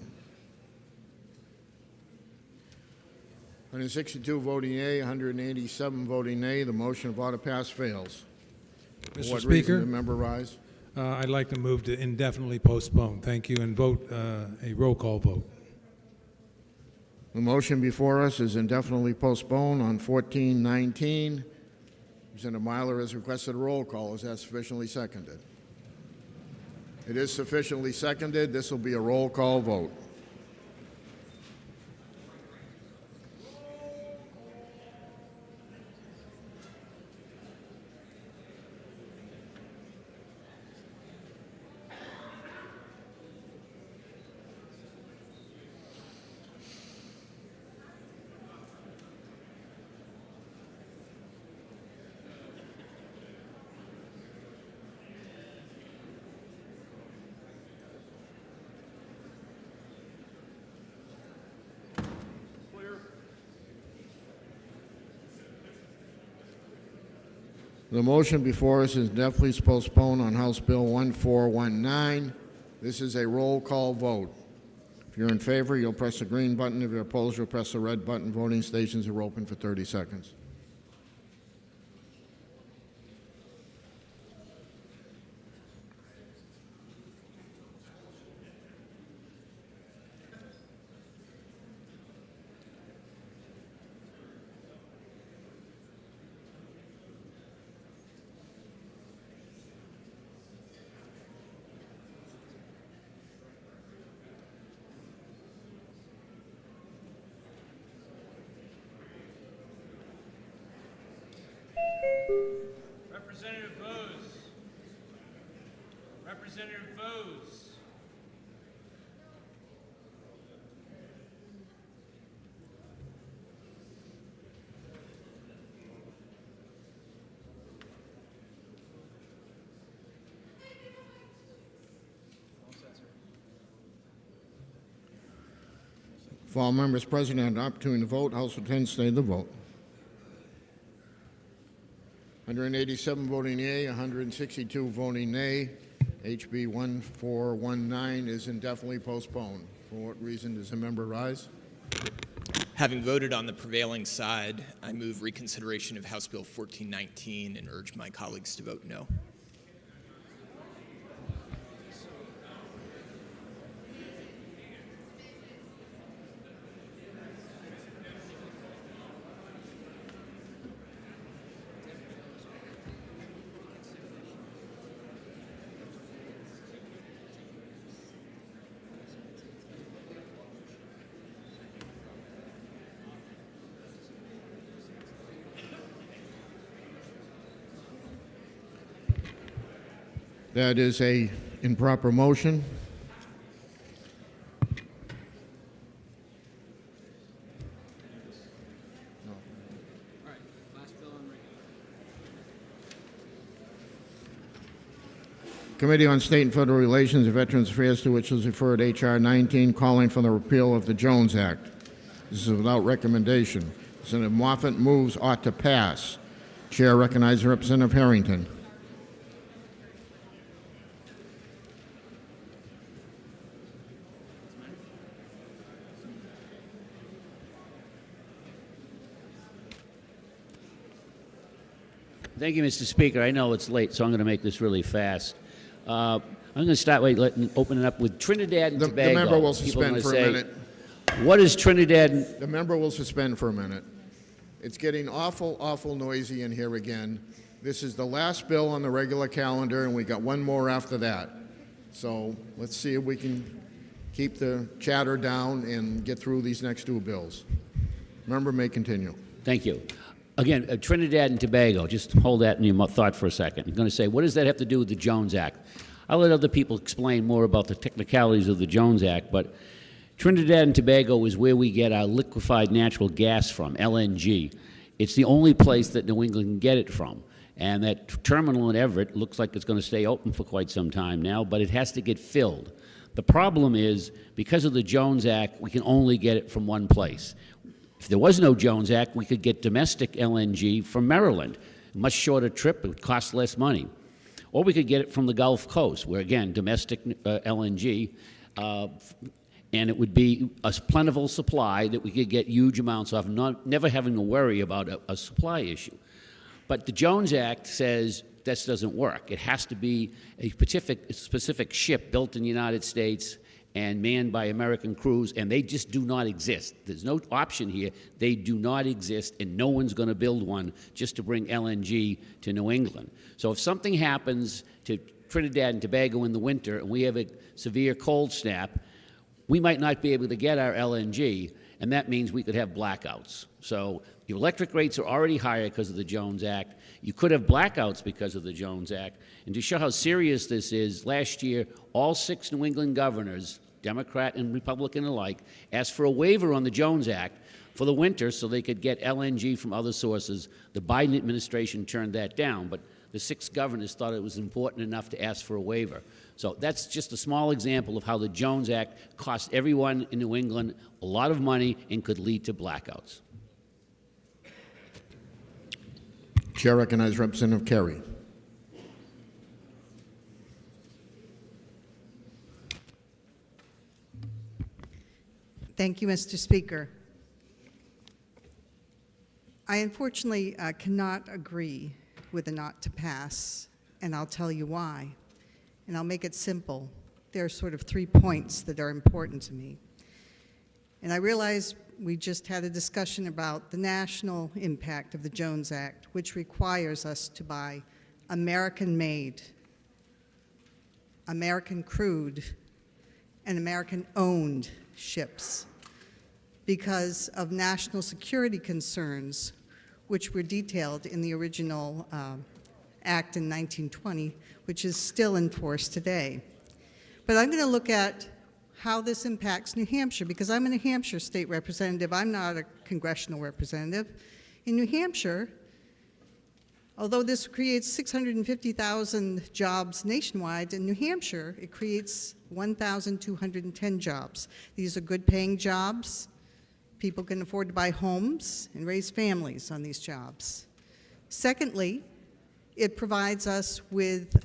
162 voting yea, 187 voting nay. The motion of ought to pass fails. For
Mr.
what
Speaker,
reason did the member rise?
I'd like to move to indefinitely postpone. Thank you, and vote a roll call vote.
The motion before us is indefinitely postponed on 1419. Representative Myler has requested a roll call. Is that sufficiently seconded? It is sufficiently seconded. This will be a roll call vote. The motion before us is definitely postponed on House Bill 1419. This is a roll call vote. If you're in favor, you'll press the green button. If you're opposed, you'll press the red button. Voting stations are open for 30 seconds.
Representative Bose. Representative Bose.
If all members present have an opportunity to vote, House will tend to stay the vote. 187 voting yea, 162 voting nay. HB 1419 is indefinitely postponed. For what reason does a member rise?
Having voted on the prevailing side, I move reconsideration of House Bill 1419 and urge my colleagues to vote no.
That is a improper motion. Committee on State and Federal Relations and Veterans Affairs, to which was referred H.R. 19, calling for the repeal of the Jones Act. This is without recommendation. Senator Moffett moves ought to pass. Chair recognizes Representative Harrington.
Thank you, Mr. Speaker. I know it's late, so I'm going to make this really fast. I'm going to start by opening up with Trinidad and Tobago.
The member will
People are
suspend
gonna
for
say,
a minute.
What is Trinidad?
The member will suspend for a minute. It's getting awful noisy in here again. This is the last bill on the regular calendar, and we got one more after that. So let's see if we can keep the chatter down and get through these next two bills. Member may continue.
Thank you. Again, Trinidad and Tobago, just hold that in your thought for a second. You're going to say, what does that have to do with the Jones Act? I'll let other people explain more about the technicalities of the Jones Act, but Trinidad and Tobago is where we get our liquefied natural gas from, LNG. It's the only place that New England can get it from. And that terminal in Everett looks like it's going to stay open for quite some time now, but it has to get filled. The problem is, because of the Jones Act, we can only get it from one place. If there was no Jones Act, we could get domestic LNG from Maryland. A much shorter trip, it would cost less money. Or we could get it from the Gulf Coast, where, again, domestic LNG, and it would be a plentiful supply that we could get huge amounts of, never having to worry about a supply issue. But the Jones Act says this doesn't work. It has to be a specific ship built in the United States and manned by American crews, and they just do not exist. There's no option here. They do not exist, and no one's going to build one just to bring LNG to New England. So if something happens to Trinidad and Tobago in the winter and we have a severe cold snap, we might not be able to get our LNG, and that means we could have blackouts. So your electric rates are already higher because of the Jones Act. You could have blackouts because of the Jones Act. And to show how serious this is, last year, all 6 New England governors, Democrat and Republican alike, asked for a waiver on the Jones Act for the winter so they could get LNG from other sources. The Biden administration turned that down, but the 6 governors thought it was important enough to ask for a waiver. So that's just a small example of how the Jones Act cost everyone in New England a lot of money and could lead to blackouts.
Chair recognizes Representative Carey.
Thank you, Mr. Speaker. I unfortunately cannot agree with the not to pass, and I'll tell you why. And I'll make it simple. There are sort of 3 points that are important to me. And I realize we just had a discussion about the national impact of the Jones Act, which requires us to buy American-made, American-crewed, and American-owned ships because of national security concerns, which were detailed in the original act in 1920, which is still in force today. But I'm going to look at how this impacts New Hampshire, because I'm a New Hampshire state representative. I'm not a congressional representative. In New Hampshire, although this creates 650,000 jobs nationwide, in New Hampshire, it creates 1,210 jobs. These are good-paying jobs. People can afford to buy homes and raise families on these jobs. Secondly, it provides us with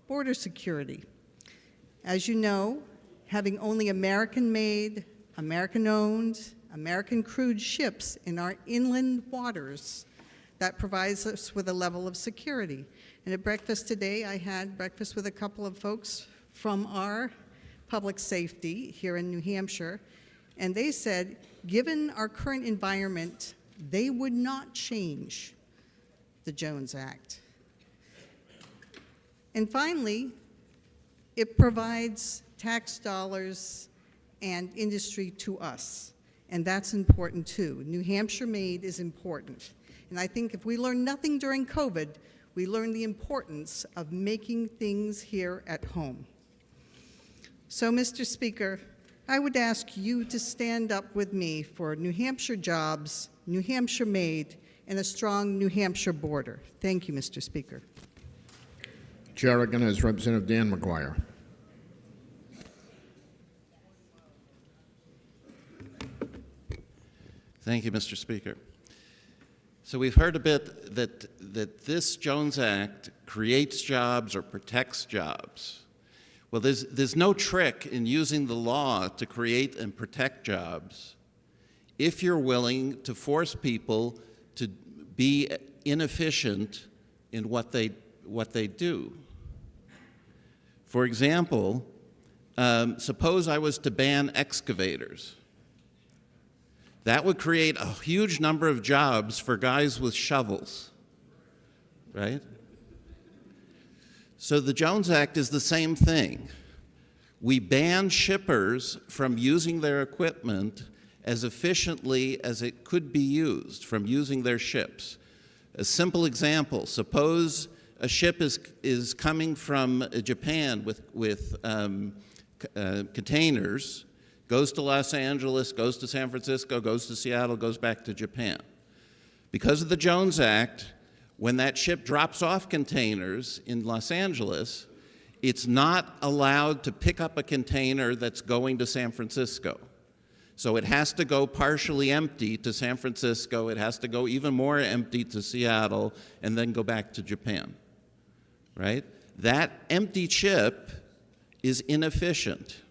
border security. As you know, having only American-made, American-owned, American-crewed ships in our inland waters, that provides us with a level of security. And at breakfast today, I had breakfast with a couple of folks from our public safety here in New Hampshire, and they said, given our current environment, they would not change the Jones Act. And finally, it provides tax dollars and industry to us, and that's important too. New Hampshire made is important. And I think if we learned nothing during COVID, we learned the importance of making things here at home. So, Mr. Speaker, I would ask you to stand up with me for New Hampshire jobs, New Hampshire made, and a strong New Hampshire border. Thank you, Mr. Speaker.
Chair recognizes Representative Dan McGuire.
Thank you, Mr. Speaker. So we've heard a bit that this Jones Act creates jobs or protects jobs. Well, there's no trick in using the law to create and protect jobs if you're willing to force people to be inefficient in what they do. For example, suppose I was to ban excavators. That would create a huge number of jobs for guys with shovels, right? So the Jones Act is the same thing. We ban shippers from using their equipment as efficiently as it could be used, from using their ships. A simple example, suppose a ship is coming from Japan with containers, goes to Los Angeles, goes to San Francisco, goes to Seattle, goes back to Japan. Because of the Jones Act, when that ship drops off containers in Los Angeles, it's not allowed to pick up a container that's going to San Francisco. So it has to go partially empty to San Francisco, it has to go even more empty to Seattle, and then go back to Japan, right? That empty ship is inefficient.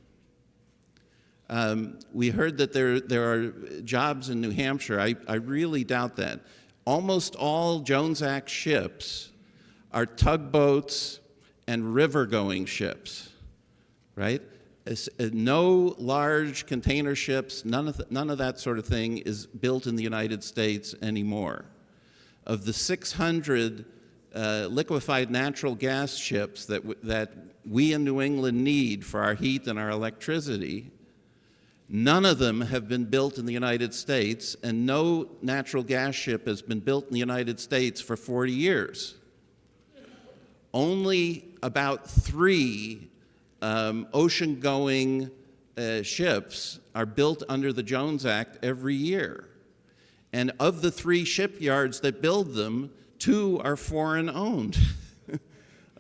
We heard that there are jobs in New Hampshire. I really doubt that. Almost all Jones Act ships are tugboats and river-going ships, right? No large container ships, none of that sort of thing is built in the United States anymore. Of the 600 liquefied natural gas ships that we in New England need for our heat and our electricity, none of them have been built in the United States, and no natural gas ship has been built in the United States for 40 years. Only about 3 ocean-going ships are built under the Jones Act every year. And of the 3 shipyards that build them, 2 are foreign-owned.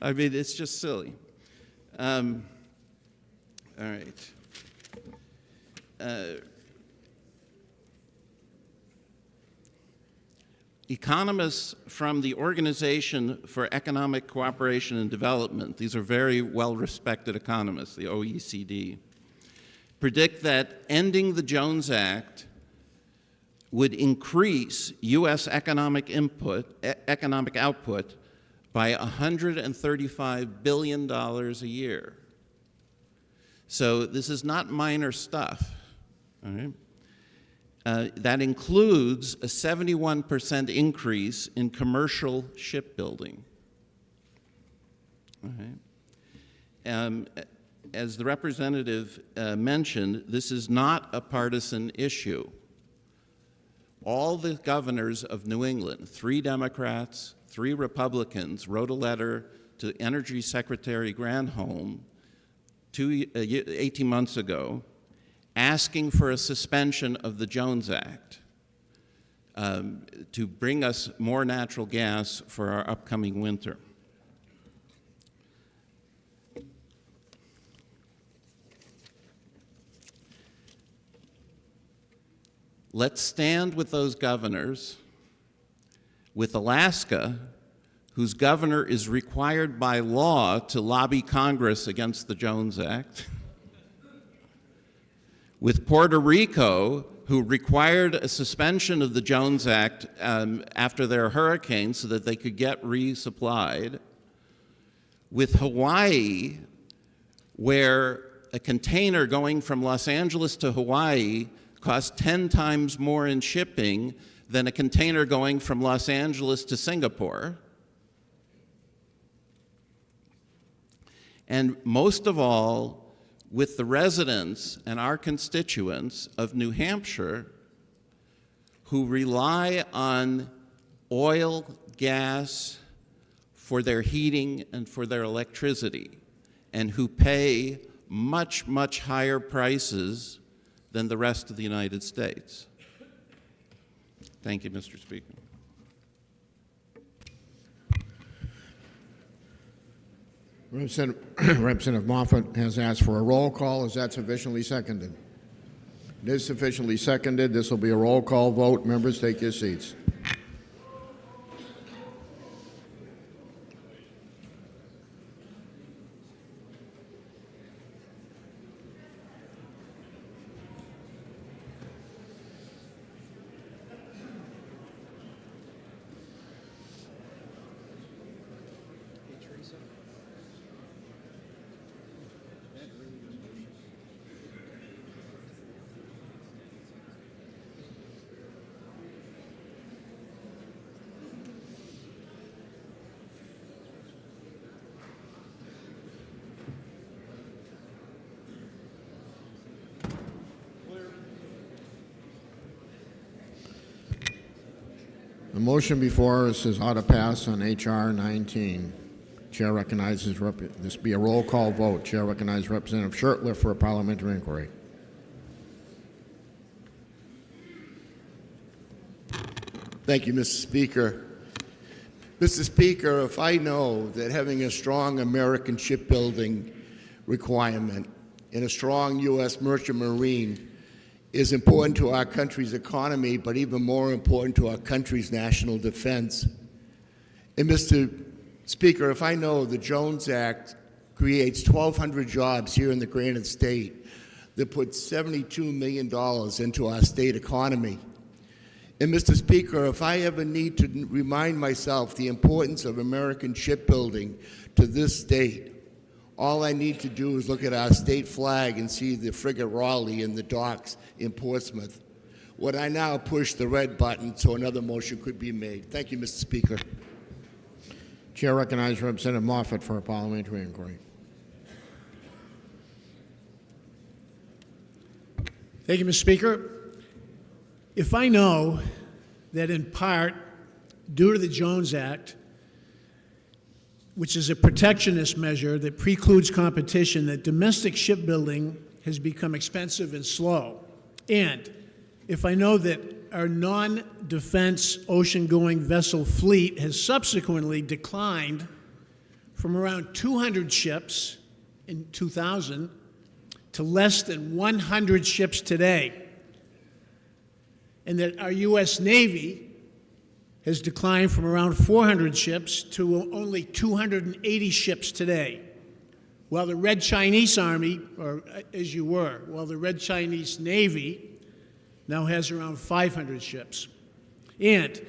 I mean, it's just silly. All right. economists from the Organization for Economic Cooperation and Development, these are very well-respected economists, the OECD, predict that ending the Jones Act would increase U.S. economic output by $135 billion a year. So this is not minor stuff, all right? That includes a 71% increase in commercial shipbuilding. All right. As the representative mentioned, this is not a partisan issue. All the governors of New England, 3 Democrats, 3 Republicans, wrote a letter to Energy Secretary Granholm 18 months ago asking for a suspension of the Jones Act to bring us more natural gas for our upcoming winter. Let's stand with those governors, with Alaska, whose governor is required by law to lobby Congress against the Jones Act, with Puerto Rico, who required a suspension of the Jones Act after their hurricane so that they could get resupplied, with Hawaii, where a container going from Los Angeles to Hawaii costs 10 times more in shipping than a container going from Los Angeles to Singapore. And most of all, with the residents and our constituents of New Hampshire who rely on oil, gas for their heating and for their electricity, and who pay much, much higher prices than the rest of the United States. Thank you, Mr. Speaker.
Representative Moffett has asked for a roll call. Is that sufficiently seconded? It is sufficiently seconded. This will be a roll call vote. Members, take your seats. The motion before us is how to pass on H.R. 19. Chair recognizes, this be a roll call vote. Chair recognizes Representative Shurtleff for a parliamentary inquiry.
Thank you, Mr. Speaker. Mr. Speaker, if I know that having a strong American shipbuilding requirement and a strong U.S. merchant marine is important to our country's economy, but even more important to our country's national defense. And Mr. Speaker, if I know the Jones Act creates 1,200 jobs here in the Granite State that put $72 million into our state economy, and Mr. Speaker, if I ever need to remind myself the importance of American shipbuilding to this state, all I need to do is look at our state flag and see the frigate Raleigh in the docks in Portsmouth. Would I now push the red button so another motion could be made? Thank you, Mr. Speaker.
Chair recognizes Representative Moffett for a parliamentary inquiry.
Thank you, Mr. Speaker. If I know that in part, due to the Jones Act, which is a protectionist measure that precludes competition, that domestic shipbuilding has become expensive and slow. And if I know that our non-defense ocean-going vessel fleet has subsequently declined from around 200 ships in 2000 to less than 100 ships today, and that our U.S. Navy has declined from around 400 ships to only 280 ships today. While the Red Chinese Army, or as you were, while the Red Chinese Navy now has around 500 ships. And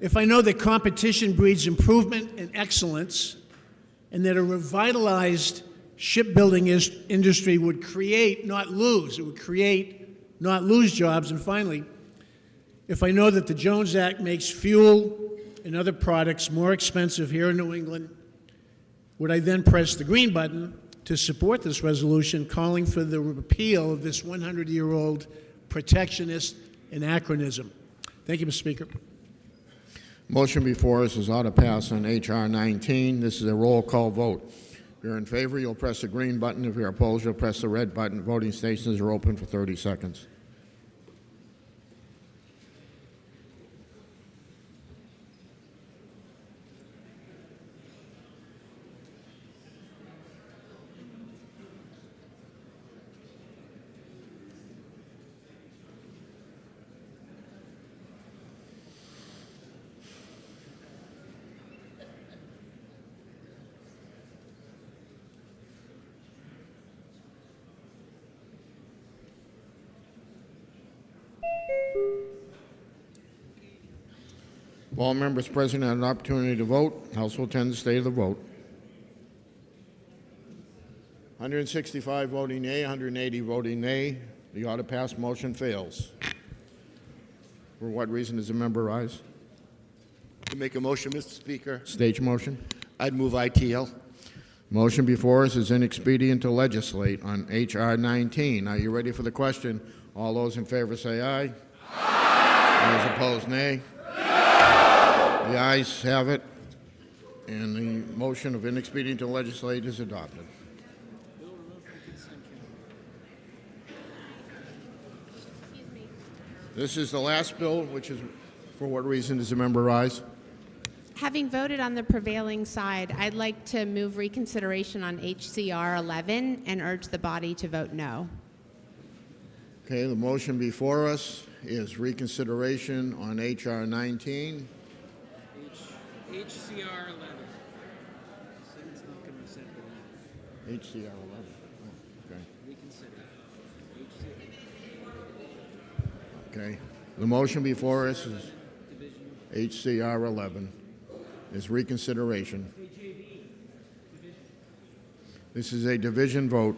if I know that competition breeds improvement and excellence, and that a revitalized shipbuilding industry would create, not lose, it would create, not lose jobs, and finally, if I know that the Jones Act makes fuel and other products more expensive here in New England, would I then press the green button to support this resolution calling for the repeal of this 100-year-old protectionist anachronism? Thank you, Mr. Speaker.
Motion before us is ought to pass on H.R. 19. This is a roll call vote. If you're in favor, you'll press the green button. If you're opposed, you'll press the red button. Voting stations are open for 30 seconds. All members present had an opportunity to vote. House will tend to stay the vote. 165 voting yea, 180 voting nay. The ought to pass motion fails. For what reason does the member rise?
To make a motion, Mr. Speaker.
Stage motion.
I'd move ITL.
Motion before us is inexpedient to legislate on H.R. 19. Are you ready for the question? All those in favor say aye. Aye. Those opposed, nay. The ayes have it, and the motion of inexpedient to legislate is adopted. This is the last bill, which is, for what reason does the member rise?
Having voted on the prevailing side, I'd like to move reconsideration on HCR 11 and urge the body to vote no.
Okay, the motion before us is reconsideration on H.R. 19.
HCR 11.
HCR 11. Oh, okay.
Reconsider.
Okay. The motion before us is HCR 11. Is reconsideration. This is a division vote.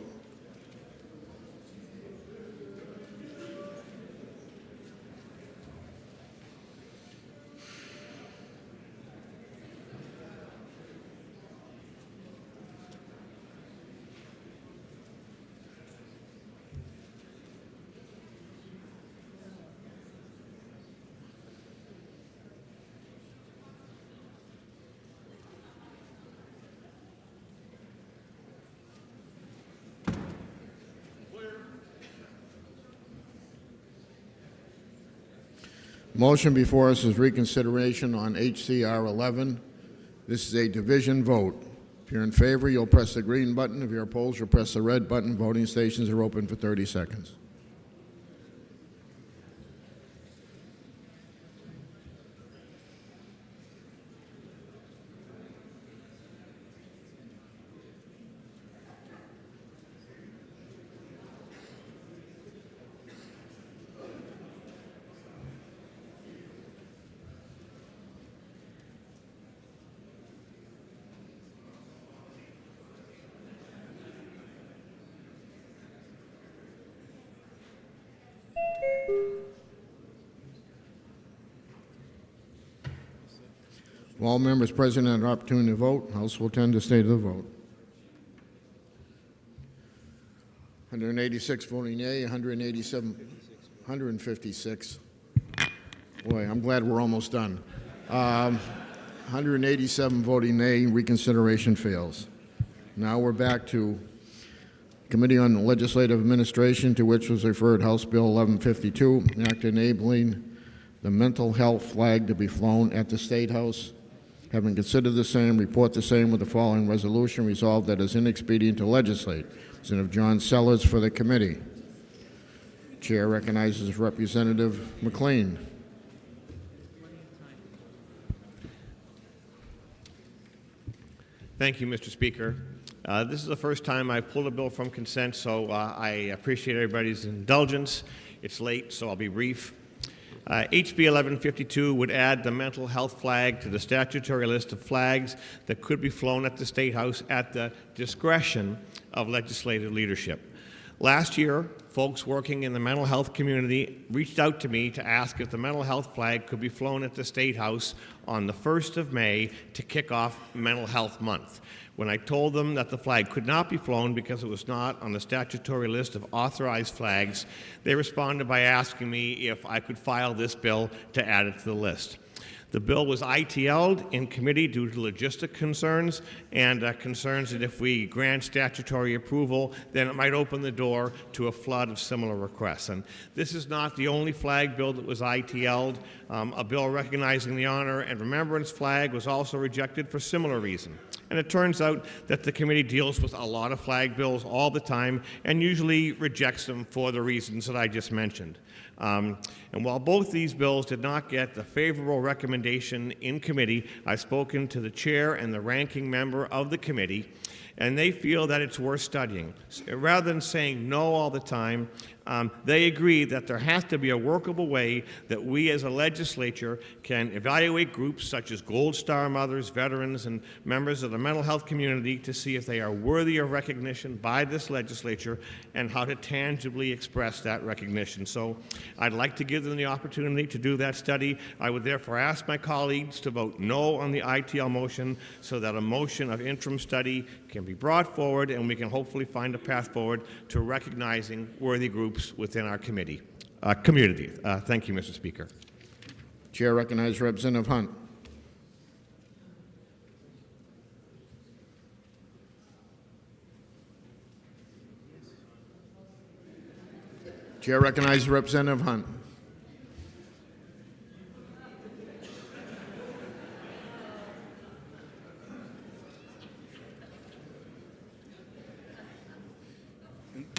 Motion before us is reconsideration on HCR 11. This is a division vote. If you're in favor, you'll press the green button. If you're opposed, you'll press the red button. Voting stations are open for 30 seconds. All members present had an opportunity to vote. House will tend to stay to the vote. 186 voting yea, 156. Boy, I'm glad we're almost done. 187 voting nay, reconsideration fails. Now we're back to Committee on Legislative Administration, to which was referred House Bill 1152, Act enabling the mental health flag to be flown at the State House. Having considered the same, report the same with the following resolution: resolved that it is inexpedient to legislate. Representative John Sellers for the committee. Chair recognizes Representative McLean.
Thank you, Mr. Speaker. This is the first time I've pulled a bill from consent, so I appreciate everybody's indulgence. It's late, so I'll be brief. HB 1152 would add the mental health flag to the statutory list of flags that could be flown at the State House at the discretion of legislative leadership. Last year, folks working in the mental health community reached out to me to ask if the mental health flag could be flown at the State House on the 1st of May to kick off Mental Health Month. When I told them that the flag could not be flown because it was not on the statutory list of authorized flags, they responded by asking me if I could file this bill to add it to the list. The bill was ITL'd in committee due to logistic concerns and concerns that if we grant statutory approval, then it might open the door to a flood of similar requests. And this is not the only flag bill that was ITL'd. A bill recognizing the honor and remembrance flag was also rejected for similar reason. And it turns out that the committee deals with a lot of flag bills all the time and usually rejects them for the reasons that I just mentioned. And while both these bills did not get the favorable recommendation in committee, I've spoken to the chair and the ranking member of the committee, and they feel that it's worth studying. Rather than saying no all the time, they agree that there has to be a workable way that we as a legislature can evaluate groups such as Gold Star mothers, veterans, and members of the mental health community to see if they are worthy of recognition by this legislature and how to tangibly express that recognition. So I'd like to give them the opportunity to do that study. I would therefore ask my colleagues to vote no on the ITL motion so that a motion of interim study can be brought forward and we can hopefully find a path forward to recognizing worthy groups within our community. Thank you, Mr. Speaker.
Chair recognizes Representative Hunt. Chair recognizes Representative Hunt.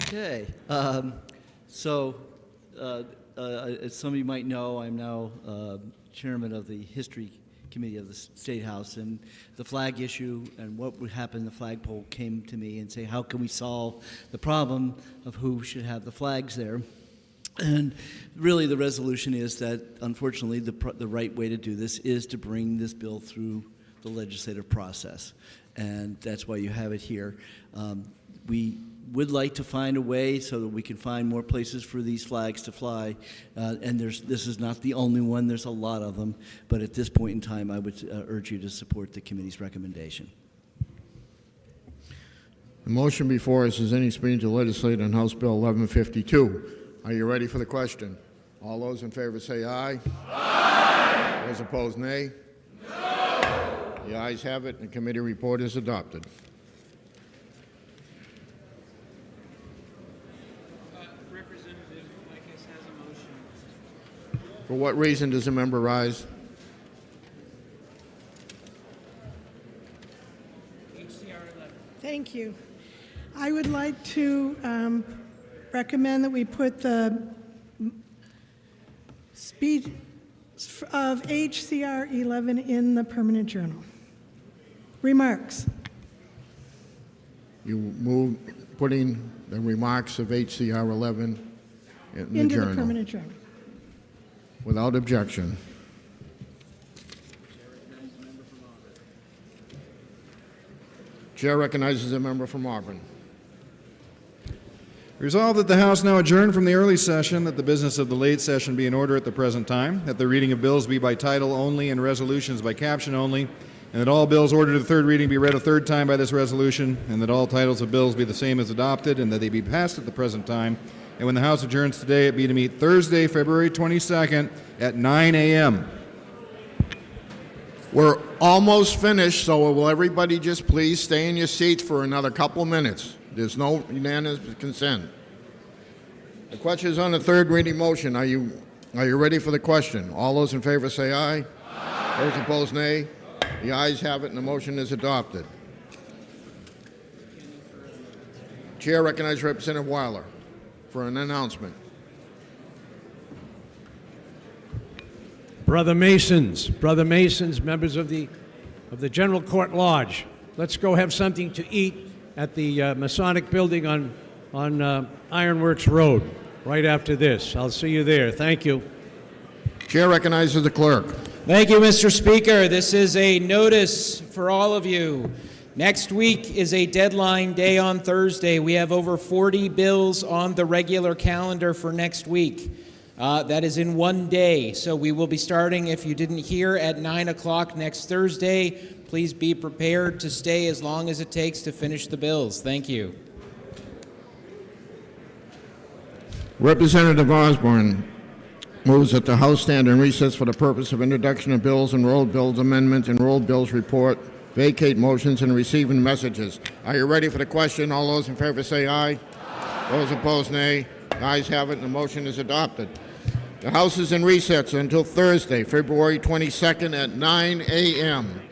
Okay. As some of you might know, I'm now chairman of the History Committee of the State House, and the flag issue and what would happen, the flagpole came to me and say, how can we solve the problem of who should have the flags there? And really the resolution is that, unfortunately, the right way to do this is to bring this bill through the legislative process, and that's why you have it here. We would like to find a way so that we can find more places for these flags to fly, and this is not the only one, there's a lot of them, but at this point in time I would urge you to support the committee's recommendation.
The motion before us is any speaking to legislate on House Bill 1152. Are you ready for the question? All those in favor say aye. Aye. Those opposed, nay. No. The ayes have it, and the committee report is adopted. For what reason does the member rise?
Thank you. I would like to recommend that we put the speed of HCR 11 in the permanent journal. Remarks.
You move putting the remarks of HCR 11 in the
into
journal.
the permanent journal.
Without objection. Chair recognizes a member from Auburn.
Resolved that the House now adjourn from the early session, that the business of the late session be in order at the present time, that the reading of bills be by title only and resolutions by caption only, and that all bills ordered to third reading be read a third time by this resolution, and that all titles of bills be the same as adopted, and that they be passed at the present time. And when the House adjourns today, it be to meet Thursday, February 22nd at 9 a.m.
We're almost finished, so will everybody just please stay in your seats for another couple of minutes? There's no unanimous consent. The question is on the third reading motion. Are you ready for the question? All those in favor say aye. Aye. Those opposed, nay. The ayes have it, and the motion is adopted. Chair recognizes Representative Weiler for an announcement.
Brother Masons, members of the General Court Lodge,
let's go have something to eat at the Masonic Building on Ironworks Road right after this. I'll see you there. Thank you.
Chair recognizes the clerk.
Thank you, Mr. Speaker. This is a notice for all of you. Next week is a deadline day on Thursday. We have over 40 bills on the regular calendar for next week. That is in one day. So we will be starting, if you didn't hear, at 9 o'clock next Thursday. Please be prepared to stay as long as it takes to finish the bills. Thank you.
Representative Osborne moves that the House stand in recess for the purpose of introduction of bills, enrolled bills, amendments, enrolled bills report, vacate motions, and receiving messages. Are you ready for the question? All those in favor say aye. Those opposed, nay. The ayes have it, and the motion is adopted. The House is in recess until Thursday, February 22nd at 9 a.m.